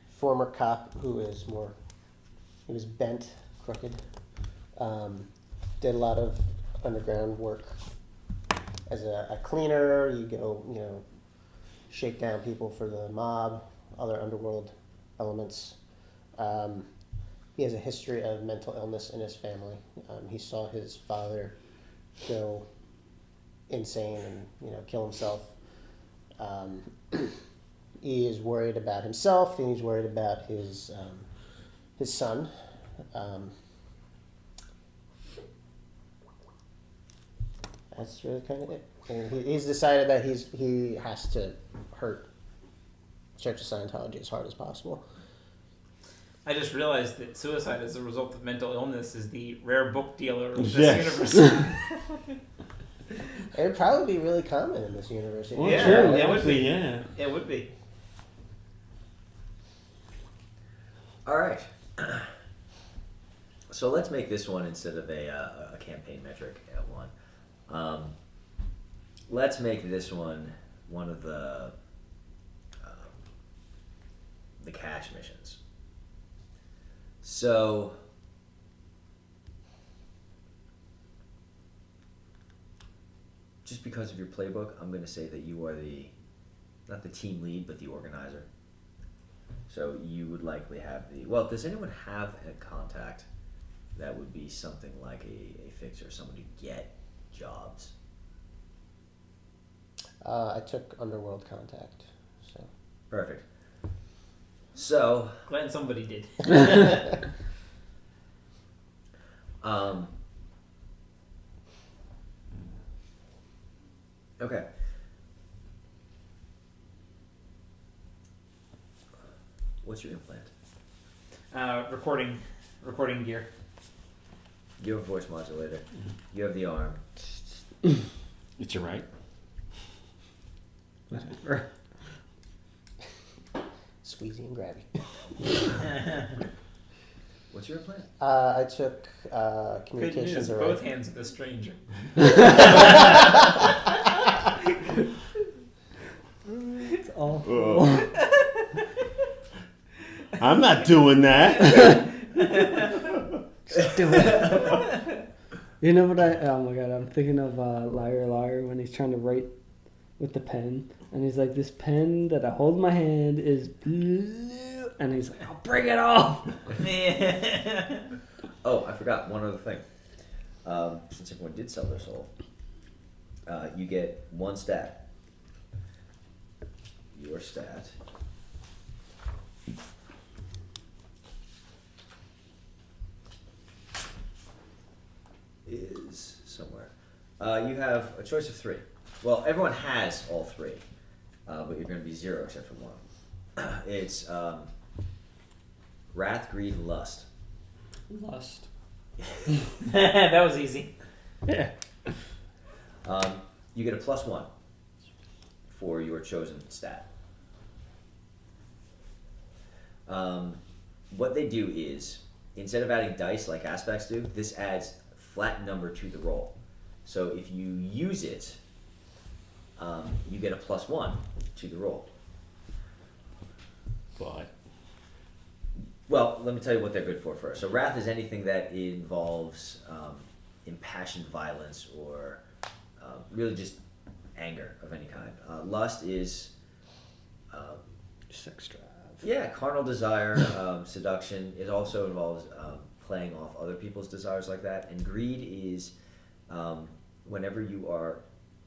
former cop who is he was bent, crooked. Did a lot of underground work. As a cleaner, you go, shake down people for the mob, other underworld elements. He has a history of mental illness in his family. He saw his father go insane and kill himself. He is worried about himself, and he's worried about his son. That's really kind of it. And he's decided that he has to hurt Church of Scientology as hard as possible. I just realized that suicide as a result of mental illness is the rare book dealer of this Yes. universe. It would probably be really common in this universe. Well, Yeah, true, it would be. Yeah. It would be. All right. So let's make this one instead of a campaign metric at one. Let's make this one of the cash missions. So just because of your playbook, I'm going to say that you are not the team lead, but the organizer. So you would likely have does anyone have a contact that would be something like a fixer, someone to get jobs? I took Underworld Contact. So Perfect. So Glad somebody did. Okay. What's your implant? Recording gear. You have a voice modulator. You have the arm. It's your right. Whatever. Squeezy and grabby. What's your plan? I took Good communications news, array. both hands of the stranger. It's awful. I'm not doing that. Do it. You know what oh my god, I'm thinking of Liar Liar when he's trying to write with the pen. And he's like, this pen that I hold in my hand is blue. And he's like, I'll bring it off. Oh, I forgot one other thing. Since everyone did sell their soul, you get one stat. Your stat is somewhere. You have a choice of 3. Well, everyone has all 3, but you're going to be 0 except for 1. It's wrath, greed, and lust. Lust. That was easy. Yeah. You get a +1 for your chosen stat. What they do is, instead of adding dice like aspects do, this adds a flat number to the roll. So if you use it, you get a +1 to the roll. But Well, let me tell you what they're good for first. So wrath is anything that involves impassioned violence or really just anger of any kind. Lust is Sex drive. yeah, carnal desire, seduction. It also involves playing off other people's desires like that. And greed is whenever you are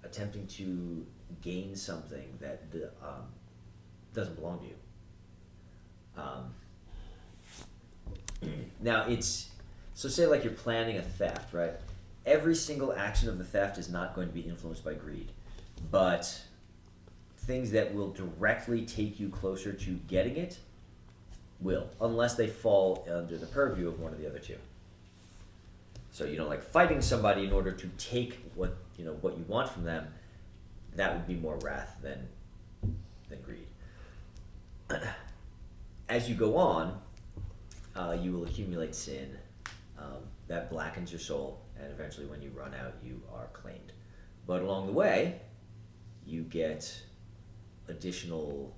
attempting to gain something that doesn't belong to you. Now it's, so say like you're planning a theft, right? Every single action of the theft is not going to be influenced by greed, but things that will directly take you closer to getting it will, unless they fall under the purview of one of the other two. So, you know, like fighting somebody in order to take what you want from them, that would be more wrath than greed. As you go on, you will accumulate sin that blackens your soul, and eventually when you run out, you are claimed. But along the way, you get additional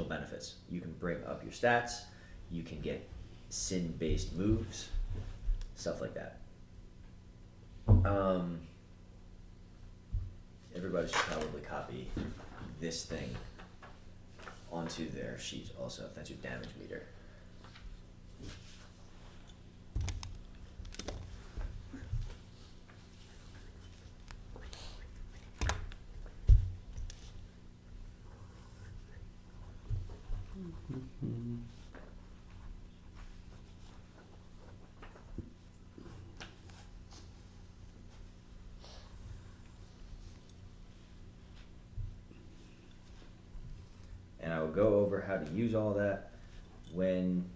benefits. You can bring up your stats, you can get sin-based moves, stuff like that. Everybody should probably copy this thing onto their sheet also. That's your damage meter. And I will go over how to use all that when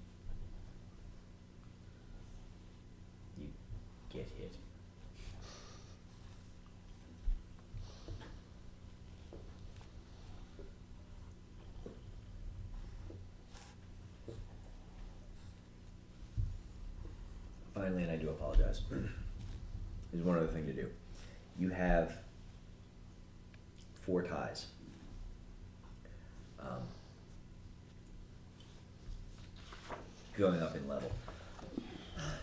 you get hit. Finally, and I do apologize, there's one other thing to do. You have 4 ties. Going up in level.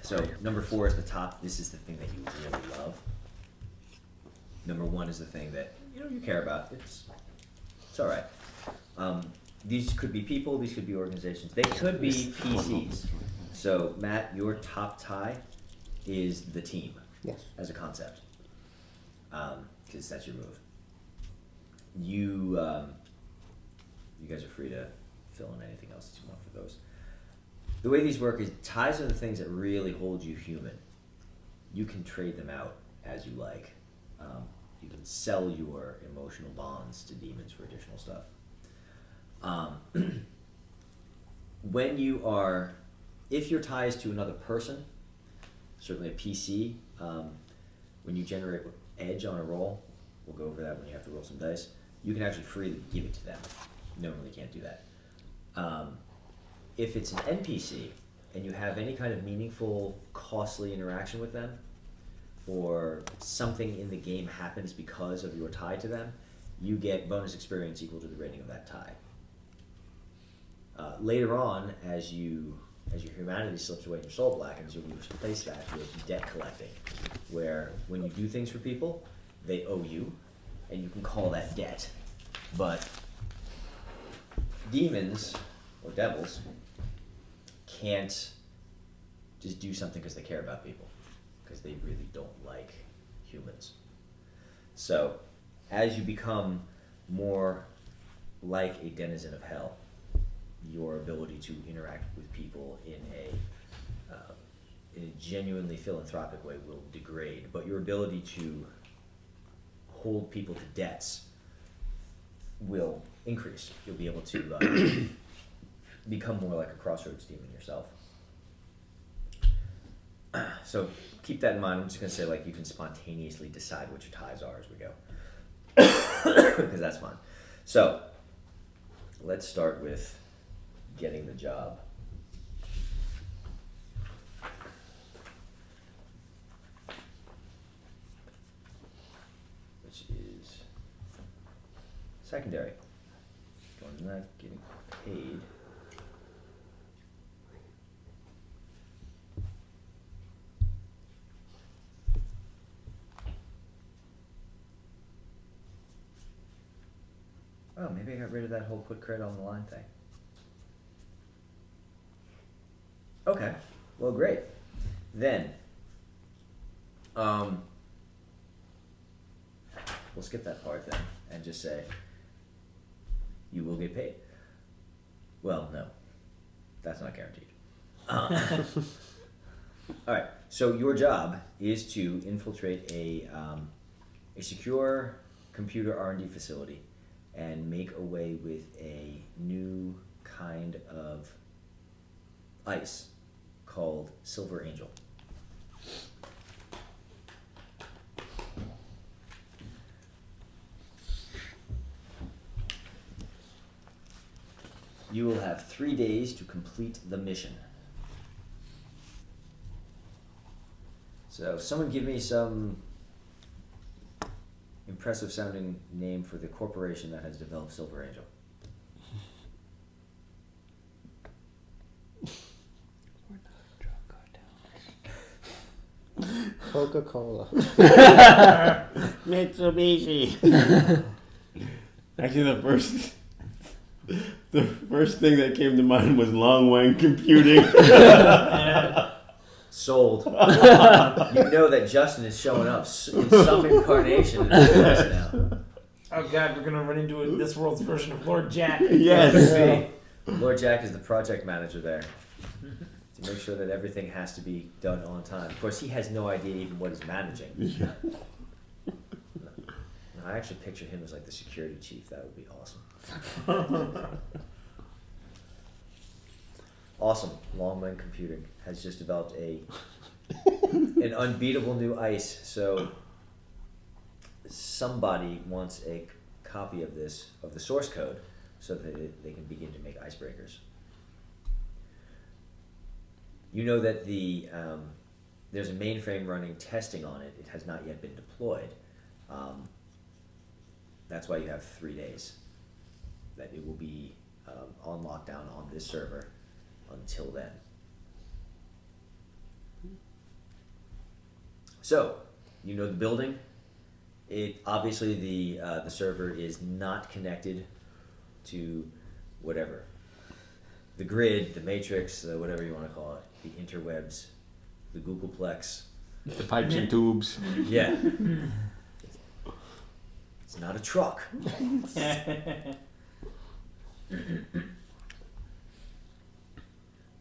So number 4 is the top. This is the thing that you really love. Number 1 is the thing that you care about. It's all right. These could be people. These could be organizations. They could be PCs. So Matt, your top tie is the team. Yes. As a concept, because that's your move. You guys are free to fill in anything else that you want for those. The way these work is ties are the things that really hold you human. You can trade them out as you like. You can sell your emotional bonds to demons for additional stuff. If your tie is to another person, certainly a PC, when you generate edge on a roll, we'll go over that when you have to roll some dice, you can actually freely give it to them. Normally can't do that. If it's an NPC and you have any kind of meaningful, costly interaction with them, or something in the game happens because of your tie to them, you get bonus experience equal to the rating of that tie. Later on, as your humanity slips away and your soul blackens, you'll replace that with debt collecting, where when you do things for people, they owe you, and you can call that debt. But demons, or devils, can't just do something because they care about people, because they really don't like humans. So, as you become more like a denizen of hell, your ability to interact with people in a genuinely philanthropic way will degrade, but your ability to hold people to debts will increase. You'll be able to become more like a crossroads demon yourself. So keep that in mind. I'm just going to say, like, you can spontaneously decide what your ties are as we go, because that's fun. So let's start with getting the job. Which is secondary. Going that, getting paid. Oh, maybe I got rid of that whole put credit on the line thing. Okay, well, great. Then, we'll skip that part then and just say, you will get paid. Well, no, that's not guaranteed. All right, so your job is to infiltrate a secure computer R&D facility and make away with a new kind of ice called Silver Angel. You will have 3 days to complete the mission. So someone give me some impressive sounding name for the corporation that has developed Silver Angel. Coca-Cola. Mitsubishi. Actually, the first thing that came to mind was Long Wang Computing. Sold. You know that Justin is showing up in some incarnation in this place now. Oh god, we're gonna run into this world's version of Lord Jack. Yes. Lord Jack is the project manager there to make sure that everything has to be done on time. Of course, he has no idea even what he's managing. Yeah. I actually picture him as like the security chief. That would be awesome. Awesome. Longman Computing has just developed an unbeatable new ice. So somebody wants a copy of this, of the source code, so that they can begin to make icebreakers. You know that there's a mainframe running testing on it. It has not yet been deployed. That's why you have 3 days. That it will be on lockdown on this server until then. So, you know the building. It obviously the server is not connected to whatever, the grid, the matrix, whatever you want to call it, the interwebs, the Googleplex, The pipes and tubes. Yeah. It's not a truck.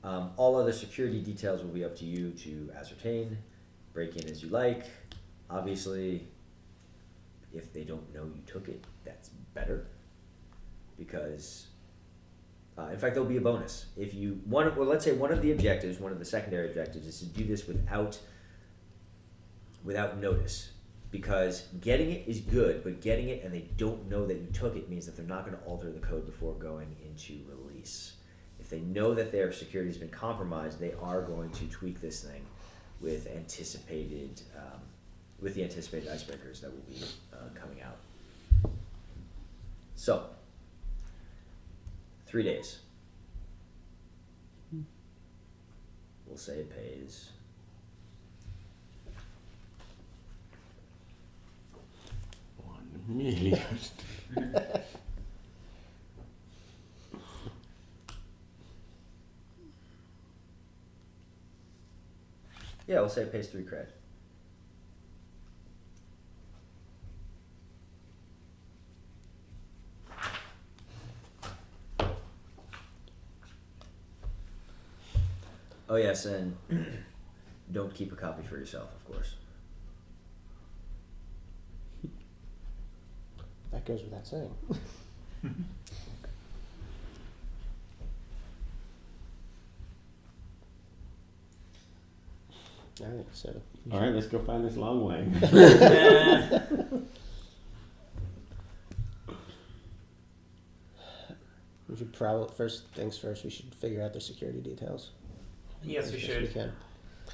All other security details will be up to you to ascertain. Break in as you like. Obviously, if they don't know you took it, that's better. Because, in fact, there'll be a bonus. If you want, well, let's say one of the objectives, one of the secondary objectives, is to do this without notice. because getting it is good, but getting it and they don't know that you took it means that they're not going to alter the code before going into release. If they know that their security has been compromised, they are going to tweak this thing with the anticipated icebreakers that will be coming out. So, 3 days. We'll say it pays. $1 million. Yeah, we'll say it pays 3 cred. Oh yes, and don't keep a copy for yourself, of course. That goes without saying. All right, so All right, let's go find this long way. we should probably first things first. We should figure out the security details. Yes, we As best should. We can.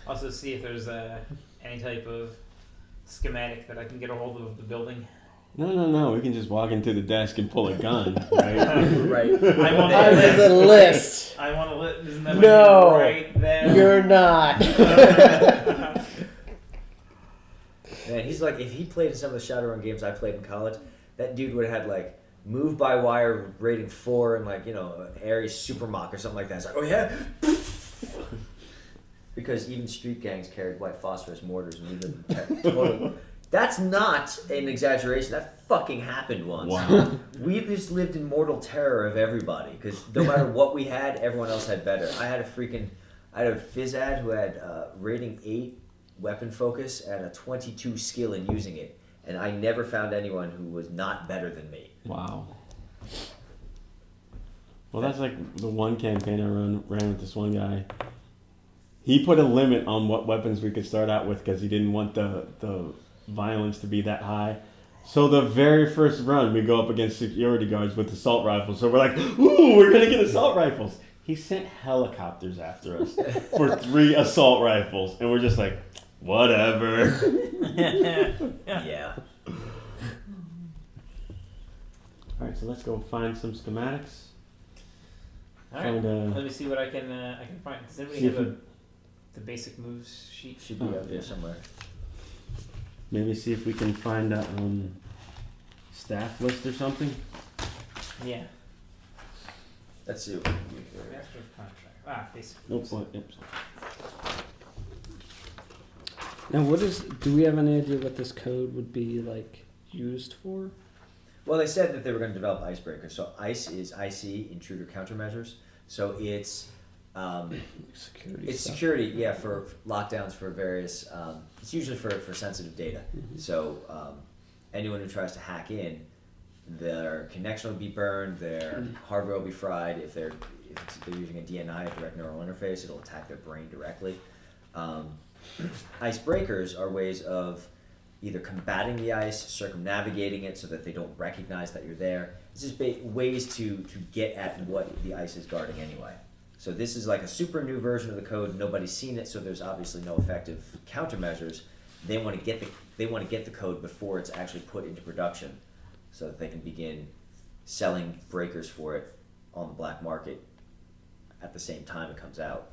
Also, see if there's any type of schematic that I can get a hold of the building. No. We can just walk into the desk and pull a gun, right? Right. I want I have a list. I want to list. Isn't that No, right there? You're not. Man, he's like, if he played in some of the Shadowrun games I played in college, that dude would have had like move by wire rating 4 and like, you know, Ares Super Mock or something like that. It's like, oh yeah? Because even street gangs carried white phosphorus mortars and we lived in total. That's not an exaggeration. That fucking happened once. Wow. We just lived in mortal terror of everybody because no matter what we had, everyone else had better. I had a Fizzad who had rating 8 weapon focus and a 22 skill in using it, and I never found anyone who was not better than me. Wow. Well, that's like the one campaign I ran with this one guy. He put a limit on what weapons we could start out with because he didn't want the violence to be that high. So the very first run, we go up against security guards with assault rifles. So we're like, ooh, we're going to get assault rifles. He sent helicopters after us for 3 assault rifles. And we're just like, whatever. Yeah. All right, so let's go find some schematics. All right. Find, Let me see what I can find. Does anybody see if have the basic moves sheet? Should be up there somewhere. Maybe see if we can find a staff list or something. Yeah. Let's see. Master of contract. Basic. Nope. Yep. Now, do we have any idea what this code would be like used for? Well, they said that they were going to develop icebreakers. So ICE is IC, intruder countermeasures. So it's Security. it's stuff. security, yeah, for lockdowns for various. It's usually for sensitive data. Mm-hmm. So anyone who tries to hack in, their connection will be burned, their hardware will be fried. If they're using a DNI, a direct neural interface, it'll attack their brain directly. Icebreakers are ways of either combating the ice, circumnavigating it so that they don't recognize that you're there. It's just ways to get at what the ice is guarding anyway. So this is like a super new version of the code. Nobody's seen it, so there's obviously no effective countermeasures. They want to get the code before it's actually put into production, so that they can begin selling breakers for it on the black market at the same time it comes out.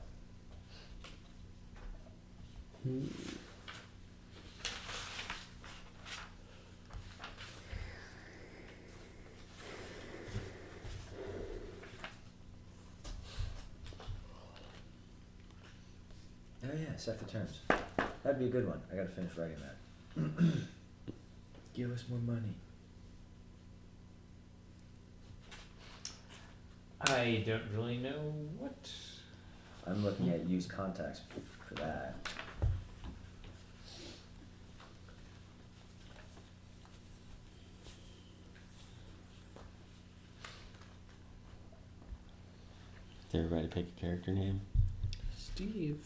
Oh yeah, set the terms. That'd be a good one. I gotta finish writing that. Give us more money. I don't really know what. I'm looking at used contacts for that. Did everybody pick a character name? Steve.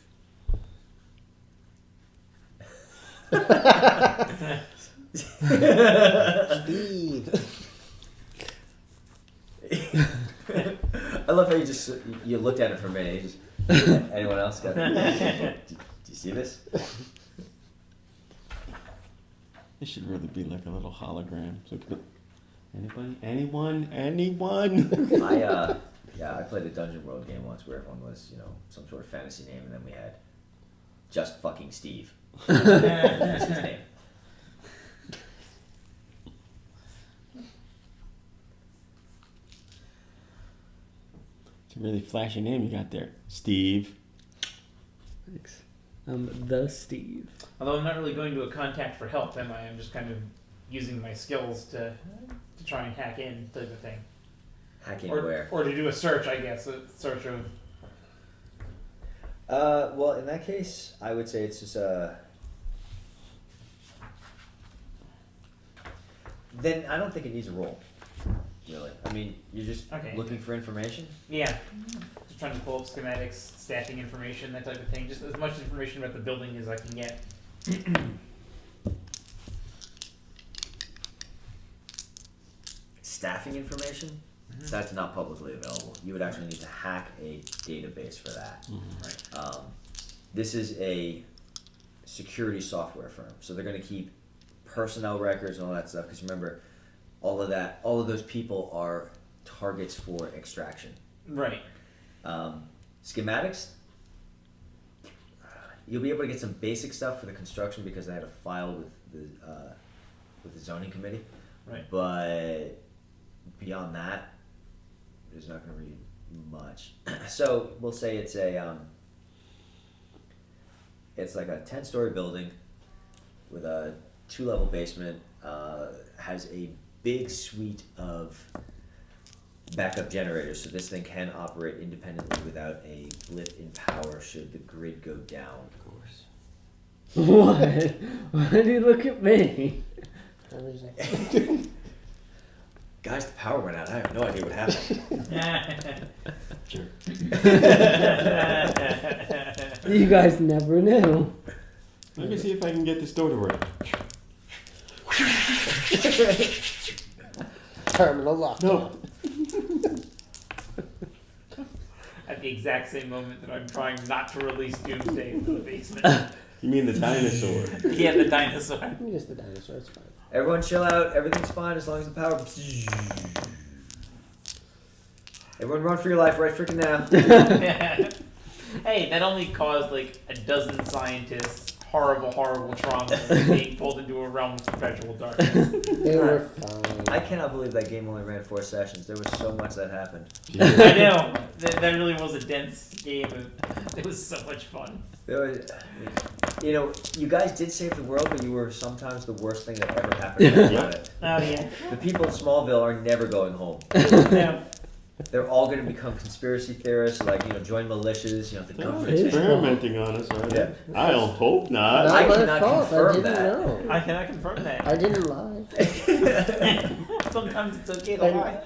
Steve. I love how you looked at it for a minute. You just, anyone else got? Do you see this? It should really be like a little hologram. So anybody? I played a Dungeon World game once where everyone was, some sort of fantasy name, and then we had just fucking Steve. That's his name. It's a really flashy name you got there, Steve. Thanks. The Steve. Although I'm not really going to a contact for help, am I? I'm just kind of using my skills to try and hack in type of thing. Hacking Or where? to do a search, I guess. A search of... Well, in that case, I would say it's just then I don't think it needs a roll. Really. I mean, you're just looking for information? Yeah. Just trying to pull up schematics, staffing information, that type of thing. Just as much information about the building as I can get. Staffing information? So that's not publicly available. You would actually need to hack a database for that. Right. This is a security software firm, so they're going to keep personnel records and all that stuff. Because remember, all of those people are targets for extraction. Right. Schematics. You'll be able to get some basic stuff for the construction because they had a file with the zoning committee. Right. But beyond that, there's not going to be much. So we'll say it's like a 10-story building with a 2-level basement. Has a big suite of backup generators, so this thing can operate independently without a blip in power should the grid go down. Of course. What? Why do you look at me? Guys, the power went out. I have no idea what happened. Sure. You guys never knew. Let me see if I can get this door to work. Terminal lock. No. At the exact same moment that I'm trying not to release Doomsday into the basement. You mean the dinosaur? Yeah, the dinosaur. Just the dinosaur, it's fine. Everyone chill out. Everything's fine as long as the power... Everyone run for your life right freaking now. Hey, that only caused like a dozen scientists horrible trauma being pulled into a realm of perpetual darkness. They were fine. I cannot believe that game only ran 4 sessions. There was so much that happened. I know. That really was a dense game. It was so much fun. There was, you guys did save the world, but you were sometimes the worst thing that ever happened to the planet. Oh, yeah. The people in Smallville are never going home. No. They're all going to become conspiracy theorists, join militias, the government. Experimenting on us, right? Yeah. I don't hope not. Not I my cannot fault. confirm I didn't that. know. I cannot confirm that. I didn't lie. Sometimes it's okay to lie.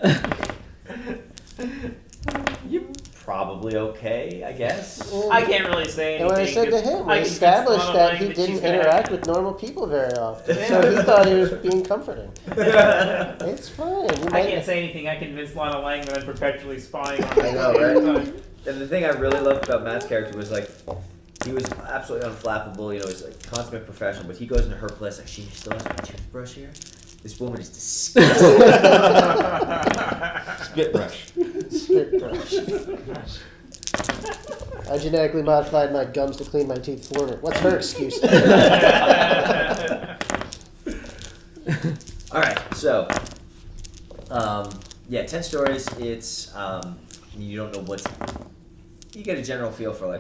You're probably okay, I guess. I can't really say And anything. when I said to 'cause him, we I can established sense that he she's didn't gonna interact have- with normal people very often. So he thought he was being comforting. It's fine. You I might- can't say anything. I convinced Lana Lang that I'm perpetually spying on her. I know, right? And the thing I really loved about Matt's character was he was absolutely unflappable. He's a consummate professional, but he goes into her place she still has my toothbrush here. This woman is disgusting. Spit brush. Spit brush. I genetically modified my gums to clean my teeth for me. What's her excuse? All right, so 10 stories. It's you don't know you get a general feel for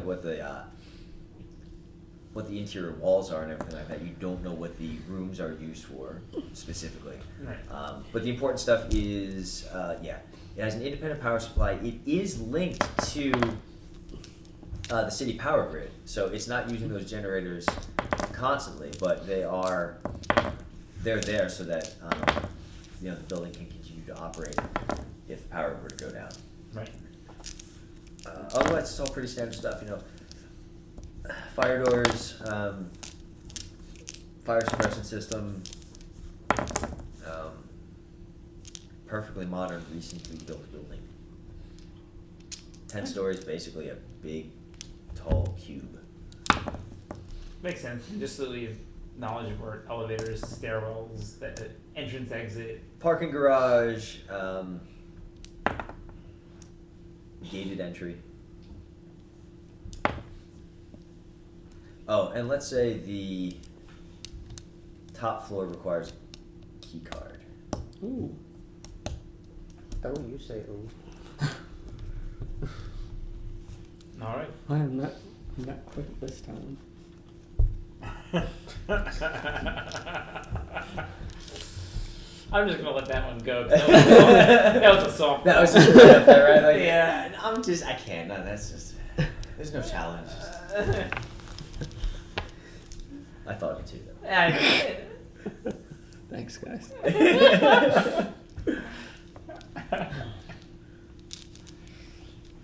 what the interior walls are and everything like that. You don't know what the rooms are used for specifically. Right. But the important stuff is it has an independent power supply. It is linked to the city power grid, so it's not using those generators constantly, but they're there so that the building can continue to operate if the power were to go down. Right. Otherwise, it's all pretty standard stuff. Fire doors, fire suppression system, perfectly modern, recently built building. 10 stories, basically a big, tall cube. Makes sense. Just so we have knowledge of where elevators, stairwells, the entrance, exit. Parking garage, gated entry. Oh, and let's say the top floor requires key card. Ooh. Oh, you say ooh. All right. I am not quick this time. I'm just gonna let that one go. 'Cause that was a soft. That was just right up there, right? Like, Yeah. I can't. No, that's just. There's no challenge. I thought of it too, though. Thanks, guys.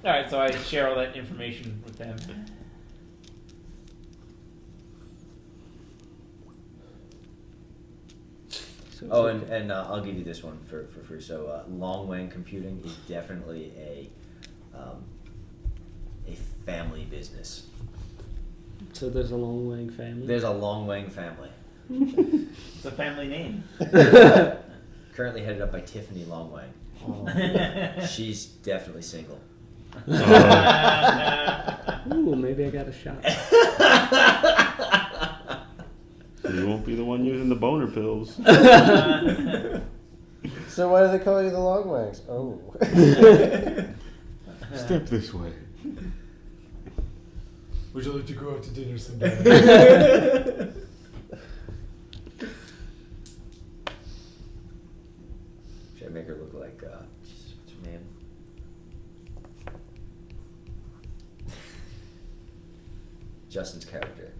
All right, so I share all that information with them. Oh, and I'll give you this one for free. So, Long Wang Computing is definitely a family business. So there's a Long Wang family. There's a Long Wang family. It's a family name. Currently headed up by Tiffany Long Wang. Oh. She's definitely single. Ooh, maybe I got a shot. You won't be the one using the boner pills. So why do they call you the Long Wangs? Oh. Step this way. Would you like to go out to dinner sometime? Should I make her look like, Jesus, what's her name? Justin's character.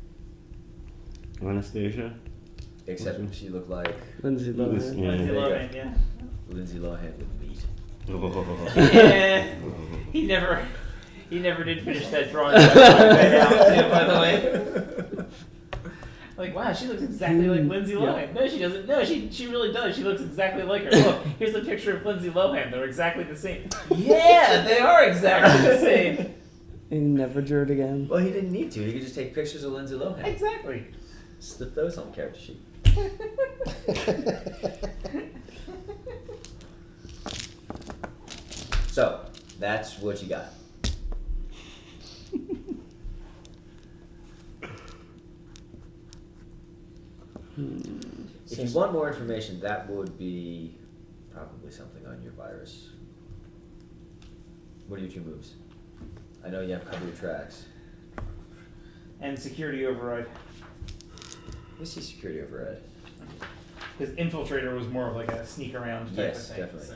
Anastasia? Except she looked like Lindsay Lohan. Yeah. Lindsay There you go. Lohan, yeah. Lindsay Lohan with meat. Yeah. He never did finish that drawing. By the way. Like, wow, she looks exactly like Lindsay Lohan. No, she doesn't. No, she really does. She looks exactly like her. Look, here's a picture of Lindsay Lohan. They're exactly the same. Yeah, they are exactly the same. He never drew it again. Well, he didn't need to. He could just take pictures of Lindsay Lohan. Exactly. Slip those on the character sheet. So, that's what you got. If you want more information, that would be probably something on your virus. What are your two moves? I know you have cover your tracks. And security override. We see security override. Because Infiltrator was more of like a sneak around type Yes, of thing. definitely. So.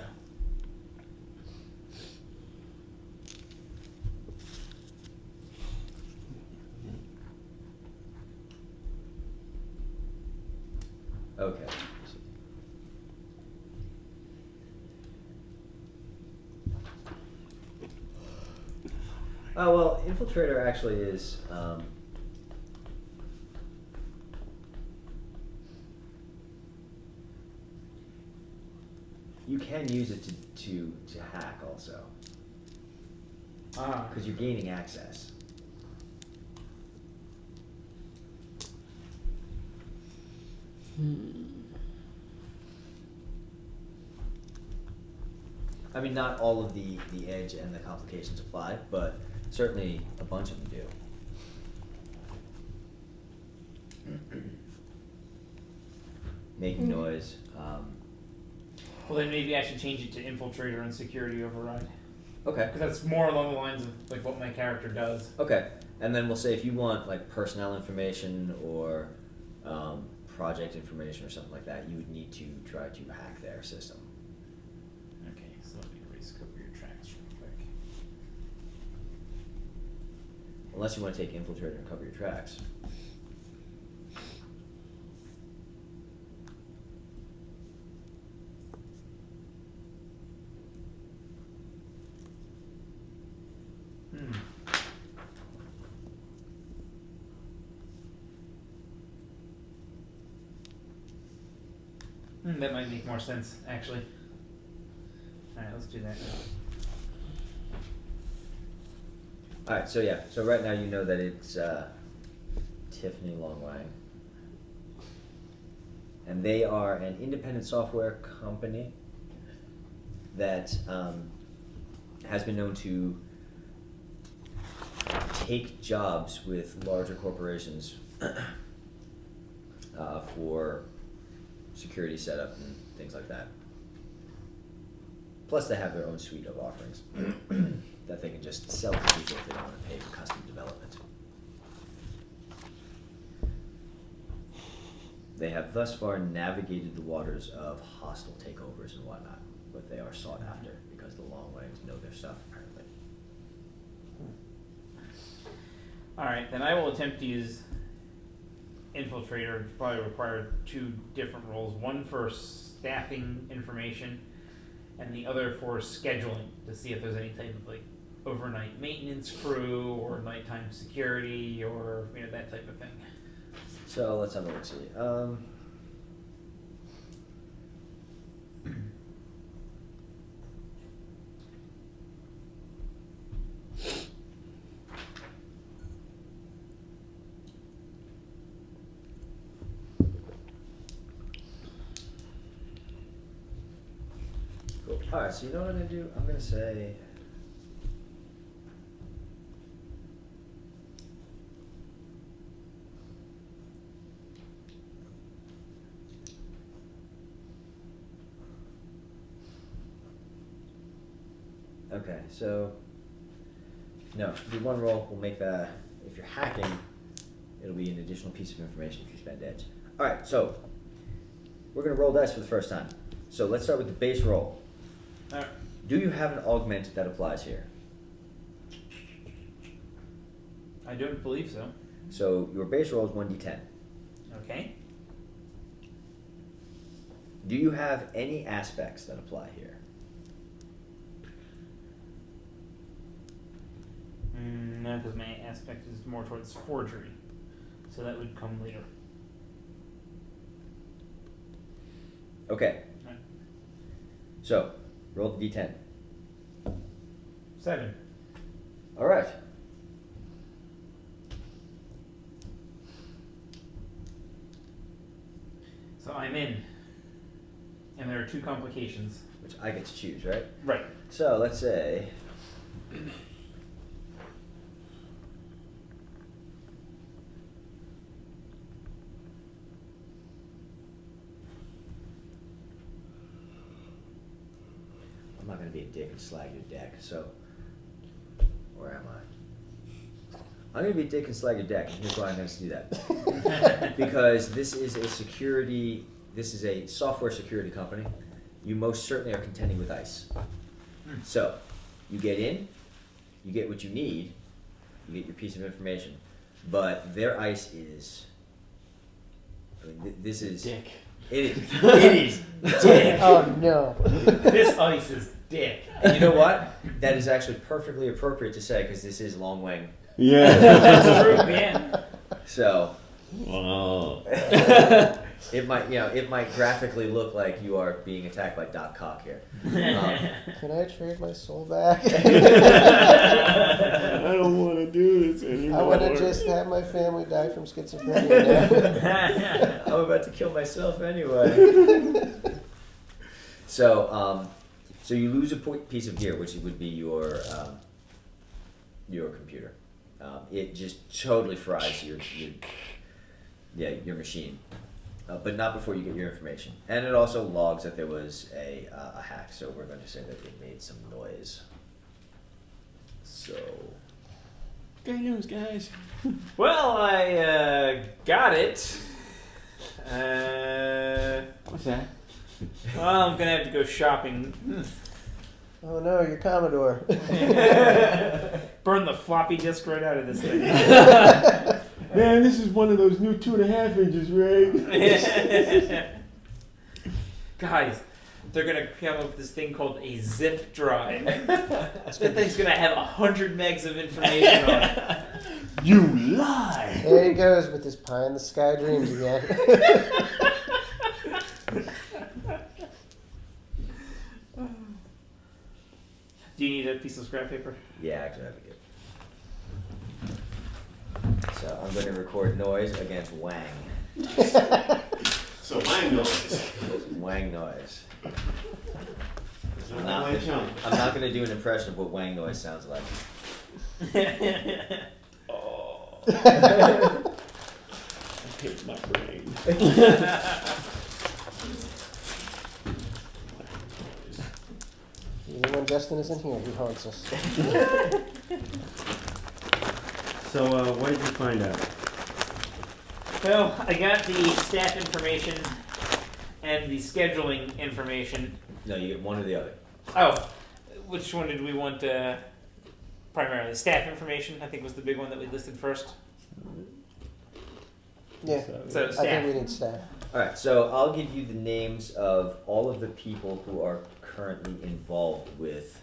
Okay. Oh, well, Infiltrator actually is, you can use it to hack also, Ah. because you're gaining access. I mean, not all of the edge and the complications apply, but certainly a bunch of them do. Making noise. Well, then maybe I should change it to Infiltrator and security override. Okay. Because that's more along the lines of like what my character does. Okay. And then we'll say if you want like personnel information or project information or something like that, you would need to try to hack their system. Okay, so let me erase cover your tracks real quick. Unless you want to take Infiltrator and cover your tracks. That might make more sense, actually. let's do that. All right, so yeah, so right now you know that it's Tiffany Longwang, and they are an independent software company that has been known to take jobs with larger corporations for security setup and things like that. Plus, they have their own suite of offerings that they can just sell to people if they don't want to pay for custom development. They have thus far navigated the waters of hostile takeovers and whatnot, but they are sought after because the Longwangs know their stuff, apparently. Alright, then I will attempt to use Infiltrator, which probably require 2 different roles. One for staffing information, and the other for scheduling, to see if there's any type of like overnight maintenance crew or nighttime security or that type of thing. So let's have a look. See. Cool. All right. So you know what I'm gonna do? I'm gonna say. Okay, so no, do one roll. We'll make that. If you're hacking, it'll be an additional piece of information if you spend edge. All right, so we're gonna roll dice for the first time. So let's start with the base roll. All right. Do you have an augment that applies here? I don't believe so. So your base roll is 1d10. Okay. Do you have any aspects that apply here? No, because my aspect is more towards forgery, so that would come later. Okay. Right. So roll the d10. 7. All right. So I'm in, and there are 2 complications. Which I get to choose, right? Right. So let's say. I'm not going to be a dick and slag your deck, so where am I? I'm going to be a dick and slag your deck, and here's why I'm going to do that. Because this is a software security company. You most certainly are contending with ICE. So, you get in, you get what you need, you get your piece of information, but their ICE is, I mean, this is... Dick. It is dick. Oh no. This ice is dick. And you know what? That is actually perfectly appropriate to say because this is Longwang. Yeah. That's true, man. So Wow. it might graphically look like you are being attacked by Doc Cock here. Can I trade my soul back? I don't want to do this anymore. I want to just have my family die from schizophrenia now. I'm about to kill myself anyway. So you lose a piece of gear, which would be your computer. It just totally fries your machine, but not before you get your information. And it also logs that there was a hack. So we're going to say that it made some noise. So. Good news, guys. Well, I got it. What's that? Well, I'm gonna have to go shopping. Oh no, you're Commodore. Burn the floppy disk right out of this thing. Man, this is one of those new 2.5 inches, right? Guys, they're gonna come up with this thing called a zip drive. That thing's gonna have 100 megs of information on it. You lie! There he goes with his pie in the sky dreams again. Do you need a piece of scrap paper? Yeah, actually, that'd be good. So I'm going to record noise against Wang. So Wang noise. Wang noise. I'm I'm not going to do an impression of what Wang noise sounds like. Oh. It hits my brain. Even when Justin isn't here, he haunts us. So, what did you find out? Well, I got the staff information and the scheduling information. No, you get one or the other. Oh, which one did we want primarily? Staff information, I think, was the big one that we listed first. Yeah, So I staff. think we need staff. All right, so I'll give you the names of all of the people who are currently involved with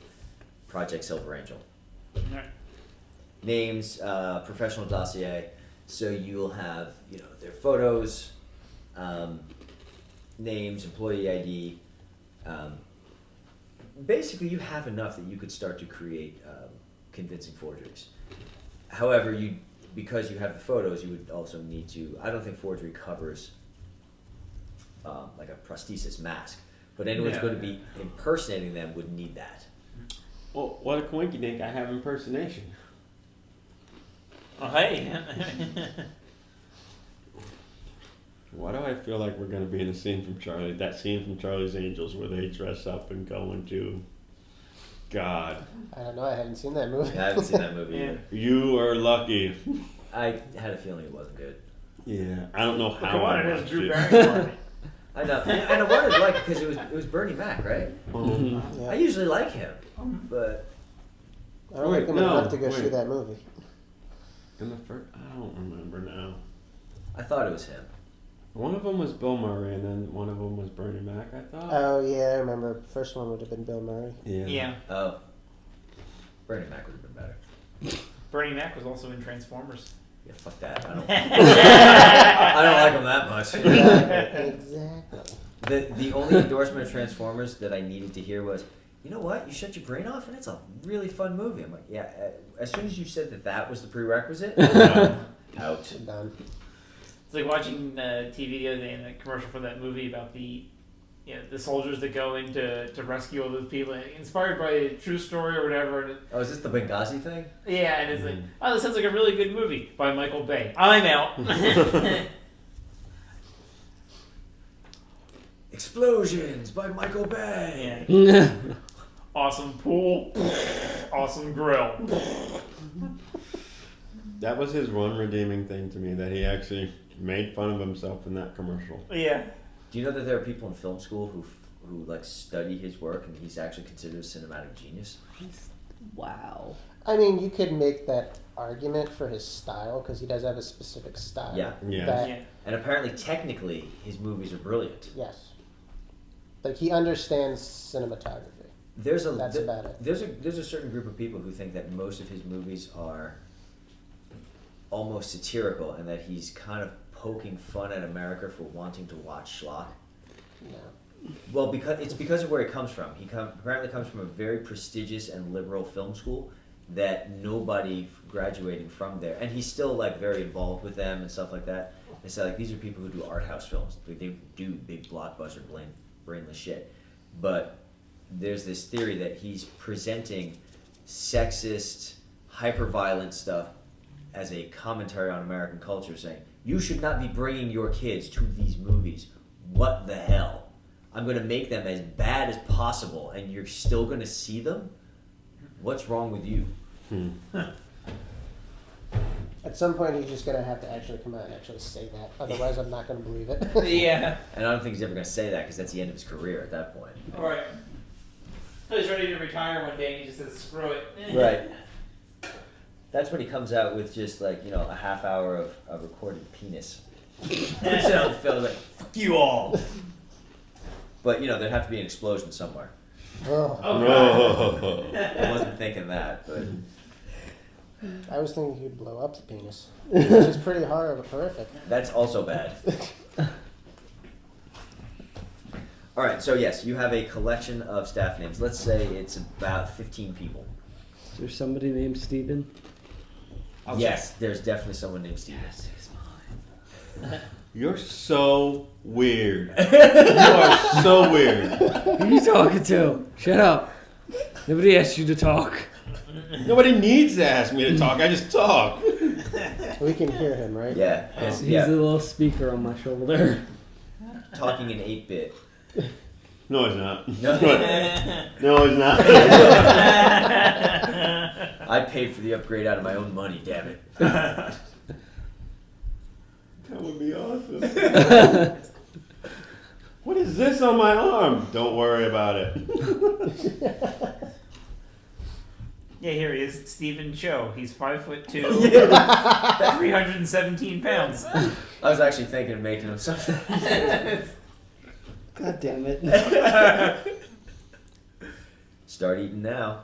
Project Silver Angel. Alright. Names, professional dossier. So you'll have, their photos, names, employee ID. Basically, you have enough that you could start to create convincing forgeries. However, because you have the photos, you would also need to. I don't think forgery covers like a prosthesis mask, but anyone who's going to be impersonating them would need that. Well, what a coinky dink! I have impersonation. Oh, hey. Why do I feel like we're going to be in a scene from that scene from Charlie's Angels where they dress up and go into God? I don't know. I haven't seen that movie. I haven't seen that movie either. You are lucky. I had a feeling it wasn't good. Yeah, I don't know how. Come on, I it has watched Drew it. Barrymore in it. I know, and I wanted to like it because it was Bernie Mac, right? Yeah. I usually like him, but I don't like him enough to go see wait. that movie. In the first, I don't remember now. I thought it was him. One of them was Bill Murray, and then one of them was Bernie Mac. I thought. Oh yeah, I remember. The first one would have been Bill Murray. Yeah. Oh, Bernie Mac would have been better. Bernie Mac was also in Transformers. Yeah, fuck that. I don't like him that much. Exactly. The only endorsement of Transformers that I needed to hear was, you know what? You shut your brain off, and it's a really fun movie. I'm like, yeah. As soon as you said that was the prerequisite, out. Done. It's like watching TV the other day and the commercial for that movie about the soldiers that go in to rescue all those people, inspired by a true story or whatever. And Oh, is this the Benghazi thing? yeah, and it's like, oh, this sounds like a really good movie by Michael Bay. I'm out. Explosions by Michael Bay. Yeah. Awesome pool. Awesome grill. That was his one redeeming thing to me, that he actually made fun of himself in that commercial. Yeah. Do you know that there are people in film school who like study his work, and he's actually considered a cinematic genius? Wow. I mean, you could make that argument for his style because he does have a specific style. Yeah. Yeah. That, Yeah. And apparently, technically, his movies are brilliant. Yes. Like he understands cinematography. That's about it. There's a certain group of people who think that most of his movies are almost satirical, and that he's kind of poking fun at America for wanting to watch schlock. No. Well, because of where he comes from. He apparently comes from a very prestigious and liberal film school that nobody graduating from there, and he's still like very involved with them and stuff like that. They say like these are people who do art house films. They do big blockbuster brainless shit, but there's this theory that he's presenting sexist, hyper-violent stuff as a commentary on American culture, saying, you should not be bringing your kids to these movies. What the hell? I'm going to make them as bad as possible, and you're still going to see them? What's wrong with you? At some point, he's just gonna have to actually come out and actually say that. Otherwise, I'm not gonna believe it. Yeah. And I don't think he's ever going to say that, because that's the end of his career at that point. All right. He's ready to retire one day and he just says, screw it. Right. That's when he comes out with just like, a half hour of recorded penis. Puts it on the film like, fuck you all. But, there'd have to be an explosion somewhere. Oh. I wasn't thinking that, but... I was thinking he'd blow up the penis, which is pretty horrific. That's also bad. All right, so yes, you have a collection of staff names. Let's say it's about 15 people. Is there somebody named Steven? Yes, there's definitely someone named Steven. Yes, he's mine. You're so weird. You are so weird. Who are you talking to? Shut up. Nobody asked you to talk. Nobody needs to ask me to talk. I just talk. We can hear him, right? Yeah, He's yeah. a little speaker on my shoulder. Talking in 8-bit. No, it's not. No. No, it's not. I paid for the upgrade out of my own money, damn it. That would be awesome. What is this on my arm? Don't worry about it. Yeah, here he is, Stephen Cho. He's 5'2", 317 pounds. I was actually thinking of making him something. God damn it. Start eating now.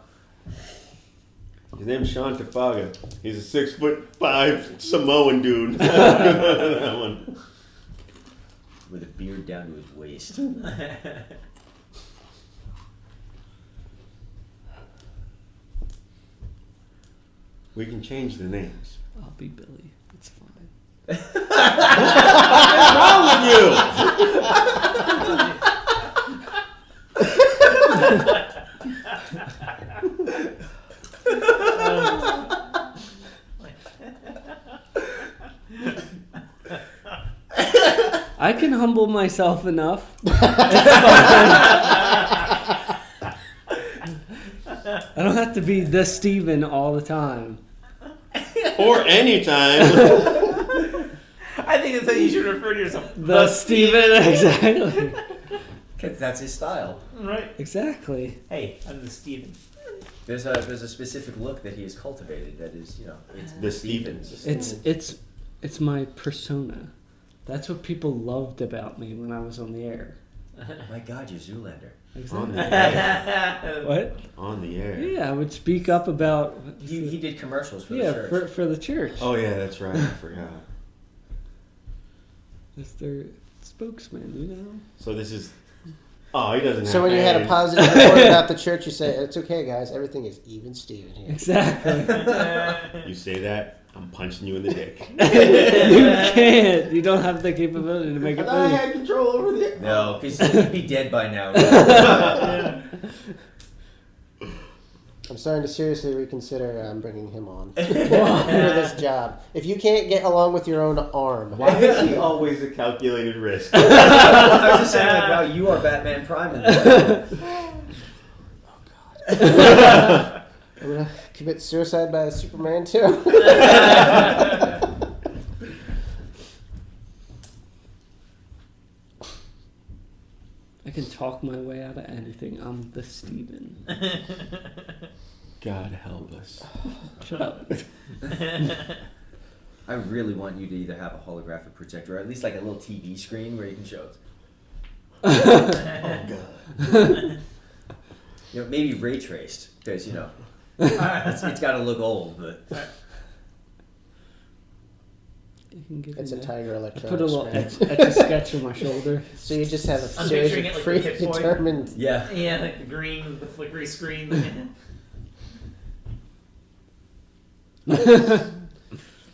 His name's Sean Tafaga. He's a 6'5" Samoan dude. That one. With a beard down to his waist. We can change the names. I'll be Billy. It's fine. What's wrong with I can humble myself enough. I don't have to be the Steven all the time. Or anytime. I think that's how you should refer to yourself. The Steven, exactly. Because that's his style. Right. Exactly. Hey, I'm the Steven. There's a specific look that he has cultivated that is, it's The Stevens. It's my persona. That's what people loved about me when I was on the air. My God, you're Zoolander. On the Exactly. air. What? On the air. Yeah, I would speak up about. He did commercials for the Yeah, church. for the church. Oh yeah, that's right. I forgot. As their spokesman, you know. So this is. Oh, he doesn't. So have when you had a names. positive report about the church, you say, "It's okay, guys. Everything is even Steven here." Exactly. You say that, I'm punching you in the dick. You can't. You don't have the capability to make I it thought I move. had control over the. No, because he'd be dead by now. I'm starting to seriously reconsider bringing him on for this job. If you can't get along with your own arm, Why is he always a calculated risk? I was just saying, like, wow, you are Batman Prime in this. I'm gonna commit suicide by Superman too. I can talk my way out of anything. I'm the Steven. God help us. Shut up. I really want you to either have a holographic projector or at least like a little TV screen where you can show it. Oh God. Maybe ray traced because it's got to look old, but You can give It's me a that. Tiger I Electronics. put a little screen. etch a sketch on my shoulder. So you just have a I'm series picturing of it like the Pip Boy. predetermined. yeah. Yeah, like the green with the flickery screen.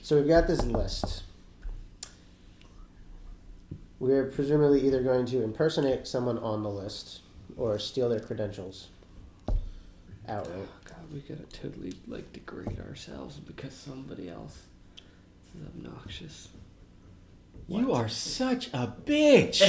So we've got this list. We're presumably either going to impersonate someone on the list or steal their credentials outright. God, we gotta totally degrade ourselves because somebody else is obnoxious. You are such a bitch.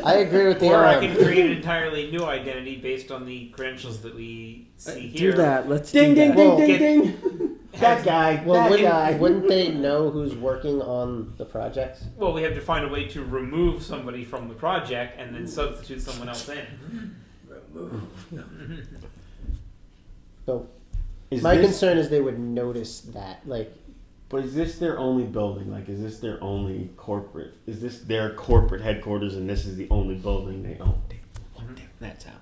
I agree with the Or I arm. could create an entirely new identity based on the credentials that we see here. Do that. Let's Ding do ding that. ding Get- ding ding. That guy. Well, That guy. wouldn't they know who's working on the project? Well, we have to find a way to remove somebody from the project and then substitute someone else in. So Is my this- concern is they would notice that. But is this their only building? Is this their only corporate? Is this their corporate headquarters and this is the only building they own? That's out.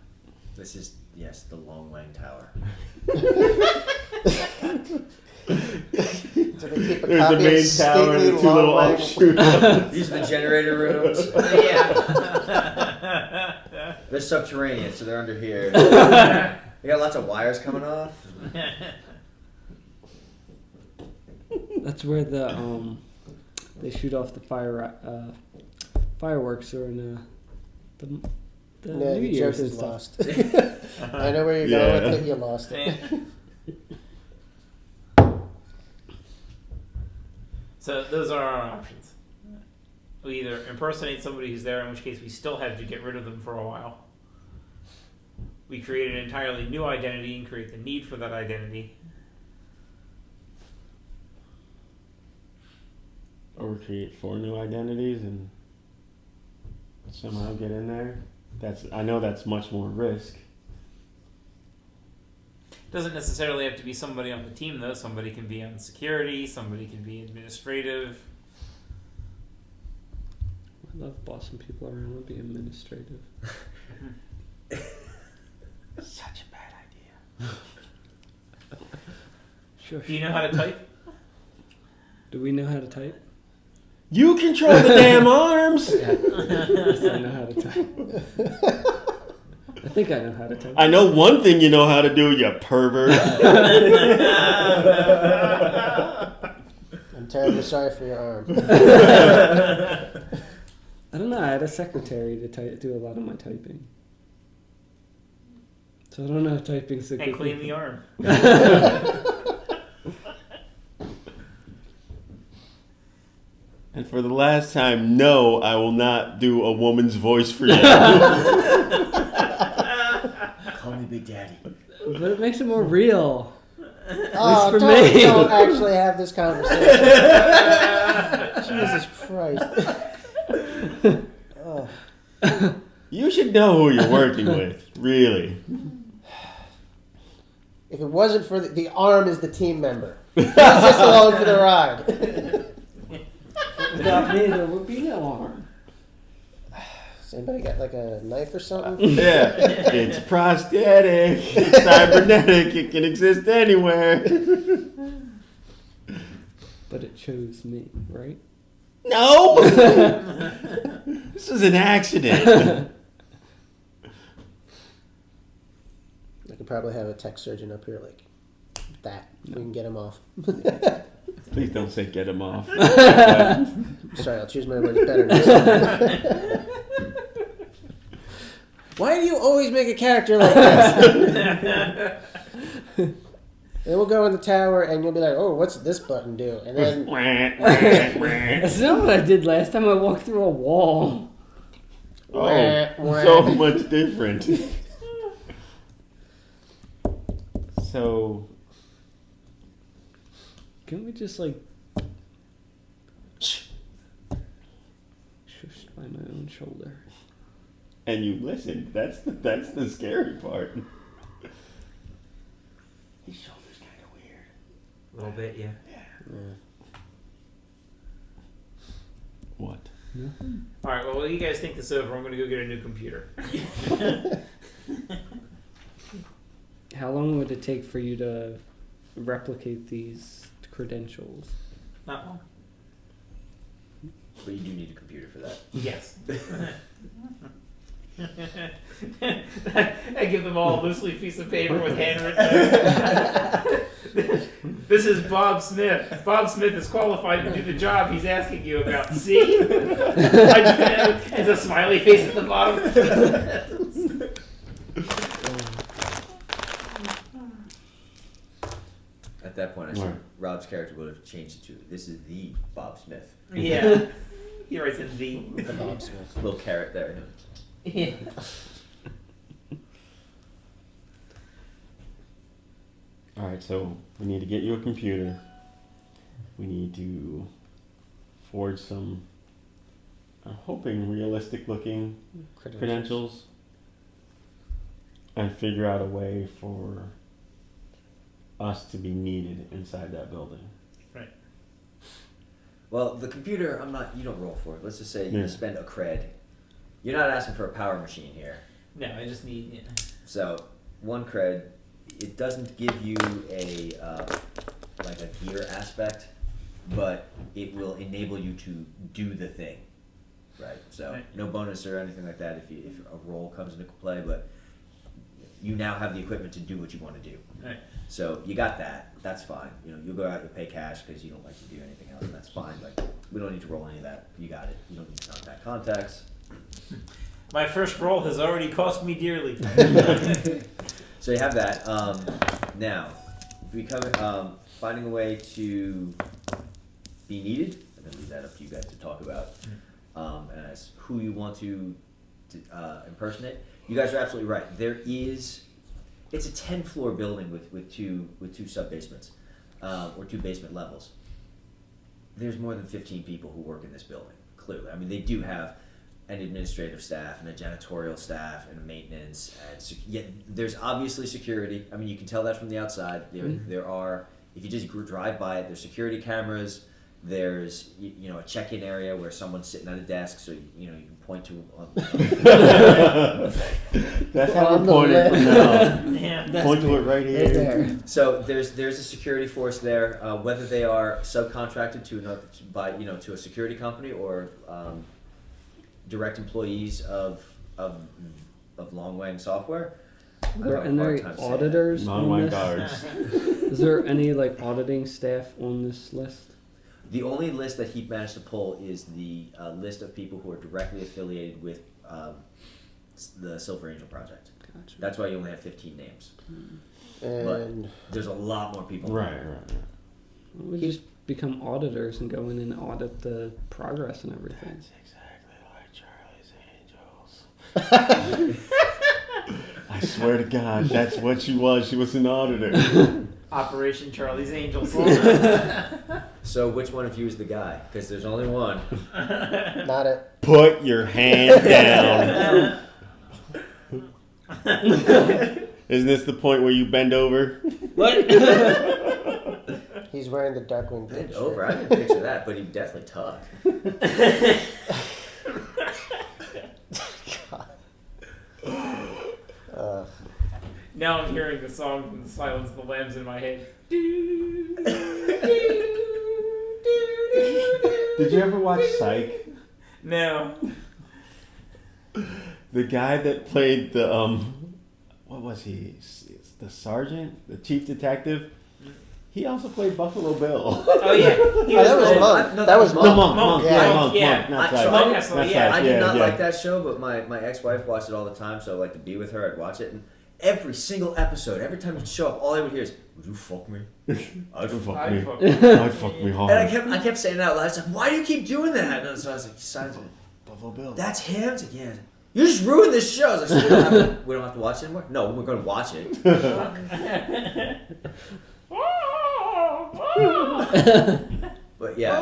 This is, yes, the Long Wang Tower. So they keep a There's copy the main of tower and the stately two little long offshoots. These are the generator rooms. Yeah. They're subterranean, so they're under here. They got lots of wires coming off. That's where the they shoot off the fireworks during the Yeah, New the Year's joke and is stuff. lost. I know where you're going with it. You lost it. So those are our options. We either impersonate somebody who's there, in which case we still have to get rid of them for a while. We create an entirely new identity and create the need for that identity. Or we create 4 new identities and somehow get in there. I know that's much more risk. Doesn't necessarily have to be somebody on the team, though. Somebody can be on security, somebody can be administrative. I love bossing people around and being administrative. Such a bad idea. Sure. Do you know how to type? Do we know how to type? You control the damn arms! Yes, I know how to type. I think I know how to type. I know one thing you know how to do, you pervert. I'm terribly sorry for your arm. I don't know. I had a secretary to do a lot of my typing. So I don't know if typing's a And good clean thing. the arm. And for the last time, no, I will not do a woman's voice for you. Call me Big Daddy. But it makes it more real. Oh, for don't, me. don't actually have this conversation. Jesus Christ. Oh. You should know who you're working with, really. If it wasn't for the arm is the team member. He's just along for the ride. Without me, there would be no arm. Has anybody got like a knife or something? Yeah, it's prosthetic, it's cybernetic, it can exist anywhere. But it chose me, right? No! This is an accident. I could probably have a tech surgeon up here like that. We can get him off. Please don't say get him off. Sorry, I'll choose my words better next time. Why do you always make a character like this? Then we'll go in the tower and you'll be like, oh, what's this button do? And then That's not what I did last time. I walked through a wall. Oh, so much different. So, Can we just like shushed by my own shoulder? and you listened. That's the scary part. His shoulder's kind of weird. A little bit, yeah. What? All right. Well, while you guys think this over, I'm going to go get a new computer. How long would it take for you to replicate these credentials? Not long. But you do need a computer for that. Yes. I give them all a loose leaf piece of paper with handwritten notes. This is Bob Smith. Bob Smith is qualified to do the job he's asking you about. See? It's a smiley face at the bottom. At that point, I Right. think Rob's character would have changed it to, this is the Bob Smith. Yeah. He writes in the. the Bob Smith. Little carrot there. Yeah. All right, so we need to get you a computer. We need to forge some, I'm hoping, realistic-looking credentials, and figure out a way for us to be needed inside that building. Right. Well, the computer, you don't roll for it. Let's just say Yeah. you spend a cred. You're not asking for a power machine here. No, I just need. Yeah. So, 1 cred, it doesn't give you a gear aspect, but it will enable you to do the thing. right? So Right. no bonus or anything like that if a role comes into play, but you now have the equipment to do what you want to do. Right. So you got that. That's fine. You know, you'll go out, you'll pay cash because you don't like to do anything else, and that's fine. But we don't need to roll any of that. You got it. You don't need to contact contacts. My first roll has already cost me dearly. So you have that. Now, finding a way to be needed. I'm gonna leave that up to you guys to talk about. As who you want to impersonate. You guys are absolutely right. It's a 10-floor building with two sub-basements, or 2 basement levels. There's more than 15 people who work in this building, clearly. I mean, they do have an administrative staff and a janitorial staff and a maintenance. Yet there's obviously security. I mean, you can tell that from the outside. There are, if you just drive by it, there's security cameras. There's a check-in area where someone's sitting at a desk, so you can point to. That's how we're pointing from now. Yeah. Point to it right here. Right there. So there's a security force there, whether they are subcontracted to a security company or direct employees of Longwang Software. Are there any auditors on Non-white this? guards. Is there any auditing staff on this list? The only list that he managed to pull is the list of people who are directly affiliated with the Silver Angel Project. Gotcha. That's why you only have 15 names. And There's a lot more people. Right. We just become auditors and go in and audit the progress and everything. That's exactly like Charlie's Angels. I swear to God, that's what she was. She was an auditor. Operation Charlie's Angels. So which one of you is the guy? Because there's only one. not it. Put your hand down. Isn't this the point where you bend over? What? He's wearing the Darkwing Bend Duck over. shirt. I didn't picture that, but he definitely tuck. Now I'm hearing the song from the Silence of the Lambs in my head. Did you ever watch Psych? No. The guy that played the what was he? The sergeant, the chief detective. He also played Buffalo Bill. Oh yeah. He That was the- Monk. no, That was The Monk. monk, Monk, yeah, yeah. monk, Yeah. monk, not So Psych. Monk, Not so, yeah. Psych, I did not yeah. like that show, but my ex-wife watched it all the time, so like to be with her, I'd watch it, and every single episode, every time it'd show up, all I would hear is, "Would you fuck me? I'd fuck I'd me." fuck- I'd fuck me hard. And I kept saying it out loud. I was like, "Why do you keep doing that?" And so I was like, "Signs of it. Buffalo Bill. That's him." I was like, "Yeah." You just ruined this show. I was like, "So we don't have to watch it anymore." No, we're going to watch it. But yeah,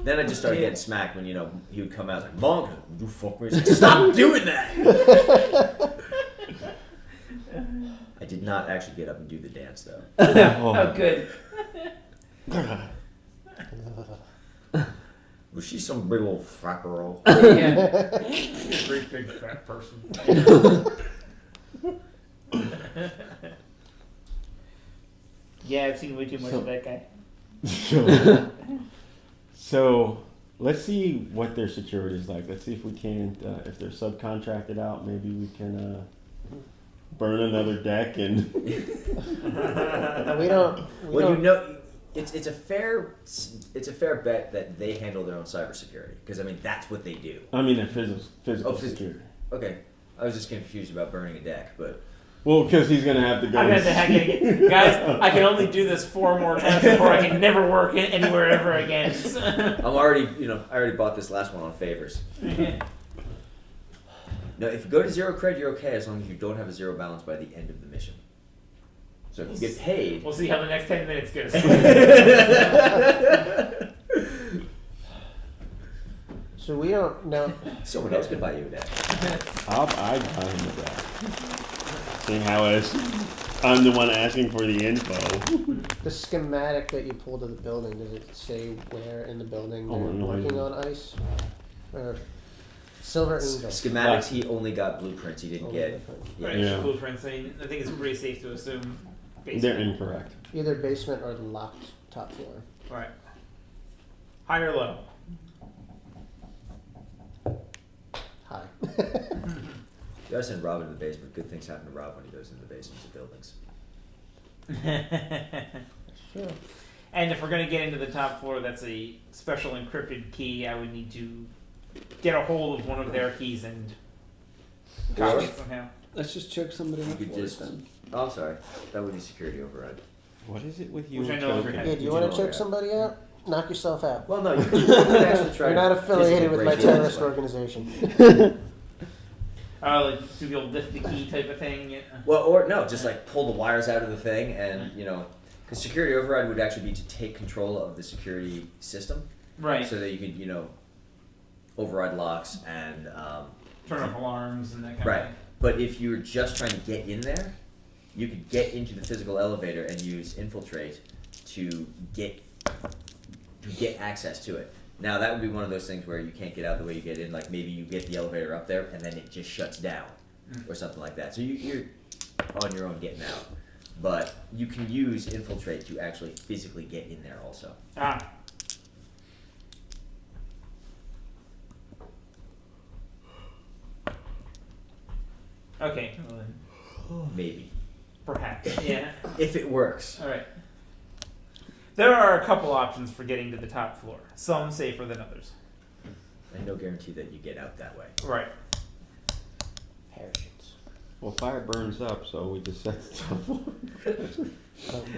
then I just started getting smacked when he would come out like, "Monk, would you fuck me?" I was like, "Stop doing that." I did not actually get up and do the dance though. Oh, good. Was she some big old frat girl? Yeah. Great big fat person. Yeah, I've seen way too much of that guy. So let's see what their security is like. Let's see if we can't, if they're subcontracted out, maybe we can burn another deck and. We don't. It's a fair bet that they handle their own cybersecurity because I mean that's what they do. I mean, physical Oh, security. Okay, I was just confused about burning a deck, but Well, because he's gonna have to go. I'm gonna have to hack it again. Guys, I can only do this 4 more times before I can never work anywhere ever again. I already bought this last one on favors. No, if you go to 0 cred, you're okay as long as you don't have a 0 balance by the end of the mission. So if you get paid. We'll see how the next 10 minutes goes. So we don't know. Someone else could buy you a deck. I buy him a deck. Seeing how I'm the one asking for the info. The schematic that you pulled of the building, does it say where in the building Oh, they're no, working I- on ice? Or Silver Angel? Schematics, he only got blueprints. He didn't get. Right, Yeah. blueprints. I think it's pretty safe to assume. They're Basement. incorrect. Either basement or the locked top floor. Right. High or low? gotta send Robin to the basement. Good things happen to Rob when he goes into the basements of buildings. Sure. And if we're going to get into the top floor, that's a special encrypted key. I would need to get a hold of one of their keys and copy it somehow. Let's just choke somebody You up could for just. it then. Oh, I'm sorry. That would be security override. What is it with you Which I and no longer choking? have. Yeah, do you want to choke somebody out? Knock yourself out. Well, no, you could actually try. You're not to affiliated physically with my break in this terrorist way. organization. Like do the old lift the key type of thing. Yeah. Well, or no, just like pull the wires out of the thing, and because security override would actually be to take control of the security system, Right. so that you could override locks and Turn off alarms and that kind right. of thing. But if you were just trying to get in there, you could get into the physical elevator and use infiltrate to get access to it. Now that would be one of those things where you can't get out the way you get in. Like maybe you get the elevator up there and then it just shuts down, or something like that. So you're on your own getting out. But you can use infiltrate to actually physically get in there also. Ah. Okay. Well, then, Maybe. perhaps. Yeah. If it works. All right. There are a couple options for getting to the top floor. Some safer than others. And no guarantee that you get out that way. Right. Parachutes. Well, fire burns up, so we just set the top floor. It's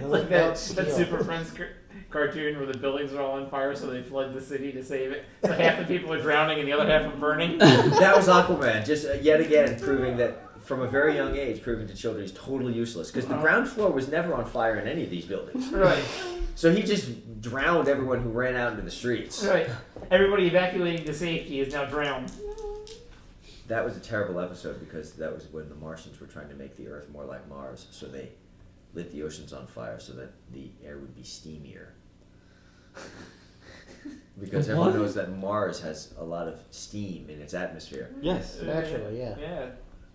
like that Super Friends cartoon where the buildings are all on fire, so they flood the city to save it. So half the people are drowning and the other half are burning. That was Aquaman, just yet again proving that from a very young age, proving to children he's totally useless. Because the ground floor was never on fire in any of these buildings. Right. So he just drowned everyone who ran out into the streets. Right. Everybody evacuating to safety is now drowned. That was a terrible episode because that was when the Martians were trying to make the Earth more like Mars. So they lit the oceans on fire so that the air would be steamier. Because everyone knows that Mars has a lot of steam in its atmosphere. Yes. Naturally, yeah. Yeah.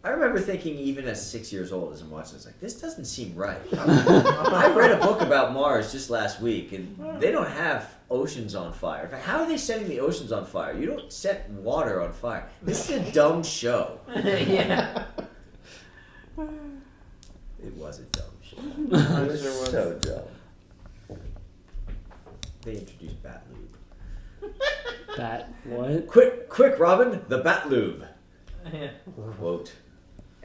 I remember thinking, even as 6 years old, as I'm watching this, like, this doesn't seem right. I read a book about Mars just last week, and they don't have oceans on fire. In fact, how are they setting the oceans on fire? You don't set water on fire. This is a dumb show. Yeah. It was a dumb show. It was sure was. so dumb. They introduced Bat Lube. That what? Quick, Robin, the Bat Lube. Yeah. Quote.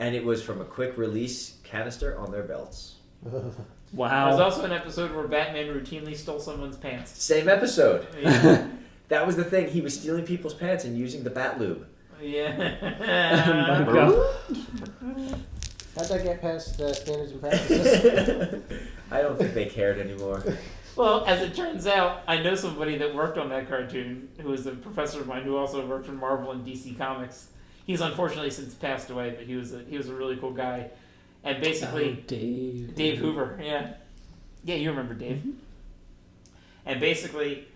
And it was from a quick release canister on their belts. Wow. There's also an episode where Batman routinely stole someone's pants. Same episode. Yeah. That was the thing. He was stealing people's pants and using the Bat Lube. Yeah. Oh my God. How'd that get past standards and practices? I don't think they cared anymore. Well, as it turns out, I know somebody that worked on that cartoon who was a professor of mine who also worked for Marvel and DC Comics. He's unfortunately since passed away, but he was a really cool guy. And basically, Dave Hoover, yeah, you remember Dave. And basically,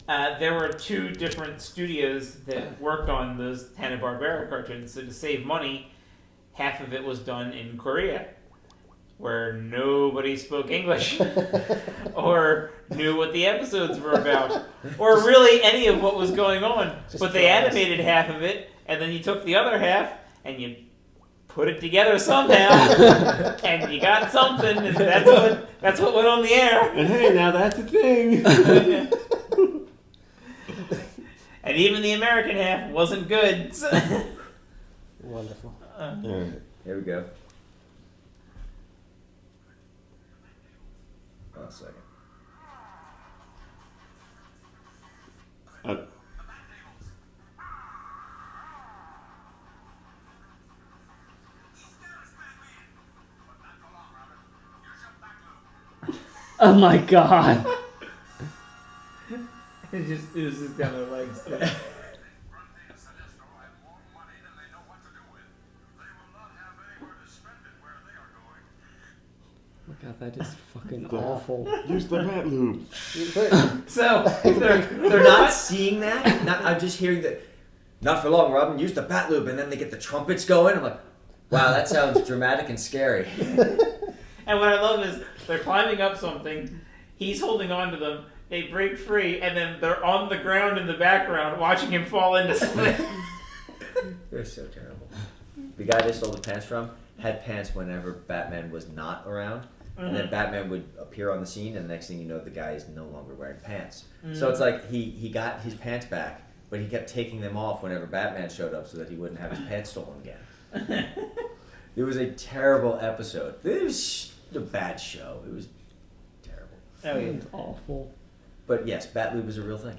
there were two different studios that worked on those Hanna-Barbera cartoons. So to save money, half of it was done in Korea, where nobody spoke English or knew what the episodes were about, or really any of what was going on. But they animated half of it, and then you took the other half and you put it together somehow, and you got something, and that's what went on the air. And hey, now that's a thing. And even the American half wasn't good. So. Wonderful. Alright. Here we go. Oh, a second. Oh my God. It just oozes down their legs. Oh my God, that is fucking awful. Use the Bat Lube. So They're not seeing that. I'm just hearing that. Not for long, Robin. Use the Bat Lube, and then they get the trumpets going. I'm like, wow, that sounds dramatic and scary. And what I love is they're climbing up something. He's holding on to them. They break free, and then they're on the ground in the background watching him fall into something. They're so terrible. the guy they stole the pants from had pants whenever Batman was not around. And then Batman would appear on the scene, and the next thing you know, the guy is no longer wearing pants. So it's like he got his pants back, but he kept taking them off whenever Batman showed up so that he wouldn't have his pants stolen again. It was a terrible episode. It was a bad show. It was terrible. Oh, yeah. It was awful. But yes, Bat Lube is a real thing.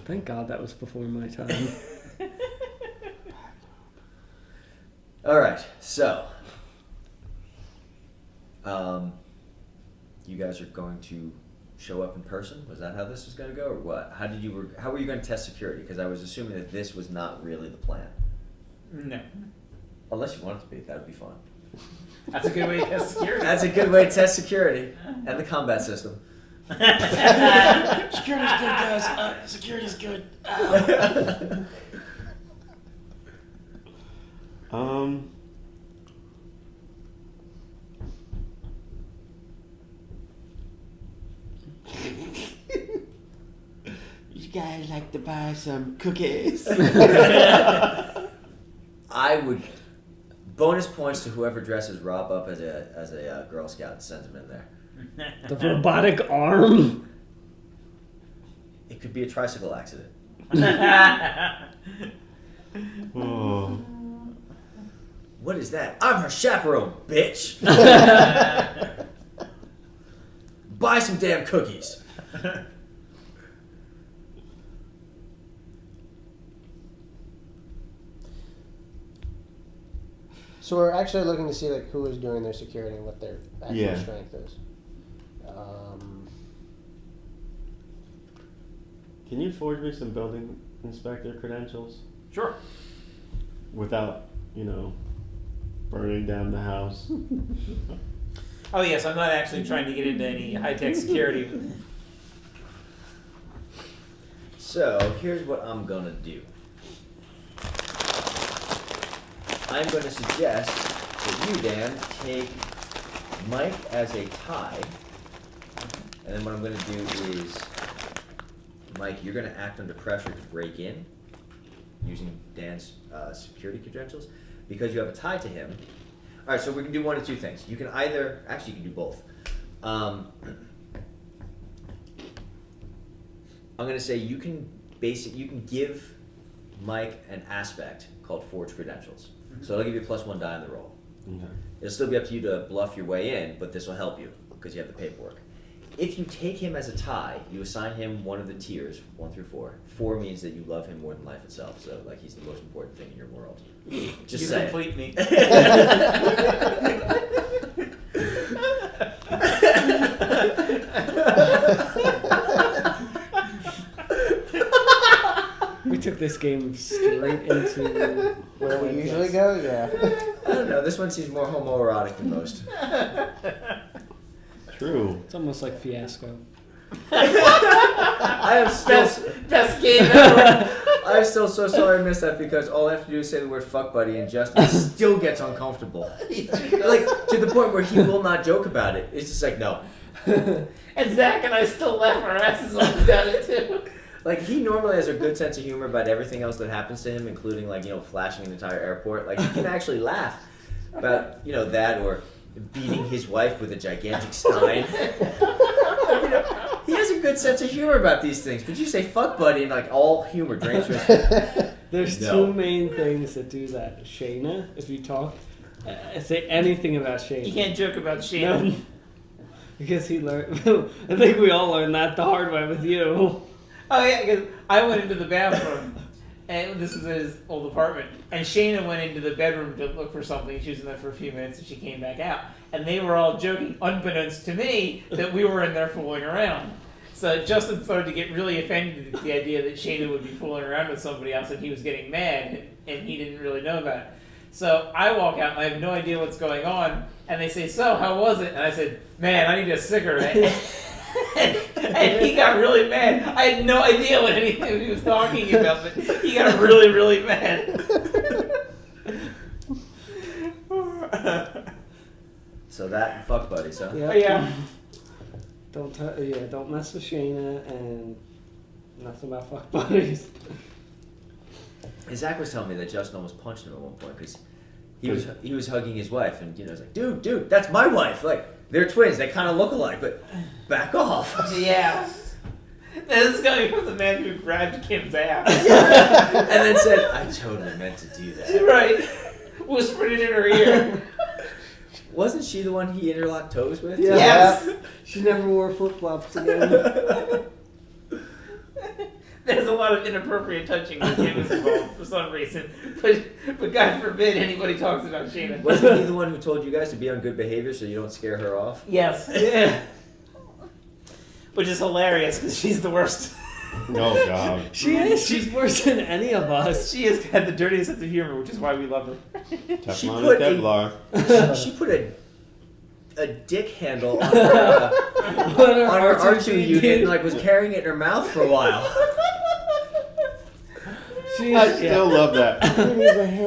Thank God that was before my time. All right, so you guys are going to show up in person? Was that how this was going to go, or what? How were you going to test security? Because I was assuming that this was not really the plan. No. Unless you want it to be, that would be fun. That's a good way to test security. That's a good way to test security and the combat system. Security's good, guys. Security's good. You guys like to buy some cookies? I would bonus points to whoever dresses Rob up as a Girl Scout and sends him in there. The robotic arm. It could be a tricycle accident. Oh. What is that? I'm her chaperone, bitch. Buy some damn cookies. So we're actually looking to see like who is doing their security and what their actual Yeah. strength is. Can you forge me some building inspector credentials Sure. without, burning down the house? Oh yes, I'm not actually trying to get into any high-tech security. So here's what I'm gonna do. I'm gonna suggest that you, Dan, take Mike as a tie, and then what I'm gonna do is, Mike, you're gonna act under pressure to break in using Dan's security credentials. Because you have a tie to him. All right, so we can do one of two things. You can either, actually, you can do both. I'm gonna say you can give Mike an aspect called Forge Credentials. So it'll give you a +1 die on the roll. Okay. It'll still be up to you to bluff your way in, but this will help you because you have the paperwork. If you take him as a tie, you assign him one of the tiers, 1 through 4. 4 means that you love him more than life itself, so like he's the most important thing in your world. Just You say complete me. We took this game straight into where we usually go, yeah. I don't know, this one seems more homoerotic than most. True. It's almost like Fiasco. I am still best game ever. I'm still so sorry I missed that because all I have to do is say the word fuck buddy and Justin still gets uncomfortable. Like to the point where he will not joke about it. It's just like no. And Zach and I still laugh our asses off about it too. Like he normally has a good sense of humor about everything else that happens to him, including like, flashing an entire airport. Like he can actually laugh about, that or beating his wife with a gigantic stein. He has a good sense of humor about these things. But you say fuck buddy and like all humor drains from his face. There's two main things that do that. Shayna, if you talk, say anything about Shayna. You can't joke about Shayna. No, because he learned. I think we all learned that the hard way with you. Oh yeah, because I went into the bathroom, and this was his old apartment, and Shayna went into the bedroom to look for something. She was in there for a few minutes, and she came back out. And they were all joking, unbeknownst to me, that we were in there fooling around. So Justin started to get really offended at the idea that Shayna would be fooling around with somebody else, and he was getting mad, and he didn't really know about it. So I walk out, and I have no idea what's going on, and they say, "So, how was it?" And I said, "Man, I need a cigarette." And he got really mad. I had no idea what anything he was talking about, but he got really, really mad. So that and fuck buddies, huh? Yep. Yeah. Don't mess with Shayna and nothing about fuck buddies. Zach was telling me that Justin almost punched him at one point because He was hugging his wife, and it's like, dude, that's my wife. Like, they're twins. They kind of look alike, but back off. Yeah. This is coming from the man who grabbed Kim's ass. And then said, I totally meant to do that. Right. Whispered it in her ear. Wasn't she the one he interlocked toes with? Yeah. Yes. She never wore flip flops again. There's a lot of inappropriate touching with Kim is involved for some reason. But God forbid anybody talks about Shayna. Wasn't he the one who told you guys to be on good behavior so you don't scare her off? Yes. Yeah. Which is hilarious because she's the worst. Oh God. She is. She's worse than any of us. She has had the dirtiest sense of humor, which is why we love her. Teflon put and Kevlar. She put a dick handle on her, on her R2 unit and like was carrying it in her mouth for a while. I still love that.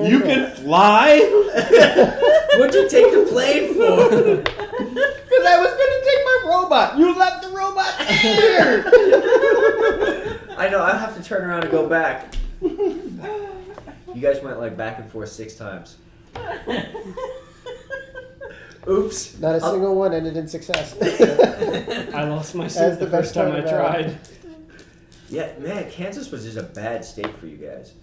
You can fly? What'd you take the plane for? Because I was going to take my robot. You left the robot here. I know, I have to turn around and go back. You guys went like back and forth 6 times. Oops. Not a single one ended in success. I lost my That's suit the the first best time I time around. tried. Yeah, man, Kansas was just a bad state for you guys.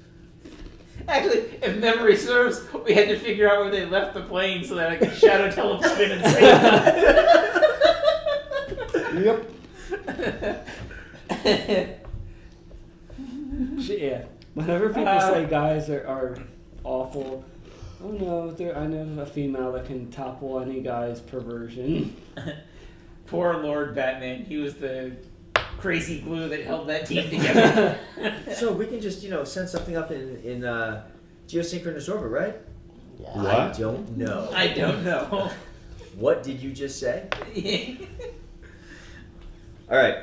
Actually, if memory serves, we had to figure out where they left the plane so that I could shadow teleport in and save them. Yep. Yeah. Whenever people say guys are awful, oh no, I know a female that can topple any guy's perversion. Poor Lord Batman. He was the crazy glue that held that team together. So we can just, send something up in geosynchronous orbit, right? Yeah. What? I don't know. I don't know. What did you just say? All right.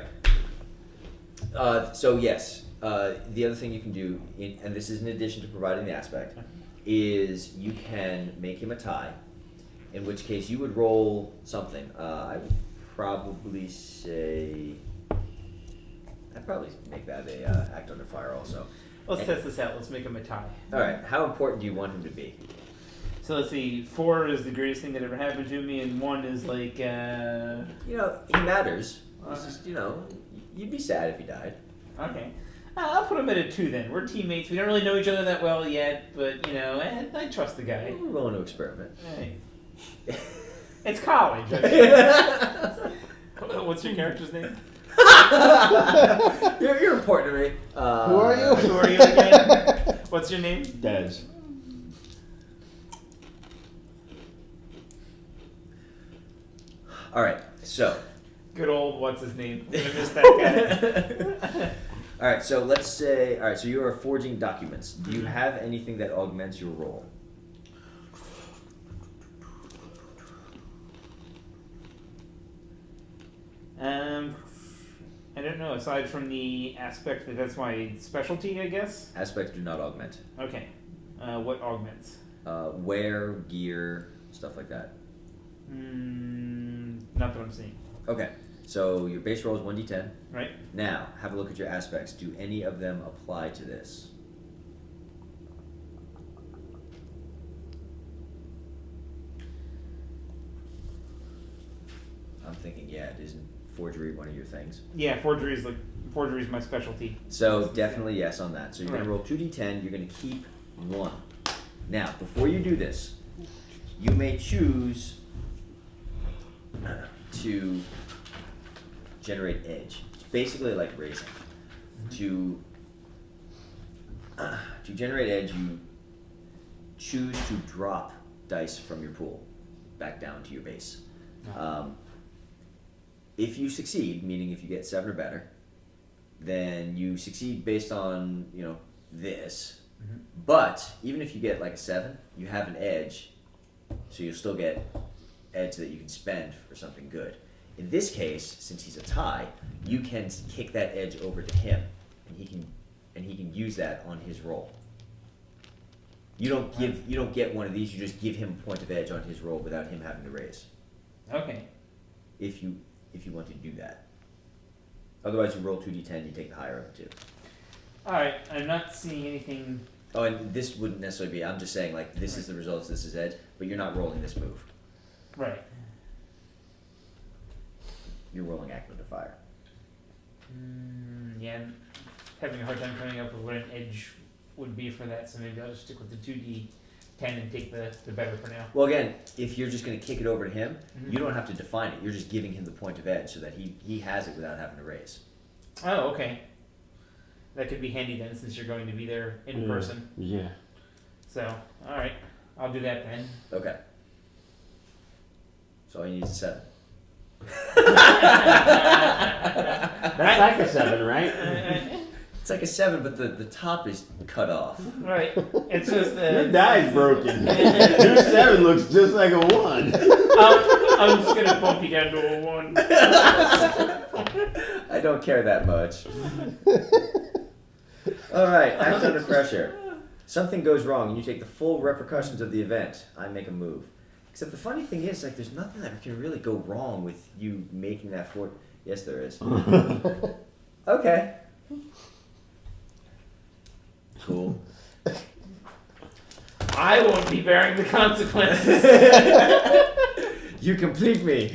So yes, the other thing you can do, and this is in addition to providing the aspect, is you can make him a tie, in which case you would roll something. I would probably say, I'd probably make that a act under fire also. Let's test this out. Let's make him a tie. All right. How important do you want him to be? So let's see. 4 is the greatest thing that ever happened to me, and 1 is like, He matters. It's just, you'd be sad if he died. Okay. I'll put him at a 2 then. We're teammates. We don't really know each other that well yet, but, I trust the guy. We're willing to experiment. Hey. It's college. What's your character's name? You're important to me. Who are you? Who are you again? What's your name? Dez. All right, so. Good old what's his name? I'm gonna miss that guy. All right, so let's say. All right, so you are forging documents. Do you have anything that augments your role? I don't know. Aside from the aspect that's my specialty, I guess. Aspects do not augment. Okay. What augments? Wear, gear, stuff like that. Not that I'm seeing. Okay, so your base roll is 1d10. Right. Now, have a look at your aspects. Do any of them apply to this? I'm thinking, yeah, it isn't forgery one of your things? Yeah, forgery is my specialty. So definitely yes on that. So you're Right. gonna roll 2d10. You're gonna keep 1. Now, before you do this, you may choose to generate edge. It's basically like raising. To generate edge, you choose to drop dice from your pool back down to your base. If you succeed, meaning if you get 7 or better, then you succeed based on this. Mm-hmm. But even if you get like a 7, you have an edge, so you'll still get edge that you can spend for something good. In this case, since he's a tie, you can kick that edge over to him, and he can use that on his roll. You don't get one of these. You just give him a point of edge on his roll without him having to raise. Okay. If you want to do that. Otherwise, you roll 2d10. You take the higher of the 2. All right. I'm not seeing anything Oh, and this wouldn't necessarily be. I'm just saying, like, this is the results, this is it, but you're not rolling this move. Right. You're rolling Act Under Fire. Yeah, I'm having a hard time coming up with what an edge would be for that, so maybe I'll just stick with the 2d10 and take the better for now. Well, again, if you're just going to kick it over to him, Mhm. you don't have to define it. You're just giving him the point of edge so that he has it without having to raise. Oh, okay. That could be handy then, since you're going to be there in person. Yeah. So, alright. I'll do that then. Okay. So all you need is a 7. That's like a 7, right? It's like a 7, but the top is cut off. Right. It's just Your die's broken. Your 7 looks just like a 1. I'm just gonna bump you down to a 1. I don't care that much. Alright, act under pressure. Something goes wrong and you take the full repercussions of the event. I make a move. Except the funny thing is, like, there's nothing that can really go wrong with you making that fort. Yes, there is. Okay. Cool. I won't be bearing the consequences. You complete me.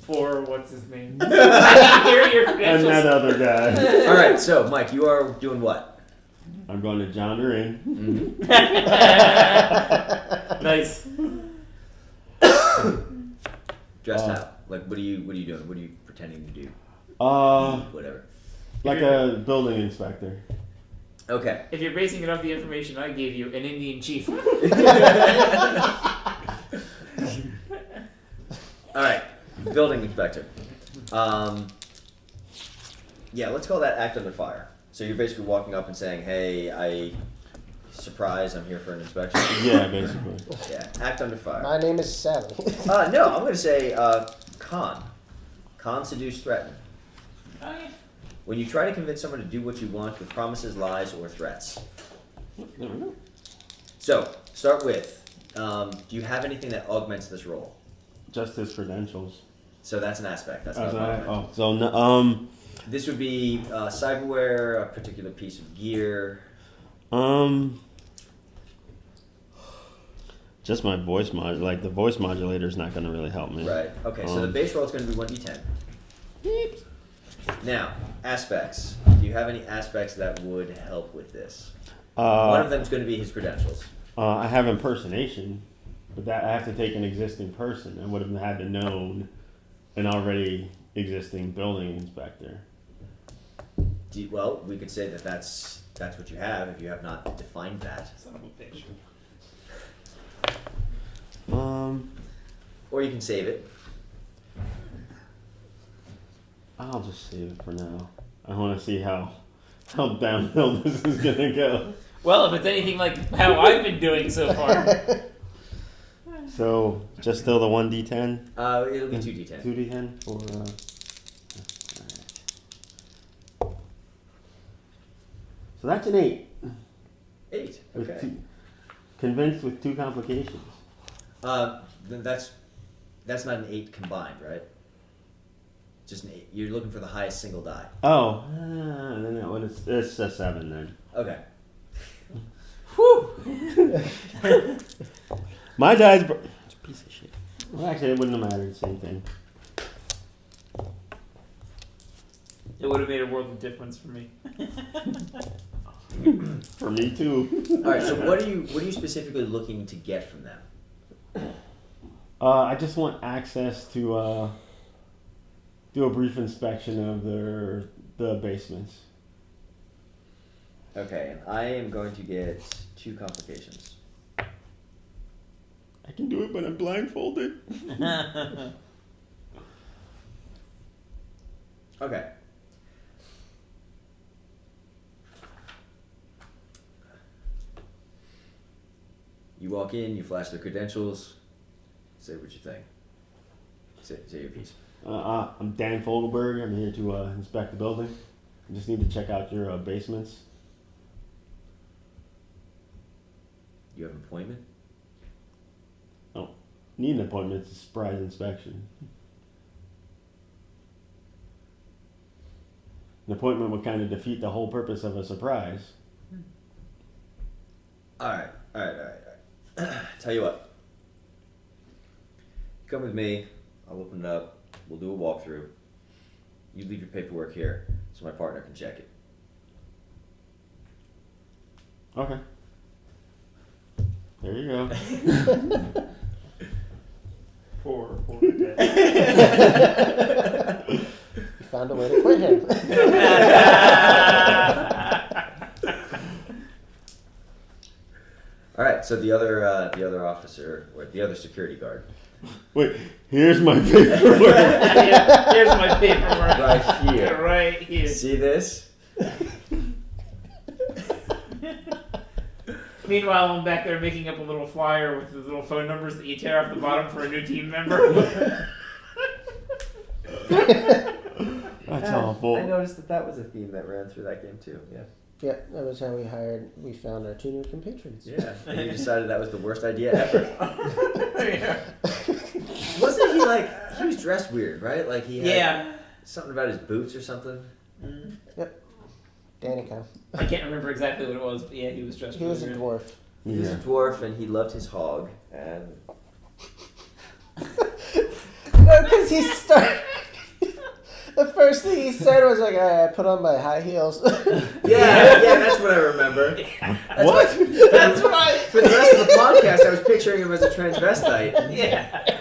For what's his name? Here, your credentials. And that other guy. Alright, so, Mike, you are doing what? I'm going to John Ring. Nice. Dressed how? Like, what are you doing? What are you pretending to do? Whatever. Like a building inspector. Okay. If you're basing it off the information I gave you, an Indian chief. Alright. Building inspector. Yeah, let's call that act under fire. So you're basically walking up and saying, hey, surprise, I'm here for an inspection. Yeah, basically. Yeah, act under fire. My name is Sally. No, I'm going to say con. Con, seduce, threaten. Oh, yeah. When you try to convince someone to do what you want with promises, lies, or threats. There we go. So, start with, do you have anything that augments this role? Just his credentials. So that's an aspect. That's not an augment. Oh, so no, This would be cyberware, a particular piece of gear. just my voice like the voice modulator is not going to really help me. Right. Okay, so the base roll is going to be 1d10. Now, aspects. Do you have any aspects that would help with this? One of them is going to be his credentials. I have impersonation, but that I have to take an existing person. I would have had to known an already existing building inspector. Well, we could say that that's what you have if you have not defined that. Son of a bitch. Or you can save it. I'll just save it for now. I want to see how downhill this is gonna go. Well, if it's anything like how I've been doing so far. So just still the 1d10. It'll be 2d10. 2d10 for. Alright. So that's an 8. 8. With Okay. Convinced with 2 complications. Then that's not an 8 combined, right? Just an 8. You're looking for the highest single die. Oh, then it's a 7 then. Okay. Whew. My die's it's a piece of shit. Well, actually, it wouldn't have mattered. Same thing. It would have made a world of difference for me. For me too. All right. So what are you specifically looking to get from them? I just want access to do a brief inspection of the basements. Okay, and I am going to get 2 complications. I can do it, but I'm blindfolded. Okay. You walk in, you flash their credentials, say what you think. Say your piece. I'm Dan Fogelberg. I'm here to inspect the building. I just need to check out your basements. You have an appointment? Oh, need an appointment. It's a surprise inspection. An appointment would kind of defeat the whole purpose of a surprise. All right. Tell you what. Come with me. I'll open it up. We'll do a walkthrough. You leave your paperwork here so my partner can check it. Okay. There you go. Poor You found a way to quit him. All right. So the other officer, or the other security guard, Wait, here's my paperwork. Here's my paperwork. right here. Right here. See this? Meanwhile, I'm back there making up a little flyer with the little phone numbers that you tear off the bottom for a new team member. That's awful. I noticed that was a theme that ran through that game too. Yeah. Yeah, that was how we found our 2 new compatriots. Yeah. And you decided that was the worst idea ever. Wasn't he he was dressed weird, right? Like he had something about his boots or something. Mm. Yep. Danica. I can't remember exactly what it was, but yeah, he was dressed He was a weird. dwarf. He was a dwarf and he loved his hog. And No, because he started. The first thing he said was like, I put on my high heels. yeah, that's what I remember. What? That's right. For the rest of the podcast, I was picturing him as a transvestite. Yeah.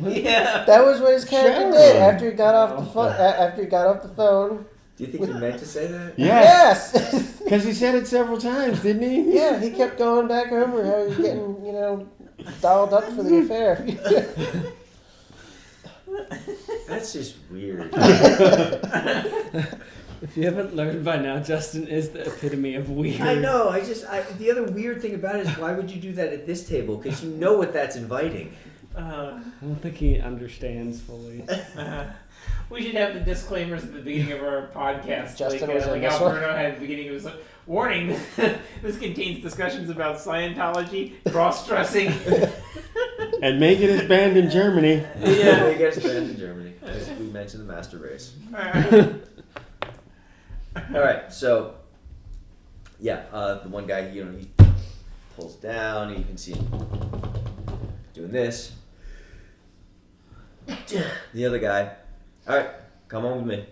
Yeah. That was what his character did after he got off the phone. After he got off the phone. Do you think he meant to say that? Yeah. Yes. Because he said it several times, didn't he? Yeah, he kept going back over how he was getting, dolled up for the affair. That's just weird. If you haven't learned by now, Justin is the epitome of weird. I know. The other weird thing about it is why would you do that at this table? Because you know what that's inviting. I don't think he understands fully. We should have the disclaimers at the beginning of our podcast. Justin was in like this Al one? Bruno had at the beginning of his warning. This contains discussions about Scientology, cross-dressing. And Megan is banned in Germany. Yeah, we get banned in Germany. As we mentioned the master race. All right, so the one guy, he pulls down, and you can see him doing this. The other guy, all right, come on with me.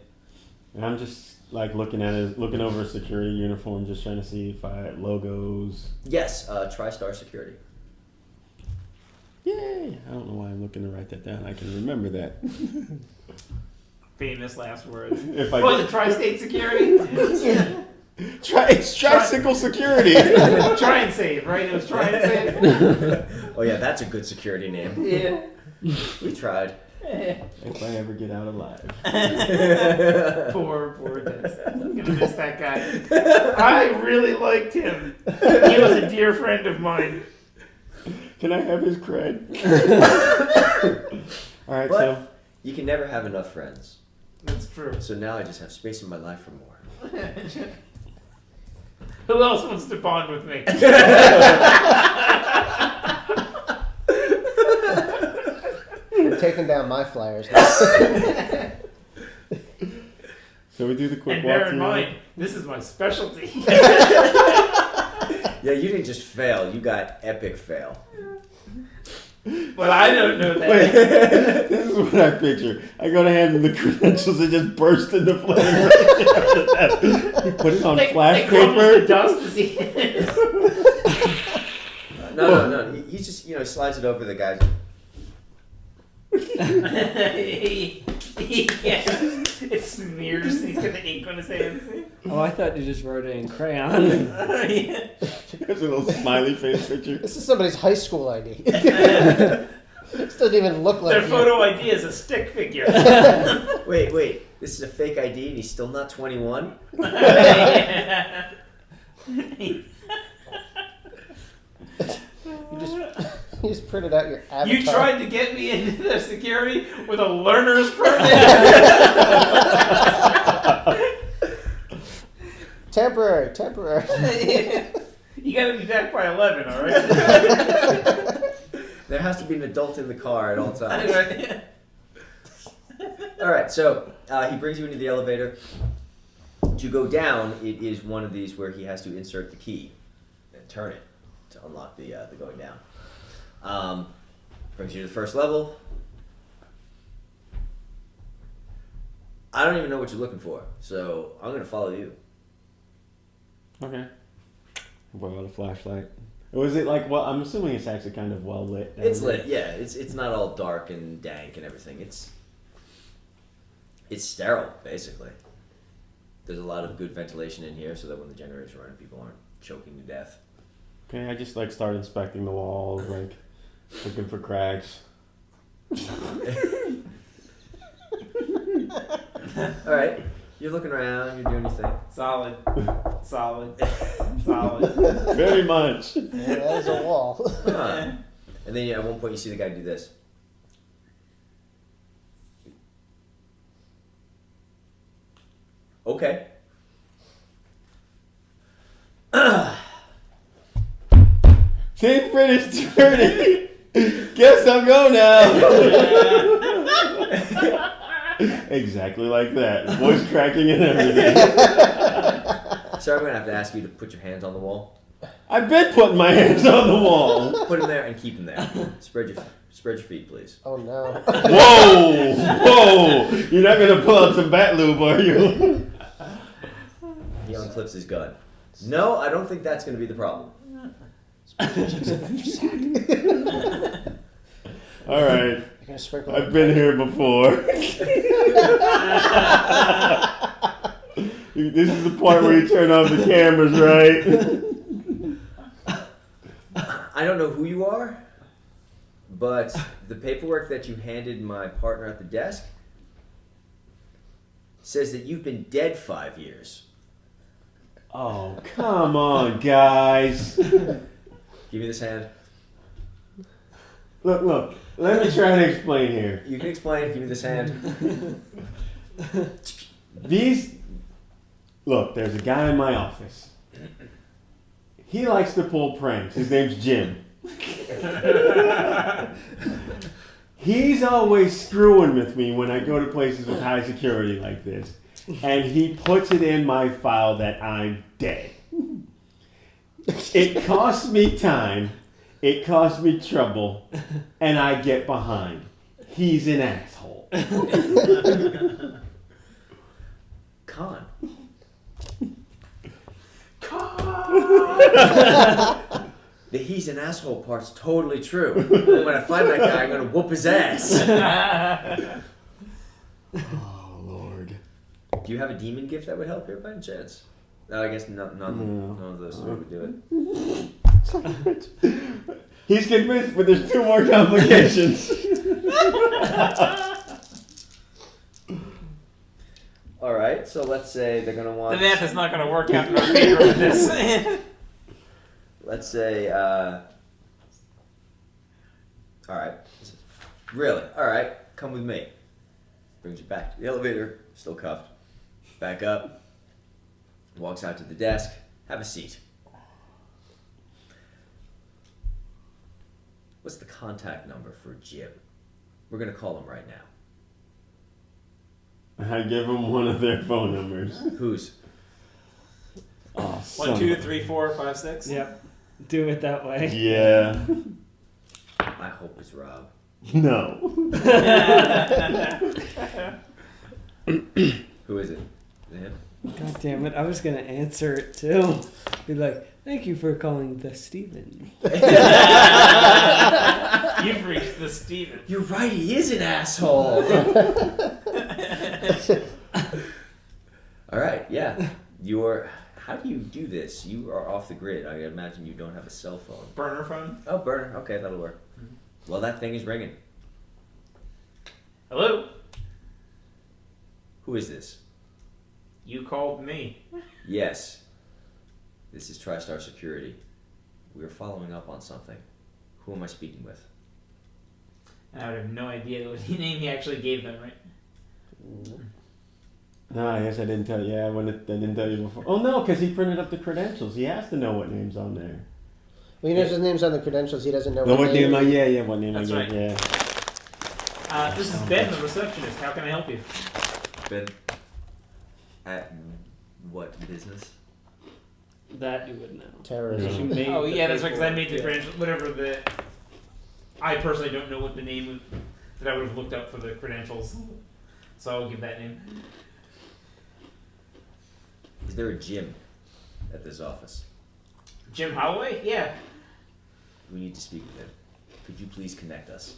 And I'm just looking over a security uniform, just trying to see if I had logos. Yes, TriStar Security. Yay! I don't know why I'm looking to write that down. I can remember that. Famous last words. If I the Tri-State Security? It's Tricycle Security. Try and Save, right? It was Try and Save. Oh yeah, that's a good security name. Yeah. We tried. If I ever get out alive. Poor Vince. I'm gonna miss that guy. I really liked him. He was a dear friend of mine. Can I have his cred? All right, But you can never have enough friends. That's true. So now I just have space in my life for more. Who else wants to bond with me? You're taking down my flyers. So we do the quick And walk bear in through. mind, this is my specialty. Yeah, you didn't just fail, you got epic fail. But I don't know that. Wait, this is what I picture. I go to hand him the credentials and just burst into flames. He put it on flash paper. Dust to see. No. He just, he slides it over the guy. It smears. He's got the ink on his hands. Oh, I thought you just wrote it in crayon. Yeah. There's a little smiley face picture. This is somebody's high school ID. This doesn't even look like Their you. photo ID is a stick figure. Wait. This is a fake ID and he's still not 21? You just printed out your avatar. You tried to get me into the security with a learner's permit. Temporary. You gotta be back by 11, all right? There has to be an adult in the car at all times. All right, so he brings you into the elevator. To go down, it is one of these where he has to insert the key and turn it to unlock the going down. Brings you to the first level. I don't even know what you're looking for, so I'm gonna follow you. Okay. Borrow the flashlight. Was it like, well, I'm assuming it's actually kind of well lit. It's lit, yeah. It's not all dark and dank and everything. It's sterile, basically. There's a lot of good ventilation in here, so that when the generator's running, people aren't choking to death. Okay, I just like start inspecting the walls, like looking for cracks. All right, you're looking around, you're doing your thing. Solid. Solid. Very much. Yeah, that is a wall. Huh. And then at one point you see the guy do this. Okay. Same finished turning. Guess I'll go now. Exactly like that. Voice cracking and everything. Sir, I'm going to have to ask you to put your hands on the wall. I've been putting my hands on the wall. Put them there and keep them there. Spread your feet, please. Oh no. Whoa! You're not going to pull out some bat lube, are you? He unclips his gun. No, I don't think that's going to be the problem. All right. Gonna sprinkle I've been here before. This is the point where you turn off the cameras, right? I don't know who you are, but the paperwork that you handed my partner at the desk says that you've been dead 5 years. Oh, come on, guys. Give me this hand. Look. Let me try to explain here. You can explain. Give me this hand. Look, there's a guy in my office. He likes to pull pranks. His name's Jim. He's always screwing with me when I go to places with high security like this. And he puts it in my file that I'm dead. It costs me time. It costs me trouble. And I get behind. He's an asshole. Con. The he's an asshole part's totally true. And when I find that guy, I'm gonna whoop his ass. Oh, Lord. Do you have a demon gift that would help here by any chance? No, I guess none of those three would do it. He's convinced, but there's 2 more complications. Alright, so let's say they're gonna want... The math is not going to work out in our favor with this. Let's say, alright. Really? Alright, come with me. Brings you back to the elevator, still cuffed. Back up. Walks out to the desk. Have a seat. What's the contact number for Jim? We're going to call him right now. I give him one of their phone numbers. Whose? Oh, 1, 2, 3, 4, 5, 6. Yep. Do it that way. Yeah. I hope it's Rob. No. Who is it? Is it him? God damn it! I was gonna answer it too. Be like, "Thank you for calling the Steven." You've reached the Steven. You're right, he is an asshole. Alright, yeah. How do you do this? You are off the grid. I imagine you don't have a cell phone. Burner phone? Oh, burner. Okay, that'll work. Well, that thing is ringing. Hello? Who is this? You called me. Yes. This is TriStar Security. We're following up on something. Who am I speaking with? And I would have no idea what name he actually gave them, right? No, I guess I didn't tell you. Yeah, I didn't tell you before. Oh, no, because he printed up the credentials. He has to know what name's on there. Well, he knows his name's on the credentials. He doesn't know No, what name. what name That's I gave, right. yeah. This is Ben, the receptionist. How can I help you? Ben. What business? That you would know. Terrorism. She made Oh the yeah, that's right. Because I made the paperwork, credentials, whatever the. I personally don't know what the name of, that I would have looked up for the credentials, so I'll give that name. Is there a gym at this office? Jim Holloway? Yeah, We need to speak with him. Could you please connect us?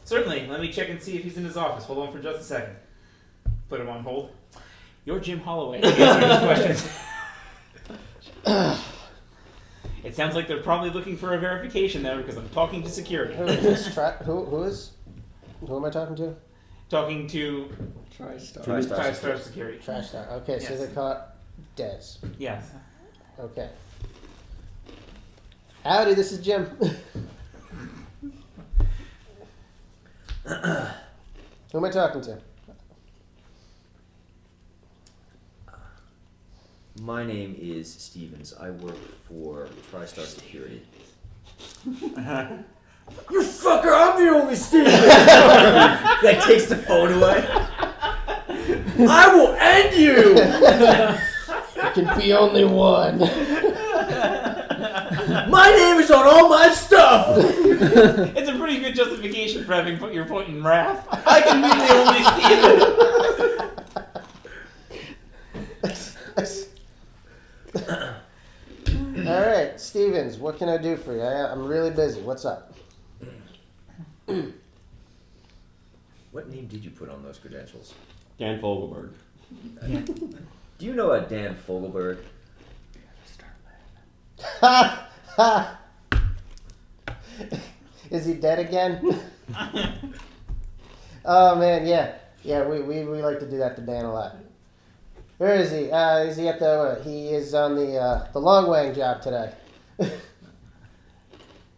certainly. Let me check and see if he's in his office. Hold on for just a second. Put him on hold. You're Jim Holloway. Answer his questions. It sounds like they're probably looking for a verification there because I'm talking to security. Who is this? Who am I talking to? Talking to TriStar. TriStar Security. Trash Star. Okay, so Yes. they caught Dez. Yes. Okay. Howdy, this is Jim. Who am I talking to? My name is Stevens. I work for TriStar Security. You fucker! I'm the only Stevens. That takes the phone away. I will end you. There can be only one. My name is on all my stuff. It's a pretty good justification for having put your point in wrath. I can be the only Steven. All right, Stevens, what can I do for you? I'm really busy. What's up? What name did you put on those credentials? Dan Fogelberg. Do you know a Dan Fogelberg? Is he dead again? Oh man, yeah. We like to do that to Dan a lot. Where is he? Is he at the? He is on the Long Wang job today.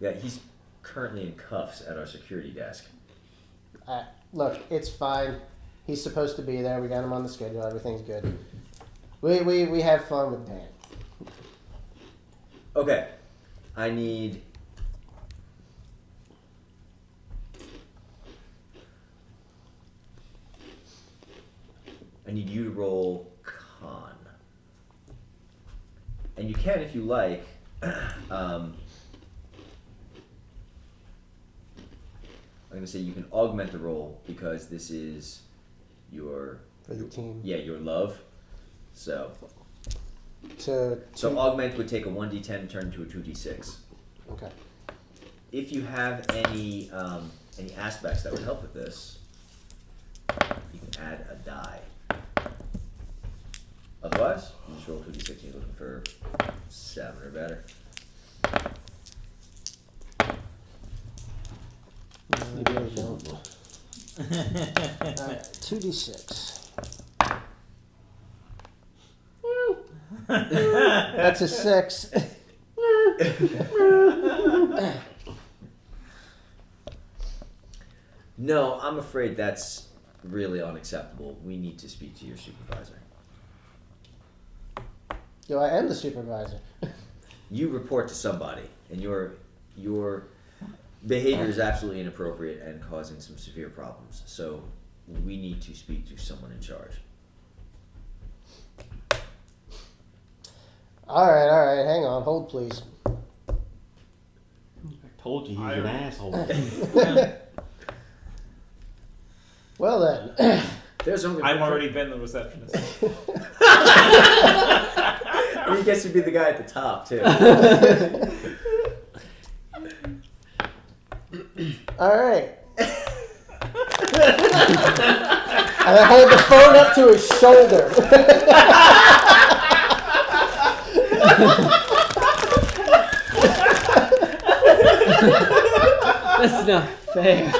Yeah, he's currently in cuffs at our security desk. Look, it's fine. He's supposed to be there. We got him on the schedule. Everything's good. We have fun with Dan. Okay, I need you to roll con, and you can if you like. I'm gonna say you can augment the roll because this is your For the team. yeah, your love. So So augment would take a 1d10 and turn into a 2d6. okay. If you have any aspects that would help with this, you can add a die. Otherwise, you just roll 2d6 and you're looking for 7 or better. Maybe I don't. 2d6. That's a 6. No, I'm afraid that's really unacceptable. We need to speak to your supervisor. Yo, I am the supervisor. You report to somebody, and your behavior is absolutely inappropriate and causing some severe problems. So we need to speak to someone in charge. All right. Hang on. Hold, please. I told you he's an asshole. Well then. There's only I've already been the receptionist. He gets to be the guy at the top too. All right. And I hold the phone up to his shoulder. That's not fair.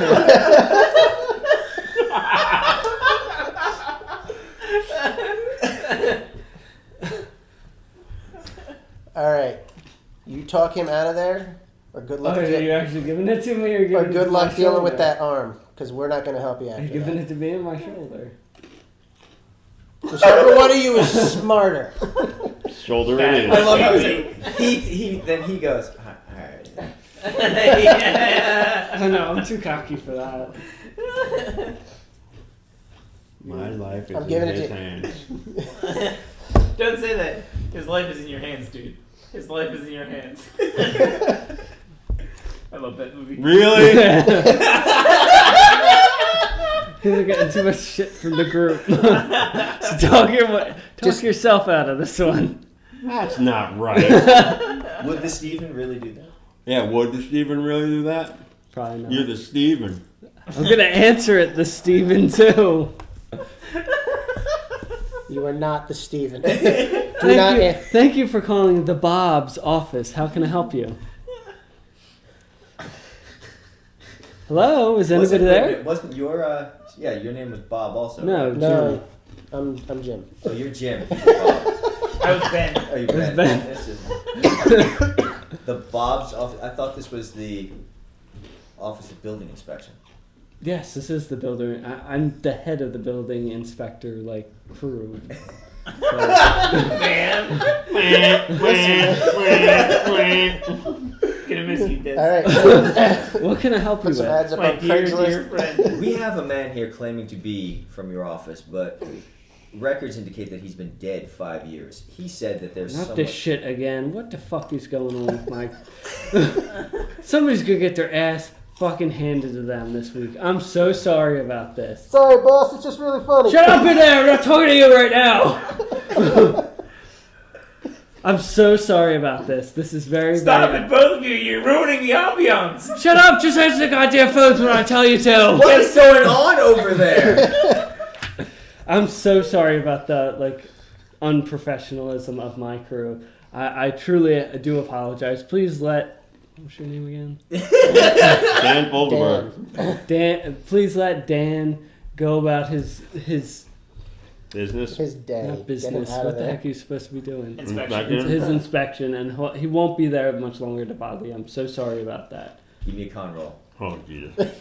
All right. You talk him out of there, or good luck. Oh, are you actually giving it to me, or giving or it to good my luck dealing with shoulder? that arm, because we're not going to help you Are after you giving that. it to me or my shoulder? Whichever one of you is smarter. Shoulder it is. I love how he goes. All right. Oh no, I'm too cocky for that. My life is I'm in giving it his to- hands. Don't say that. His life is in your hands, dude. His life is in your hands. I love that movie. Really? You're getting too much shit from the group. So talk yourself out of this one. That's not right. Would the Steven really do that? Yeah, would the Steven really do that? Probably not. You're the Steven. I'm gonna answer it the Steven too. You are not the Steven. Thank you for calling the Bob's office. How can I help you? Hello, is anybody there? Wasn't your your name was Bob also? No, right? No, I'm Jim. Oh, you're Jim. Bob. I was Ben. Oh, you're It was Ben. Ben. That's just- the Bob's office. I thought this was the Office of Building Inspection. Yes, this is the builder. I'm the head of the building inspector, crew. So, Gonna miss you, Des. All right. what can I help you Put some with? ads up My on dear, Craigslist. dear friend. We have a man here claiming to be from your office, but records indicate that he's been dead 5 years. He said that there's Not this shit again. What the fuck is going on with my... Somebody's gonna get their ass fucking handed to them this week. I'm so sorry about this. Sorry, boss. It's just really funny. Shut up in there! I'm not talking to you right now! I'm so sorry about this. This is very, Stop very... it, both of you. You're ruining the ambiance. Shut up! Just answer the goddamn phones when I tell you to! What is going on over there? I'm so sorry about the unprofessionalism of my crew. I truly do apologize. Please let... What's your name again? Dan Fogelberg. Dan. Please let Dan go about his Business. His day. not Get business. him out What of the there. heck are you supposed to be doing? Inspection. It's his inspection, and he won't be there much longer to bother you. I'm so sorry about that. Give me a con roll. Oh, Jesus.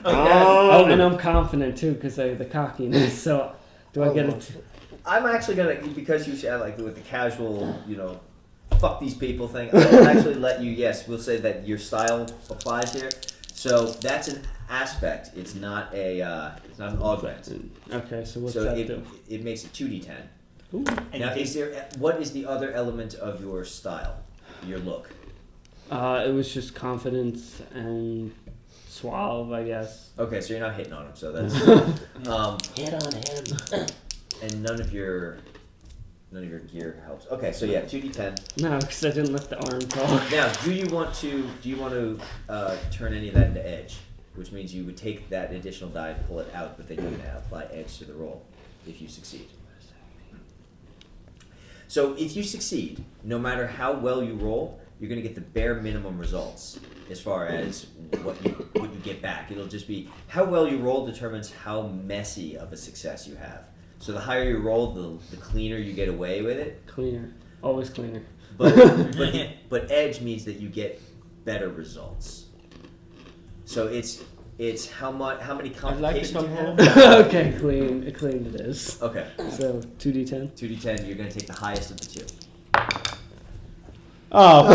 Oh, and I'm confident too because of the cockiness. So, do I get it? I'm actually gonna, because you said with the casual, fuck these people thing. I'll actually let you. Yes, we'll say that your style applies here. So that's an aspect. It's not an augment. Okay, so what's So that do? it makes it 2d10. Ooh. Now, what is the other element of your style, your look? It was just confidence and suave, I guess. Okay, so you're not hitting on him. So that's Hit on him. and none of your gear helps. Okay, so yeah, 2d10. No, because I didn't let the arm talk. Now, do you want to turn any of that into edge? Which means you would take that additional die and pull it out, but then you're going to apply edge to the roll if you succeed. So if you succeed, no matter how well you roll, you're going to get the bare minimum results as far as what you get back. It'll just be how well you roll determines how messy of a success you have. So the higher you roll, the cleaner you get away with it. Cleaner. Always cleaner. But edge means that you get better results. So it's how many complications you have. Okay, clean it is. Okay. So 2d10. 2d10. You're gonna take the highest of the two. Oh,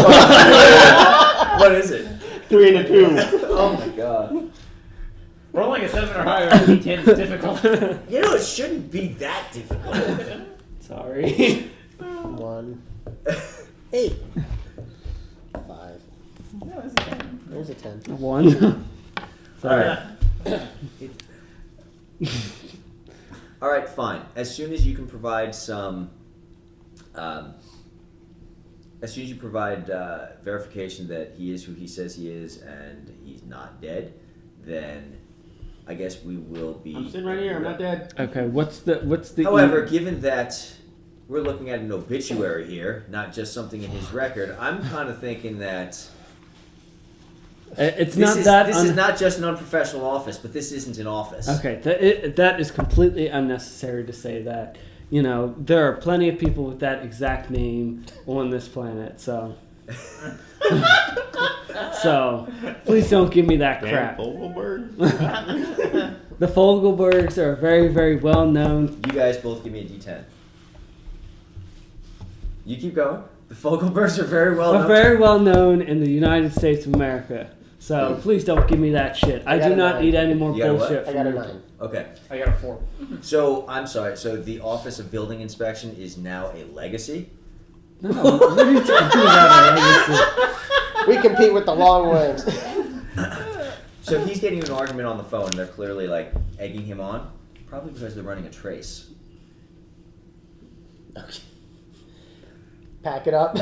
What is it? 3 and a 2. Oh my god. Rolling a 7 or higher on D10 is difficult. It shouldn't be that difficult. Sorry. 1, 8, 5. No, it's a 10. There's a 10. 1. Sorry. All right, fine. As soon as you can provide verification that he is who he says he is and he's not dead, then I guess we will be. I'm sitting right here. I'm not dead. Okay, what's the However, given that we're looking at an obituary here, not just something in his record, I'm kind of thinking that This is not just an unprofessional office, but this isn't an office. Okay, that is completely unnecessary to say that. There are plenty of people with that exact name on this planet, so... So, please don't give me that crap. Fogelberg? The Fogelbergs are very, very well known. You guys both give me a D10. You keep going. The Fogelbergs are very well known. Very well known in the United States of America. So please don't give me that shit. I got do a not 9. need any more You got a what? bullshit. I got a from you. 9. Okay. I got a 4. So I'm sorry. So the Office of Building Inspection is now a legacy. No, what are you talking about? We compete with the long wings. So he's getting into an argument on the phone. They're clearly like egging him on, probably because they're running a trace. Okay. Pack it up.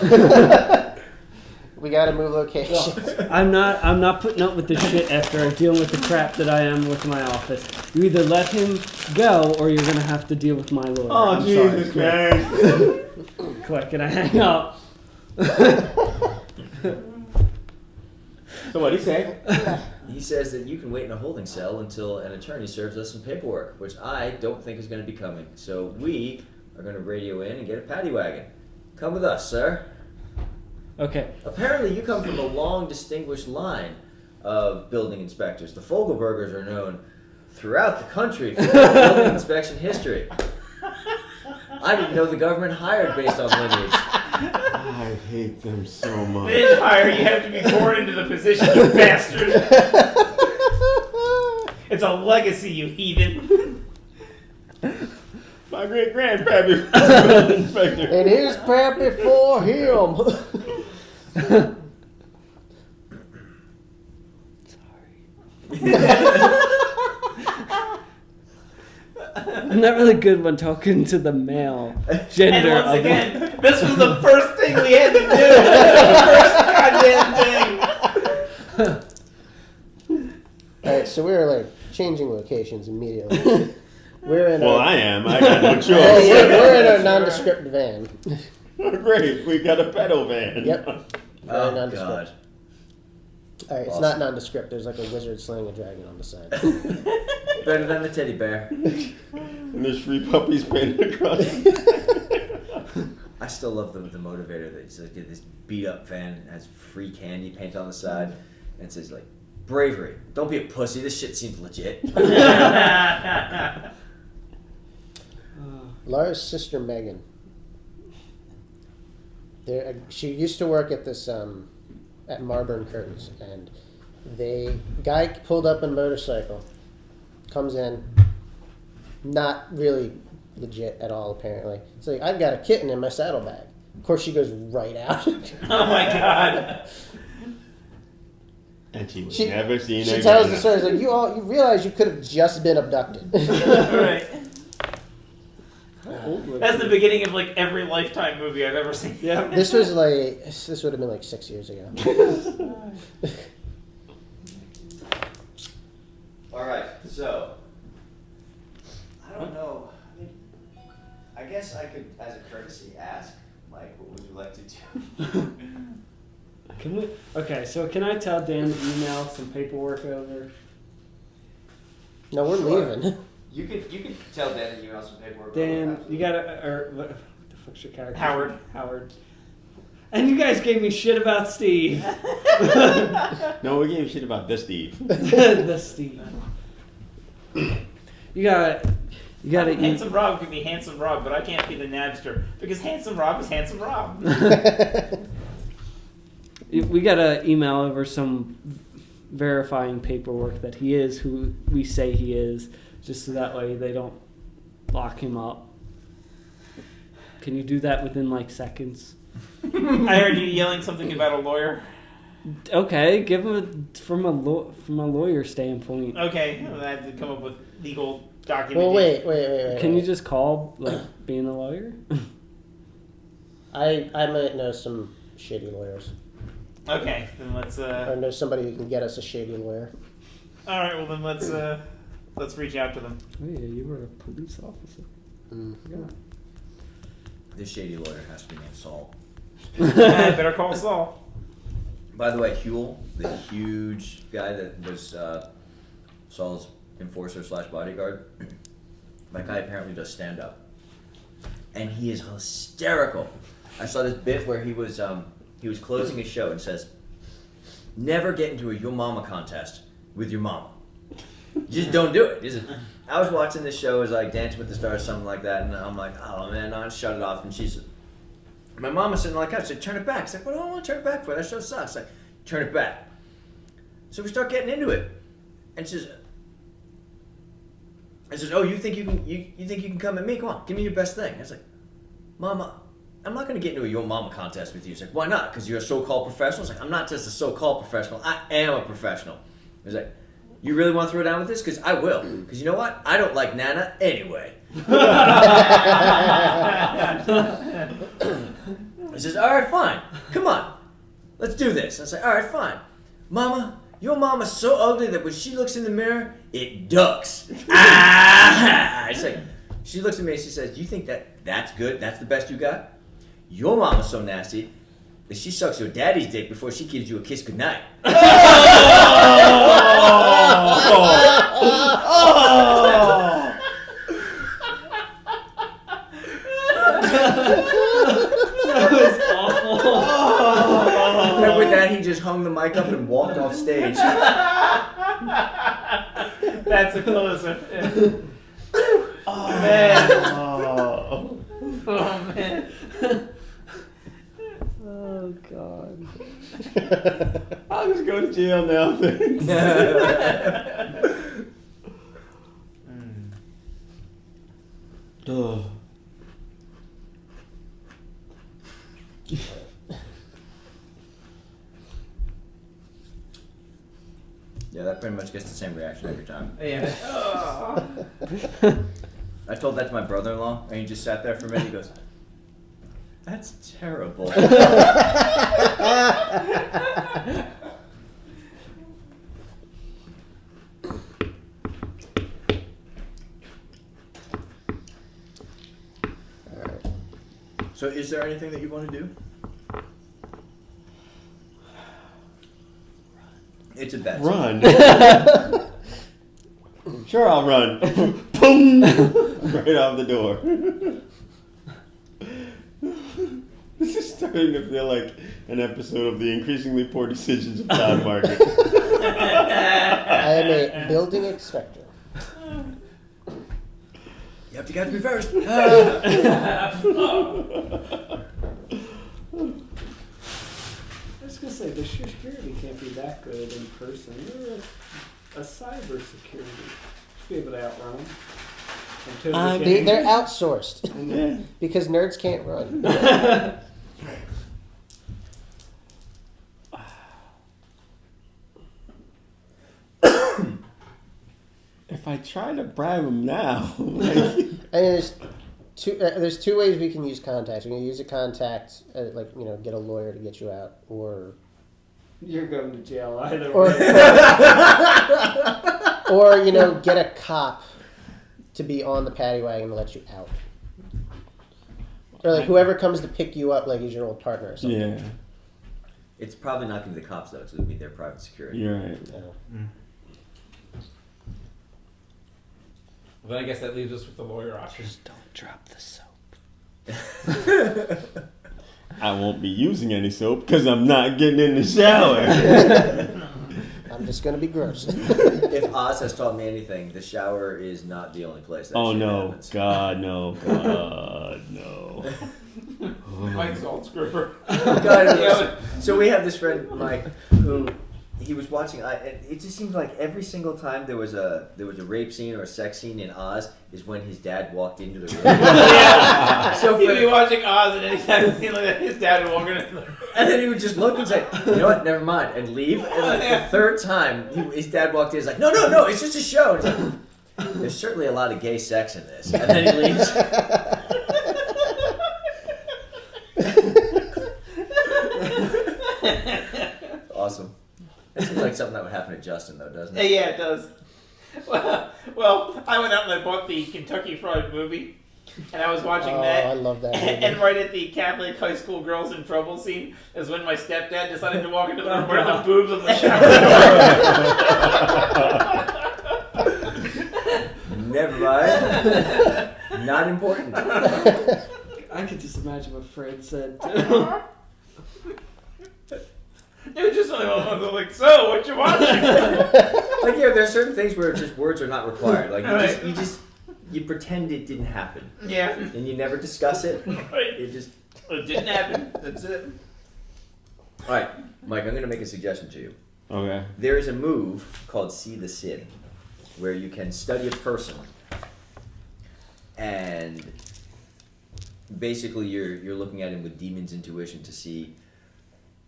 We gotta move locations. I'm not putting up with this shit after I'm dealing with the crap that I am with my office. You either let him go or you're gonna have to deal with my lawyer. Oh, I'm Jesus sorry. Christ. Click and I hang up. So what'd he say? He says that you can wait in a holding cell until an attorney serves us some paperwork, which I don't think is going to be coming. So we are going to radio in and get a paddy wagon. Come with us, sir. Okay. Apparently you come from a long, distinguished line of building inspectors. The Fogelbergers are known throughout the country for their building inspection history. I didn't know the government hired based on lineage. I hate them so much. They didn't hire you. Have to be born into the position, you bastard. It's a legacy, you heathen. My great grandpappy was a building inspector. And here's Pappy for him. I'm not really good when talking to the male gender. And once of again, this was the first thing we had to do. The first goddamn thing. Alright, so we were like changing locations immediately. We're in Well, our, I am. I got no Oh, choice. we're in our nondescript van. Great. We got a pedal van. Yep. Oh, nondescript. God. Alright, it's not nondescript. There's like a wizard slaying a dragon on the side. Better than the teddy bear. And there's free puppies painted across. I still love the motivator that he's like this beat up van that has free candy painted on the side, and it says like, bravery. Don't be a pussy. This shit seems legit. Laura's sister Megan. She used to work at this at Marburn Curtains, and guy pulled up on a motorcycle, comes in, not really legit at all apparently. It's like, I've got a kitten in my saddlebag. Of course, she goes right out. Oh my god. And she was She- never seen She again. tells the story. It's like, you realize you could have just been abducted. Right. How old was That's he? the beginning of like every Lifetime movie I've ever seen. Yeah. This would have been like 6 years ago. All right, so I don't know. I mean, I guess I could, as a courtesy, ask Mike, what would you like to do? Can we? Okay, so can I tell Dan to email some paperwork over? No, we're Sure. leaving. You could tell Dan to email some paperwork. Dan, you gotta, or what the fuck's your character? Howard. Howard. And you guys gave me shit about Steve. No, we gave you shit about this Steve. The Steve. You gotta. Handsome Rob could be Handsome Rob, but I can't be the Nabster because Handsome Rob is Handsome Rob. We gotta email over some verifying paperwork that he is who we say he is, just so that way they don't lock him up. Can you do that within like seconds? I heard you yelling something about a lawyer. Okay, give him from a lawyer standpoint. Okay, I had to come up with legal documentation. Well, wait. Can you just call like being a lawyer? I might know some shady lawyers. Okay, then let's. Or know somebody who can get us a shady lawyer. All right, well then let's reach out to them. Oh yeah, you were a police officer. Yeah. This shady lawyer has to be named Saul. Better call Saul. By the way, Huel, the huge guy that was Saul's enforcer / bodyguard, that guy apparently does stand up, and he is hysterical. I saw this bit where he was closing his show and says, "Never get into a your mama contest with your mama. Just don't do it." I was watching this show, it was like Dancing with the Stars, something like that, and I'm like, oh man, I'll shut it off. And my mom was sitting on the couch, said, "Turn it back." She's like, "What do I want to turn it back for? That show sucks." Like, turn it back. So we start getting into it. And she says, oh, you think you can come at me? Come on, give me your best thing. I was like, Mama, I'm not going to get into a Yo Mama contest with you. She's like, why not? Because you're a so-called professional? I was like, I'm not just a so-called professional. I am a professional. I was like, you really want to throw down with this? Because I will. Because you know what? I don't like Nana anyway. He says, all right, fine. Come on. Let's do this. I was like, all right, fine. Mama, your mama's so ugly that when she looks in the mirror, it ducks. It's like, she looks at me and she says, you think that's good? That's the best you got? Your mama's so nasty that she sucks your daddy's dick before she gives you a kiss goodnight. That was awful. And with that, he just hung the mic up and walked off stage. That's a closer. Oh Man. Oh. Oh man. Oh God. I'll just go to jail now. Thanks. Ugh. Yeah, that pretty much gets the same reaction every time. Yeah. I told that to my brother-in-law, and he just sat there for a minute. He goes, "That's terrible." So, is there anything that you want to do? It's a bet. Run. Sure, I'll run. Boom! Right out the door. This is starting to feel like an episode of the increasingly poor decisions of Todd Market. I am a building inspector. You have to catch me first. I was gonna say the security can't be that good in person. They're a cyber security. Should be able to outrun them. They're outsourced Yeah. because nerds can't run. If I try to bribe him now, like, And there's two ways we can use contacts. We can use a contact, get a lawyer to get you out, or You're going to jail either or, way. or get a cop to be on the paddy wagon to let you out, or like whoever comes to pick you up, like he's your old partner or something. yeah, It's probably not going to be the cops though, because it would be their private security. you're right. Yeah. Well, then I guess that leaves us with the lawyer option. Don't drop the soap. I won't be using any soap because I'm not getting in the shower. I'm just gonna be gross. If Oz has taught me anything, the shower is not the only place that Oh shit no, happens. God no, God no. Mike's old scrubber. God, so we have this friend Mike who he was watching. And it just seems like every single time there was a rape scene or a sex scene in Oz is when his dad walked into the room. Yeah. So He'd be watching Oz, and anytime he seen like that, his dad would walk in. and then he would just look and say, "You know what? Never mind," and leave. And like the third time, his dad walked in. He's like, "No, it's just a show." And he's like, there's certainly a lot of gay sex in this, and then he leaves. Awesome. That seems like something that would happen to Justin, though, doesn't it? Yeah, it does. Well, I went out and I bought the Kentucky Fried Movie, and I was watching that. I love that movie. And right at the Catholic high school girls in trouble scene is when my stepdad decided to walk into the room wearing the boobs on the shower door. Never mind. Not important. I could just imagine what Fred said. It was just like, so what you watching? Like, there's certain things where just words are not required. Like, you pretend it didn't happen. Yeah. And you never discuss it. Right. It just... It didn't happen. That's it. All right, Mike, I'm going to make a suggestion to you. Okay. There is a move called See the Sin, where you can study a person, and basically you're looking at him with demon's intuition to see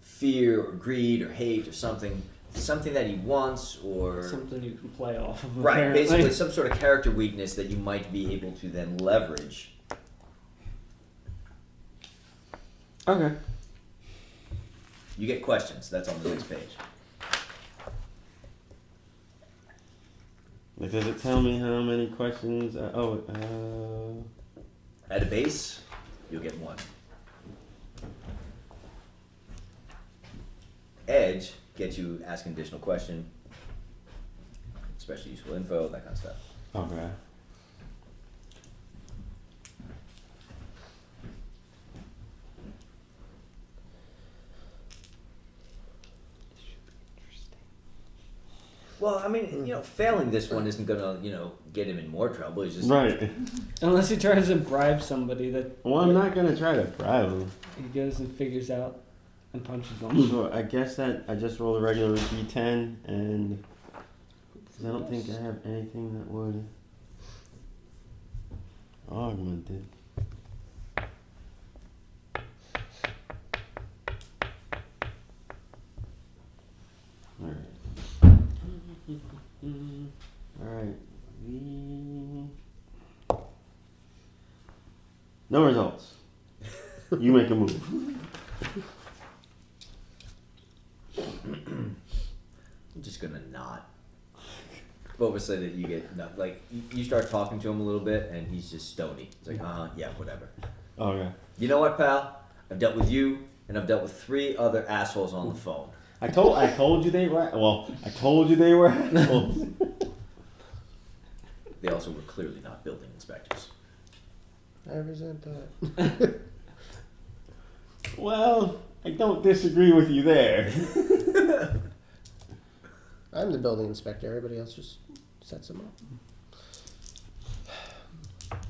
fear or greed or hate or something that he wants, or Something you can play off of. right, apparently. basically some sort of character weakness that you might be able to then leverage. Okay. You get questions. That's on the next page. Like, does it tell me how many questions? At a base, you'll get one. Edge gets you asking additional question, especially useful info, that kind of stuff. Okay. Well, I mean, failing this one isn't gonna, get him in more trouble. He's just Right. Unless he tries to bribe somebody that Well, I'm not gonna try to bribe him. he goes and figures out and punches them. So I guess that I just rolled a regular D10, and 'cause I don't think I have anything that would augment it. Alright. No results. You make a move. I'm just gonna not. What was said that you get you start talking to him a little bit, and he's just stony. It's like, yeah, whatever. Okay. You know what, pal? I've dealt with you, and I've dealt with 3 other assholes on the phone. I told you they were. Well, I told you they were assholes. They also were clearly not building inspectors. I resent that. Well, I don't disagree with you there. I'm the building inspector. Everybody else just sets them up.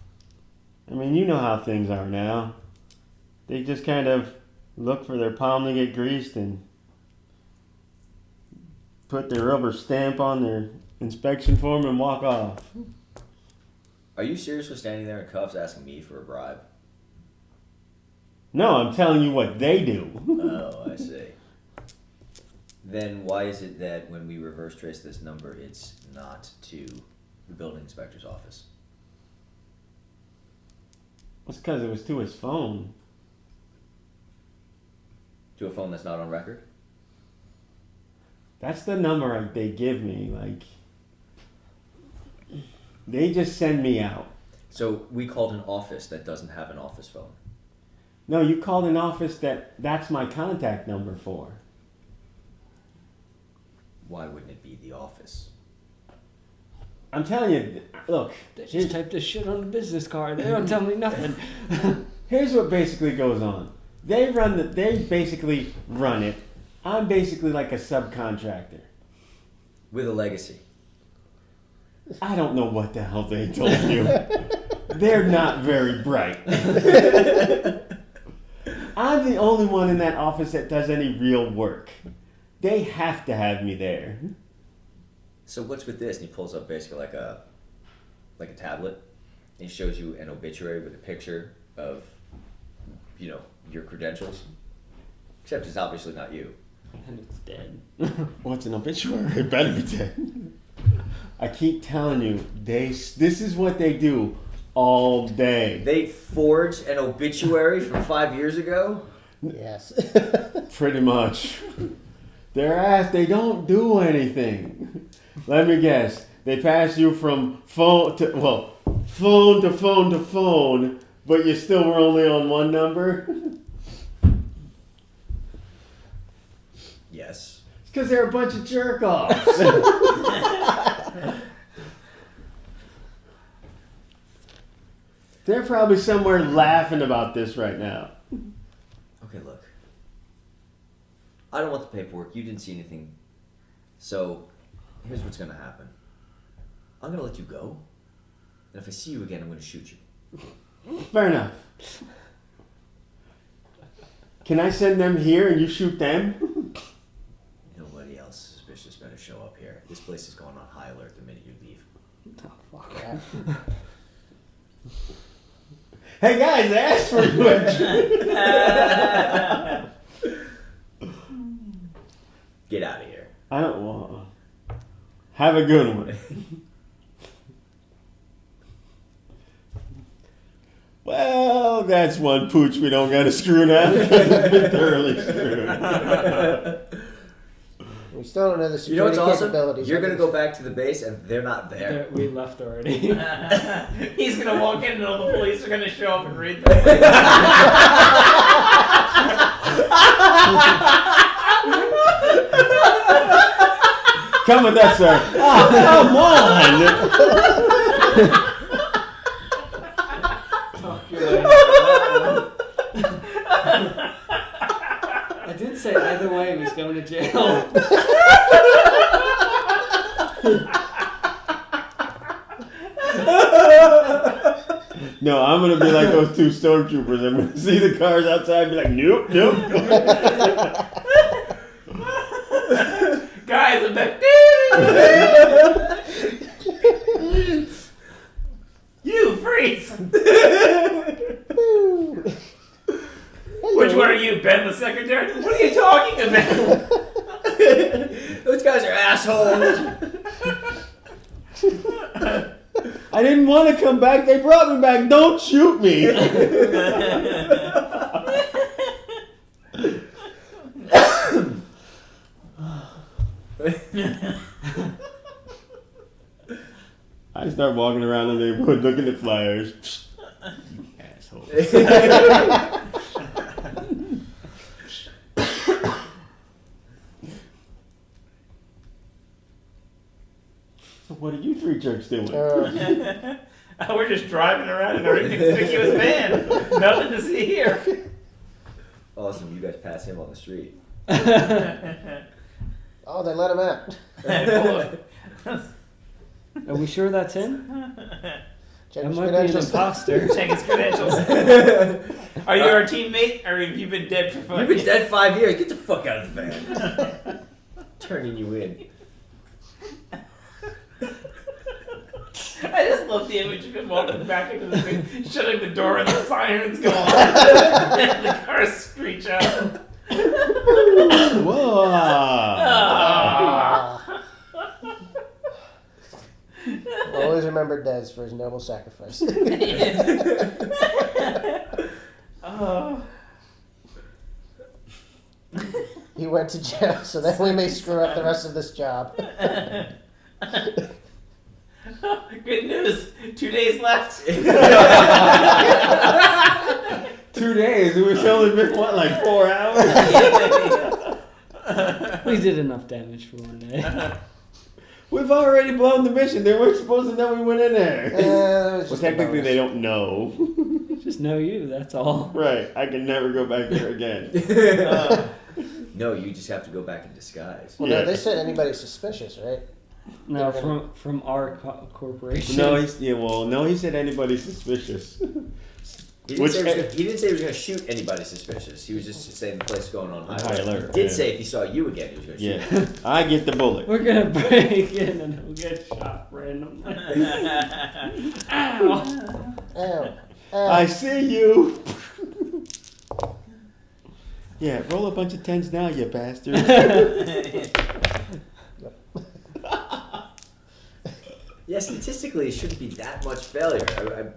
I mean, you know how things are now. They just kind of look for their palm to get greased and put their rubber stamp on their inspection form and walk off. Are you seriously standing there in cuffs asking me for a bribe? No, I'm telling you what they do. Oh, I see. Then why is it that when we reverse trace this number, it's not to the building inspector's office? It's because it was to his phone. To a phone that's not on record? That's the number they give me. Like, they just send me out. So we called an office that doesn't have an office phone. No, you called an office that's my contact number for. Why wouldn't it be the office? I'm telling you, look. They just type this shit on the business card. They don't tell me nothing. Here's what basically goes on. They basically run it. I'm basically like a subcontractor. With a legacy. I don't know what the hell they told you. They're not very bright. I'm the only one in that office that does any real work. They have to have me there. So what's with this? And he pulls up basically like a tablet. And he shows you an obituary with a picture of, your credentials. Except it's obviously not you. And it's dead. What's an obituary? It better be dead. I keep telling you, this is what they do all day. They forged an obituary from 5 years ago? Yes. Pretty much. They don't do anything. Let me guess. They pass you from phone to phone to phone to phone, but you still were only on one number? Yes. It's because they're a bunch of jerk-offs. They're probably somewhere laughing about this right now. Okay, look. I don't want the paperwork. You didn't see anything. So, here's what's going to happen. I'm going to let you go. And if I see you again, I'm going to shoot you. Fair enough. Can I send them here and you shoot them? Nobody else is This place is going on high alert the minute you leave. Oh, fuck. Yeah. Hey guys, I asked for you. Get out of here. I don't want. Have a good one. Well, that's one pooch we don't got to screw now because it's been thoroughly screwed. We still don't know the You know security what's awesome? capabilities. You're of gonna this. go back to the base and they're not there. We left already. He's gonna walk in and all the police are gonna show up and read them. Come with us, sir. Oh, come on. I did say either way he was going to jail. No, I'm gonna be like those two stormtroopers. I'm gonna see the cars outside and be like, nope, nope. Guys, I'm back. You freeze! Which one are you, Ben the secretary? What are you talking about? Those guys are assholes. I didn't want to come back. They brought me back. Don't shoot me. I start walking around the neighborhood looking at flyers. You asshole. What are you three jerks doing? We're just driving around in our inconspicuous van. Nothing to see here. Awesome, you guys pass him on the street. Oh, they let him out. Are we sure that's him? Check That his might be an credentials. imposter. Check his credentials. Are you our teammate, or have you been dead for 5 You've years? been dead 5 years. Get the fuck out of the van. Turning you in. I just love the image of him walking back into the thing, shutting the door, and the sirens go on, and the cars screech out. Whoa. Ah. Always remember Dez for his noble sacrifice. Oh. He went to jail, so that we may screw up the rest of this job. Good news. 2 days left. 2 days. We've only been, what, like 4 hours? We did enough damage for one day. We've already blown the mission. They weren't supposed to know we went in there. Well, Technically, they don't know. Just know you, that's all. Right. I can never go back there again. No, you just have to go back in disguise. Well, no, they said anybody suspicious, right? No, from our corporation. No, he said anybody suspicious. He didn't say he was going to shoot anybody suspicious. He was just saying the place is going on high alert. He did say if he saw you again, he was going to shoot you. I get the bullet. We're gonna break in and he'll get shot randomly. Ow! Ow. I see you. Yeah, roll a bunch of 10s now, you bastard. Yeah, statistically, it shouldn't be that much failure.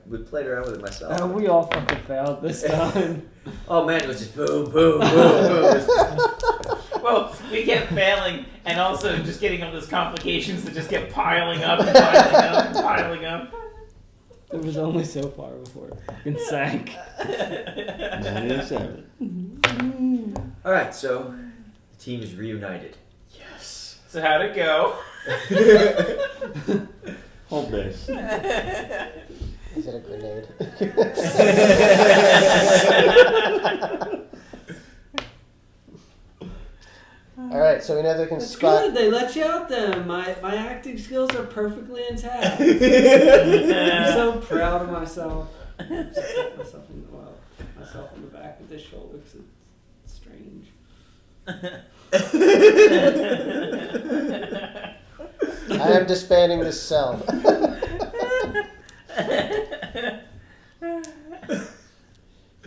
We played around with it myself. We all fucking failed this time. Oh man, it was just boom, boom, boom, boom. Well, we kept failing, and also just getting all those complications that just kept piling up and piling up and piling up. It was only so far before it fucking sank. 907. Alright, so the team is reunited. Yes. So how'd it go? Home base. Is it a grenade? Alright, so we know they can It's spot. good, they let you out then. My acting skills are perfectly intact. I'm so proud of myself. Just pat myself on the back of the shoulder because it's strange. I am disbanding this cell.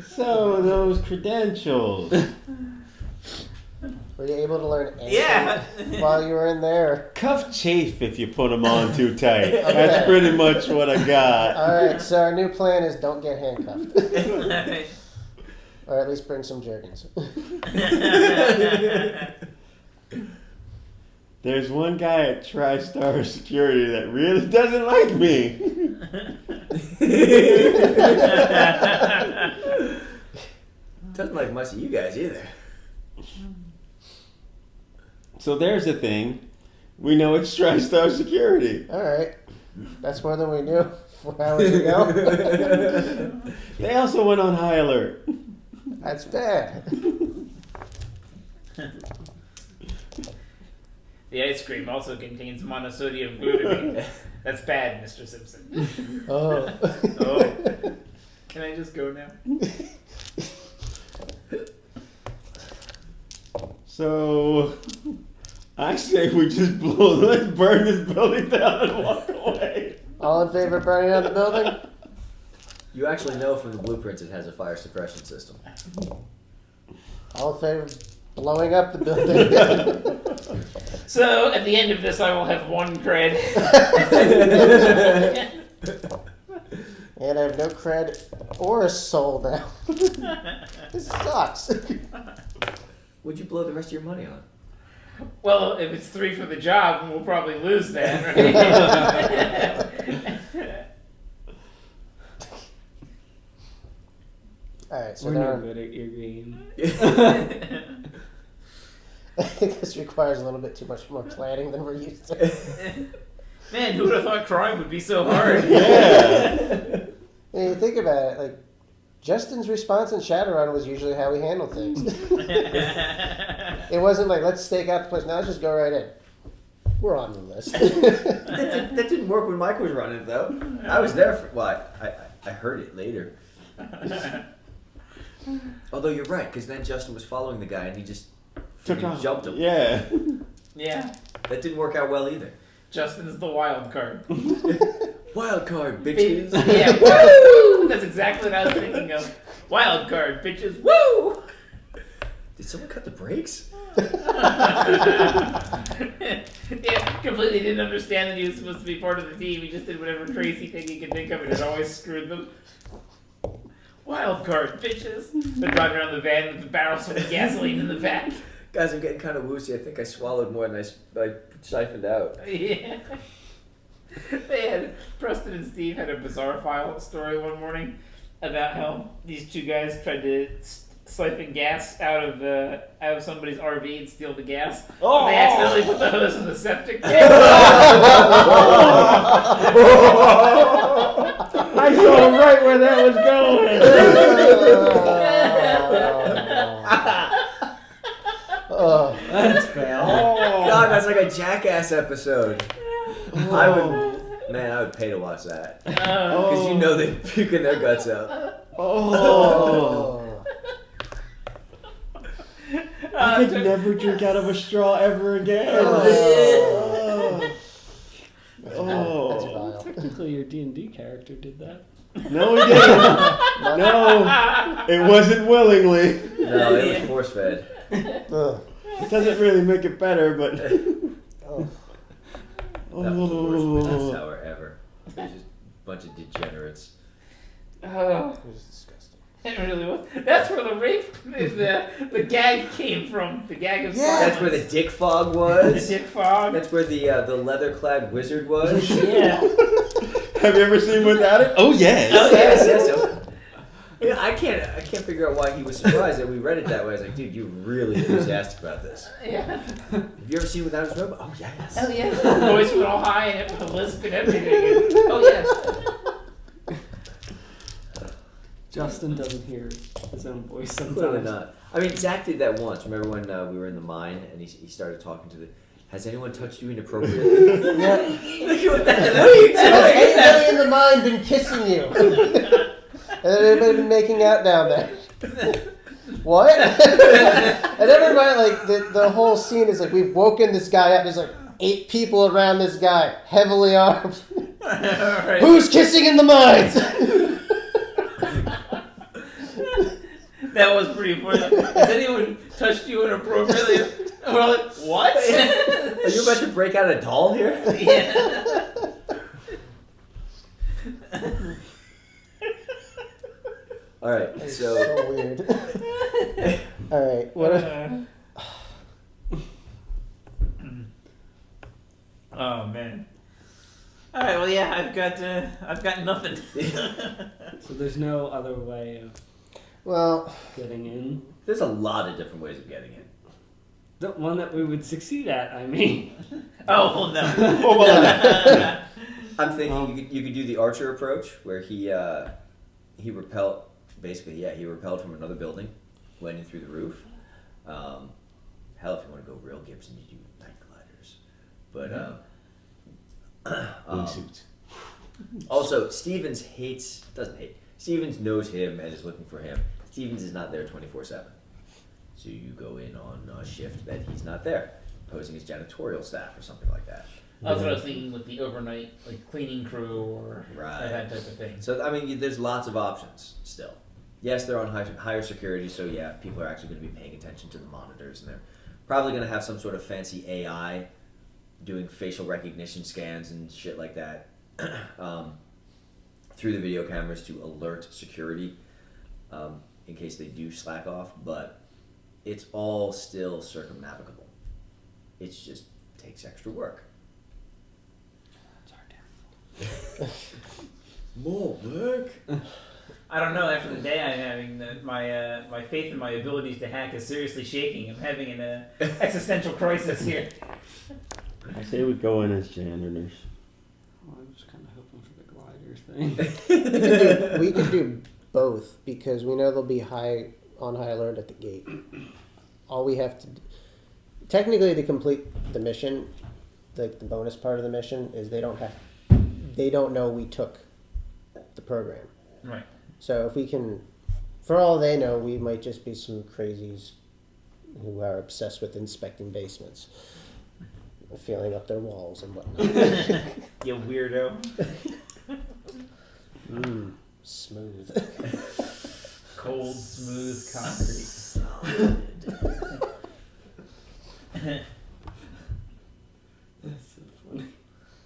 So those credentials. Were you able to learn anything Yeah. while you were in there? Cuff chafe if you put them on too tight. That's pretty much what I got. All right, so our new plan is don't get handcuffed. Or at least bring some Jergens. There's one guy at TriStar Security that really doesn't like me. Doesn't like much of you guys either. So there's the thing. We know it's TriStar Security. All right. That's more than we knew 4 hours ago. They also went on high alert. That's bad. The ice cream also contains monosodium glutamate. That's bad, Mr. Simpson. Oh. Oh. Can I just go now? So I say we just let's burn this building down and walk away. All in favor of burning down the building? You actually know from the blueprints it has a fire suppression system. All in favor of blowing up the building? So, at the end of this, I will have 1 cred. And I have no cred or a soul now. This sucks. What'd you blow the rest of your money on? Well, if it's 3 for the job, we'll probably lose that, right? Alright, so We're now no good at your game. I think this requires a little bit too much more planning than we're used to. Man, who would have thought crime would be so hard? Yeah. I mean, think about it, like, Justin's response in Shadowrun was usually how we handle things. It wasn't like, let's stake out the place, now let's just go right in. We're on the list. That didn't work when Mike was running, though. I was there for. Well, I heard it later. Although you're right, because then Justin was following the guy and he just jumped him. Yeah. Yeah. That didn't work out well either. Justin's the wild card. Wild card, bitches. Yeah, woo! That's exactly what I was thinking of. Wild card, bitches, woo! Did someone cut the brakes? Yeah, completely didn't understand that he was supposed to be part of the team. He just did whatever crazy thing he could think of, and it always screwed them. Wild card, bitches. They're driving around the van with the barrels full of gasoline in the back. Guys, I'm getting kind of woozy. I think I swallowed more than I siphoned out. Yeah. They had Preston and Steve had a bizarre file story one morning about how these 2 guys tried to siphon gas out of somebody's RV and steal the gas. Oh! They accidentally put the hose in the septic tank. I saw right where that was going. Oh, That's bad. God, that's like a Jackass episode. I would pay to watch that. Because you know they're puking their guts out. Oh. I could Uh, never drink out of a straw ever again. That's Oh. vile. Technically, your D&D character did that. No, he didn't. No, it wasn't willingly. No, it was force fed. Ugh. It doesn't really make it better, but. Oh. That was the worst Witness Tower ever. They're just a bunch of degenerates. Oh, It was disgusting. it really was. That's where the rape, the gag came from. The gag of Yeah. That's where the dick fog was. the dick fog. That's where the leather-clad wizard was. Yeah. Have you ever seen Without It? Oh, yes. Oh yes, yes. Yeah, I can't figure out why he was surprised that we read it that way. I was like, dude, you're really enthusiastic about this. Yeah. Have you ever seen Without His Robe? Oh yes. Oh yeah. The voice went all high and it with a lisp and everything. Oh yes. Justin doesn't hear his own voice sometimes. Clearly not. I mean, Zach did that once. Remember when we were in the mine and he started talking to the. Has anyone touched you inappropriately? Yeah. What are you Has doing? anybody in the mine been kissing you? Has anybody been making out down there? What? And everybody, like, the whole scene is like, we've woken this guy up. He's like, 8 people around this guy, heavily armed. Right. Who's kissing in the mines? That was pretty funny. Has anyone touched you inappropriately? And we're like, what? Are you about to break out a doll here? Yeah. All right, It's so so weird. All right, what? Oh man. All right. Well, yeah. I've got nothing. So there's no other way of Well, getting in. there's a lot of different ways of getting in. The one that we would succeed at, I mean. Oh no. I'm thinking you could do the Archer approach, where he repelled. Basically, yeah, he repelled from another building, went in through the roof. Hell, if you want to go real Gibson, you do night gliders. But Wingsuits. also, Stevens Stevens knows him and is looking for him. Stevens is not there 24/7, so you go in on a shift that he's not there, posing his janitorial staff or something like that. That's what I was thinking with the overnight, like cleaning crew or Right. that type of thing. So I mean, there's lots of options still. Yes, they're on higher security, so yeah, people are actually going to be paying attention to the monitors, and they're probably going to have some sort of fancy AI doing facial recognition scans and shit like that through the video cameras to alert security in case they do slack off. But it's all still circumnavigable. It just takes extra work. More work. I don't know. After the day I'm having, my faith in my abilities to hack is seriously shaking. I'm having an existential crisis here. I say we go in as janitors. Well, I'm just kind of hoping for the gliders thing. we could do both because we know they'll be high alert at the gate. All we have to technically to complete the mission, like the bonus part of the mission, is they don't know we took the program. Right. So if we can, for all they know, we might just be some crazies who are obsessed with inspecting basements, feeling up their walls and whatnot. You weirdo. Smooth. Cold, smooth concrete. That's so funny.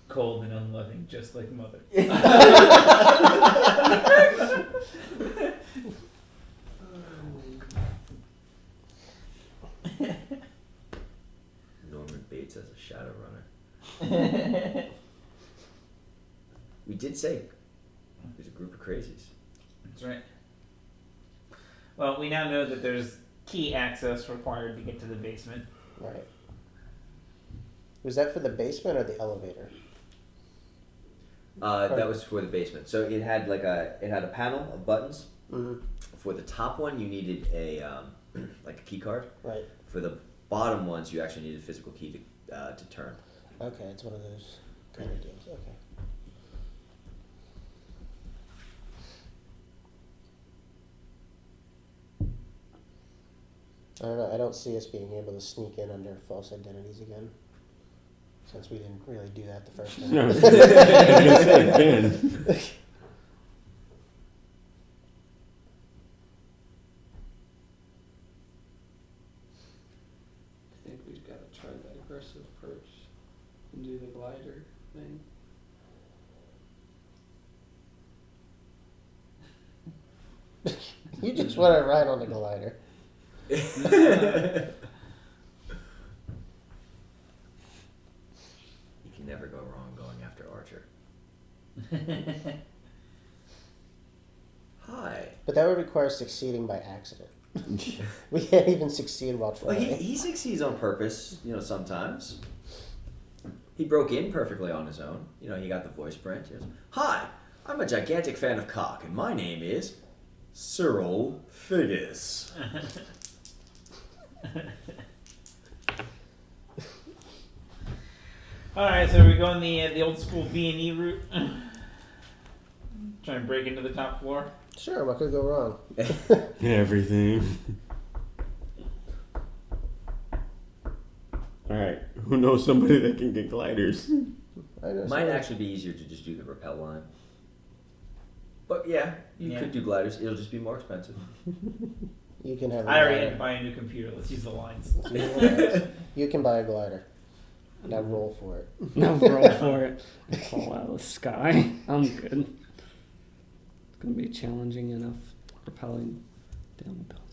Cold and unloving, just like mother. Norman Bates as a Shadowrunner. We did say there's a group of crazies. That's right. Well, we now know that there's key access required to get to the basement. Right. Was that for the basement or the elevator? That was for the basement. So it had a panel of buttons. Mm-hmm. For the top one, you needed a like a key card. Right. For the bottom ones, you actually needed a physical key to turn. Okay, it's one of those kind of deals. Okay. I don't know. I don't see us being able to sneak in under false identities again, since we didn't really do that the first time. No, I was gonna say again. I think we've got to try the aggressive approach and do the glider thing. You just want to ride on the glider. You can never go wrong going after Archer. Hi. But that would require succeeding by accident. We can't even succeed while Well, trying. he succeeds on purpose, sometimes. He broke in perfectly on his own. He got the voice print. He goes, "Hi, I'm a gigantic fan of cock, and my name is Cyril Figgis." Alright, so we're going the old school B&E route. Trying to break into the top floor. Sure, what could go wrong? Everything. All right. Who knows somebody that can get gliders? I know Might somebody- actually be easier to just do the rappel line. But yeah, you Yeah. could do gliders. It'll just be more expensive. You can have. A I already glider. had to buy a new computer. Let's use the lines. You can buy a glider. Now roll for it. No, roll for it. Fall out of the sky. I'm good. It's gonna be challenging enough rappelling down the building.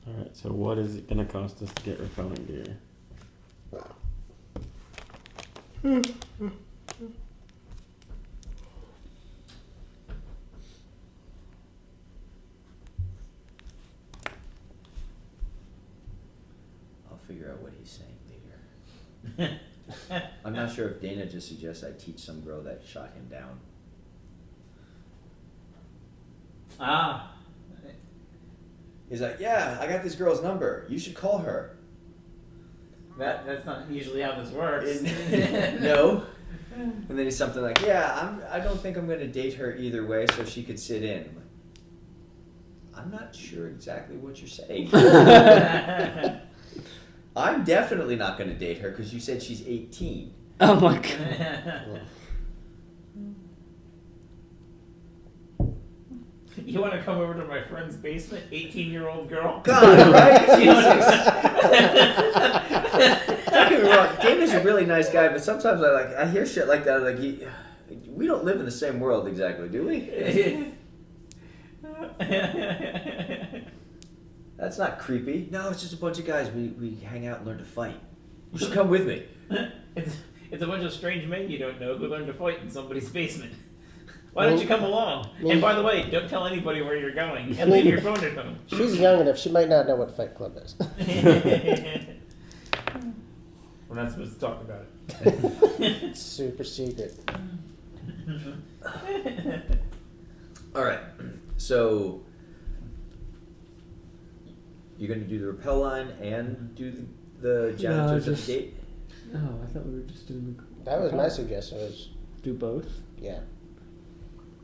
All right. So what is it gonna cost us to get repellent gear? I'll figure out what he's saying later. I'm not sure if Dana just suggests I teach some girl that shot him down. Ah. He's like, yeah, I got this girl's number. You should call her. That's not usually how this works. No. And then he's something like, yeah, I don't think I'm going to date her either way, so she could sit in. I'm not sure exactly what you're saying. I'm definitely not going to date her because you said she's 18. Oh my god. You want to come over to my friend's basement, 18-year-old girl? God, right? Don't get me wrong, Dana's a really nice guy, but sometimes I hear shit like that. Like, we don't live in the same world exactly, do we? That's not creepy. No, it's just a bunch of guys. We hang out and learn to fight. You should come with me. It's a bunch of strange men you don't know who learn to fight in somebody's basement. Why don't you come along? And by the way, don't tell anybody where you're going, and leave your phone at home. She's young enough. She might not know what Fight Club is. We're not supposed to talk about it. It's super secret. All right. So you're going to do the rappel line and do the janitors at the gate? Oh, I thought we were just doing the. That was my suggestion. Was do both. Yeah.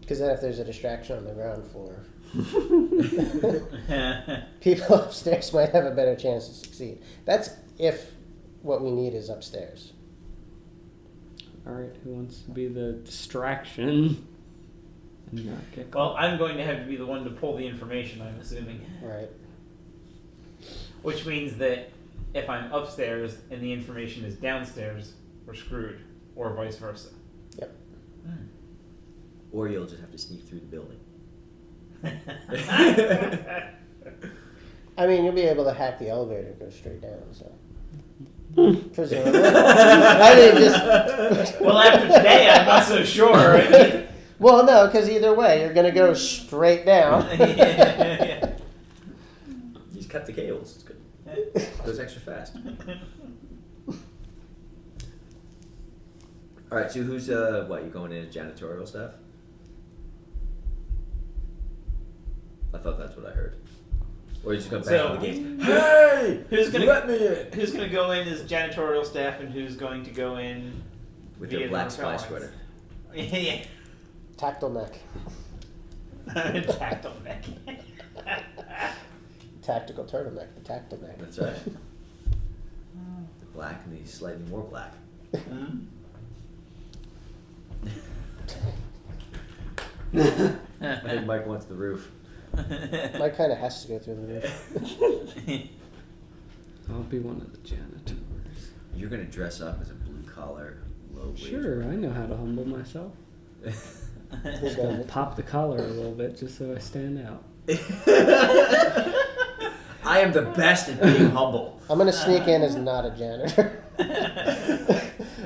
Because then if there's a distraction on the ground floor, people upstairs might have a better chance to succeed. That's if what we need is upstairs. All right, who wants to be the distraction and not get Well, I'm going to have to be the one to pull the information, I'm assuming. Right. Which means that if I'm upstairs and the information is downstairs, we're screwed. Or vice versa. Yep. Or you'll just have to sneak through the building. I mean, you'll be able to hack the elevator and go straight down, so. Presumably. I mean, just. Well, after today, I'm not so sure. Well, no, because either way, you're going to go straight down. Yeah. You just cut the cables. It's good. It goes extra fast. All right, so who's, what, you going in as janitorial staff? I thought that's what I heard. Or you just gonna bang on the gate. Hey! Who's gonna let me in? Who's gonna go in as janitorial staff, and who's going to go in With via your black the spy lines? sweater. Yeah. Tactile neck. Tactile neck. Tactical turtleneck. The tactile neck. That's right. The black and the slightly more black. I think Mike wants the roof. Mike kind of has to go through the roof. I'll be one of the janitors. You're gonna dress up as a blue collar, low wage. Sure, I know how to humble myself. Who's Just going gonna to- pop the collar a little bit just so I stand out. I am the best at being humble. I'm going to sneak in as not a janitor.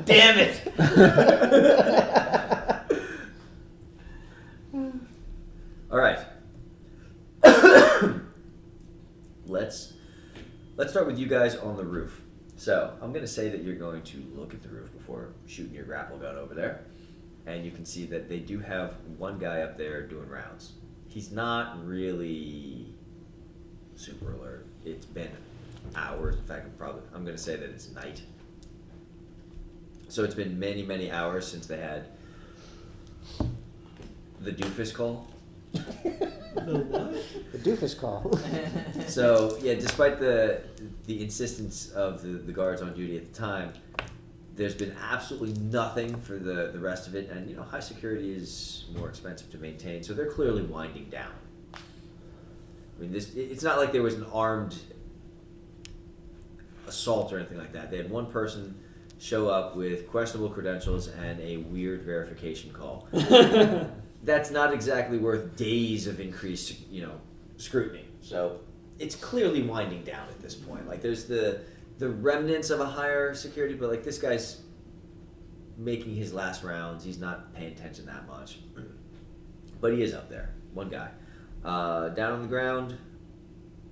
Damn it! All right. Let's start with you guys on the roof. So I'm gonna say that you're going to look at the roof before shooting your grapple gun over there, and you can see that they do have one guy up there doing rounds. He's not really super alert. It's been hours. In fact, I'm gonna say that it's night. So it's been many, many hours since they had the doofus call. The what? The doofus call. So yeah, despite the insistence of the guards on duty at the time, there's been absolutely nothing for the rest of it, and you know, high security is more expensive to maintain, so they're clearly winding down. I mean, it's not like there was an armed assault or anything like that. They had one person show up with questionable credentials and a weird verification call. That's not exactly worth days of increased, scrutiny. So it's clearly winding down at this point. Like, there's the remnants of a higher security, but like, this guy's making his last rounds. He's not paying attention that much, but he is up there. One guy down on the ground.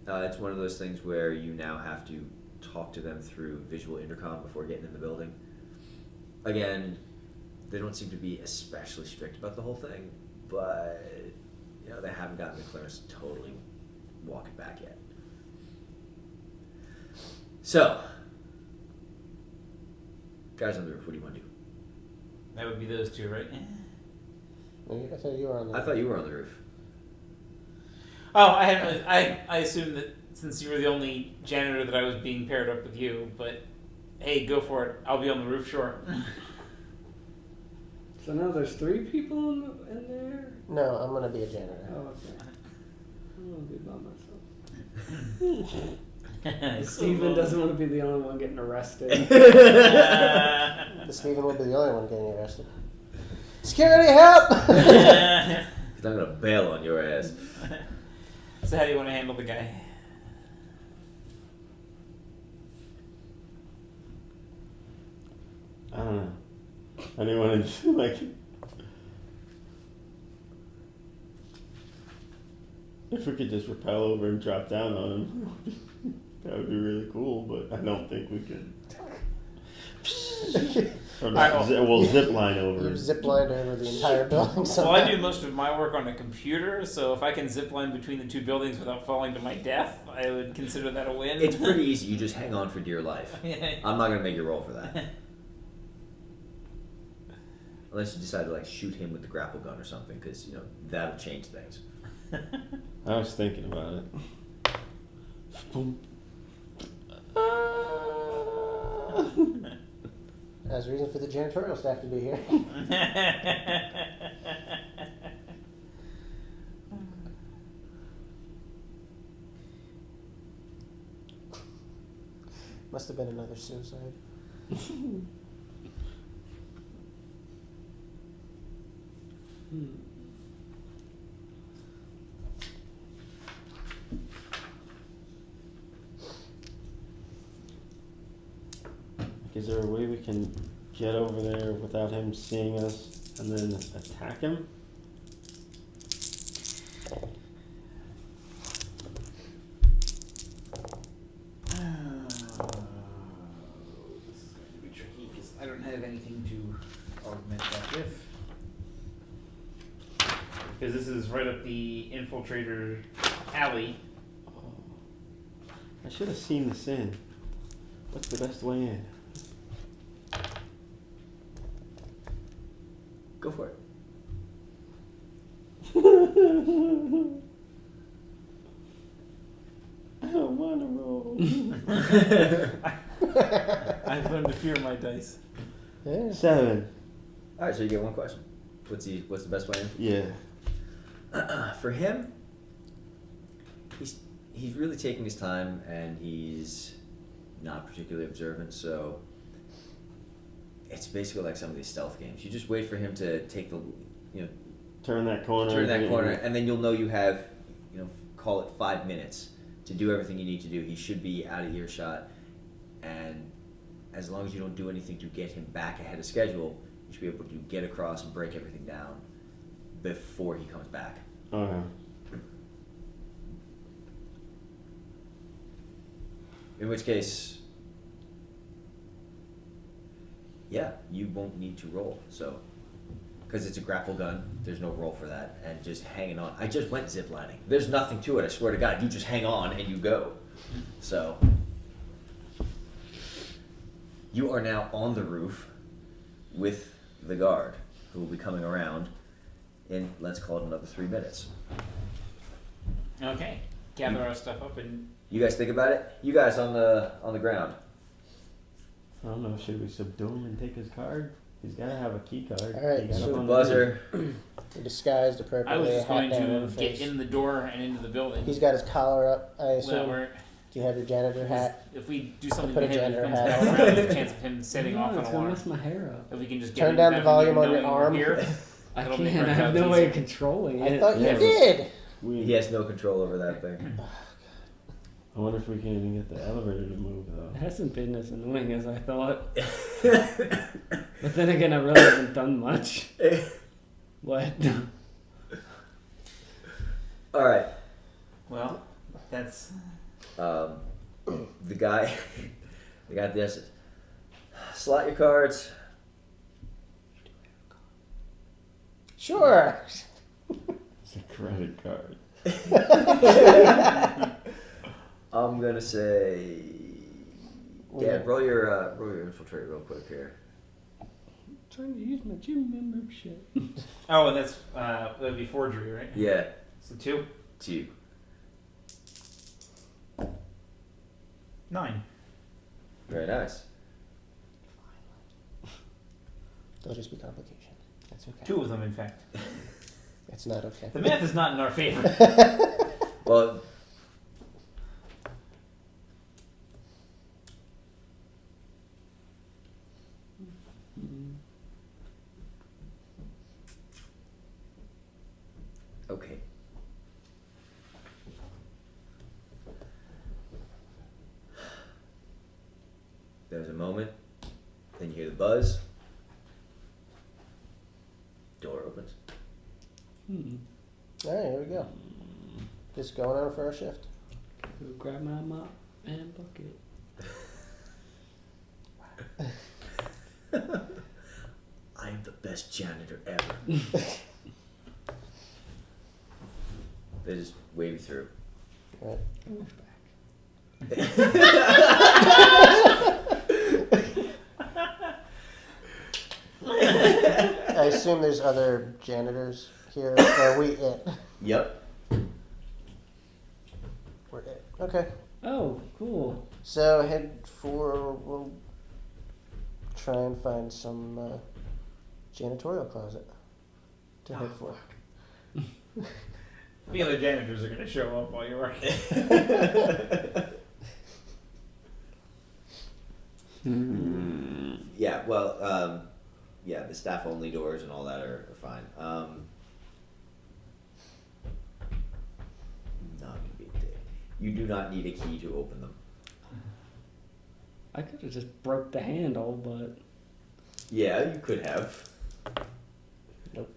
It's one of those things where you now have to talk to them through visual intercom before getting in the building. Again, they don't seem to be especially strict about the whole thing, but they haven't gotten the clearance to totally walk it back yet. So, guys on the roof, what do you want to do? That would be those two, right? I thought you were on the I thought you were on the roof. Oh, I assumed that since you were the only janitor that I was being paired up with you, but hey, go for it. I'll be on the roof, sure. So now there's 3 people in there? No, I'm going to be a janitor. Oh, okay. I'm going to be by myself. Steven doesn't want to be the only one getting arrested. Steven will be the only one getting arrested. Security, help! Because I'm going to bail on your ass. So how do you want to handle the guy? I don't know. I didn't want to like. If we could just rappel over and drop down on him, that would be really cool. But I don't think we can. We'll zip line over. You've zip lined over the entire building. Well, I do most of my work on a computer, so if I can zip line between the 2 buildings without falling to my death, I would consider that a win. It's pretty easy. You just hang on for dear life. I'm not going to make you roll for that. Unless you decide to like shoot him with the grapple gun or something, because that'll change things. I was thinking about it. Boom. That's a reason for the janitorial staff to be here. Must have been another suicide. Is there a way we can get over there without him seeing us and then attack him? This is going to be tricky because I don't have anything to augment that with. Because this is right up the infiltrator alley. I should have seen this in. What's the best way in? Go for it. I don't want to roll. I've learned to fear my dice. Yeah. 7. All right, so you get one question. What's the best way in? Yeah. For him, he's really taking his time, and he's not particularly observant, so it's basically like some of these stealth games. You just wait for him to take the, turn that corner, and then you'll know you have, call it 5 minutes to do everything you need to do. He should be out of earshot, and as long as you don't do anything to get him back ahead of schedule, you should be able to get across and break everything down before he comes back. Okay. In which case, yeah, you won't need to roll. So, because it's a grapple gun, there's no roll for that. And just hanging on. I just went ziplining. There's nothing to it, I swear to God. You just hang on and you go. So, you are now on the roof with the guard, who will be coming around in, let's call it another 3 minutes. Okay. Gather our stuff up and. You guys think about it? You guys on the ground. I don't know. Should we subdue him and take his card? He's gotta have a key card. All right, He got so up The on buzzer. Disguised I was appropriately. just hat going down on to the get face. in the door and into the building. He's got his collar up, I Well, assume. we're- Do you have your janitor hat? If we do something Put to a him, he janitor comes hat back on. around, there's a chance of him setting No, off an it's gonna alarm. mess my hair up. If we can just Turn get down him the volume knowing on your we're arm. Here, I it'll can't. make I our have jobs no way of easier. controlling I it. thought Yeah. you did. He has no control over that thing. I wonder if we can even get the elevator to move It though. hasn't been as annoying as I thought. But then again, I really haven't done much. What? All right. Well, that's. The guy at this. Slot your cards. Sure. It's a credit card. I'm gonna say. Yeah, roll your infiltrate real quick here. Trying to use my gym membership. Oh, and that's that'd be forgery, right? Yeah, So 2, 2. 9. Very nice. There'll just be complication. That's okay. 2 of them, in fact. It's not okay. The math is not in our favor. Well, okay. There's a moment, then you hear the buzz. Door opens. All right, here we go. Just going on for our shift. Go grab my mop and bucket. I am the best janitor ever. They just wave you through. Right. I assume there's other janitors here. Are we it? Yep. We're it. Okay. Oh, cool. So head for. We'll try and find some janitorial closet to head for. The other janitors are going to show up while you're working. Yeah, well, yeah, the staff only doors and all that are fine. Not gonna be a day. You do not need a key to open them. I could have just broke the handle, but Yeah, you could have. Nope.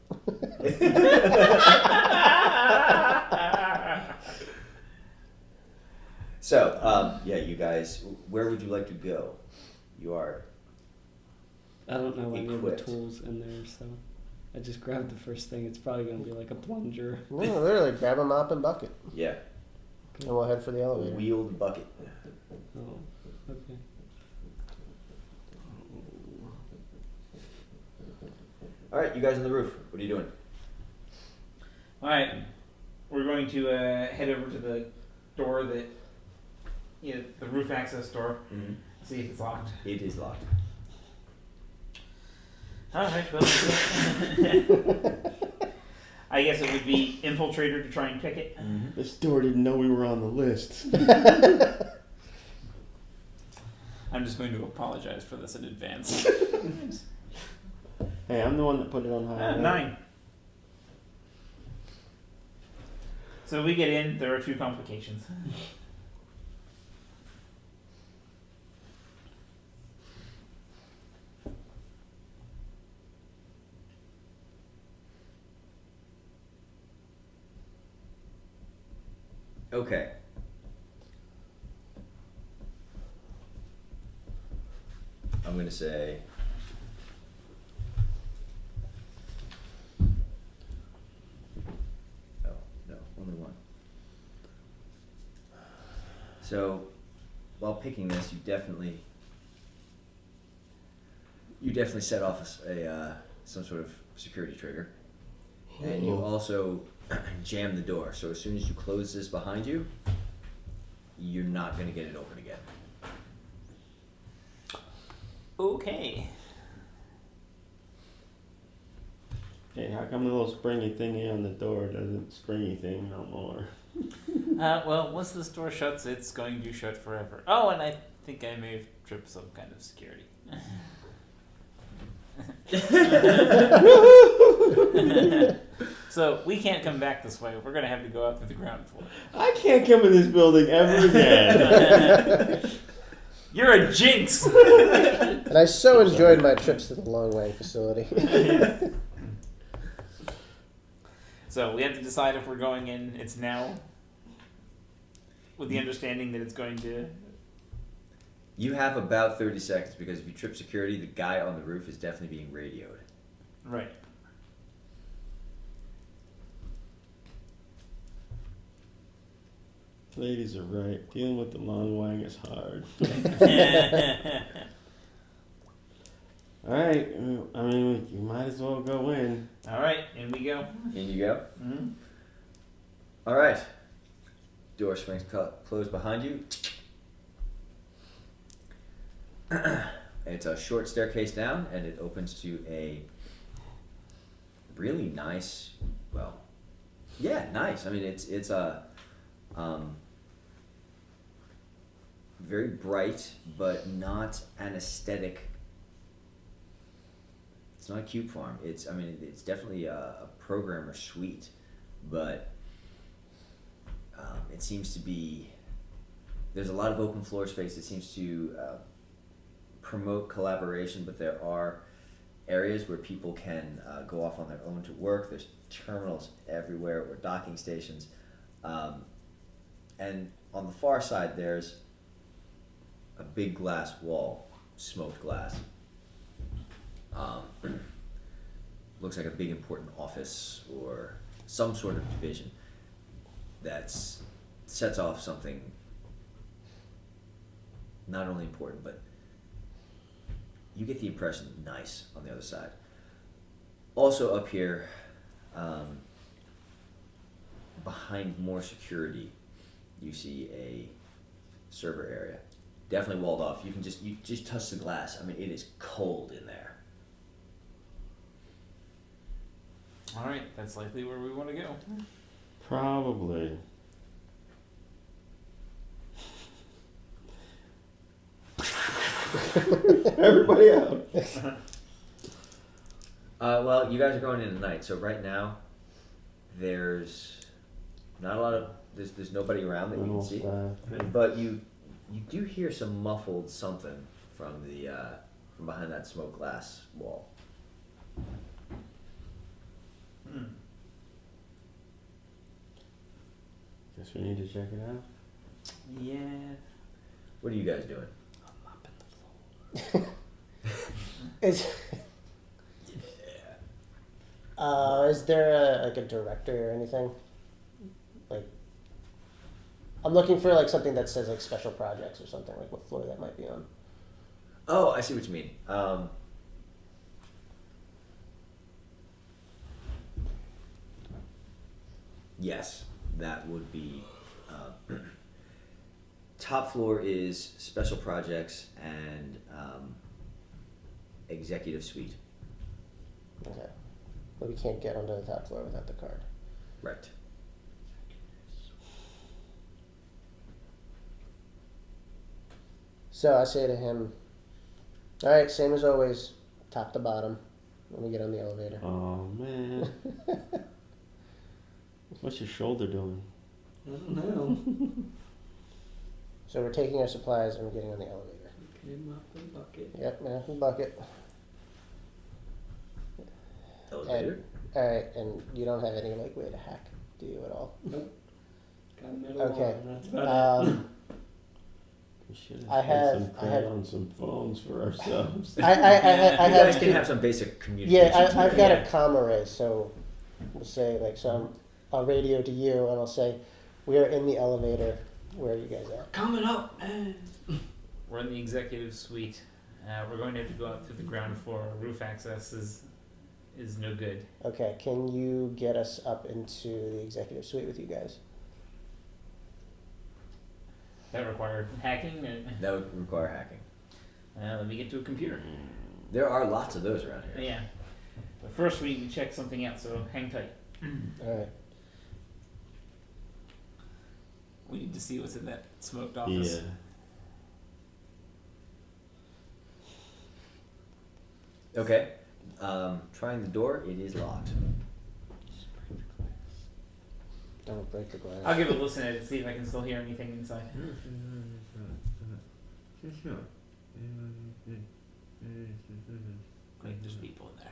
So, yeah, you guys, where would you like to go? You are. I don't know any of the Equipped. tools in there, so I just grabbed the first thing. It's probably gonna be like a plunger. No, literally, grab a mop and bucket, Yeah. and we'll head for the elevator. Wheeled bucket. Oh, okay. All right, you guys on the roof. What are you doing? Alright. We're going to head over to the door that. The roof access door. Mm-hmm. See if it's locked. It is locked. Alright, well. I guess it would be infiltrator to try and pick it. This door didn't know we were on the list. I'm just going to apologize for this in advance. Hey, I'm the one that put it on high. 9. So we get in, there are 2 complications. Okay. I'm gonna say. Oh no, only one. So, while picking this, you definitely set off a some sort of security trigger. And you also jam the door. So as soon as you close this behind you, you're not going to get it open again. Okay. Hey, how come the little springy thingy on the door doesn't springy thing no more? Well, once this door shuts, it's going to shut forever. Oh, and I think I may have tripped some kind of security. So we can't come back this way. We're gonna have to go out through the ground floor. I can't come in this building ever again. You're a jinx. And I so enjoyed my trips to the Long Way facility. So we have to decide if we're going in. It's now, with the understanding that it's going to. You have about 30 seconds because if you trip security, the guy on the roof is definitely being radioed. Right. Ladies are right. Dealing with the long wang is hard. Alright, I mean, you might as well go in. Alright, in we go. In you go. Mm-hmm. Alright. Door swings closed behind you. It's a short staircase down, and it opens to a really nice, well, yeah, nice. I mean, it's a very bright, but not an aesthetic. It's not a cube farm. It's definitely a programmer suite, but it seems to be. There's a lot of open floor space. It seems to promote collaboration, but there are areas where people can go off on their own to work. There's terminals everywhere or docking stations. And on the far side, there's a big glass wall, smoked glass. Looks like a big important office or some sort of division that sets off something not only important, but you get the impression nice on the other side. Also up here, behind more security, you see a server area. Definitely walled off. You just touch the glass. I mean, it is cold in there. All right, that's likely where we want to go. Probably. Everybody out. Well, you guys are going in tonight, so right now there's not a lot of there's nobody around that you can see, but you do hear some muffled something from the from behind that smoked glass wall. Guess we need to check it out. Yeah. What are you guys doing? Is there a director or anything? Like, I'm looking for like something that says like special projects or something, like what floor that might be on. Oh, I see what you mean. Yes, that would be. Top floor is special projects and executive suite. Okay. But we can't get onto the top floor without the card. Right. So I say to him, all right, same as always, top to bottom when we get on the elevator. Oh, man. What's your shoulder doing? I don't know. So we're taking our supplies and we're getting on the elevator. Okay, mop and bucket. Yep, map and bucket. Elevator? Alright, and you don't have any like way to hack, do you at all? Nope. Got a metal Okay. wall, and that's about it. We should I have- some on some phones for ourselves. I You have guys can have some basic communication. Yeah, I've got Yeah. a comm array, so we'll say like I'll radio to you and I'll say, we are in the elevator. Where are you guys at? Coming up, man. We're in the executive suite. We're going to have to go out through the ground floor. Roof access is is no good. Okay, can you get us up into the executive suite with you guys? That required hacking. That would require hacking. Let me get to a computer. There are lots of those around here. Yeah. But first we need to check something out, so hang tight. Alright. We need to see what's in that smoked office. Yeah. Okay. Trying the door. It is locked. Don't break the glass. I'll give it a listen and see if I can still hear anything inside. Like there's people in there.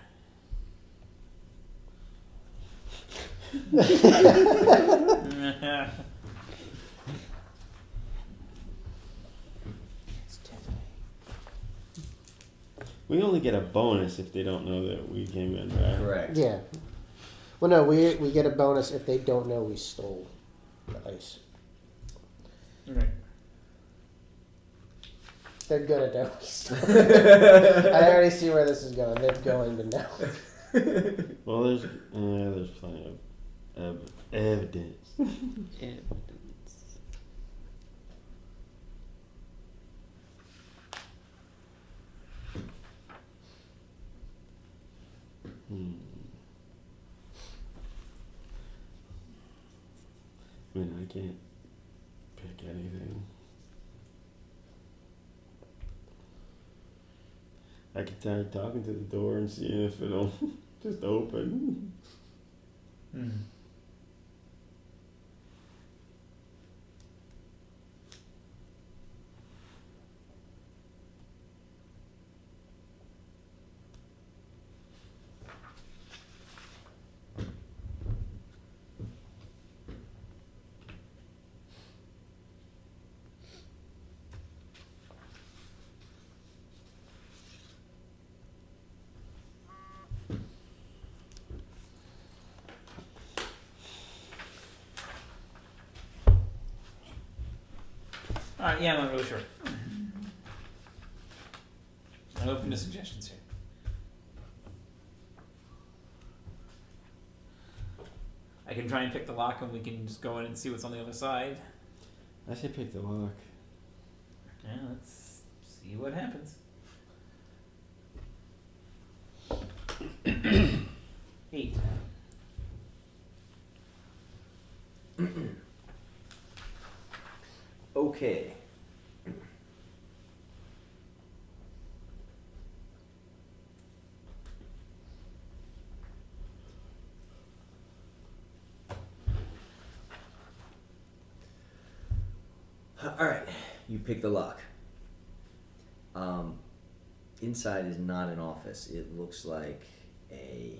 We only get a bonus if they don't know that we came in, right? Correct. Yeah. Well, no, we get a bonus if they don't know we stole the ice. Right. They're gonna know we stole it. I already see where this is going. They're going to know. Well, there's plenty of evidence. I mean, I can't pick anything. I could try talking to the door and seeing if it'll just open. Yeah, I'm not really sure. I'm open to suggestions here. I can try and pick the lock and we can just go in and see what's on the other side. I say pick the lock. Yeah, let's see what happens. 8. Okay. All right, you pick the lock. Inside is not an office. It looks like a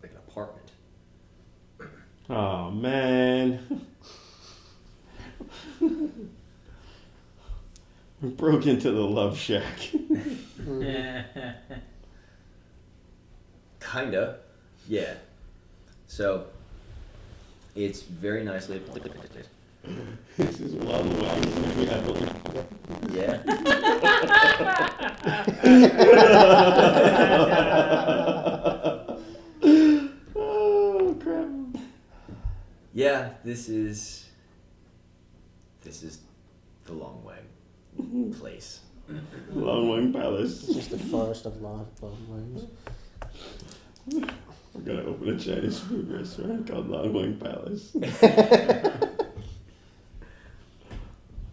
like an apartment. Oh man. We broke into the love shack. Kinda, yeah. So it's very nicely appointed. This is one way we have Yeah. Oh crap. Yeah, this is the Long Wang place. Long Wang Palace. It's just the forest of long wings. We're gonna open a Chinese food restaurant called Long Wang Palace.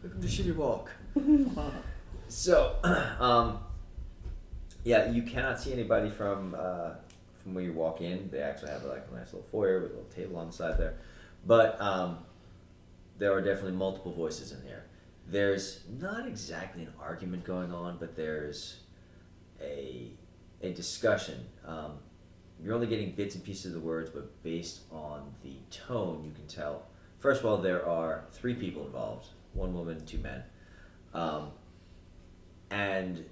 Welcome to Shitty Walk. So, yeah, you cannot see anybody from where you walk in. They actually have like a nice little foyer with a little table on the side there. But there are definitely multiple voices in here. There's not exactly an argument going on, but there's a discussion. You're only getting bits and pieces of the words, but based on the tone, you can tell. First of all, there are 3 people involved, 1 woman, 2 men. And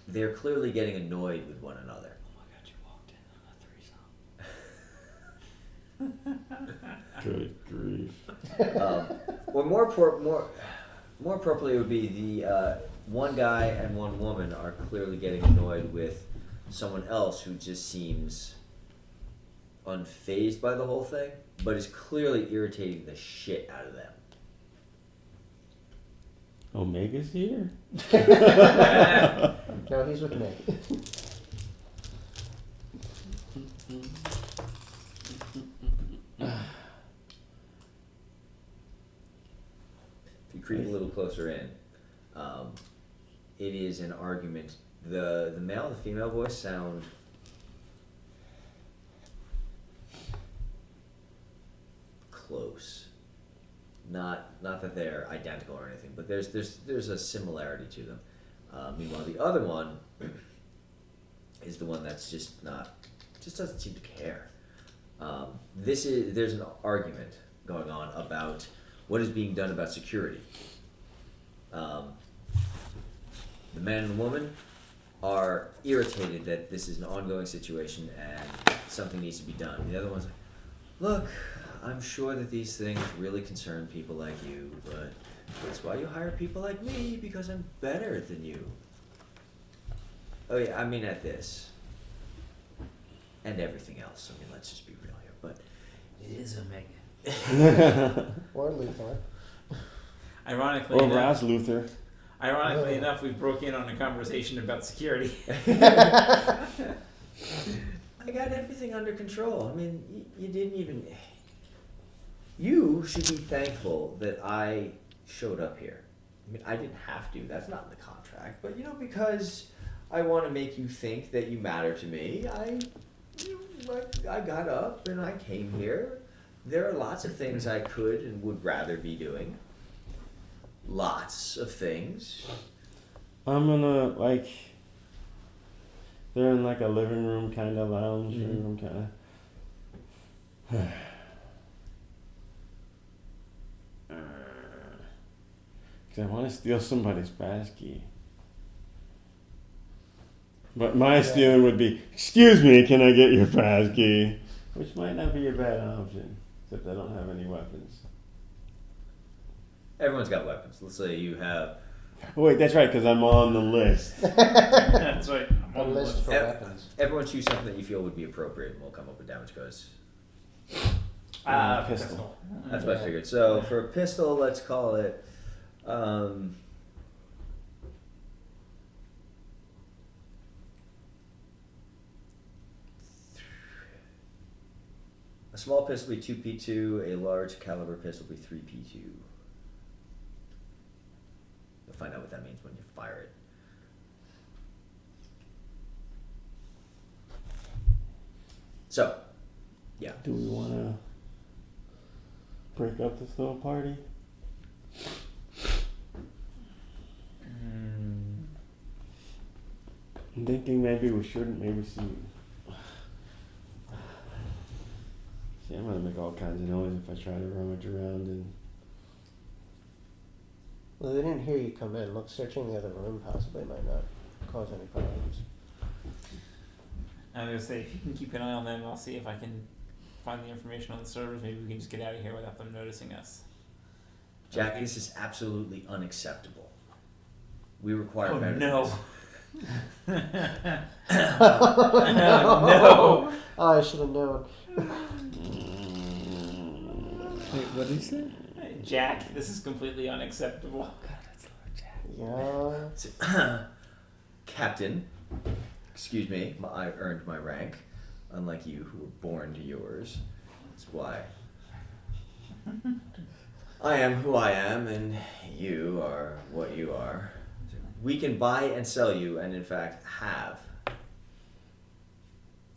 they're clearly getting annoyed with one another. Oh my god, you walked in on a threesome. Good grief. Or more more appropriately, it would be the one guy and one woman are clearly getting annoyed with someone else who just seems unfazed by the whole thing, but is clearly irritating the shit out of them. Omega's here? No, he's with me. If you creep a little closer in, it is an argument. The male and the female voice sound close. Not that they're identical or anything, but there's a similarity to them. Meanwhile, the other one is the one that's just doesn't seem to care. There's an argument going on about what is being done about security. The man and the woman are irritated that this is an ongoing situation and something needs to be done. The other one's like, look, I'm sure that these things really concern people like you, but that's why you hire people like me, because I'm better than you. Oh yeah, I mean at this. And everything else. I mean, let's just be real here, but It is Omega. Or Luthor. Ironically Or enough, Raz Luther. ironically enough, we broke in on a conversation about security. I got everything under control. I mean, you didn't even... You should be thankful that I showed up here. I mean, I didn't have to. That's not in the contract. But, because I want to make you think that you matter to me, I got up and I came here. There are lots of things I could and would rather be doing. Lots of things. I'm gonna, they're in a living room kind of lounge room kind of. Because I want to steal somebody's pass key. But my stealing would be, excuse me, can I get your pass key? Which might not be a bad option, except I don't have any weapons. Everyone's got weapons. Let's say you have... Oh, wait, that's right, because I'm on the list. That's right. I'm A on the list list. for weapons. Everyone choose something that you feel would be appropriate, and we'll come up with damage codes. Pistol. That's what I figured. So for a pistol, let's call it... a small pistol will be 2P2, a large caliber pistol will be 3P2. You'll find out what that means when you fire it. So, yeah. Do we want to break up this little party? I'm thinking maybe we shouldn't. Maybe see, I'm gonna make all kinds of noise if I try to rummage around and. Well, they didn't hear you come in. Look, searching the other room possibly might not cause any problems. I was gonna say, if you can keep an eye on them, I'll see if I can find the information on the servers. Maybe we can just get out of here without them noticing us. Jack, this is absolutely unacceptable. We require better no. than this. No. Oh, I should have known. Wait, what did he say? Jack, this is completely unacceptable. Yeah. Captain, excuse me, I earned my rank, unlike you who were born to yours. That's why I am who I am, and you are what you are. We can buy and sell you, and in fact have.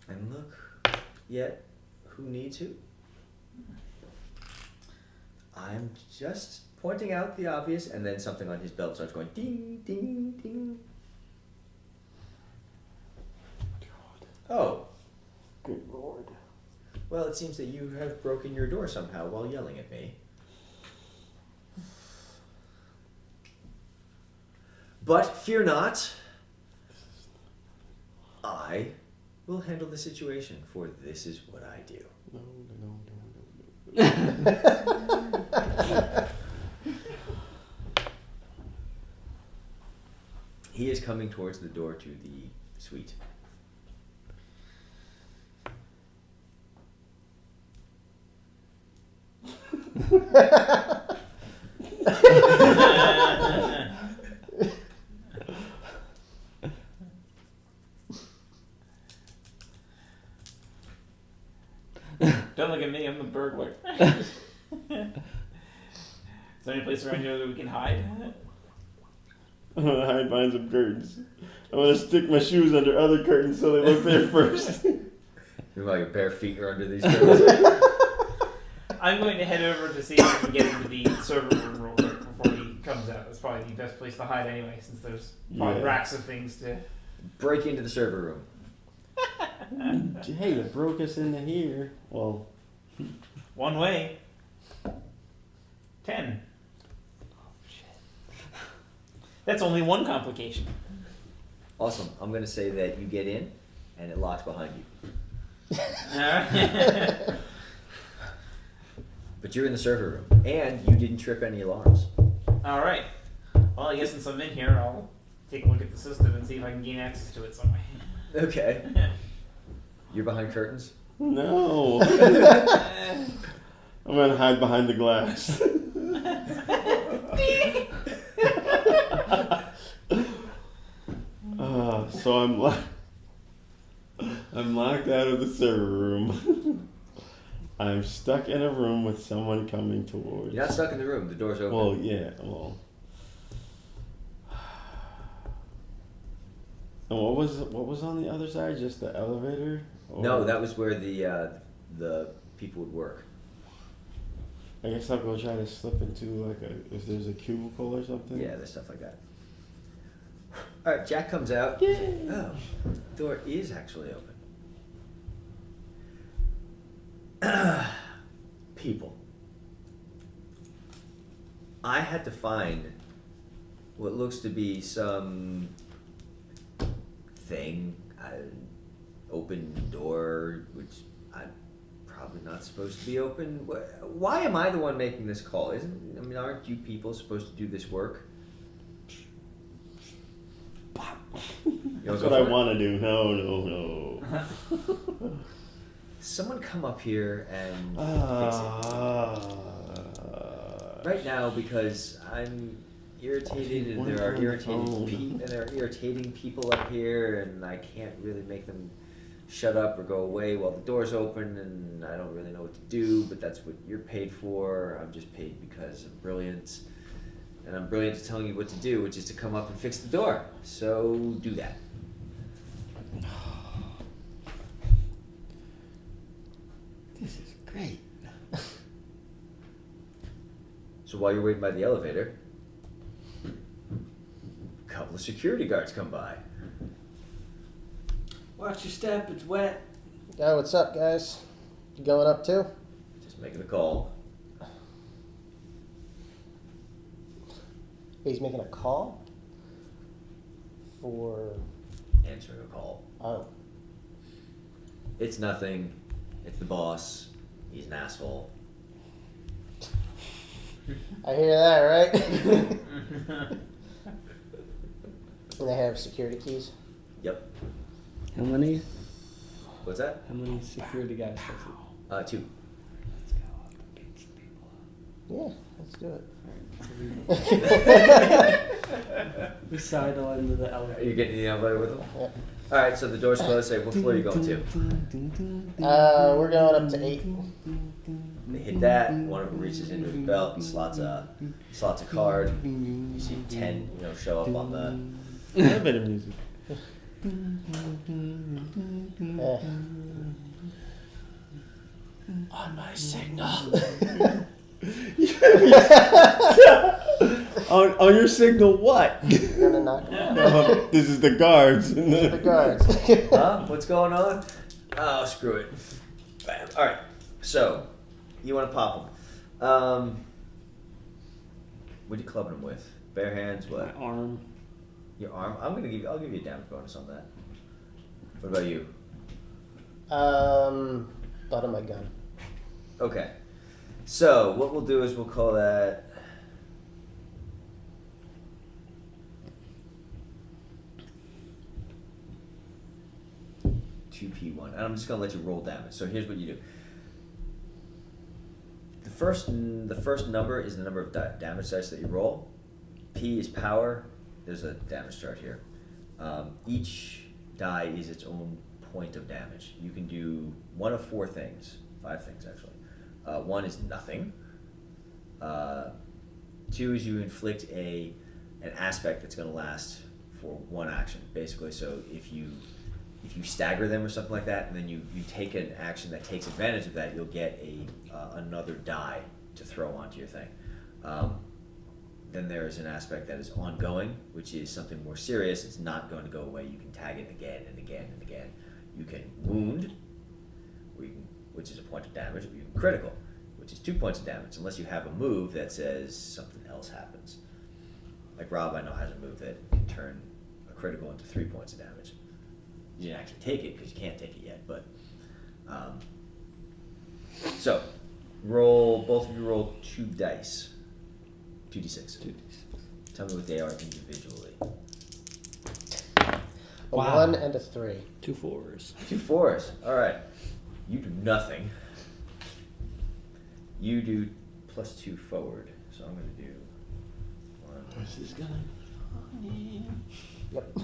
And look, yet, who needs who? I'm just pointing out the obvious, and then something on his belt starts going ding, ding, ding. Oh. Good lord. Well, it seems that you have broken your door somehow while yelling at me. But fear not. I will handle the situation, for this is what I do. He is coming towards the door to the suite. Don't look at me, I'm the burglar. Is there any place around here that we can hide? I'm gonna hide behind some curtains. I'm gonna stick my shoes under other curtains so they look there first. You're like your bare feet are under these curtains. I'm going to head over to see if I can get into the server room real quick before he comes out. That's probably the best place to hide anyway, since there's probably racks of things to... Break into the server room. Hey, it broke us into here. Well, One way. 10. That's only one complication. Awesome. I'm going to say that you get in, and it locks behind you. But you're in the server room, and you didn't trip any alarms. Alright. Well, I guess since I'm in here, I'll take a look at the system and see if I can gain access to it some way. Okay. You're behind curtains? no. I'm gonna hide behind the glass. So I'm locked out of the server room. I'm stuck in a room with someone coming towards. You're not stuck in the room. The door's open. Well, yeah. Well. And what was on the other side? Just the elevator? Or... No, that was where the people would work. I guess I'll go try to slip into like if there's a cubicle or something. Yeah, there's stuff like that. All right, Jack comes out. Yay. Oh, the door is actually open. People. I had to find what looks to be some thing, open door, which I'm probably not supposed to be open. Why am I the one making this call? Aren't you people supposed to do this work? That's what I want to do. No. Someone come up here and fix it. Right now, because I'm irritated and there are irritating people up here, and I can't really make them shut up or go away while the door's open, and I don't really know what to do, but that's what you're paid for. I'm just paid because I'm brilliant, and I'm brilliant at telling you what to do, which is to come up and fix the door. So do that. This is great. So while you're waiting by the elevator, a couple of security guards come by. Watch your step, it's wet. Oh, what's up, guys? You going up too? Just making a call. He's making a call? For... Answering a call. Oh. It's nothing. It's the boss. He's an asshole. I hear that, right? And they have security keys? Yep. How many? What's that? How many security guys does it? 2. Yeah, let's do it. We sidle into the Are elevator. you getting the elevator with them? Yeah. Alright, so the door's closed. Say, what floor are you going to? We're going up to 8. They hit that. One of them reaches into his belt and slots a card. You see 10, show up on the... Elevator music. On my signal. on your signal, what? You're gonna knock them out. This is the guards. The guards. Huh? What's going on? Oh, screw it. Bam. Alright, so, you want to pop them. What are you clubbing them with? Bare hands, My what? arm. Your arm? I'll give you a damage bonus on that. What about you? Butt of my gun. Okay. So, what we'll do is we'll call that... 2P1. And I'm just gonna let you roll damage. So here's what you do. The first number is the number of damage dice that you roll. P is power. There's a damage chart here. Each die is its own point of damage. You can do one of 4 things, 5 things actually. 1 is nothing. 2 is you inflict an aspect that's going to last for 1 action, basically. So if you stagger them or something like that, and then you take an action that takes advantage of that, you'll get another die to throw onto your thing. Then there is an aspect that is ongoing, which is something more serious. It's not going to go away. You can tag it again and again and again. You can wound, which is a point of damage, or you can critical, which is 2 points of damage, unless you have a move that says something else happens. Like Rob, I know, has a move that can turn a critical into 3 points of damage. You didn't actually take it because you can't take it yet, but so both of you roll 2 dice, 2d6. 2d6. Tell me what they are individually. A 1 and a 3. 2 4s. 2 4s. All right. You do nothing. You do +2 forward. So I'm going to do 1. This is gonna be funny. Yep.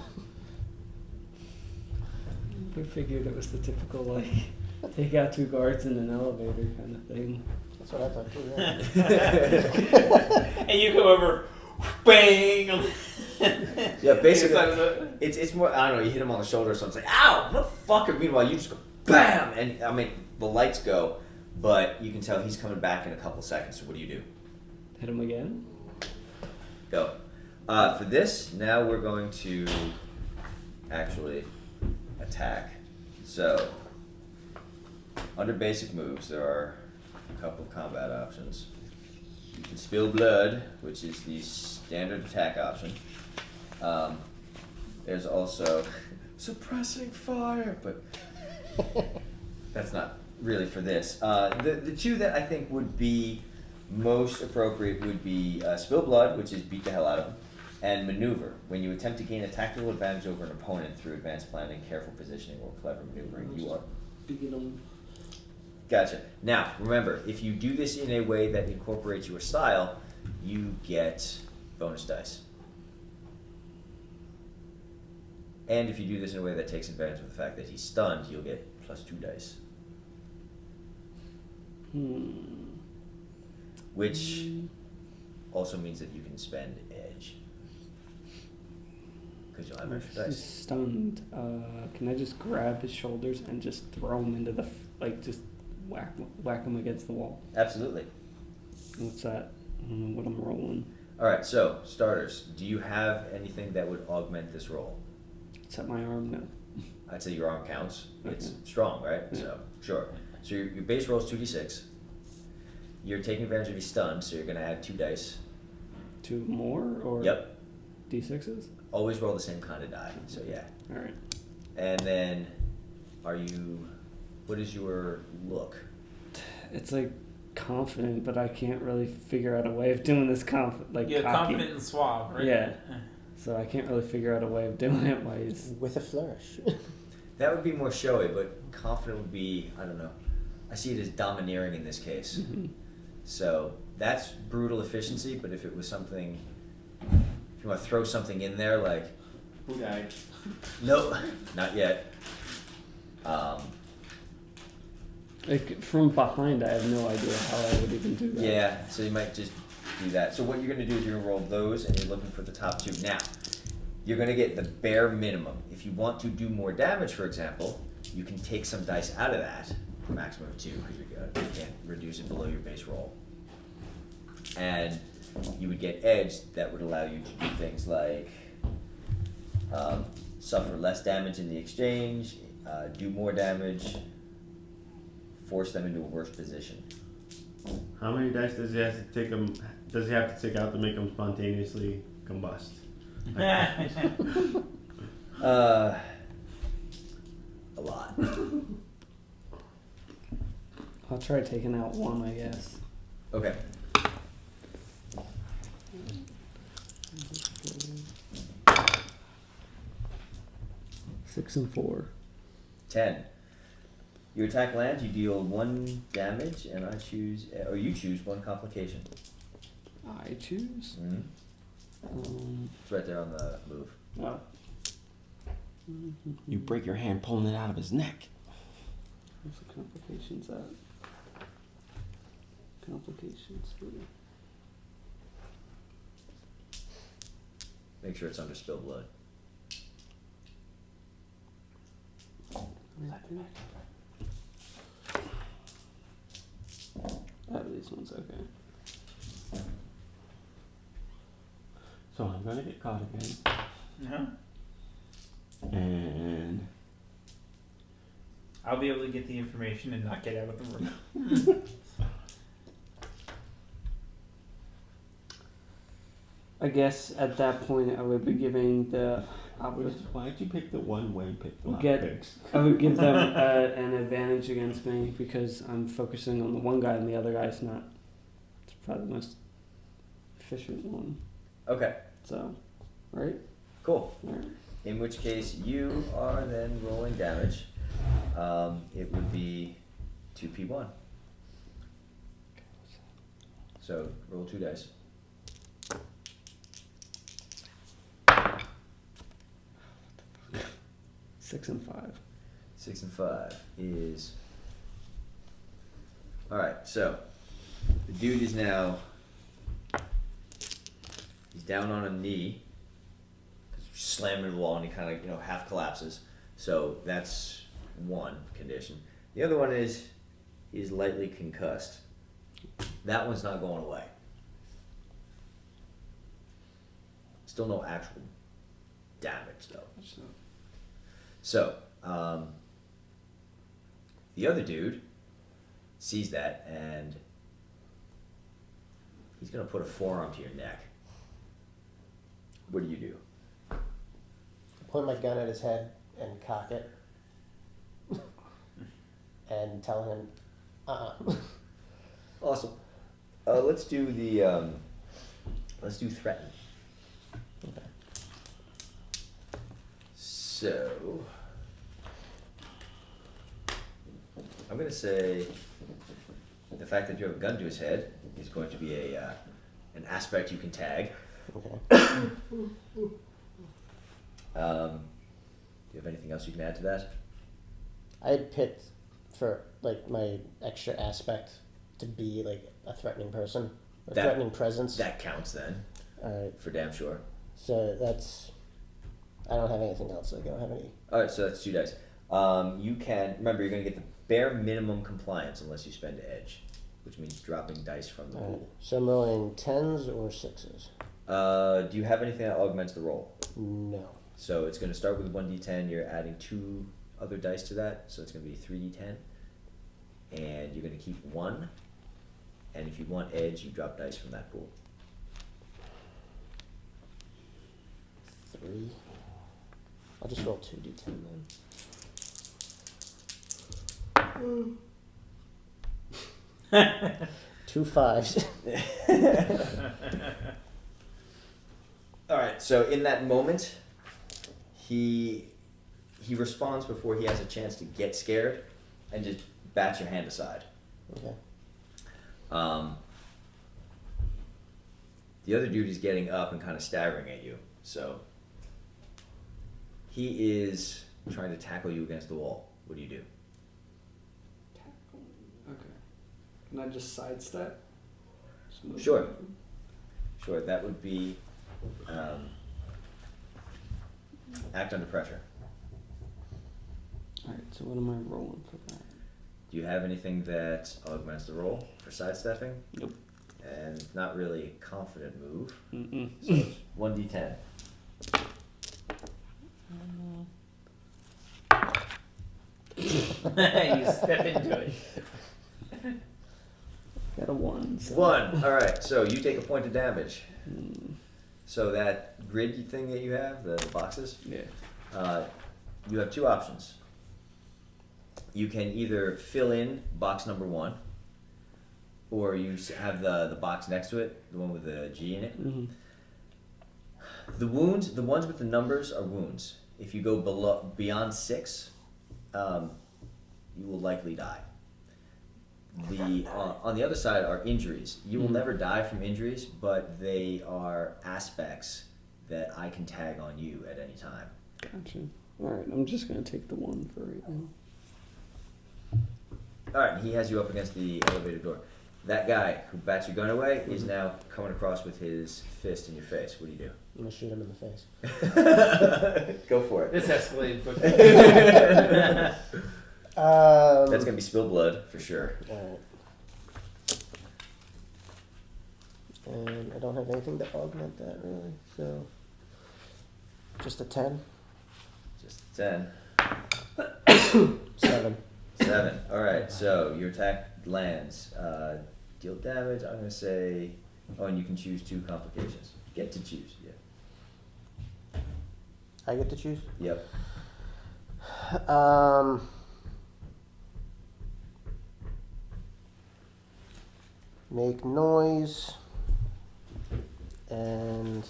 We figured it was the typical, like, take out 2 guards in an elevator kind of thing. That's what I thought too. Yeah. And you come over, bang. Yeah, basically, it's more, I don't know, you hit him on the shoulder or something, it's like, ow, motherfucker. Meanwhile, you just go, bam! And, I mean, the lights go, but you can tell he's coming back in a couple seconds, so what do you do? Hit him again? Go. For this, now we're going to actually attack. So, under basic moves, there are a couple of combat options. You can spill blood, which is the standard attack option. There's also suppressing fire, but that's not really for this. The 2 that I think would be most appropriate would be spill blood, which is beat the hell out of him, and maneuver. When you attempt to gain a tactical advantage over an opponent through advanced planning, careful positioning, or clever maneuvering, you are... Beat him. Gotcha. Now, remember, if you do this in a way that incorporates your style, you get bonus dice. And if you do this in a way that takes advantage of the fact that he's stunned, you'll get +2 dice. Which also means that you can spend edge. Because you'll have extra He's dice. stunned. Can I just grab his shoulders and just throw him into the, just whack him against the wall? Absolutely. What's that? I don't know what I'm rolling. Alright, so, starters. Do you have anything that would augment this roll? Set my arm, no. I'd say your arm counts. It's Okay. strong, right? Yeah. So, sure. So your base roll is 2d6. You're taking advantage of his stun, so you're going to add 2 dice. 2 more, or? Yep. D6s? Always roll the same kind of die, so yeah. Alright. And then, what is your look? It's like confident, but I can't really figure out a way of doing this You're cocky. confident and suave, right? Yeah. So I can't really figure out a way of doing it while he's... With a flourish. That would be more showy, but confident would be, I don't know. I see it as domineering in this case. Mm-hmm. So that's brutal efficiency, but if it was something, if you want to throw something in there, like... Who died? Nope, not yet. Like, from behind, I have no idea how I would even do that. Yeah, so you might just do that. So what you're going to do is you're going to roll those, and you're looking for the top 2. Now, you're going to get the bare minimum. If you want to do more damage, for example, you can take some dice out of that, maximum of 2, because you can't reduce it below your base roll. And you would get edge that would allow you to do things like suffer less damage in the exchange, do more damage, force them into a worse position. How many dice does he have to take him? Does he have to take out to make him spontaneously combust? A lot. I'll try taking out 1, I guess. Okay. Six and 4. 10. Your attack lands, you deal 1 damage, and you choose 1 complication. I choose. It's right there on the move. Oh. You break your hand pulling it out of his neck. Where's the complications at? Complications. Make sure it's under spill blood. Oh, these ones, okay. So I'm gonna get caught again. Uh-huh. And I'll be able to get the information and not get out of the room. I guess at that point I would be giving the. why'd you pick the one way pick the picks? I would give them an advantage against me because I'm focusing on the one guy and the other guy's not. It's probably the most efficient one. Okay. So, right? Cool. Right. In which case, you are then rolling damage. It would be 2p1. So, roll 2 dice. 6 and 5. 6 and 5 is... Alright, so, the dude is now... He's down on a knee. Slammed into the wall and he kind of, half collapses. So that's one condition. The other one is he's lightly concussed. That one's not going away. Still no actual damage though. So, the other dude sees that and he's gonna put a forearm to your neck. What do you do? Point my gun at his head and cock it. And tell him, Awesome. Let's do threaten. Okay. So, I'm gonna say the fact that you have a gun to his head is going to be an aspect you can tag. Okay. Do you have anything else you can add to that? I had picked for like my extra aspect to be like a threatening person, a threatening presence. That counts then. Alright. For damn sure. So that's. I don't have anything else. Like I don't have any. Alright, so that's 2 dice. You can remember you're gonna get the bare minimum compliance unless you spend edge, which means dropping dice from the pool. So I'm rolling 10s or 6s. Do you have anything that augments the roll? No. So it's going to start with 1d10. You're adding 2 other dice to that, so it's going to be 3d10. And you're going to keep 1. And if you want edge, you drop dice from that pool. 3. I'll just roll 2d10 then. 2 5s. All right. So in that moment, he responds before he has a chance to get scared, and just bats your hand aside. Okay. The other dude is getting up and kind of staggering at you. So he is trying to tackle you against the wall. What do you do? Okay. Can I just sidestep? Just move Sure. away? Sure, that would be act under pressure. Alright, so what am I rolling for that? Do you have anything that augments the roll for sidestepping? Nope. And not really a confident move. Mm-mm. So it's 1d10. You step into it. Got a 1. So. 1. All right. So you take a point of damage. So that grid thing that you have, the boxes. Yeah. You have 2 options. You can either fill in box number 1, or you have the box next to it, the one with the G in it. Mm-hmm. The wounds, the ones with the numbers are wounds. If you go beyond 6, you will likely die. On the other side are injuries. You will never die from injuries, but they are aspects that I can tag on you at any time. Gotcha. Alright, I'm just gonna take the 1 for right now. Alright, he has you up against the elevator door. That guy who bats your gun away is now coming across with his fist in your face. What do you do? I'm gonna shoot him in the face. Go for it. This escalated quickly. That's gonna be spilled blood for sure. Alright. And I don't have anything to augment that really, so just a 10. Just 10. 7. 7. Alright, so your attack lands. Deal damage, I'm gonna say. Oh, and you can choose 2 complications. Get to choose, yeah. I get to choose? Yep. Make noise and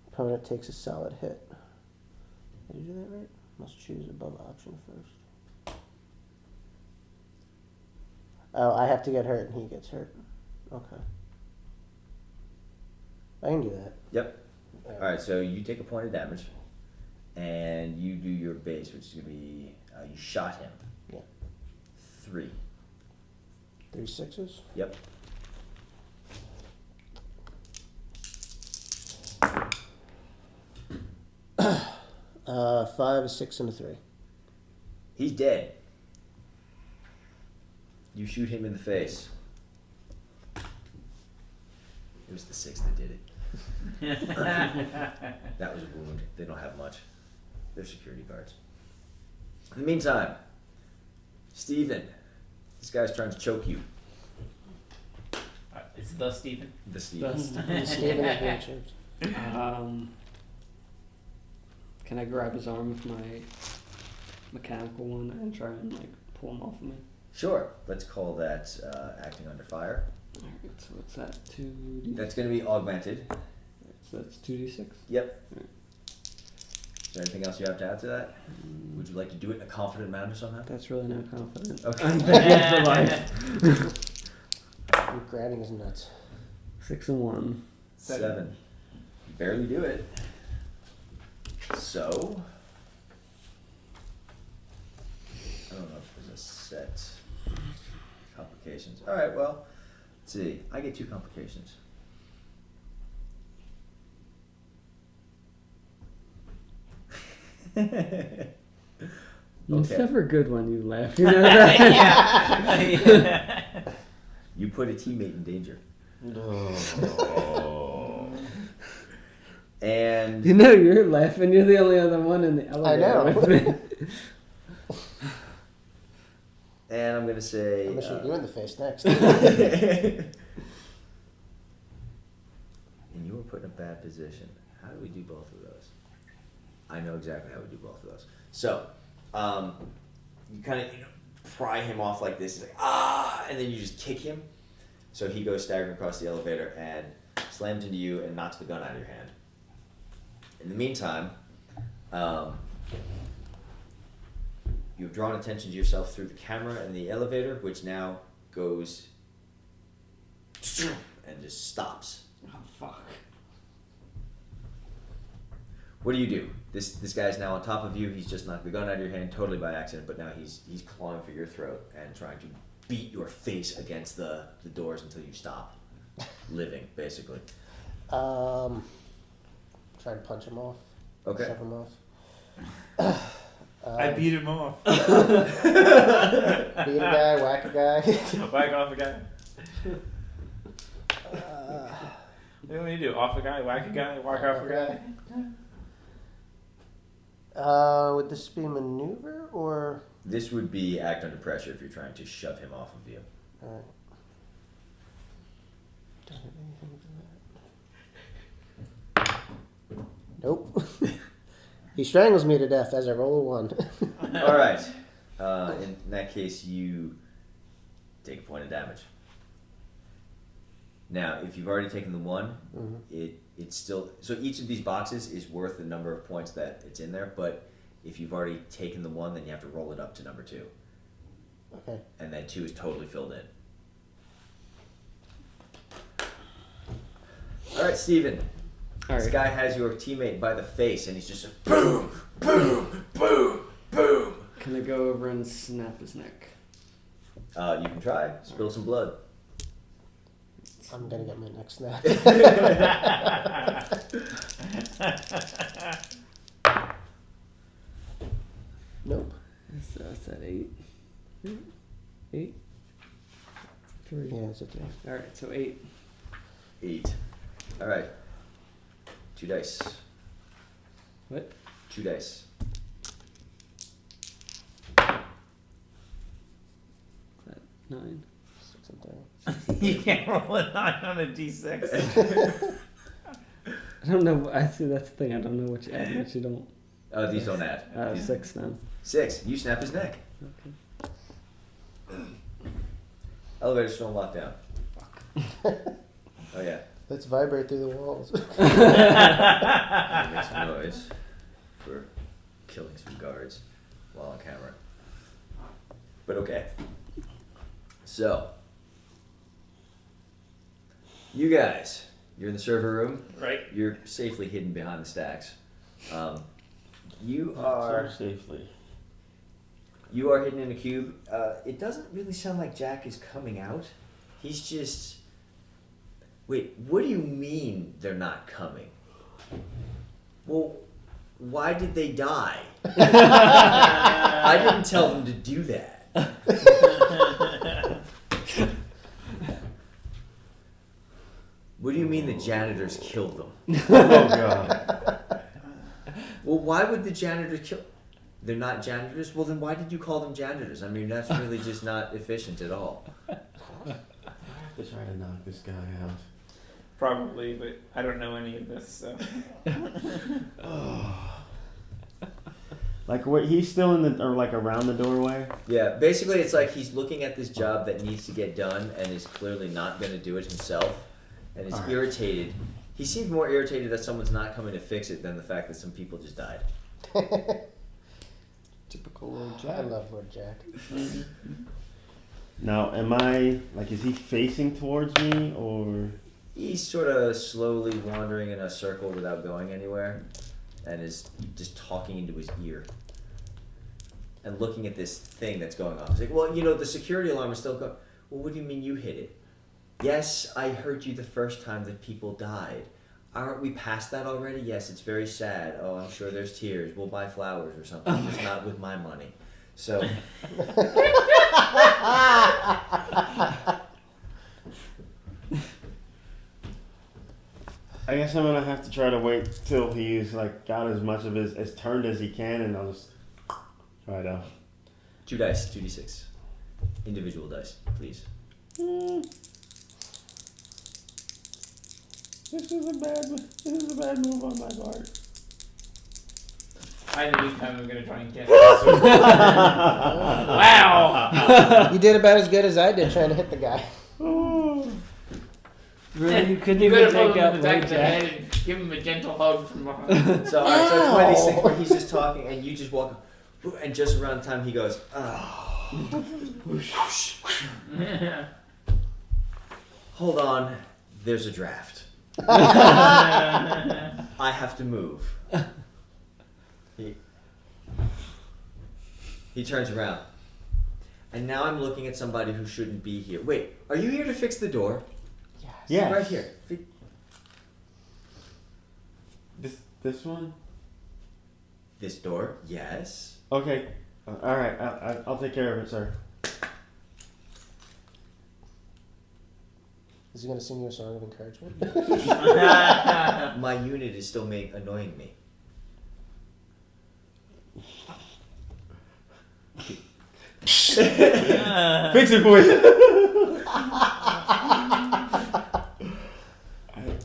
opponent takes a solid hit. Did you do that right? Must choose above option first. Oh, I have to get hurt and he gets hurt. Okay. I can do that. Yep. Alright, so you take a point of damage and you do your base, which is gonna be you shot him. Yeah. 3. 3 6s? Yep. Five, a 6, and a 3. He's dead. You shoot him in the face. It was the 6 that did it. That was a wound. They don't have much. They're security guards. In the meantime, Steven, this guy's trying to choke you. It's the Steven. The Steven. Steven is being choked. Can I grab his arm with my mechanical one and try and like pull him off of me? Sure. Let's call that acting under fire. Alright, so what's that? 2d. That's going to be augmented. So that's 2d6? Yep. Alright. Is there anything else you have to add to that? Would you like to do it in a confident manner somehow? That's really not confident. Okay. I'm begging for life. I'm grabbing his nuts. 6 and 1. 7. You barely do it. So, I don't know if there's a set complications. All right, well, let's see. I get 2 complications. It's Okay. never good when you laugh. You know that? Yeah. You put a teammate in danger. No. And You know you're laughing. You're the only other one in the elevator know. with me. and I'm gonna say I'm gonna shoot you in the face next. and you were put in a bad position. How do we do both of those? I know exactly how we do both of those. So, you kind of pry him off like this. He's like, ah! And then you just kick him. So he goes staggering across the elevator and slams into you and knocks the gun out of your hand. In the meantime, you've drawn attention to yourself through the camera in the elevator, which now goes and just stops. Oh, fuck. What do? This guy's now on top of you. He's just knocked the gun out of your hand totally by accident, but now he's clawing for your throat and trying to beat your face against the doors until you stop living, basically. Try to punch him off. Okay. Shove him off. I beat him off. Beat a guy, whack a guy. Whack off a guy. What do you do? Off a guy, whack a guy, whack off a guy? Would this be maneuver or? This would be act under pressure if you're trying to shove him off of you. Alright. Nope. He strangles me to death as I roll a 1. All right. In that case, you take a point of damage. Now, if you've already taken the 1, Mhm. it it's still so each of these boxes is worth the number of points that it's in there. But if you've already taken the 1, then you have to roll it up to number 2. Okay. And then 2 is totally filled in. All right, Steven. All This right. guy has your teammate by the face, and he's just like, boom, boom, boom, boom. Can I go over and snap his neck? You can try. Spill some blood. I'm gonna get my next snap. Nope. So that's at 8. 8? 3. Yeah, it's a 3. All right, so 8. 8. All right. 2 dice. What? 2 dice. Is that 9? 6 and 3. You can't roll a 9 on a d6. I don't know. I see that's the thing. I don't know what you add, what you don't. These don't add. 6 then. 6. You snap his neck. Okay. Elevator's still on lockdown. Oh yeah. Let's vibrate through the walls. Make some noise for killing some guards while on camera. But okay. So, you guys, you're in the server room. Right. You're safely hidden behind the stacks. You are safely. You are hidden in a cube. It doesn't really sound like Jack is coming out. He's just. Wait, what do you mean they're not coming? Well, why did they die? I didn't tell them to do that. What do you mean the janitors killed them? Oh, God. Well, why would the janitors kill... They're not janitors? Well, then why did you call them janitors? I mean, that's really just not efficient at all. To try to knock this guy out. Probably, but I don't know any of this, so. Like, what? He's still in the, or like around the doorway? Yeah, basically it's like he's looking at this job that needs to get done and is clearly not going to do it himself and is Alright. irritated. He seems more irritated that someone's not coming to fix it than the fact that some people just died. Typical Lord I Jack. love Lord Jack. Now, am I, like, is he facing towards me, or? He's sort of slowly wandering in a circle without going anywhere and is just talking into his ear and looking at this thing that's going on. He's like, well, you know, the security alarm is still going. Well, what do you mean you hit it? Yes, I heard you the first time that people died. Aren't we past that already? Yes, it's very sad. Oh, I'm sure there's tears. We'll buy flowers or something, just not with my money. So... I guess I'm gonna have to try to wait till he's like got as much of his as turned as he can, and I'll just try to. 2 dice, 2d6. Individual dice, please. This is a bad move on my part. I knew this time I was going to try and get it. Wow! You did about as good as I did trying to hit the guy. Really? You couldn't You even could have take put him out in the back Lord of the Jack? head and give him a gentle hug from behind. So, alright, so it's one of these things where he's just talking and you just walk, and just around the time he goes, hold on, there's a draft. I have to move. He turns around. And now I'm looking at somebody who shouldn't be here. Wait, are you here to fix the door? Yes. Right here. This one? This door? Yes. Okay. All right. I'll take care of it, sir. Is he gonna sing you a song of encouragement? My unit is still annoying me. Fix it for you.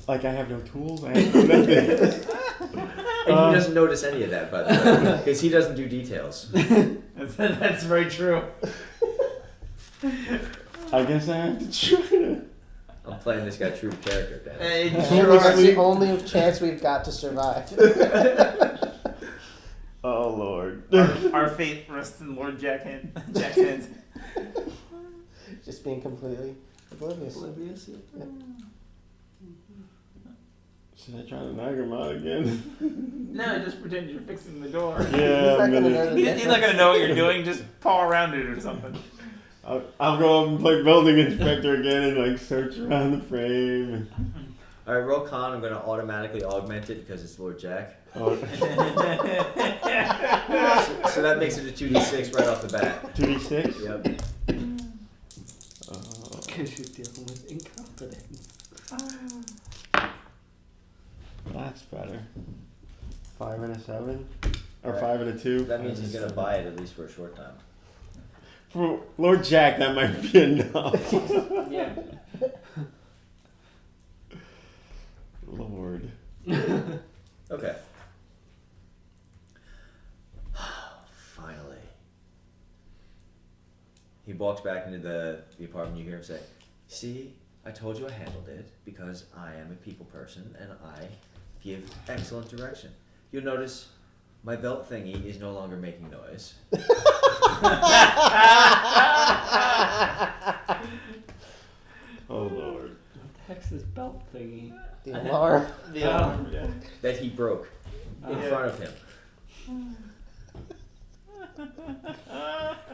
I have no tools. I have nothing. And he doesn't notice any of that, by the way, because he doesn't do details. That's very true. I guess I have to try to. I'm playing this guy true character, Dan. That's the only chance we've got to survive. Oh Lord. Our fate rests in Lord Jack's hands. Just being completely oblivious. Yeah. Should I try to knock him out again? No, just pretend you're fixing the door. Yeah, I'm gonna. He's not gonna know what you're doing. Just paw around it or something. I'll go up and play building inspector again and like search around the frame. All right, roll con. I'm going to automatically augment it because it's Lord Jack. Oh. So that makes it a 2d6 right off the bat. 2d6. Yep. Because you're dealing with incompetence. That's better. 5 and a 7, or Right. 5 and a 2. That means he's going to buy it at least for a short time. For Lord Jack, that might be enough. Yeah. Lord. Okay. Finally. He walks back into the apartment. You hear him say, "See, I told you I handled it because I am a people person and I give excellent direction. You'll notice my belt thingy is no longer making noise." Oh Lord. What the heck's this belt thingy? The alarm. The alarm, yeah. That he broke in front of him.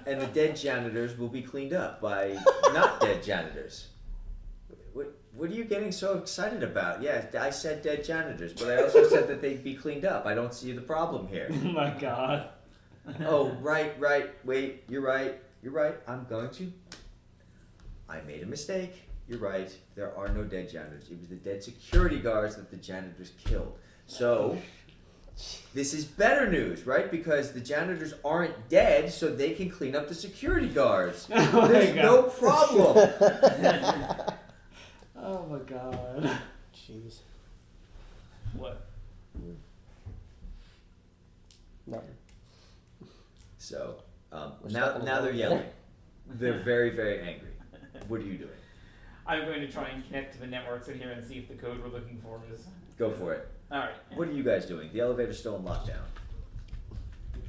And the dead janitors will be cleaned up by not dead janitors. What are you getting so excited about? Yeah, I said dead janitors, but I also said that they'd be cleaned up. I don't see the problem here. Oh my god. Oh, right. Wait, you're right. I'm going to. I made a mistake. You're right. There are no dead janitors. It was the dead security guards that the janitors killed. So, this is better news, right? Because the janitors aren't dead, so they can clean up the security guards. Oh There's no problem. Oh my god. Jeez. What? Nothing. So, We're now stuck in a they're boat. yelling. They're very, very angry. What are you doing? I'm going to try and connect to the networks in here and see if the code we're looking for is. Go for it. Alright. What are you guys doing? The elevator's still in lockdown.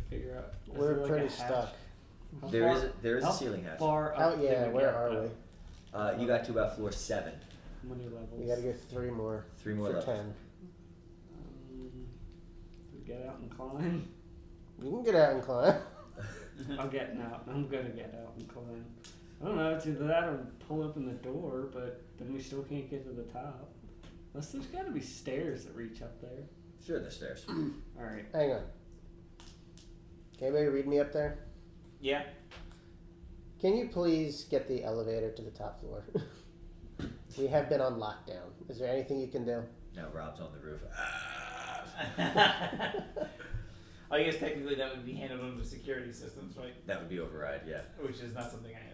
Figure out. is We're there like pretty a hatch? stuck. How There far- is a how ceiling hatch. Far How, up yeah, can we where get? are we? You got to about floor 7. How many levels? We gotta go 3 more. 3 more for levels. 10. Get out and climb. You can get out and climb. I'm getting out. I'm gonna get out and climb. I don't know. It's either that or pull open the door, but then we still can't get to the top. Unless there's got to be stairs that reach up there. Sure, there's stairs. All right. Hang on. Can anybody read me up there? Yeah. Can you please get the elevator to the top floor? We have been on lockdown. Is there anything you can do? Now Rob's on the roof. I guess technically that would be handled under security systems, right? That would be override, yeah. Which is not something I have.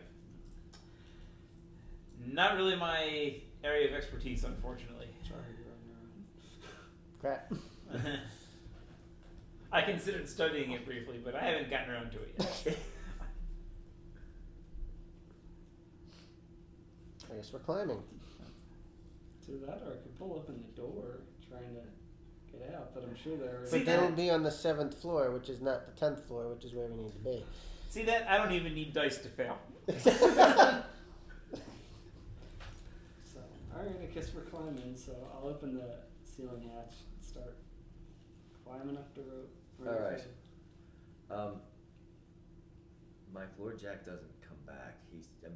Not really my area of expertise, unfortunately. Sorry, Crap. I considered studying it briefly, but I haven't gotten around to it yet. I guess we're climbing. To that, or I could pull open the door, trying to get out. But I'm sure there. But then we'll be on the 7th floor, which is not the 10th floor, which is where we need to be. See that? I don't even need dice to fail. So, alright, I guess we're climbing, so I'll open the ceiling hatch and start climbing up the rope. Alright. Mike, Lord Jack doesn't come back.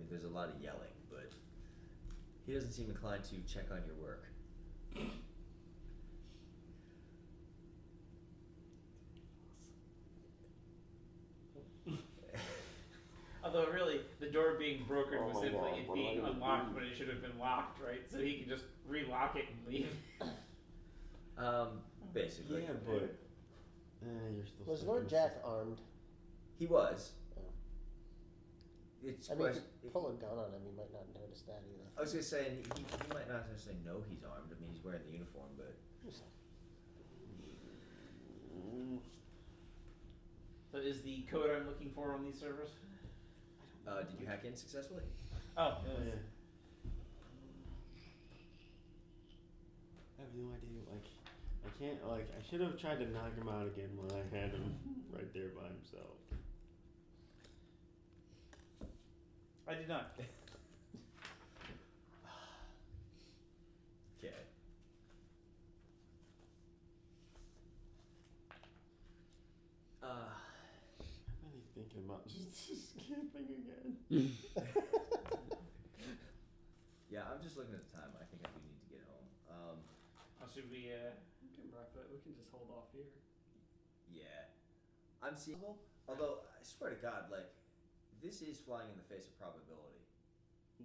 There's a lot of yelling, but he doesn't seem inclined to check on your work. Although really, the door being broken was Oh my simply God, it what being am I gonna unlocked do? when it should have been locked, right? So he can just relock it and leave. Basically. Yeah, but you're still. Was stuck Lord in the Jack system. armed? He was. Oh. It's I mean, if quest- you pull a gun on him, you might not notice that either. I was gonna say, and he might not necessarily know he's armed. I mean, he's wearing the uniform, but So is the code I'm looking for on these servers? did you hack in successfully? Oh, Oh, yeah. have no idea. Like, I can't. Like, I should have tried to knock him out again when I had him right there by himself. I did not. Okay. I'm really thinking about just camping again. Yeah, I'm just looking at the time. I think I do need to get home. Or should we? We can wrap it. We can just hold off here. Yeah. I'm seeing. Although, I swear to God, like, this is flying in the face of probability.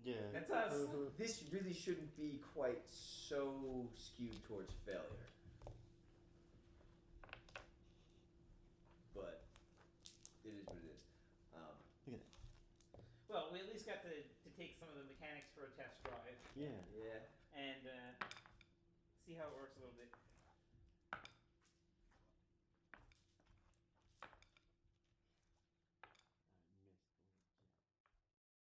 Yeah. That's us. This really shouldn't be quite so skewed towards failure. But it is what it is. Look at that. Well, we at least got to take some of the mechanics for a test drive Yeah. Yeah. and see how it works a little bit.